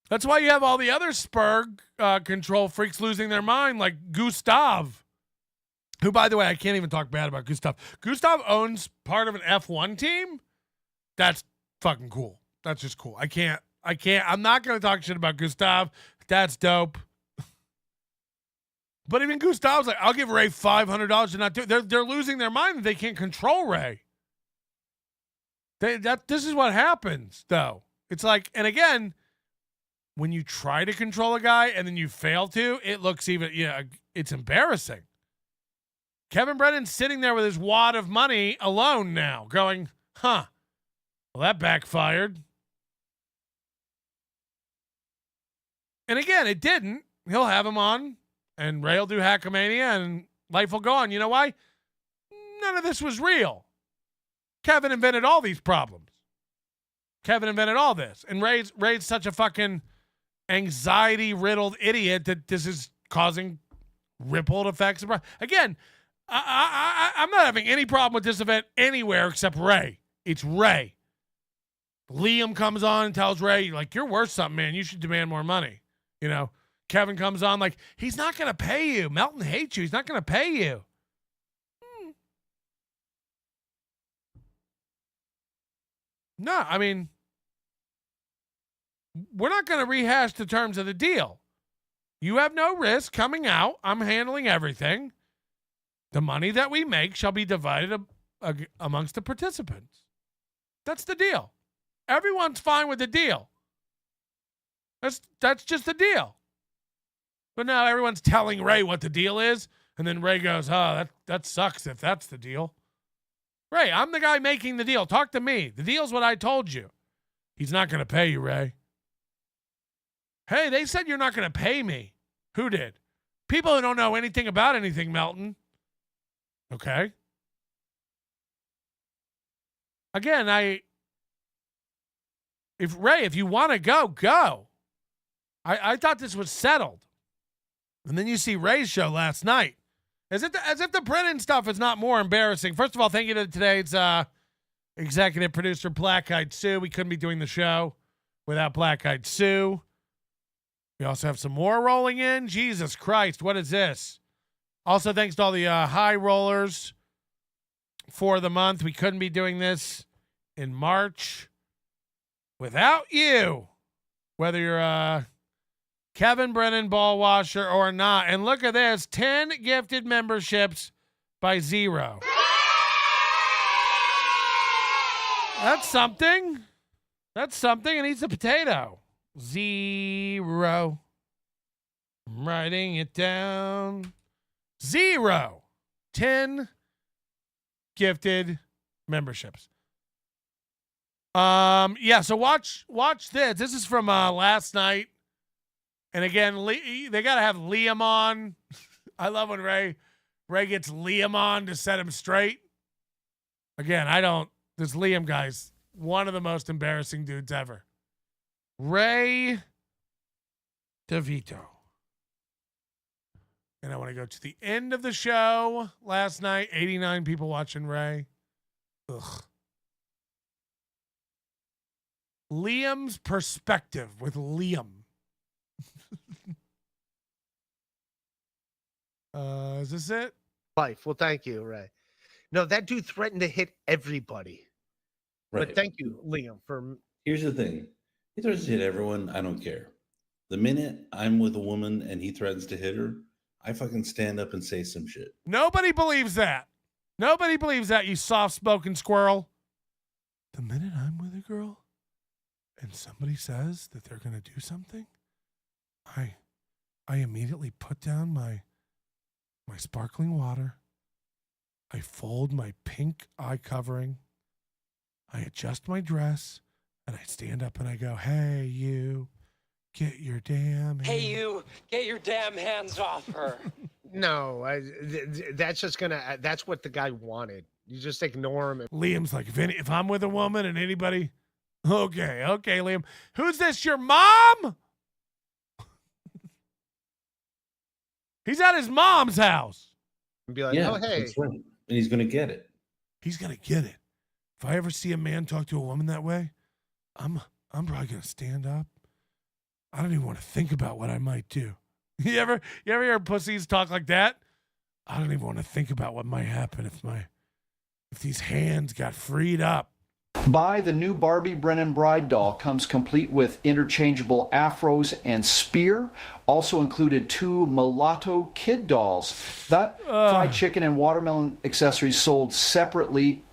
That's why you have all the other Spurg control freaks losing their mind, like Gustav, who, by the way, I can't even talk bad about Gustav. Gustav owns part of an F1 team. That's fucking cool. That's just cool. I'm not going to talk shit about Gustav. That's dope. But even Gustav's like, I'll give Ray $500 to not do it. They're losing their mind that they can't control Ray. This is what happens, though. It's like, and again, when you try to control a guy and then you fail to, it looks even, it's embarrassing. Kevin Brennan's sitting there with his wad of money alone now, going, well, that backfired. And again, it didn't. He'll have him on. And Ray will do Hackamania, and life will go on. You know why? None of this was real. Kevin invented all these problems. Kevin invented all this. And Ray's such a fucking anxiety-riddled idiot that this is causing rippled effects. Again, I'm not having any problem with this event anywhere except Ray. It's Ray. Liam comes on and tells Ray, like, you're worth something, man. You should demand more money. Kevin comes on like, he's not going to pay you. Melton hates you. He's not going to pay you. No, I mean, we're not going to rehash the terms of the deal. You have no risk coming out. I'm handling everything. The money that we make shall be divided amongst the participants. That's the deal. Everyone's fine with the deal. That's just the deal. But now everyone's telling Ray what the deal is, and then Ray goes, that sucks if that's the deal. Ray, I'm the guy making the deal. Talk to me. The deal's what I told you. He's not going to pay you, Ray. Hey, they said you're not going to pay me. Who did? People who don't know anything about anything, Melton. Okay. Again, if you want to go, go. I thought this was settled. And then you see Ray's show last night. As if the Brennan stuff is not more embarrassing. First of all, thank you to today's executive producer, Black Eyed Sue. We couldn't be doing the show without Black Eyed Sue. We also have some more rolling in. Jesus Christ, what is this? Also, thanks to all the high rollers for the month. We couldn't be doing this in March without you. Whether you're Kevin Brennan ball washer or not. And look at this, 10 gifted memberships by Zero. That's something. That's something. And he's a potato. Zero. I'm writing it down. 0. 10 gifted memberships. Yeah, so watch this. This is from last night. And again, they got to have Liam on. I love when Ray gets Liam on to set him straight. Again, this Liam guy's one of the most embarrassing dudes ever. Ray Devito. And I want to go to the end of the show last night. 89 people watching Ray. Ugh. Liam's perspective with Liam. Is this it? Life. Well, thank you, Ray. No, that dude threatened to hit everybody. Right. But thank you, Liam, for. Here's the thing. He threatens to hit everyone. I don't care. The minute I'm with a woman and he threatens to hit her, I fucking stand up and say some shit. Nobody believes that. Nobody believes that, you soft-spoken squirrel. The minute I'm with a girl and somebody says that they're going to do something, I immediately put down my sparkling water. I fold my pink eye covering. I adjust my dress, and I stand up and I go, "Hey, you, get your damn Hey, you, get your damn hands off her. No, that's just gonna. That's what the guy wanted. You just ignore him. Liam's like, if I'm with a woman and anybody, okay, Liam, who's this? Your mom? He's at his mom's house. And be like, yeah, oh hey, that's right. And he's gonna get it. He's gonna get it. If I ever see a man talk to a woman that way, I'm probably gonna stand up. I don't even want to think about what I might do. You ever hear pussies talk like that? I don't even want to think about what might happen if these hands got freed up. Buy the new Barbie Brennan bride doll. Comes complete with interchangeable afros and spear. Also included 2 mulatto kid dolls. That fried chicken and watermelon accessories sold separately.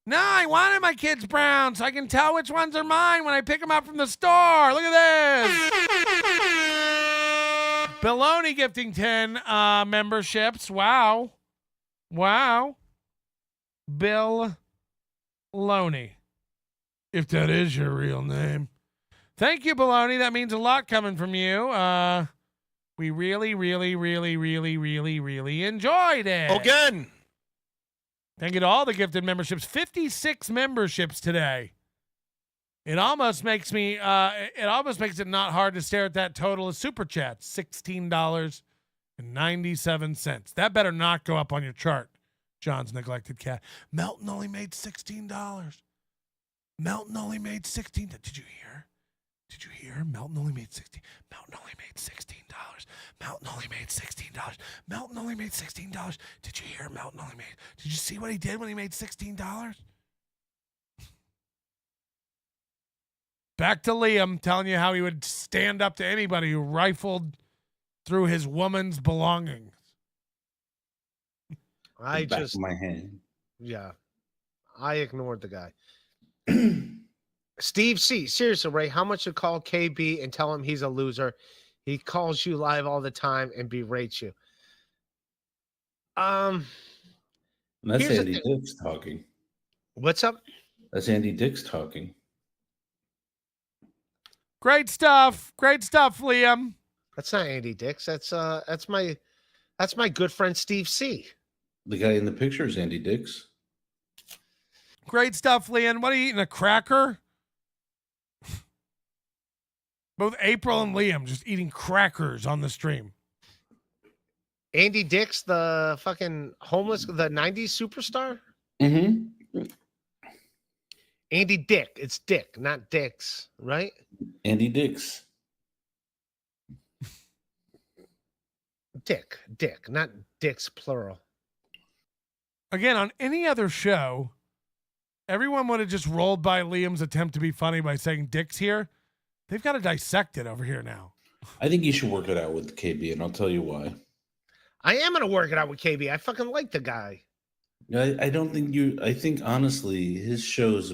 No, I wanted my kids brown so I can tell which ones are mine when I pick them up from the store. Look at this. Baloney gifting 10 memberships. Wow. Bill Loney, if that is your real name. Thank you, Baloney. That means a lot coming from you. We really enjoyed it. Again. Thank you to all the gifted memberships. 56 memberships today. It almost makes it not hard to stare at that total of super chats. $16.97. That better not go up on your chart. John's neglected cat. Melton only made $16. Melton only made $16. Did you hear? Melton only made $16. Melton only made $16. Melton only made $16. Melton only made $16. Did you hear? Melton only made. Did you see what he did when he made $16? Back to Liam telling you how he would stand up to anybody who rifled through his woman's belongings. I Back just of my hand. Yeah, I ignored the guy. Steve C. Seriously, Ray, how much to call KB and tell him he's a loser? He calls you live all the time and berates you. And that's Here's the Andy thing. Dix talking. What's up? That's Andy Dix talking. Great stuff, Liam. That's not Andy Dix. That's my good friend Steve C. The guy in the picture is Andy Dix. Great stuff, Liam. What are you eating, a cracker? Both April and Liam just eating crackers on the stream. Andy Dix, the fucking homeless, the 90s superstar? Mm-hmm. Andy Dick. It's Dick, not Dix, right? Andy Dix. Dick, not Dix, plural. Again, on any other show, everyone would have just rolled by Liam's attempt to be funny by saying Dick's here. They've got to dissect it over here now. I think you should work it out with KB, and I'll tell you why. I am going to work it out with KB. I fucking like the guy. I don't think you. I think honestly, his shows,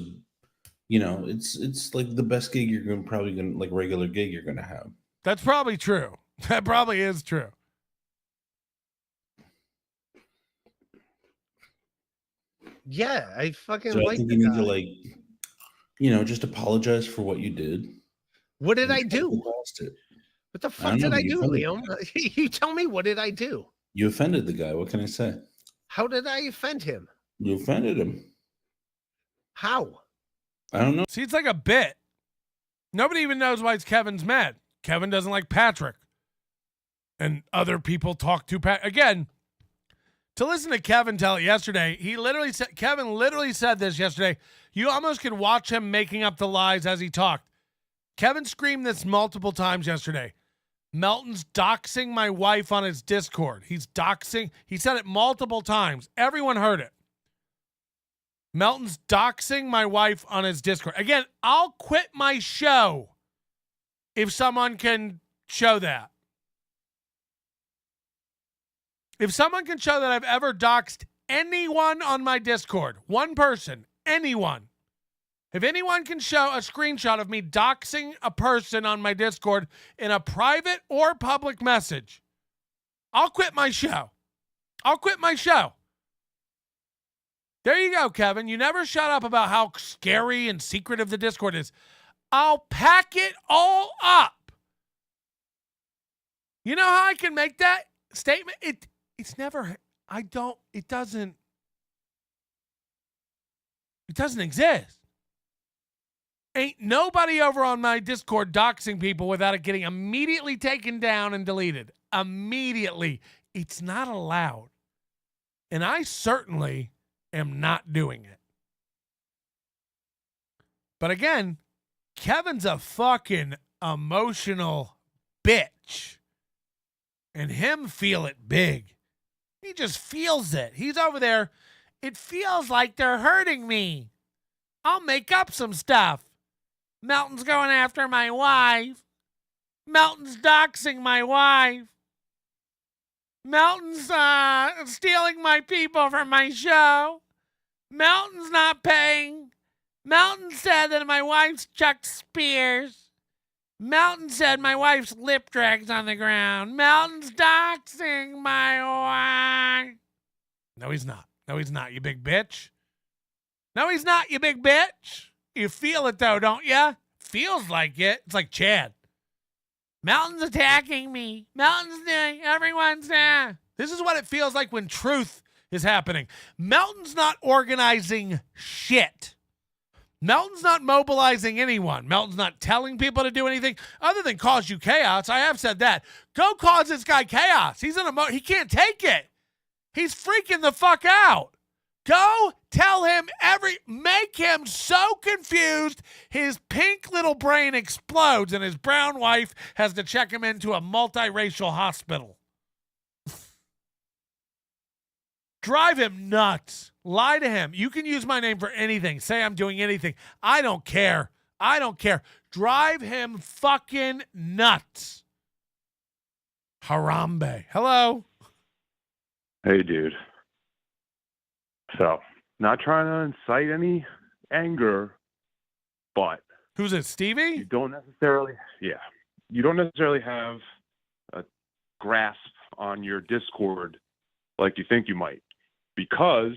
it's like the best gig probably gonna like regular gig you're gonna have. That's probably true. That probably is true. Yeah, I fucking So I like think the you need guy. to just apologize for what you did. What did I do? Lost it. What the I fuck don't did know, I you do, offended Liam? You tell me, what did I do? You offended the guy. What can I say? How did I offend him? You offended him. How? I don't know. See, it's like a bit. Nobody even knows why it's Kevin's mad. Kevin doesn't like Patrick. And other people talk to Pat. Again, to listen to Kevin tell it yesterday, Kevin literally said this yesterday. You almost could watch him making up the lies as he talked. Kevin screamed this multiple times yesterday. Melton's doxing my wife on his Discord. He's doxing. He said it multiple times. Everyone heard it. Melton's doxing my wife on his Discord. Again, I'll quit my show if someone can show that. If someone can show that I've ever doxed anyone on my Discord, one person, anyone, if anyone can show a screenshot of me doxing a person on my Discord in a private or public message, I'll quit my show. I'll quit my show. There you go, Kevin. You never shut up about how scary and secretive the Discord is. I'll pack it all up. You know how I can make that statement? It doesn't exist. Ain't nobody over on my Discord doxing people without it getting immediately taken down and deleted. Immediately. It's not allowed. And I certainly am not doing it. But again, Kevin's a fucking emotional bitch. And him feel it big. He just feels it. He's over there. It feels like they're hurting me. I'll make up some stuff. Melton's going after my wife. Melton's doxing my wife. Melton's stealing my people from my show. Melton's not paying. Melton said that my wife's chucked spears. Melton said my wife's lip drags on the ground. Melton's doxing my wife. No, he's not. No, he's not, you big bitch. No, he's not, you big bitch. You feel it, though, don't you? Feels like it. It's like Chad. Melton's attacking me. Melton's doing, everyone's there. This is what it feels like when truth is happening. Melton's not organizing shit. Melton's not mobilizing anyone. Melton's not telling people to do anything other than cause you chaos. I have said that. Go cause this guy chaos. He can't take it. He's freaking the fuck out. Go tell him make him so confused his pink little brain explodes and his brown wife has to check him into a multiracial hospital. Drive him nuts. Lie to him. You can use my name for anything. Say I'm doing anything. I don't care. I don't care. Drive him fucking nuts. Harambe. Hello. Hey, dude. So, not trying to incite any anger, but who's it, Stevie? You don't necessarily have a grasp on your Discord like you think you might, because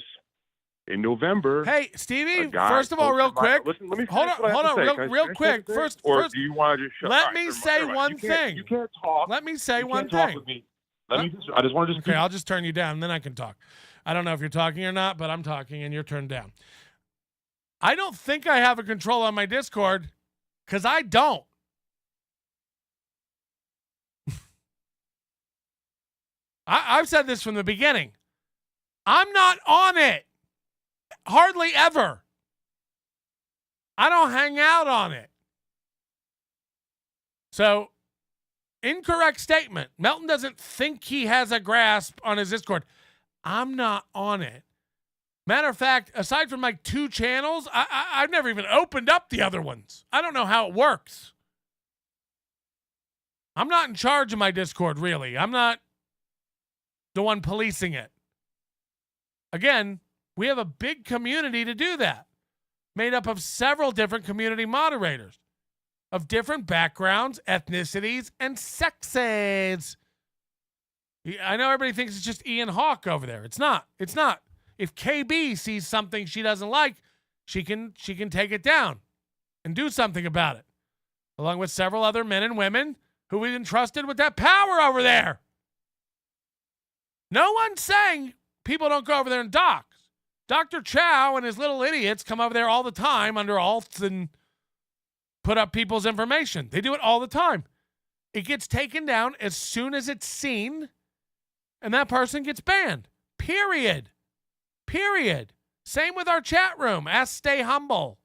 in November. Hey, Stevie. First of all, real quick. Listen, let me hold on, real quick. First, do you want to just shut? Let me say one thing. You can't talk. Let me say one thing. Talk with me. I just want to just. Okay, I'll just turn you down, and then I can talk. I don't know if you're talking or not, but I'm talking, and you're turned down. I don't think I have a control on my Discord, because I don't. I've said this from the beginning. I'm not on it. Hardly ever. I don't hang out on it. So, incorrect statement. Melton doesn't think he has a grasp on his Discord. I'm not on it. Matter of fact, aside from like 2 channels, I've never even opened up the other ones. I don't know how it works. I'm not in charge of my Discord, really. I'm not the one policing it. Again, we have a big community to do that, made up of several different community moderators of different backgrounds, ethnicities, and sexes. I know everybody thinks it's just Ian Hawk over there. It's not. It's not. If KB sees something she doesn't like, she can take it down and do something about it, along with several other men and women who we've entrusted with that power over there. No one's saying people don't go over there and dox. Dr. Chow and his little idiots come over there all the time under alts and put up people's information. They do it all the time. It gets taken down as soon as it's seen, and that person gets banned. Period. Period. Same with our chat room. Ask Stay Humble.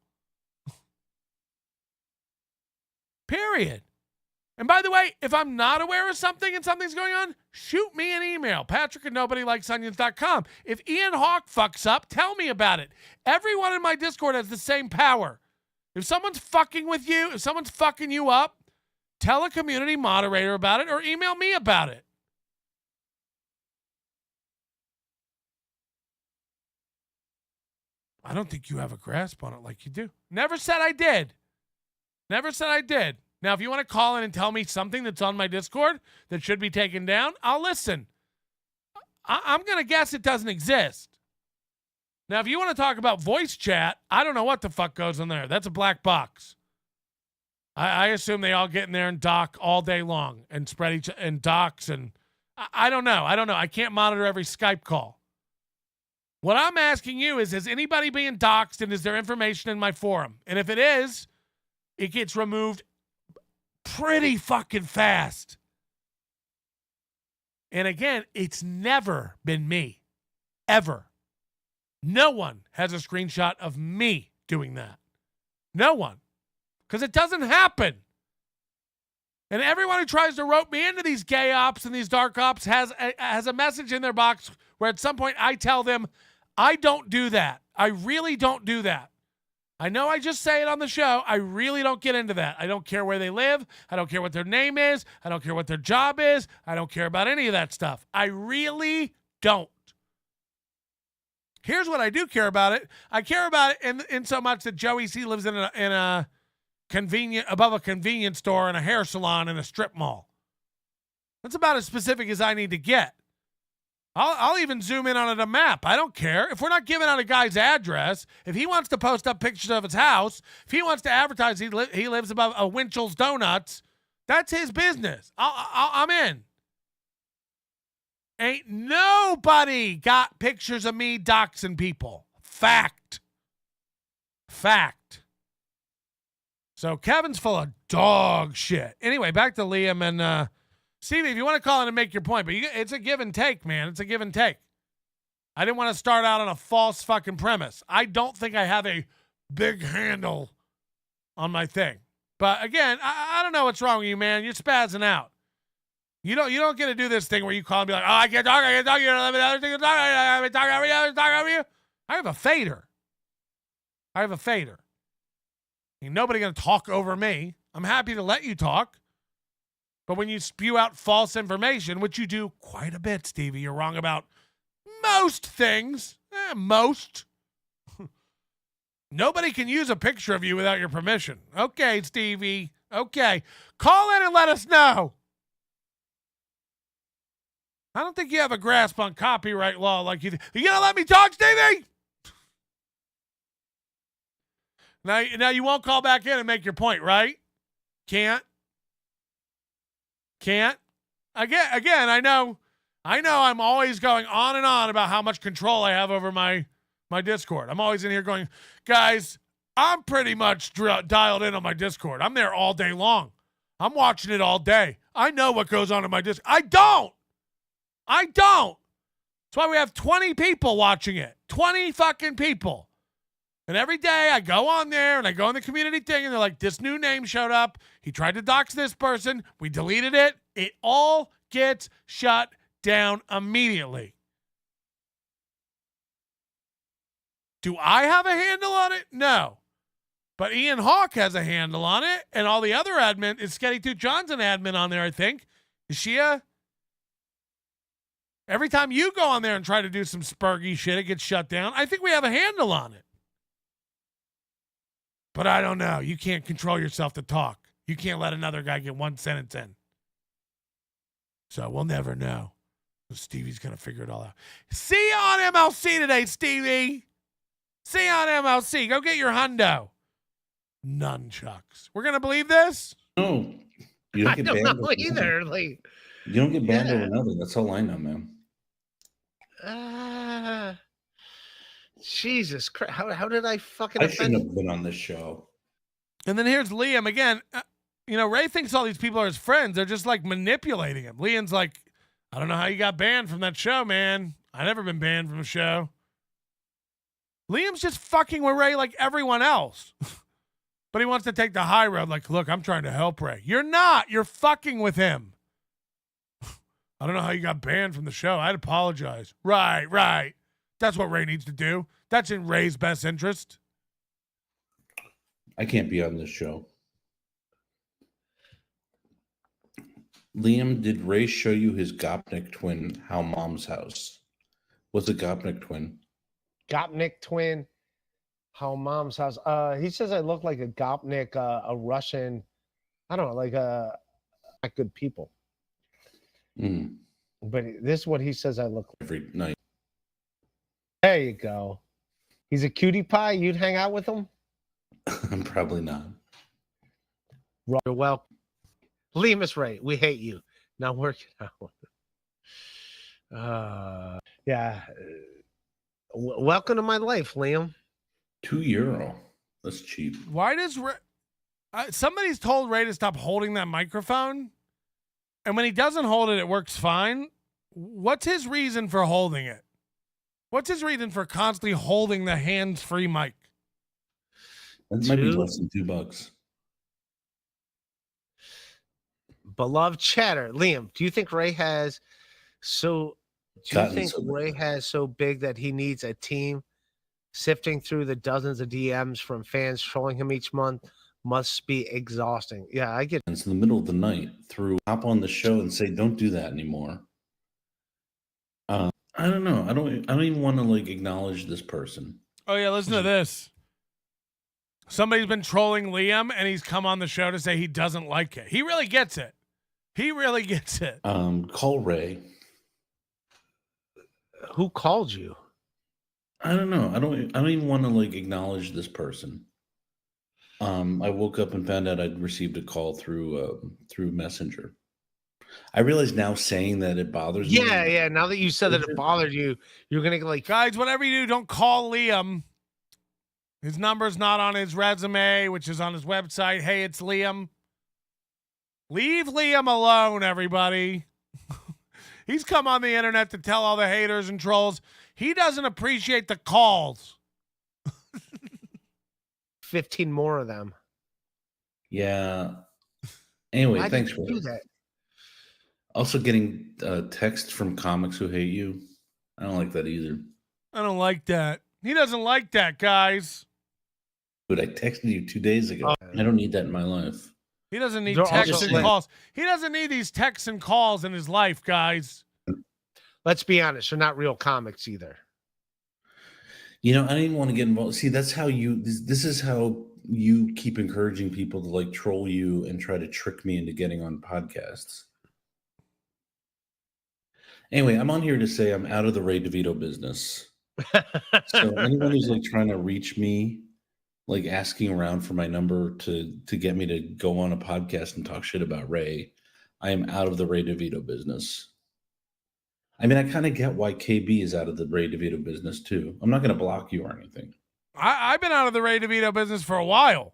Period. And by the way, if I'm not aware of something and something's going on, shoot me an email, patrick@nobodylikesonions.com. If Ian Hawke fucks up, tell me about it. Everyone in my Discord has the same power. If someone's fucking with you, if someone's fucking you up, tell a community moderator about it or email me about it. I don't think you have a grasp on it like you do. Never said I did. Never said I did. Now, if you want to call in and tell me something that's on my Discord that should be taken down, I'll listen. I'm going to guess it doesn't exist. Now, if you want to talk about voice chat, I don't know what the fuck goes in there. That's a black box. I assume they all get in there and dock all day long and spread each and docks and I don't know. I can't monitor every Skype call. What I'm asking you is anybody being doxxed and is there information in my forum? And if it is, it gets removed pretty fucking fast. And again, it's never been me. Ever. No one has a screenshot of me doing that. No one. Because it doesn't happen. And everyone who tries to rope me into these gay ops and these dark ops has a message in their box where at some point I tell them, I don't do that. I really don't do that. I know I just say it on the show. I really don't get into that. I don't care where they live. I don't care what their name is. I don't care what their job is. I don't care about any of that stuff. I really don't. Here's what I do care about it. I care about it in so much that Joey C lives in a above a convenience store and a hair salon and a strip mall. That's about as specific as I need to get. I'll even zoom in on a map. I don't care. If we're not giving out a guy's address, if he wants to post up pictures of his house, if he wants to advertise he lives above a Winchell's Donuts, that's his business. I'm in. Ain't nobody got pictures of me doxing people. Fact. So Kevin's full of dog shit. Anyway, back to Liam and Stevie, if you want to call in and make your point, but it's a give and take, man. It's a give and take. I didn't want to start out on a false fucking premise. I don't think I have a big handle on my thing. But again, I don't know what's wrong with you, man. You're spazzing out. You don't get to do this thing where you call and be like, oh, I can't talk, you know, let me talk over you. I have a fader. Ain't nobody gonna talk over me. I'm happy to let you talk. But when you spew out false information, which you do quite a bit, Stevie, you're wrong about most things. Most. Nobody can use a picture of you without your permission. Okay, Stevie. Okay. Call in and let us know. I don't think you have a grasp on copyright law like you do. You gonna let me talk, Stevie? Now you won't call back in and make your point, right? Can't. Again, I know I'm always going on and on about how much control I have over my Discord. I'm always in here going, guys, I'm pretty much dialed in on my Discord. I'm there all day long. I'm watching it all day. I know what goes on in my Discord. I don't. That's why we have 20 people watching it. 20 fucking people. And every day I go on there and I go in the community thing and they're like, this new name showed up. He tried to dox this person. We deleted it. It all gets shut down immediately. Do I have a handle on it? No. But Ian Hawke has a handle on it. And all the other admin, is Sketty 2 John's an admin on there, I think. Is she every time you go on there and try to do some spurgy shit, it gets shut down. I think we have a handle on it. But I don't know. You can't control yourself to talk. You can't let another guy get one sentence in. So we'll never know. Stevie's going to figure it all out. See you on MLC today, Stevie. See you on MLC. Go get your hundo. Nunchucks. We're going to believe this? No. You don't get I don't banned know over either. nothing. Like, You don't get banned over nothing. That's all I know, man. Jesus Christ. How did I fucking I offend? shouldn't have been on this show. And then here's Liam again. Ray thinks all these people are his friends. They're just like manipulating him. Liam's like, I don't know how you got banned from that show, man. I've never been banned from a show. Liam's just fucking with Ray like everyone else. But he wants to take the high road. Like, look, I'm trying to help Ray. You're not. You're fucking with him. I don't know how you got banned from the show. I'd apologize. Right. That's what Ray needs to do. That's in Ray's best interest. I can't be on this show. Liam, did Ray show you his Gopnik twin, How Mom's House? What's a Gopnik twin? Gopnik twin. How Mom's House. He says I look like a Gopnik, a Russian. I don't know, like not good people. But this is what he says I look like. Every night. There you go. He's a cutie pie. You'd hang out with him? I'm probably not. You're welcome. Lemus Ray, we hate you. Now work it out. Yeah. Welcome to my life, Liam. €2. That's cheap. Why does Ray... somebody's told Ray to stop holding that microphone, and when he doesn't hold it, it works fine. What's his reason for holding it? What's his reason for constantly holding the hands-free mic? That might be less than $2. Beloved chatter. Liam, do you think Ray has so big that he needs a team sifting through the dozens of DMs from fans trolling him each month? Must be exhausting. Yeah, I get it. It's in the middle of the night hop on the show and say, don't do that anymore. I don't know. I don't even want to like acknowledge this person. Oh yeah, listen to this. Somebody's been trolling Liam, and he's come on the show to say he doesn't like it. He really gets it. He really gets it. Call Ray. Who called you? I don't know. I don't even want to like acknowledge this person. I woke up and found out I'd received a call through Messenger. I realize now saying that it bothers me. Yeah. Now that you said that it bothered you, you're gonna like, guys, whatever you do, don't call Liam. His number's not on his resume, which is on his website. Hey, it's Liam. Leave Liam alone, everybody. He's come on the internet to tell all the haters and trolls he doesn't appreciate the calls. 15 more of them. Yeah. Anyway, Why thanks did you for do that. Also getting texts from comics who hate you. I don't like that either. I don't like that. He doesn't like that, guys. But I texted you 2 days ago. I don't need that in my life. He doesn't need texts and calls. He doesn't need these texts and calls in his life, guys. Let's be honest. They're not real comics either. You know, I didn't even want to get involved. See, that's how this is how you keep encouraging people to like troll you and try to trick me into getting on podcasts. Anyway, I'm on here to say I'm out of the Ray Devito business. So anyone who's like trying to reach me, like asking around for my number to get me to go on a podcast and talk shit about Ray, I am out of the Ray DeVito business. I mean, I kind of get why KB is out of the Ray DeVito business too. I'm not going to block you or anything. I've been out of the Ray DeVito business for a while.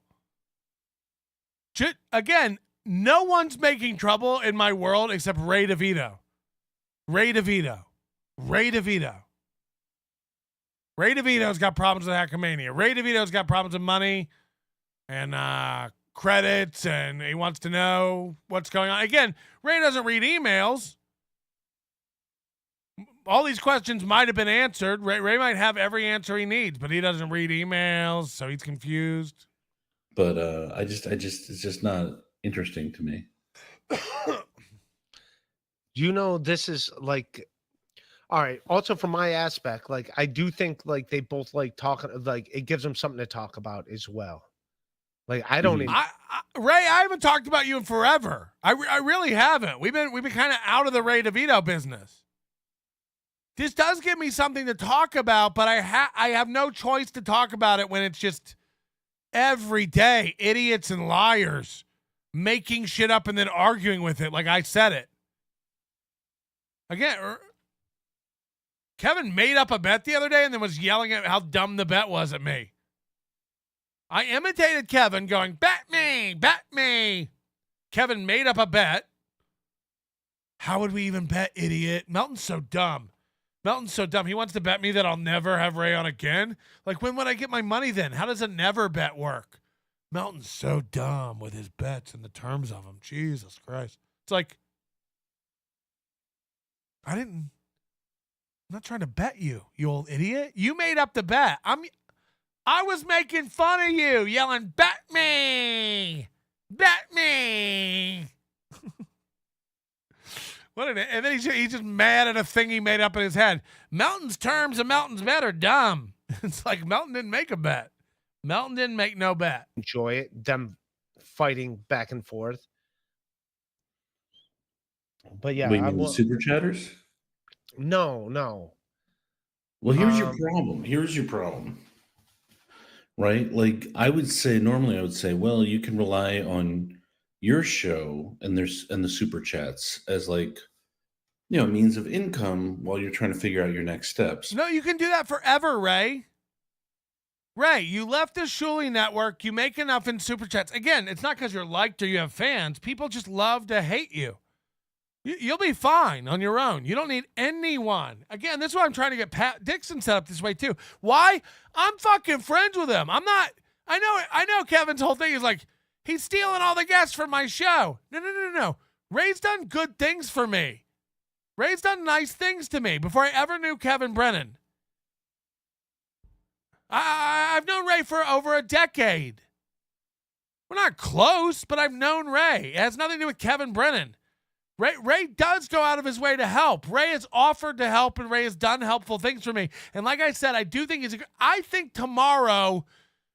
Again, no one's making trouble in my world except Ray DeVito. Ray DeVito. Ray DeVito. Ray DeVito's got problems with Hackamania. Ray DeVito's got problems with money and credits, and he wants to know what's going on. Again, Ray doesn't read emails. All these questions might have been answered. Ray might have every answer he needs, but he doesn't read emails, so he's confused. But it's just not interesting to me. You know, this is like, all right. Also, from my aspect, like I do think like they both like talking, like it gives them something to talk about as well. Like I don't even. Ray, I haven't talked about you in forever. I really haven't. We've been kind of out of the Ray DeVito business. This does give me something to talk about, but I have no choice to talk about it when it's just every day idiots and liars making shit up and then arguing with it like I said it. Again, Kevin made up a bet the other day and then was yelling at how dumb the bet was at me. I imitated Kevin going, bet me, bet me. Kevin made up a bet. How would we even bet, idiot? Melton's so dumb. Melton's so dumb. He wants to bet me that I'll never have Ray on again. Like, when would I get my money then? How does a never bet work? Melton's so dumb with his bets and the terms of them. Jesus Christ. It's like, I'm not trying to bet you, you old idiot. You made up the bet. I was making fun of you, yelling, bet me! Bet me! And then he's just mad at a thing he made up in his head. Melton's terms and Melton's bet are dumb. It's like Melton didn't make a bet. Melton didn't make no bet. Enjoy it, them fighting back and forth. But yeah, Wait, you mean the super chatters? No. Well, here's your problem. Here's your problem. Right? Like normally I would say, well, you can rely on your show and the super chats as like, means of income while you're trying to figure out your next steps. No, you can do that forever, Ray. Ray, you left the Shuli network. You make enough in super chats. Again, it's not because you're liked or you have fans. People just love to hate you. You'll be fine on your own. You don't need anyone. Again, this is why I'm trying to get Pat Dixon set up this way too. Why? I'm fucking friends with him. I'm not. I know Kevin's whole thing is like, he's stealing all the guests from my show. No. Ray's done good things for me. Ray's done nice things to me before I ever knew Kevin Brennan. I've known Ray for over a decade. We're not close, but I've known Ray. It has nothing to do with Kevin Brennan. Ray does go out of his way to help. Ray has offered to help, and Ray has done helpful things for me. And like I said, I do think I think tomorrow,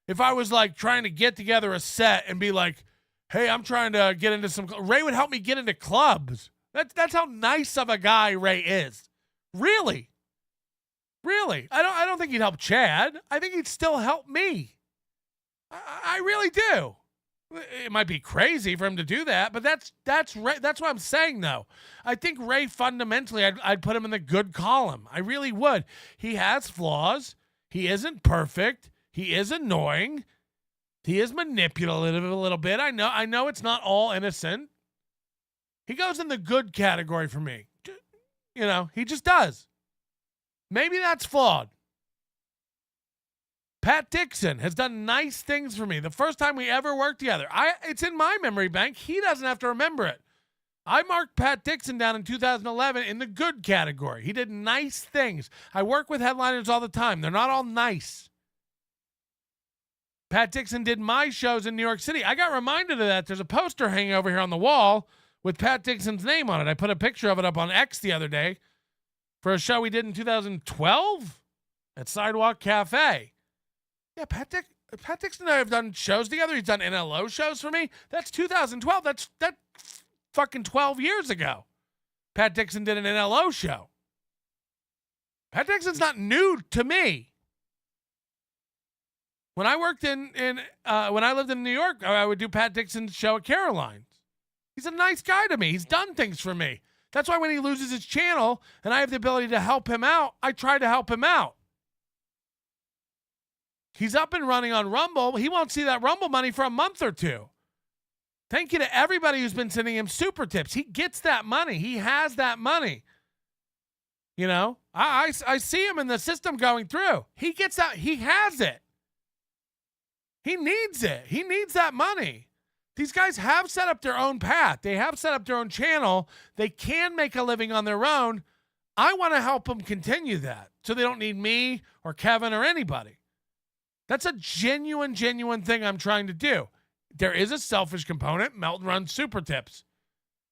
if I was like trying to get together a set and be like, hey, I'm trying to get into Ray would help me get into clubs. That's how nice of a guy Ray is. Really. I don't think he'd help Chad. I think he'd still help me. I really do. It might be crazy for him to do that, but that's Ray. That's what I'm saying, though. I think Ray fundamentally, I'd put him in the good column. I really would. He has flaws. He isn't perfect. He is annoying. He is manipulative a little bit. I know it's not all innocent. He goes in the good category for me. He just does. Maybe that's flawed. Pat Dixon has done nice things for me. The first time we ever worked together, it's in my memory bank. He doesn't have to remember it. I marked Pat Dixon down in 2011 in the good category. He did nice things. I work with headliners all the time. They're not all nice. Pat Dixon did my shows in New York City. I got reminded of that. There's a poster hanging over here on the wall with Pat Dixon's name on it. I put a picture of it up on X the other day for a show we did in 2012 at Sidewalk Cafe. Yeah, Pat Dixon and I have done shows together. He's done NLO shows for me. That's 2012. That's fucking 12 years ago. Pat Dixon did an NLO show. Pat Dixon's not new to me. When I worked when I lived in New York, I would do Pat Dixon's show at Caroline's. He's a nice guy to me. He's done things for me. That's why when he loses his channel and I have the ability to help him out, I try to help him out. He's up and running on Rumble. He won't see that Rumble money for a month or two. Thank you to everybody who's been sending him super tips. He gets that money. He has that money. I see him in the system going through. He gets that. He has it. He needs it. He needs that money. These guys have set up their own path. They have set up their own channel. They can make a living on their own. I want to help them continue that so they don't need me or Kevin or anybody. That's a genuine thing I'm trying to do. There is a selfish component. Melton runs Super Tips.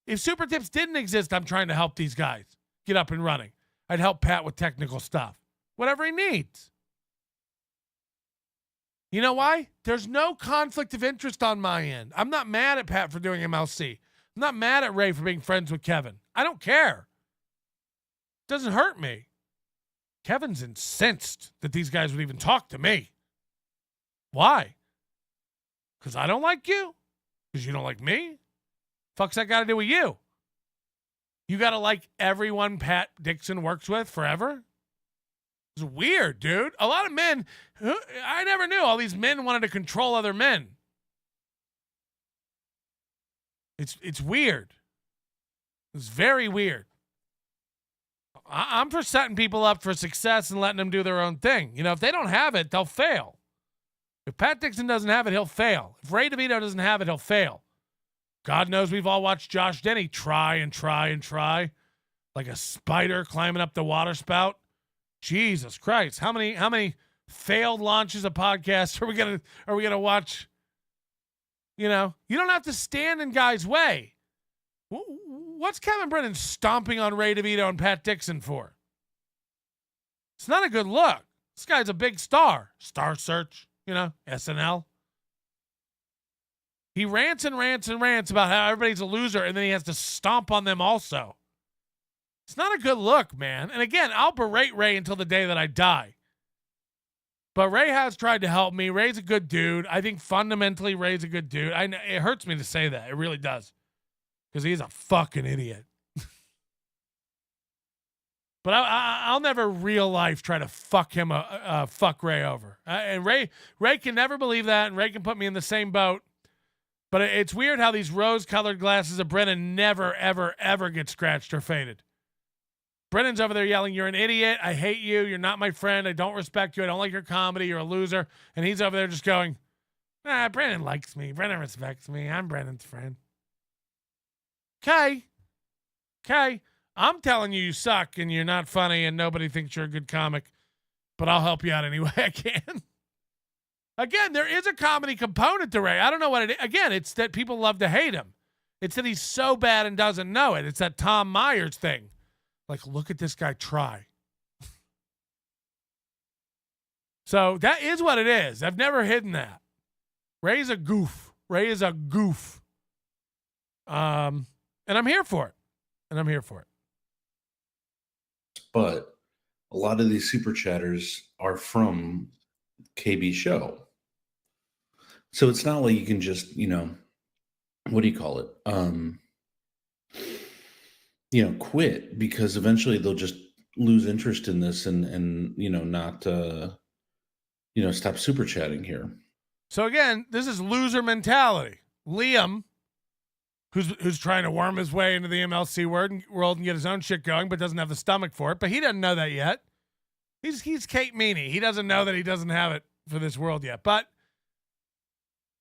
If Super Tips didn't exist, I'm trying to help these guys get up and running. I'd help Pat with technical stuff. Whatever he needs. You know why? There's no conflict of interest on my end. I'm not mad at Pat for doing MLC. I'm not mad at Ray for being friends with Kevin. I don't care. It doesn't hurt me. Kevin's incensed that these guys would even talk to me. Why? Because I don't like you? Because you don't like me? Fuck's that got to do with you? You got to like everyone Pat Dixon works with forever? It's weird, dude. A lot of men, I never knew all these men wanted to control other men. It's weird. It's very weird. I'm for setting people up for success and letting them do their own thing. If they don't have it, they'll fail. If Pat Dixon doesn't have it, he'll fail. If Ray DeVito doesn't have it, he'll fail. God knows we've all watched Josh Denny try and try and try, like a spider climbing up the water spout. Jesus Christ. How many failed launches of podcasts are we gonna watch? You know, you don't have to stand in guys' way. What's Kevin Brennan stomping on Ray DeVito and Pat Dixon for? It's not a good look. This guy's a big star. Star Search, SNL. He rants and rants and rants about how everybody's a loser, and then he has to stomp on them also. It's not a good look, man. And again, I'll berate Ray until the day that I die. But Ray has tried to help me. Ray's a good dude. I think fundamentally Ray's a good dude. It hurts me to say that. It really does. Because he's a fucking idiot. But I'll never real life try to fuck Ray over. And Ray can never believe that, and Ray can put me in the same boat. But it's weird how these rose-colored glasses of Brennan never, ever, ever get scratched or faded. Brennan's over there yelling, "You're an idiot. I hate you. You're not my friend. I don't respect you. I don't like your comedy. You're a loser." And he's over there just going, Brennan likes me. Brennan respects me. I'm Brennan's friend. Okay. I'm telling you suck and you're not funny and nobody thinks you're a good comic, but I'll help you out any way I can. Again, there is a comedy component to Ray. I don't know what it is. Again, it's that people love to hate him. It's that he's so bad and doesn't know it. It's that Tom Myers thing. Like, look at this guy try. So that is what it is. I've never hidden that. Ray's a goof. Ray is a goof. And I'm here for it. But a lot of these super chatters are from KB show. So it's not like you can just, what do you call it? Quit, because eventually they'll just lose interest in this and not stop super chatting here. So again, this is loser mentality. Liam, who's trying to worm his way into the MLC world and get his own shit going, but doesn't have the stomach for it. But he doesn't know that yet. He's Kate Meany. He doesn't know that he doesn't have it for this world yet. But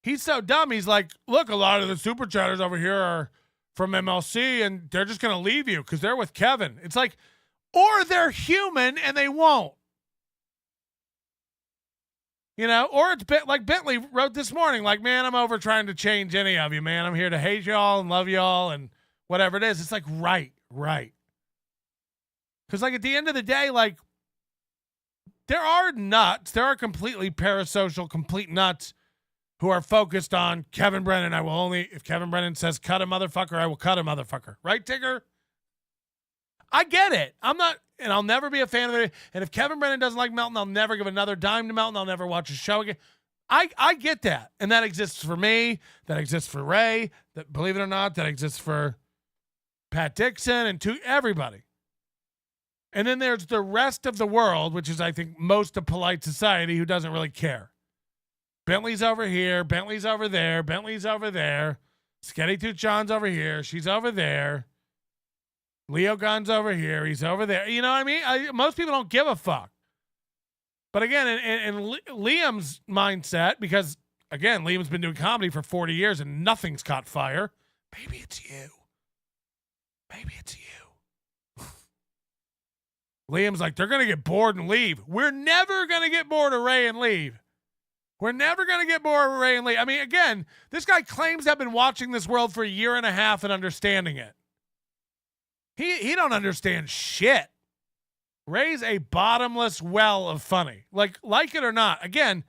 he's so dumb. He's like, look, a lot of the super chatters over here are from MLC, and they're just going to leave you because they're with Kevin. It's like, or they're human and they won't. Or it's like Bentley wrote this morning, like, man, I'm over trying to change any of you, man. I'm here to hate y'all and love y'all and whatever it is. It's like, right. Because, like, at the end of the day, like, there are nuts. There are completely parasocial, complete nuts who are focused on Kevin Brennan. If Kevin Brennan says cut a motherfucker, I will cut a motherfucker. Right, Tigger? I get it. I'm not, and I'll never be a fan of it. And if Kevin Brennan doesn't like Melton, I'll never give another dime to Melton. I'll never watch his show again. I get that. And that exists for me. That exists for Ray. That, believe it or not, that exists for Pat Dixon and to everybody. And then there's the rest of the world, which is, I think, most of polite society, who doesn't really care. Bentley's over here. Bentley's over there. Bentley's over there. Sketty Tuchon's over here. She's over there. Leo Gunn's over here. He's over there. You know what I mean? Most people don't give a fuck. But again, in Liam's mindset, because, again, Liam's been doing comedy for 40 years and nothing's caught fire. Maybe it's you. Liam's like, they're going to get bored and leave. We're never going to get bored of Ray and leave. We're never going to get bored of Ray and Lee. I mean, again, this guy claims to have been watching this world for a year and a half and understanding it. He don't understand shit. Ray's a bottomless well of funny. Like it or not. Again,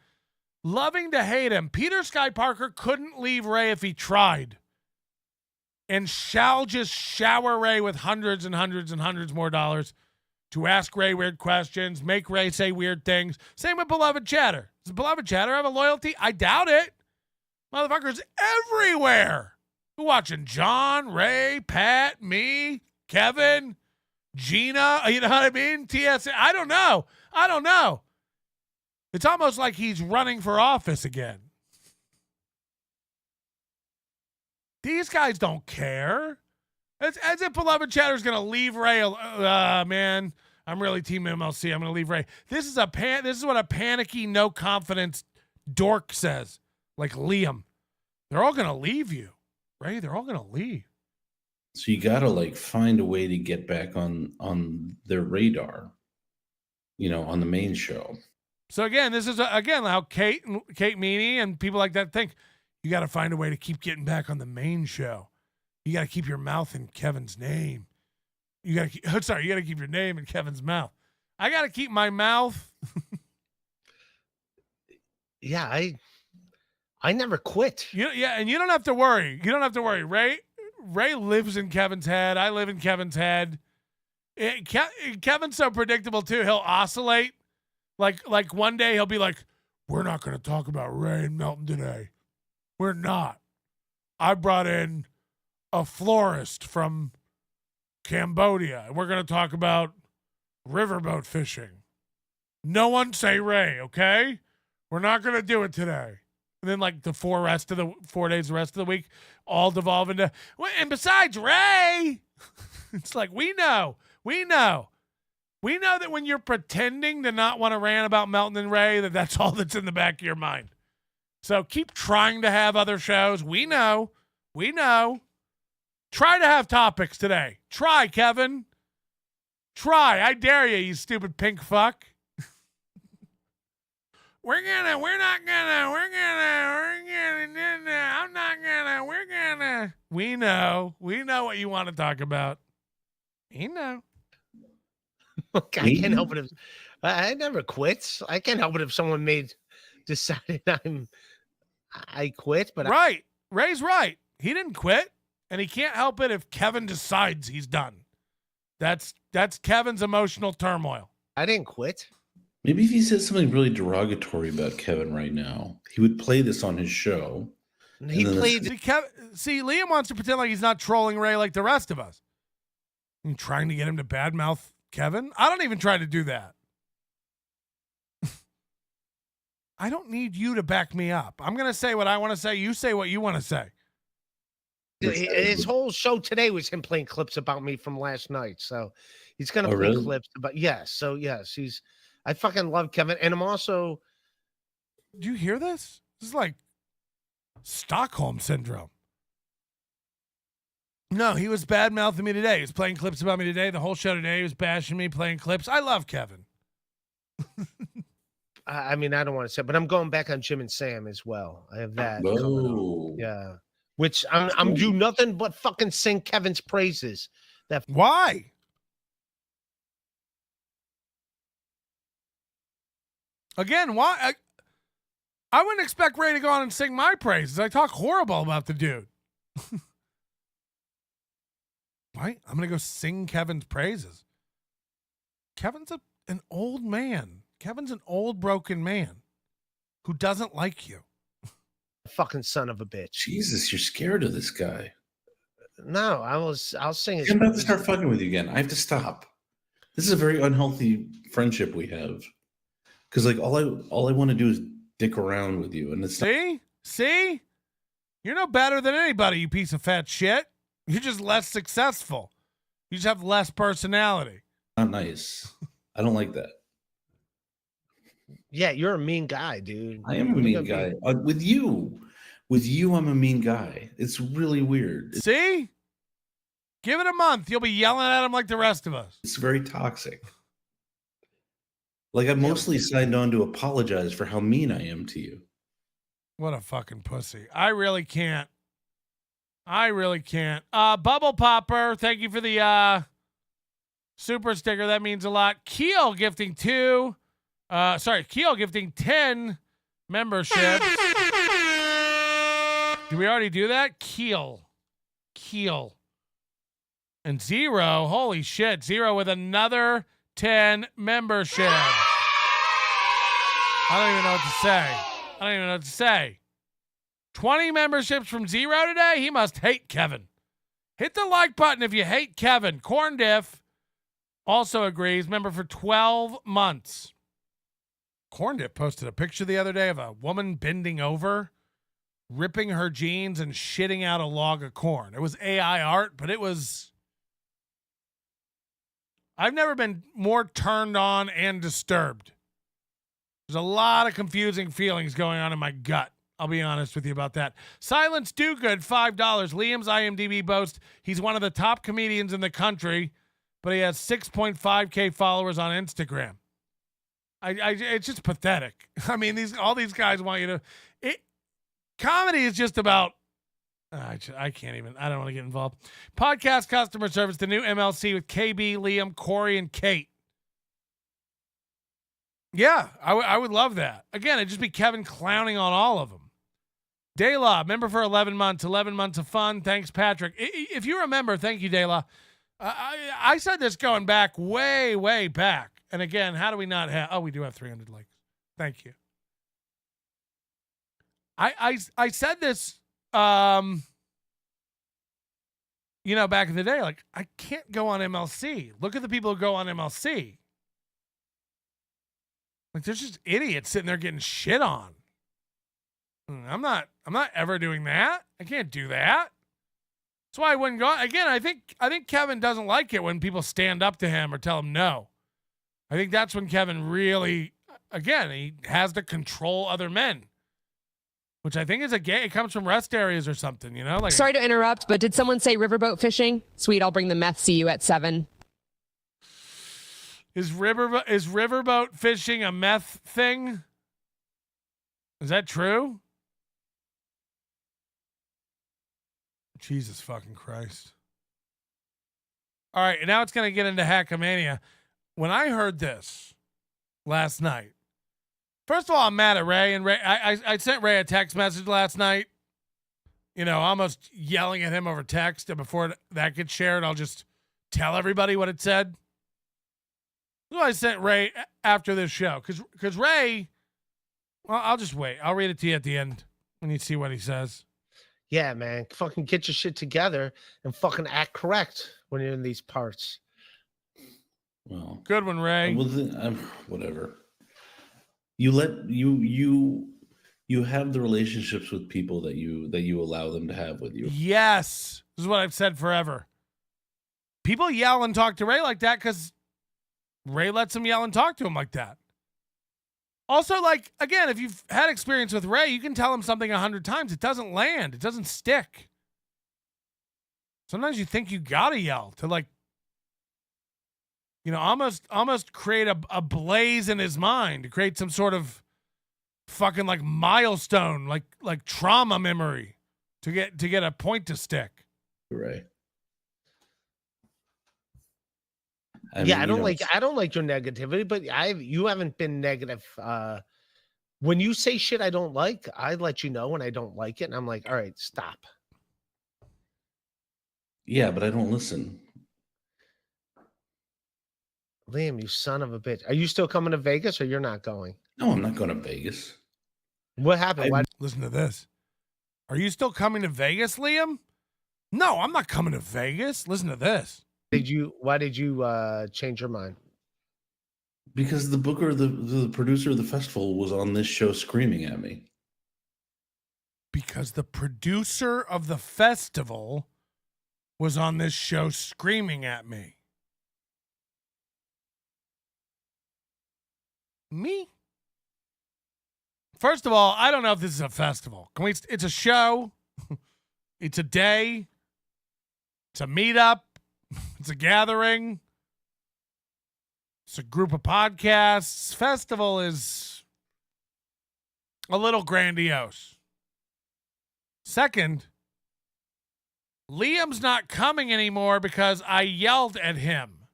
loving to hate him. Peter Sky Parker couldn't leave Ray if he tried. And shall just shower Ray with hundreds and hundreds and hundreds more dollars to ask Ray weird questions, make Ray say weird things. Same with Beloved Chatter. Does Beloved Chatter have a loyalty? I doubt it. Motherfuckers everywhere. Who watching? John, Ray, Pat, me, Kevin, Gina, you know what I mean? TS. I don't know. It's almost like he's running for office again. These guys don't care. It's as if Beloved Chatter's going to leave Ray. Man, I'm really Team MLC. I'm going to leave Ray. This is what a panicky, no confidence Dork says, like Liam. They're all going to leave you, right? They're all going to leave. So you got to like find a way to get back on their radar, on the main show. So again, this is how Kate Meany and people like that think. You got to find a way to keep getting back on the main show. You got to keep your mouth in Kevin's name. You got to keep your name in Kevin's mouth. I got to keep my mouth. Yeah, I never quit. And you don't have to worry. You don't have to worry. Ray lives in Kevin's head. I live in Kevin's head. Kevin's so predictable too. He'll oscillate. Like one day he'll be like, "We're not going to talk about Ray and Melton today. We're not. I brought in a florist from Cambodia, and we're going to talk about riverboat fishing. No one say Ray, okay? We're not going to do it today." And then like the 4 days, the rest of the week, all devolve into, and besides Ray, it's like, we know that when you're pretending to not want to rant about Melton and Ray, that's all that's in the back of your mind. So keep trying to have other shows. We know. Try to have topics today. Try, Kevin. Try. I dare you, you stupid pink fuck. We're gonna. We know what you want to talk about. We know. Look, I can't help it if I never quit. I can't help it if someone decided I quit, but right. Ray's right. He didn't quit, and he can't help it if Kevin decides he's done. That's Kevin's emotional turmoil. I didn't quit. Maybe if he says something really derogatory about Kevin right now, he would play this on his show. He played. See, Liam wants to pretend like he's not trolling Ray like the rest of us. I'm trying to get him to badmouth Kevin. I don't even try to do that. I don't need you to back me up. I'm going to say what I want to say. You say what you want to say. His whole show today was him playing clips about me from last night. So he's going to play clips about, yes. So yes, I fucking love Kevin. And I'm also. Do you hear this? This is like Stockholm syndrome. No, he was bad mouthing me today. He was playing clips about me today. The whole show today, he was bashing me, playing clips. I love Kevin. I mean, I don't want to say, but I'm going back on Jim and Sam as well. I have that. Yeah. Which I'm do nothing but fucking sing Kevin's praises. Why? Again, why? I wouldn't expect Ray to go on and sing my praises. I talk horrible about the dude. Right? I'm going to go sing Kevin's praises. Kevin's an old man. Kevin's an old, broken man who doesn't like you. Fucking son of a bitch. Jesus, you're scared of this guy. No, I'll sing his I'm about to start fucking with you again. I have to stop. This is a very unhealthy friendship we have. Because like all I want to do is dick around with you, and it's see, you're no better than anybody, you piece of fat shit. You're just less successful. You just have less personality. Not nice. I don't like that. Yeah, you're a mean guy, dude. I am a mean guy. With you, I'm a mean guy. It's really weird. See? Give it a month. You'll be yelling at him like the rest of us. It's very toxic. Like, I mostly signed on to apologize for how mean I am to you. What a fucking pussy. I really can't. Bubble Popper, thank you for the super sticker. That means a lot. Keel gifting 10 memberships. Did we already do that? Keel. And Zero, holy shit, Zero with another 10 memberships. I don't even know what to say. 20 memberships from Zero today? He must hate Kevin. Hit the like button if you hate Kevin. Corn Diff also agrees. Member for 12 months. Corn Diff posted a picture the other day of a woman bending over, ripping her jeans and shitting out a log of corn. It was AI art, but it was... I've never been more turned on and disturbed There's a lot of confusing feelings going on in my gut. I'll be honest with you about that. Silence Do Good, $5. Liam's IMDb boast he's one of the top comedians in the country, but he has 6.5K followers on Instagram. It's just pathetic. I mean, all these guys want you to. Comedy is just about. I can't even. I don't want to get involved. Podcast customer service, the new MLC with KB, Liam, Corey, and Kate. Yeah, I would love that. Again, it'd just be Kevin clowning on all of them. Dayla, member for 11 months. 11 months of fun. Thanks, Patrick. If you remember, thank you, Dayla. I said this going back way, way back. And again, how do we not have? Oh, we do have 300 likes. Thank you. I said this, back in the day. Like, I can't go on MLC. Look at the people who go on MLC. Like, there's just idiots sitting there getting shit on. I'm not ever doing that. I can't do that. That's why I wouldn't go. Again, I think Kevin doesn't like it when people stand up to him or tell him no. I think that's when Kevin really, again, he has to control other men, which I think is it comes from rest areas or something, like. Sorry to interrupt, but did someone say riverboat fishing? Sweet, I'll bring the meth. See you at 7. Is riverboat fishing a meth thing? Is that true? Jesus fucking Christ. All right, and now it's going to get into Hackamania. When I heard this last night, first of all, I'm mad at Ray. And Ray, I sent Ray a text message last night, almost yelling at him over text. And before that gets shared, I'll just tell everybody what it said. So I sent Ray after this show. Because Ray, well, I'll just wait. I'll read it to you at the end when you see what he says. Yeah, man. Fucking get your shit together and fucking act correct when you're in these parts. Well, good one, Ray. Whatever. You have the relationships with people that you allow them to have with you. Yes. This is what I've said forever. People yell and talk to Ray like that because Ray lets them yell and talk to him like that. Also, like, again, if you've had experience with Ray, you can tell him something 100 times. It doesn't land. It doesn't stick. Sometimes you think you gotta yell to, like, almost create a blaze in his mind, to create some sort of fucking like milestone, like trauma memory to get a point to stick. Right. I don't like your negativity, but you haven't been negative. When you say shit I don't like, I let you know when I don't like it, and I'm like, all right, stop. Yeah, but I don't listen. Liam, you son of a bitch. Are you still coming to Vegas or you're not going? No, I'm not going to Vegas. What happened? Listen to this. Are you still coming to Vegas, Liam? No, I'm not coming to Vegas. Listen to this. Why did you change your mind? Because the booker, the producer of the festival was on this show screaming at me. Because the producer of the festival was on this show screaming at me. Me? First of all, I don't know if this is a festival. It's a show. It's a day. It's a meetup. It's a gathering. It's a group of podcasts. Festival is a little grandiose. Second, Liam's not coming anymore because I yelled at him.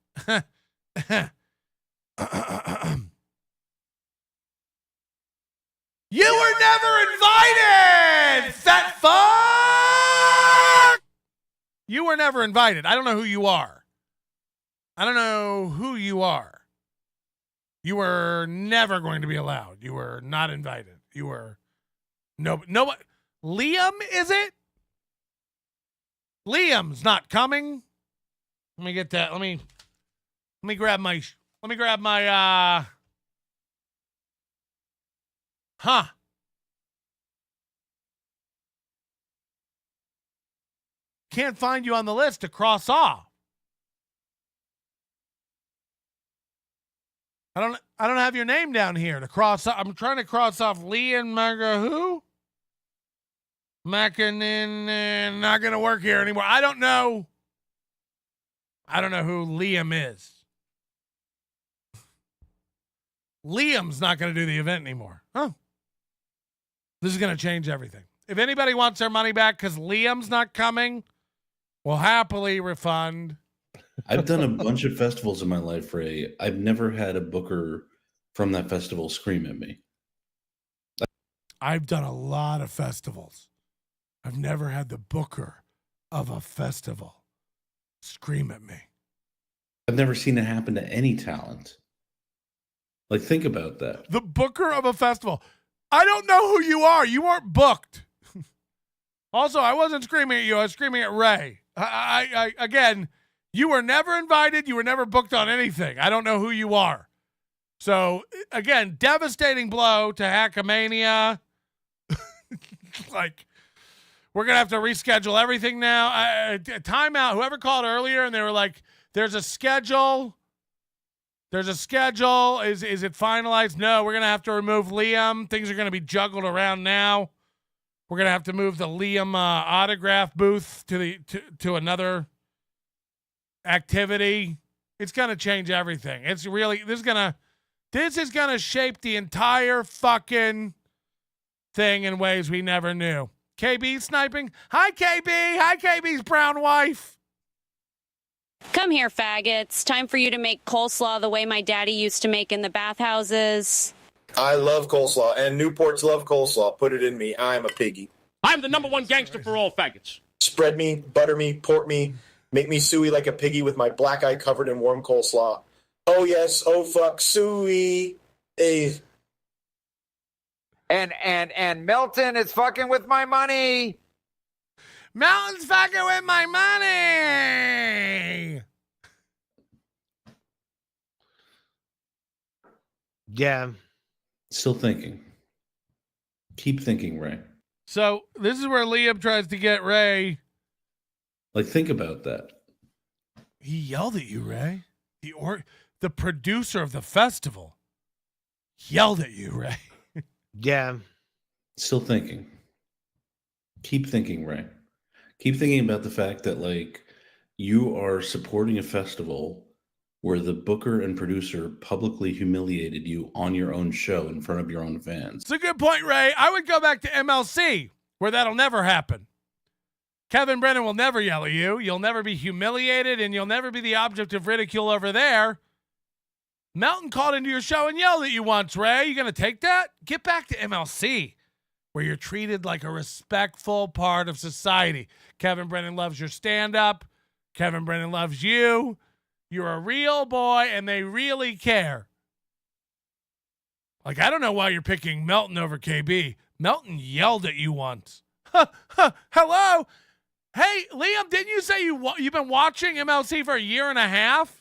You were never invited, fat fuck! You were never invited. I don't know who you are. You were never going to be allowed. You were not invited. You were no. Liam, is it? Liam's not coming. Let me get that. Let me grab my Can't find you on the list to cross off. I don't have your name down here to cross. I'm trying to cross off Lee and who? Mackinnon, not gonna work here anymore. I don't know who Liam is. Liam's not gonna do the event anymore. Oh, this is gonna change everything. If anybody wants their money back because Liam's not coming, we'll happily refund. I've done a bunch of festivals in my life, Ray. I've never had a booker from that festival scream at me. I've done a lot of festivals. I've never had the booker of a festival scream at me. I've never seen it happen to any talent. Like, think about that. The booker of a festival. I don't know who you are. You weren't booked. Also, I wasn't screaming at you. I was screaming at Ray. I again, you were never invited. You were never booked on anything. I don't know who you are. So, again, devastating blow to Hackamania. Like, we're going to have to reschedule everything now. Timeout. Whoever called earlier and they were like, there's a schedule. There's a schedule. Is it finalized? No, we're going to have to remove Liam. Things are going to be juggled around now. We're going to have to move the Liam autograph booth to another activity. It's going to change everything. It's really, this is going to shape the entire fucking thing in ways we never knew. KB sniping. Hi, KB. Hi, KB's brown wife. Come here, faggots. Time for you to make coleslaw the way my daddy used to make in the bathhouses. I love coleslaw, and Newports love coleslaw. Put it in me. I'm a piggy. I'm the #1 gangster for all faggots. Spread me, butter me, port me, make me suey like a piggy with my black eye covered in warm coleslaw. Oh, yes. Oh, fuck. Suey. Hey. And Milton is fucking with my money. Milton's fucking with my money. Yeah. Still thinking. Keep thinking, Ray. So this is where Liam tries to get Ray. Like, think about that. He yelled at you, Ray. The producer of the festival yelled at you, Ray. Yeah. Still thinking. Keep thinking, Ray. Keep thinking about the fact that, like, you are supporting a festival where the booker and producer publicly humiliated you on your own show in front of your own fans. It's a good point, Ray. I would go back to MLC, where that'll never happen. Kevin Brennan will never yell at you. You'll never be humiliated, and you'll never be the object of ridicule over there. Melton called into your show and yelled at you once, Ray. You going to take that? Get back to MLC, where you're treated like a respectful part of society. Kevin Brennan loves your stand-up. Kevin Brennan loves you. You're a real boy, and they really care. Like, I don't know why you're picking Melton over KB. Melton yelled at you once. Hello? Hey, Liam, didn't you say you've been watching MLC for a year and a half?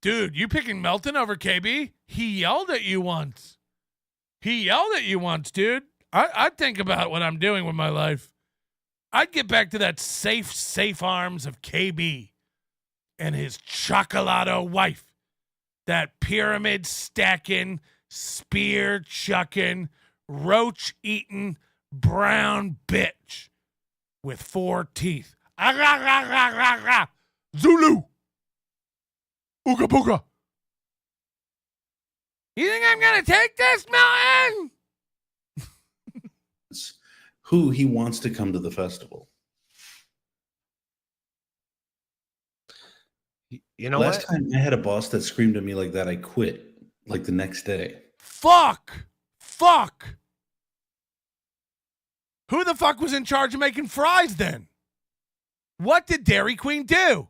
Dude, you picking Melton over KB? He yelled at you once. Dude. I'd think about what I'm doing with my life. I'd get back to that safe arms of KB and his chocolado wife. That pyramid stacking, spear chucking, roach eating, brown bitch with 4 teeth. Zulu. Ooga booga. You think I'm going to take this, Melton? Who he wants to come to the festival. You know Last time I had a boss that screamed at me like that, I quit like the next day. Fuck. Who the fuck was in charge of making fries then? What did Dairy Queen do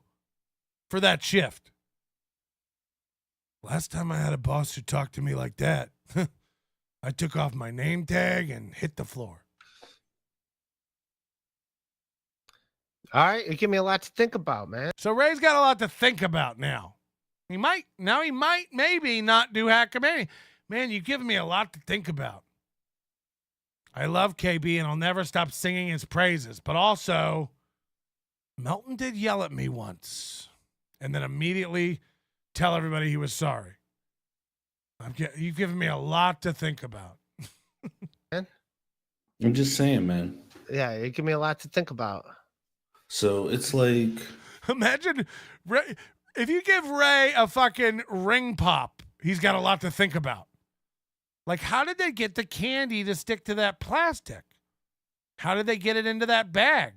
for that shift? Last time I had a boss who talked to me like that, I took off my name tag and hit the floor. All right, it gave me a lot to think about, man. So Ray's got a lot to think about now. He might maybe not do Hackamania. Man, you've given me a lot to think about. I love KB and I'll never stop singing his praises. But also, Melton did yell at me once. and then immediately tell everybody he was sorry. You've given me a lot to think about. I'm just saying, man. Yeah, it gave me a lot to think about. So it's like, imagine Ray, if you give Ray a fucking ring pop, he's got a lot to think about. Like, how did they get the candy to stick to that plastic? How did they get it into that bag?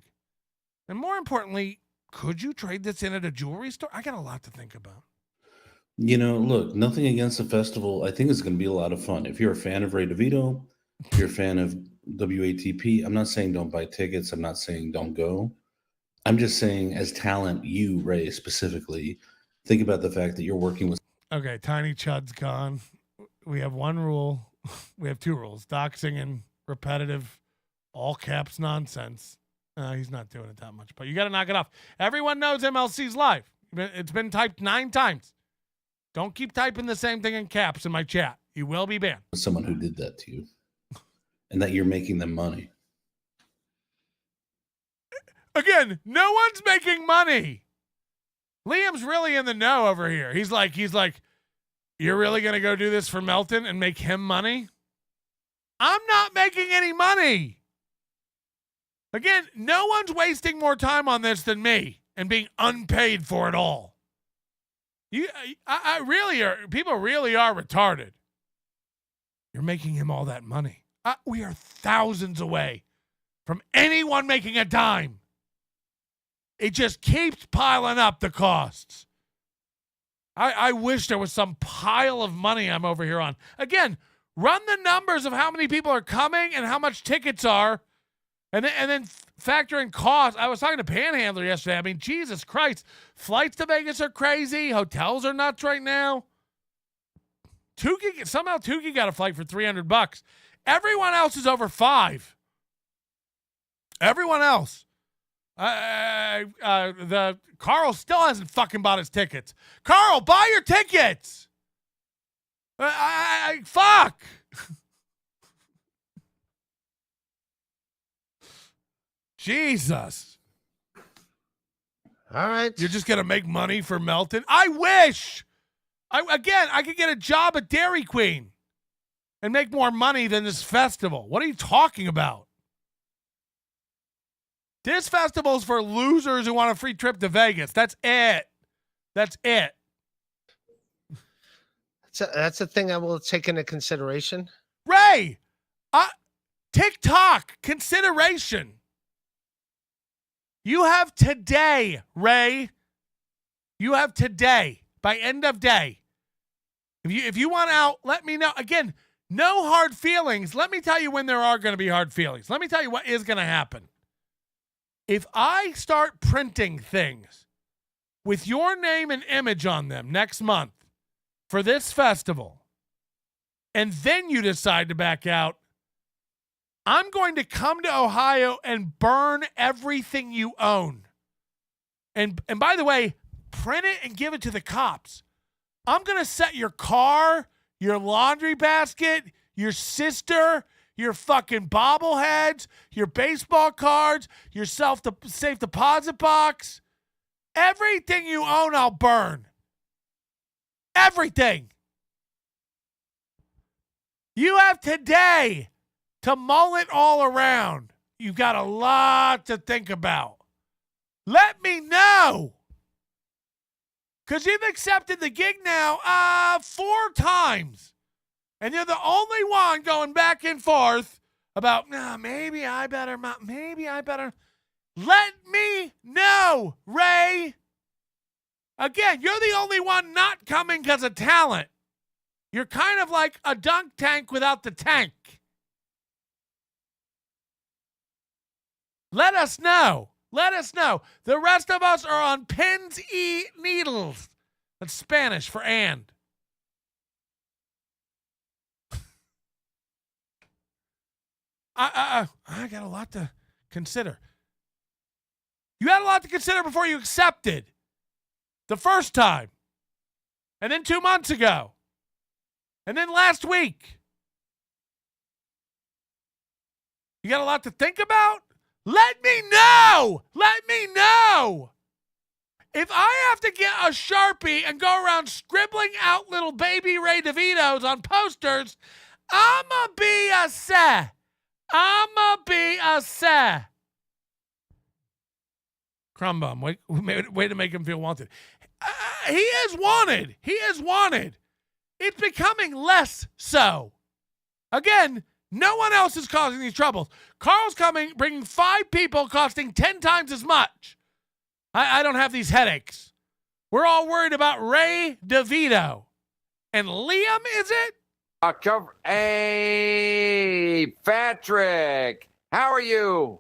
And more importantly, could you trade this in at a jewelry store? I got a lot to think about. look, nothing against the festival. I think it's going to be a lot of fun. If you're a fan of Ray DeVito, if you're a fan of WATP, I'm not saying don't buy tickets. I'm not saying don't go. I'm just saying, as talent, you, Ray, specifically, think about the fact that you're working with. Okay, Tiny Chud's gone. We have one rule. We have two rules. Doxing and repetitive, all caps nonsense. He's not doing it that much, but you got to knock it off. Everyone knows MLC's live. It's been typed 9 times. Don't keep typing the same thing in caps in my chat. You will be banned. Someone who did that to you, and that you're making them money. Again, no one's making money. Liam's really in the know over here. He's like, you're really going to go do this for Melton and make him money? I'm not making any money. Again, no one's wasting more time on this than me and being unpaid for it all. People really are retarded. You're making him all that money. We are thousands away from anyone making a dime. It just keeps piling up the costs. I wish there was some pile of money I'm over here on. Again, run the numbers of how many people are coming and how much tickets are, and then factor in costs. I was talking to Panhandler yesterday. I mean, Jesus Christ. Flights to Vegas are crazy. Hotels are nuts right now. Somehow Tukey got a flight for $300. Everyone else is over $5. Everyone else. The Carl still hasn't fucking bought his tickets. Carl, buy your tickets. Fuck. Jesus. All right. You're just gonna make money for Melton? I wish. I could get a job at Dairy Queen and make more money than this festival. What are you talking about? This festival is for losers who want a free trip to Vegas. That's it. That's it. That's a thing I will take into consideration. Ray, TikTok consideration. You have today, Ray. You have today. By end of day. If you want out, let me know. Again, no hard feelings. Let me tell you when there are going to be hard feelings. Let me tell you what is going to happen. If I start printing things with your name and image on them next month for this festival, and then you decide to back out, I'm going to come to Ohio and burn everything you own. And by the way, print it and give it to the cops. I'm going to set your car, your laundry basket, your sister, your fucking bobbleheads, your baseball cards, your safe deposit box. Everything you own, I'll burn. Everything. You have today to mull it all around. You've got a lot to think about. Let me know. Because you've accepted the gig now 4 times. And you're the only one going back and forth about, maybe I better. Let me know, Ray. Again, you're the only one not coming because of talent. You're kind of like a dunk tank without the tank. Let us know. Let us know. The rest of us are on pins e needles. That's Spanish for and. I got a lot to consider. You had a lot to consider before you accepted. The first time. And then 2 months ago. And then last week. You got a lot to think about? Let me know. Let me know. If I have to get a Sharpie and go around scribbling out little baby Ray DeVitos on posters, I'ma be a sa. I'ma be a sa. Crumbum, way to make him feel wanted. He is wanted. He is wanted. It's becoming less so. Again, no one else is causing these troubles. Carl's coming, bringing 5 people, costing 10 times as much. I don't have these headaches. We're all worried about Ray DeVito. And Liam, is it? Hey, Patrick. How are you?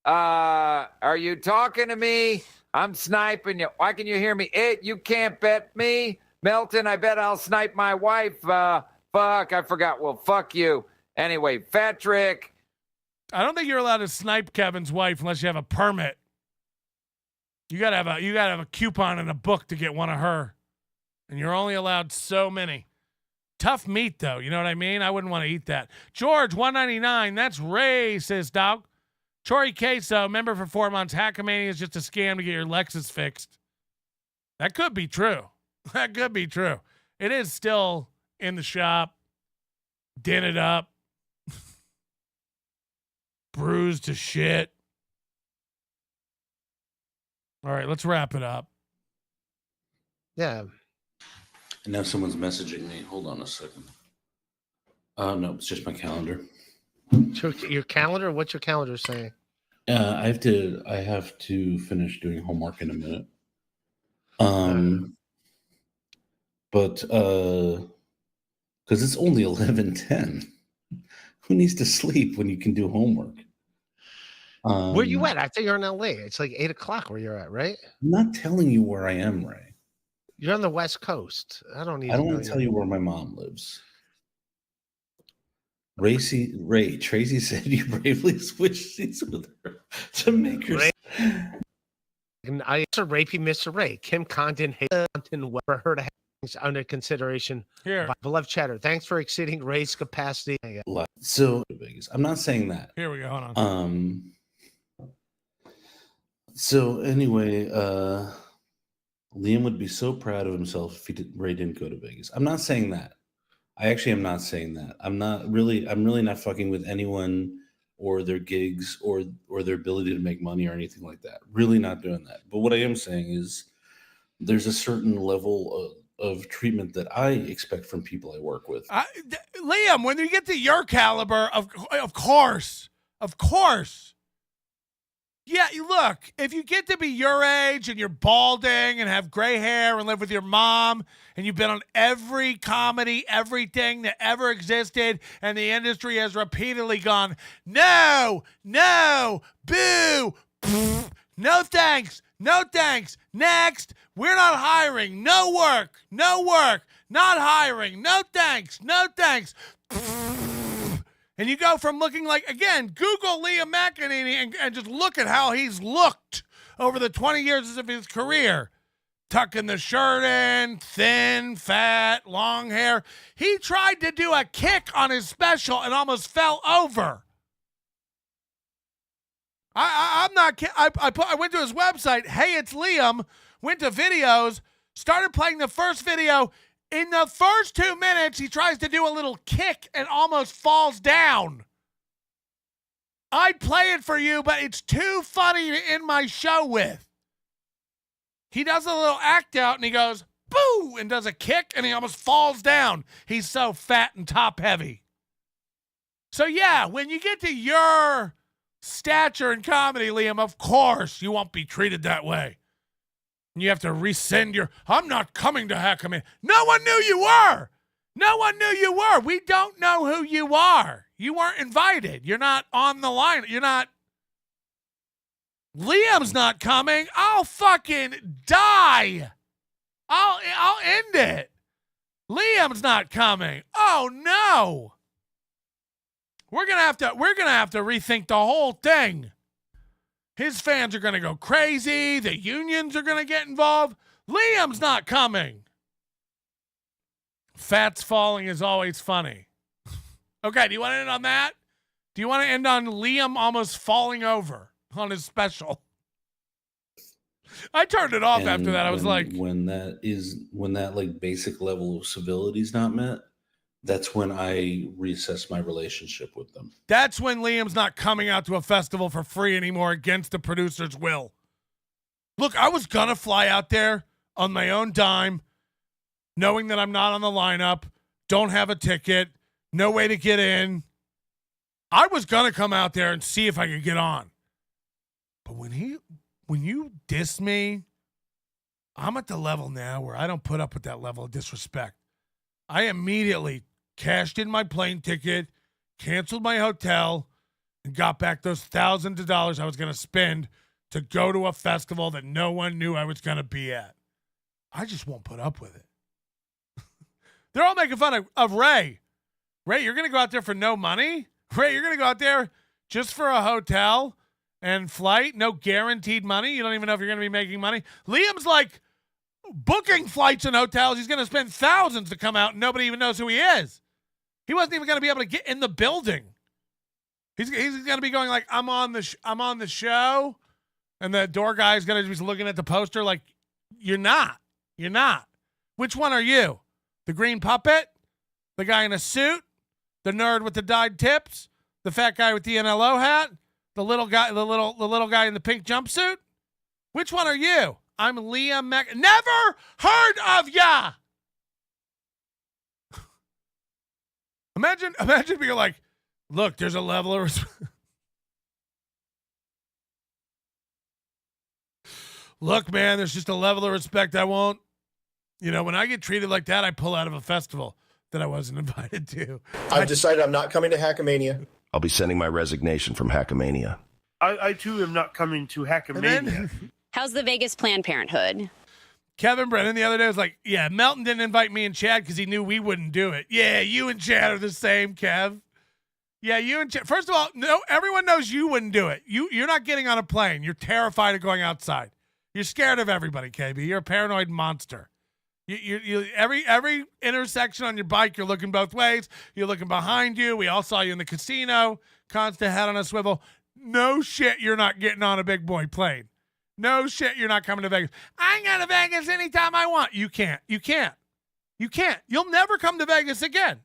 Are you talking to me? I'm sniping you. Why can you hear me? You can't bet me. Melton, I bet I'll snipe my wife. Fuck, I forgot. Well, fuck you. Anyway, Patrick. I don't think you're allowed to snipe Kevin's wife unless you have a permit. You gotta have a coupon and a book to get one of her. And you're only allowed so many. Tough meat, though. You know what I mean? I wouldn't want to eat that. George, $1.99. That's racist, dog. Tori Queso, member for 4 months. Hackamania is just a scam to get your Lexus fixed. That could be true. That could be true. It is still in the shop. Dented up. Bruised to shit. All right, let's wrap it up. Yeah. And now someone's messaging me. Hold on a second. No, it's just my calendar. Your calendar? What's your calendar saying? I have to finish doing homework in a minute. But because it's only 11:10. Who needs to sleep when you can do homework? Where you at? I think you're in LA. It's like 8:00 where you're at, right? I'm not telling you where I am, Ray. You're on the West Coast. I don't need. I don't want to tell you where my mom lives. Tracy said you bravely switched seats with her to make her. And I answer rapey Mr. Ray. Kim Condon Hampton for her to have things under consideration. Here. By beloved chatter. Thanks for exceeding Ray's capacity. So I'm not saying that. Here we go. Hold on. So anyway, Liam would be so proud of himself if Ray didn't go to Vegas. I'm not saying that. I actually am not saying that. I'm really not fucking with anyone or their gigs or their ability to make money or anything like that. Really not doing that. But what I am saying is there's a certain level of treatment that I expect from people I work with. Liam, when you get to your caliber, of course. Yeah, look, if you get to be your age and you're balding and have gray hair and live with your mom and you've been on every comedy, everything that ever existed, and the industry has repeatedly gone, no, boo, pfft, no thanks, next, we're not hiring, no work, not hiring, no thanks, pfft. And you go from looking like, again, Google Liam McEnany and just look at how he's looked over the 20 years of his career. Tucking the shirt in, thin, fat, long hair. He tried to do a kick on his special and almost fell over. I'm not kidding. I went to his website, Hey, It's Liam, went to videos, started playing the first video. In the first 2 minutes, he tries to do a little kick and almost falls down. I'd play it for you, but it's too funny to end my show with. He does a little act out and he goes, boo, and does a kick and he almost falls down. He's so fat and top heavy. So yeah, when you get to your stature in comedy, Liam, of course you won't be treated that way. You have to rescind I'm not coming to Hackamania. No one knew you were. We don't know who you are. You weren't invited. You're not on the line. Liam's not coming. I'll fucking die. I'll end it. Liam's not coming. Oh no. We're gonna have to rethink the whole thing. His fans are going to go crazy. The unions are going to get involved. Liam's not coming. Fats falling is always funny. Okay, do you want to end on that? Do you want to end on Liam almost falling over on his special? I turned it off And after that. I was like, when that like basic level of civility is not met, that's when I reassess my relationship with them. that's when Liam's not coming out to a festival for free anymore against the producer's will. Look, I was going to fly out there on my own dime, knowing that I'm not on the lineup, don't have a ticket, no way to get in. I was going to come out there and see if I could get on. But when you diss me, I'm at the level now where I don't put up with that level of disrespect. I immediately cashed in my plane ticket, canceled my hotel, and got back those thousands of dollars I was going to spend to go to a festival that no one knew I was going to be at. I just won't put up with it. They're all making fun of Ray. Ray, you're going to go out there for no money? Ray, you're going to go out there just for a hotel and flight? No guaranteed money? You don't even know if you're going to be making money? Liam's like booking flights and hotels. He's going to spend thousands to come out and nobody even knows who he is. He wasn't even going to be able to get in the building. He's going to be going like, I'm on the show. And the door guy is going to be looking at the poster like, you're not. You're not. Which one are you? The green puppet? The guy in a suit? The nerd with the dyed tips? The fat guy with the NLO hat? The little guy, the little guy in the pink jumpsuit? Which one are you? I'm Liam Never heard of ya! Imagine being like, look, there's a level of respect. Look, man, there's just a level of respect I won't. You know, when I get treated like that, I pull out of a festival that I wasn't invited to. I've decided I'm not coming to Hackamania. I'll be sending my resignation from Hackamania. I too am not coming to Hackamania. How's the Vegas Planned Parenthood? Kevin Brennan the other day was like, yeah, Melton didn't invite me and Chad because he knew we wouldn't do it. Yeah, you and Chad are the same, Kev. Yeah, you and Chad. First of all, no, everyone knows you wouldn't do it. You're not getting on a plane. You're terrified of going outside. You're scared of everybody, KB. You're a paranoid monster. You every intersection on your bike, you're looking both ways. You're looking behind you. We all saw you in the casino, constant head on a swivel. No shit, you're not getting on a big boy plane. No shit, you're not coming to Vegas. I can go to Vegas anytime I want. You can't. You can't. You can't. You'll never come to Vegas again.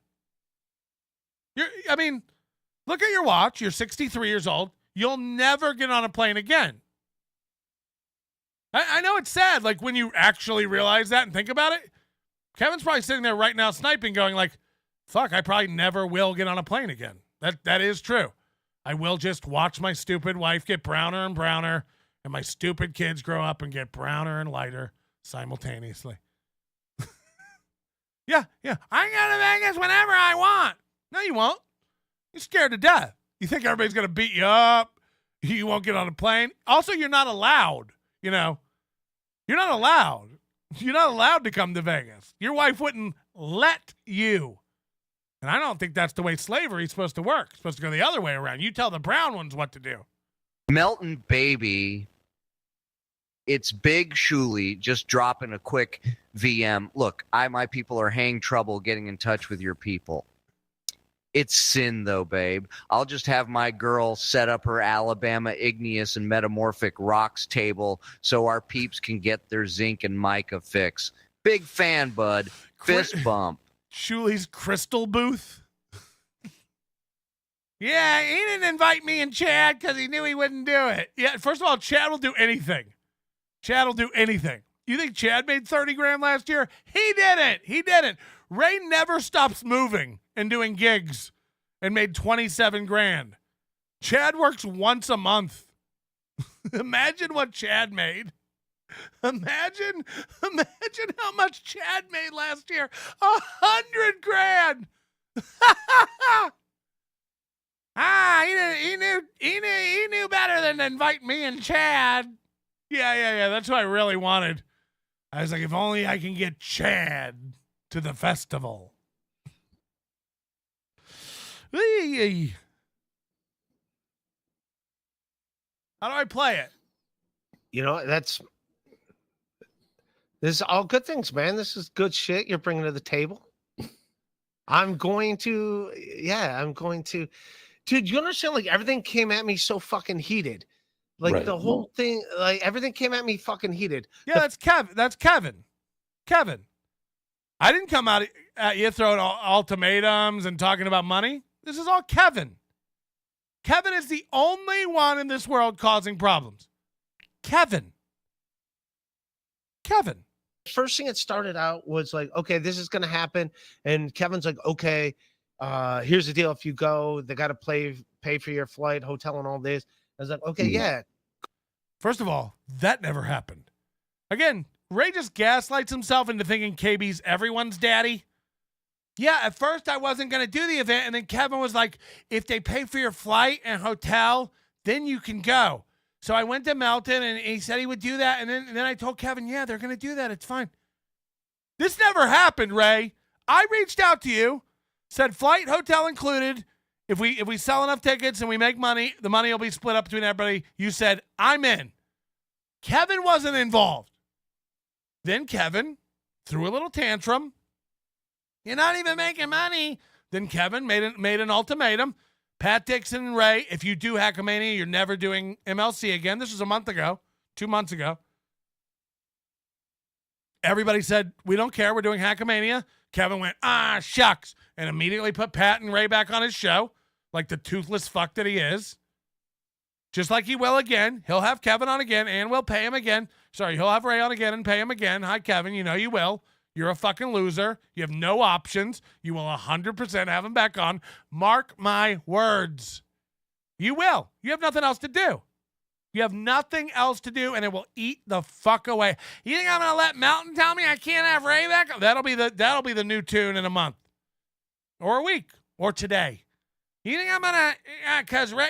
Look at your watch. You're 63 years old. You'll never get on a plane again. I know it's sad, like, when you actually realize that and think about it. Kevin's probably sitting there right now sniping, going like, fuck, I probably never will get on a plane again. That is true. I will just watch my stupid wife get browner and browner, and my stupid kids grow up and get browner and lighter simultaneously. Yeah. I can go to Vegas whenever I want. No, you won't. You're scared to death. You think everybody's going to beat you up. You won't get on a plane. Also, you're not allowed, you know. You're not allowed. You're not allowed to come to Vegas. Your wife wouldn't let you. And I don't think that's the way slavery is supposed to work. It's supposed to go the other way around. You tell the brown ones what to do. Melton baby, it's Big Shuley just dropping a quick VM. Look, my people are having trouble getting in touch with your people. It's sin, though, babe. I'll just have my girl set up her Alabama igneous and metamorphic rocks table so our peeps can get their zinc and mica fix. Big fan, bud. Fist bump. Shuley's crystal booth. Yeah, he didn't invite me and Chad because he knew he wouldn't do it. Yeah, first of all, Chad will do anything. Chad will do anything. You think Chad made 30 grand last year? He didn't. Ray never stops moving and doing gigs and made 27 grand. Chad works once a month. Imagine what Chad made. Imagine how much Chad made last year. 100 grand. He knew better than to invite me and Chad. Yeah. That's what I really wanted. I was like, if only I can get Chad to the festival. How do I play it? You know, this is all good things, man. This is good shit you're bringing to the table. I'm going to. Dude, you understand, like, everything came at me so fucking heated Like Right. the whole thing, like everything came at me fucking heated. Yeah, that's Kevin. That's Kevin. Kevin. I didn't come out at you throwing ultimatums and talking about money. This is all Kevin. Kevin is the only one in this world causing problems. Kevin. First thing it started out was like, okay, this is gonna happen, and Kevin's like, okay, here's the deal. If you go, they got to pay for your flight, hotel, and all this. I was like, okay, yeah. First of all, that never happened. Again, Ray just gaslights himself into thinking KB's everyone's daddy. Yeah, at first I wasn't going to do the event, and then Kevin was like, if they pay for your flight and hotel, then you can go. So I went to Melton, and he said he would do that, and then I told Kevin, yeah, they're going to do that. It's fine. This never happened, Ray. I reached out to you, said flight, hotel included. If we sell enough tickets and we make money, the money will be split up between everybody. You said, I'm in. Kevin wasn't involved. Then Kevin threw a little tantrum. You're not even making money. Then Kevin made an ultimatum. Pat Dixon and Ray, if you do Hackamania, you're never doing MLC again. This was a month ago, 2 months ago. Everybody said, we don't care. We're doing Hackamania. Kevin went, shucks, and immediately put Pat and Ray back on his show like the toothless fuck that he is. Just like he will again. He'll have Kevin on again, and we'll pay him again. Sorry, he'll have Ray on again and pay him again. Hi, Kevin. You know you will. You're a fucking loser. You have no options. You will 100% have him back on. Mark my words. You will. You have nothing else to do. You have nothing else to do, and it will eat the fuck away. You think I'm going to let Melton tell me I can't have Ray back? That'll be the new tune in a month or a week or today. You think I'm going to,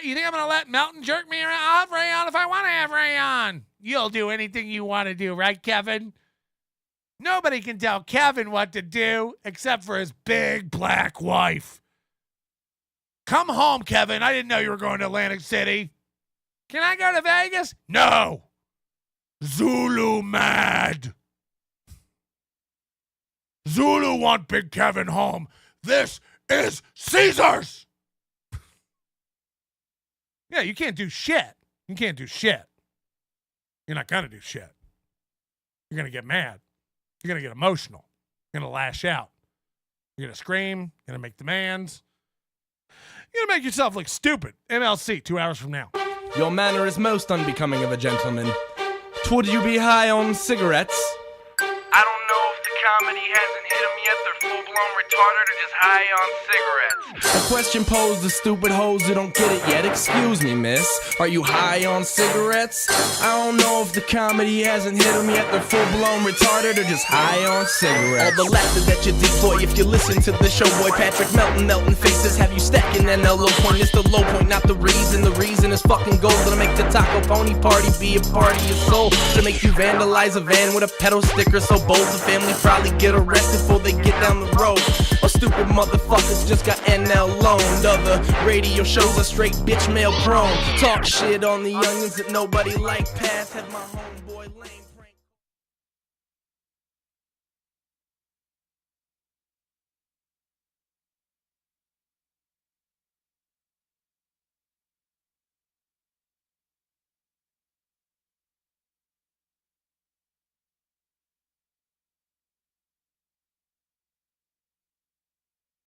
you think I'm going to let Melton jerk me around? I'll have Ray on if I want to have Ray on. You'll do anything you want to do, right, Kevin? Nobody can tell Kevin what to do except for his big black wife. Come home, Kevin. I didn't know you were going to Atlantic City. Can I go to Vegas? No. Zulu mad. Zulu want Big Kevin home. This is Caesar's. Yeah, you can't do shit. You can't do shit. You're not going to do shit. You're going to get mad. You're going to get emotional. You're going to lash out. You're going to scream. You're going to make demands. You're going to make yourself look stupid. MLC, 2 hours from now. Your manner is most unbecoming of a gentleman. Would you be high on cigarettes? I don't know if the comedy hasn't hit them yet. They're full-blown retarded or just high on cigarettes. A question posed to stupid hoes who don't get it yet. Excuse me, miss. Are you high on cigarettes? I don't know if the comedy hasn't hit them yet. They're full-blown retarded or just high on cigarettes. All the laughter that you decoy if you listen to the show, boy. Patrick Melton faces have you stacking that low point. It's the low point, not the reason. The reason is fucking gold. Gonna make the Taco Pony party be a party of soul. To make you vandalize a van with a pedal sticker so bold the family probably get arrested before they get down the road. Or stupid motherfuckers just got NL loaned. Other radio shows are straight bitch mail prone. Talk shit on the youngins that nobody like. Past have my home.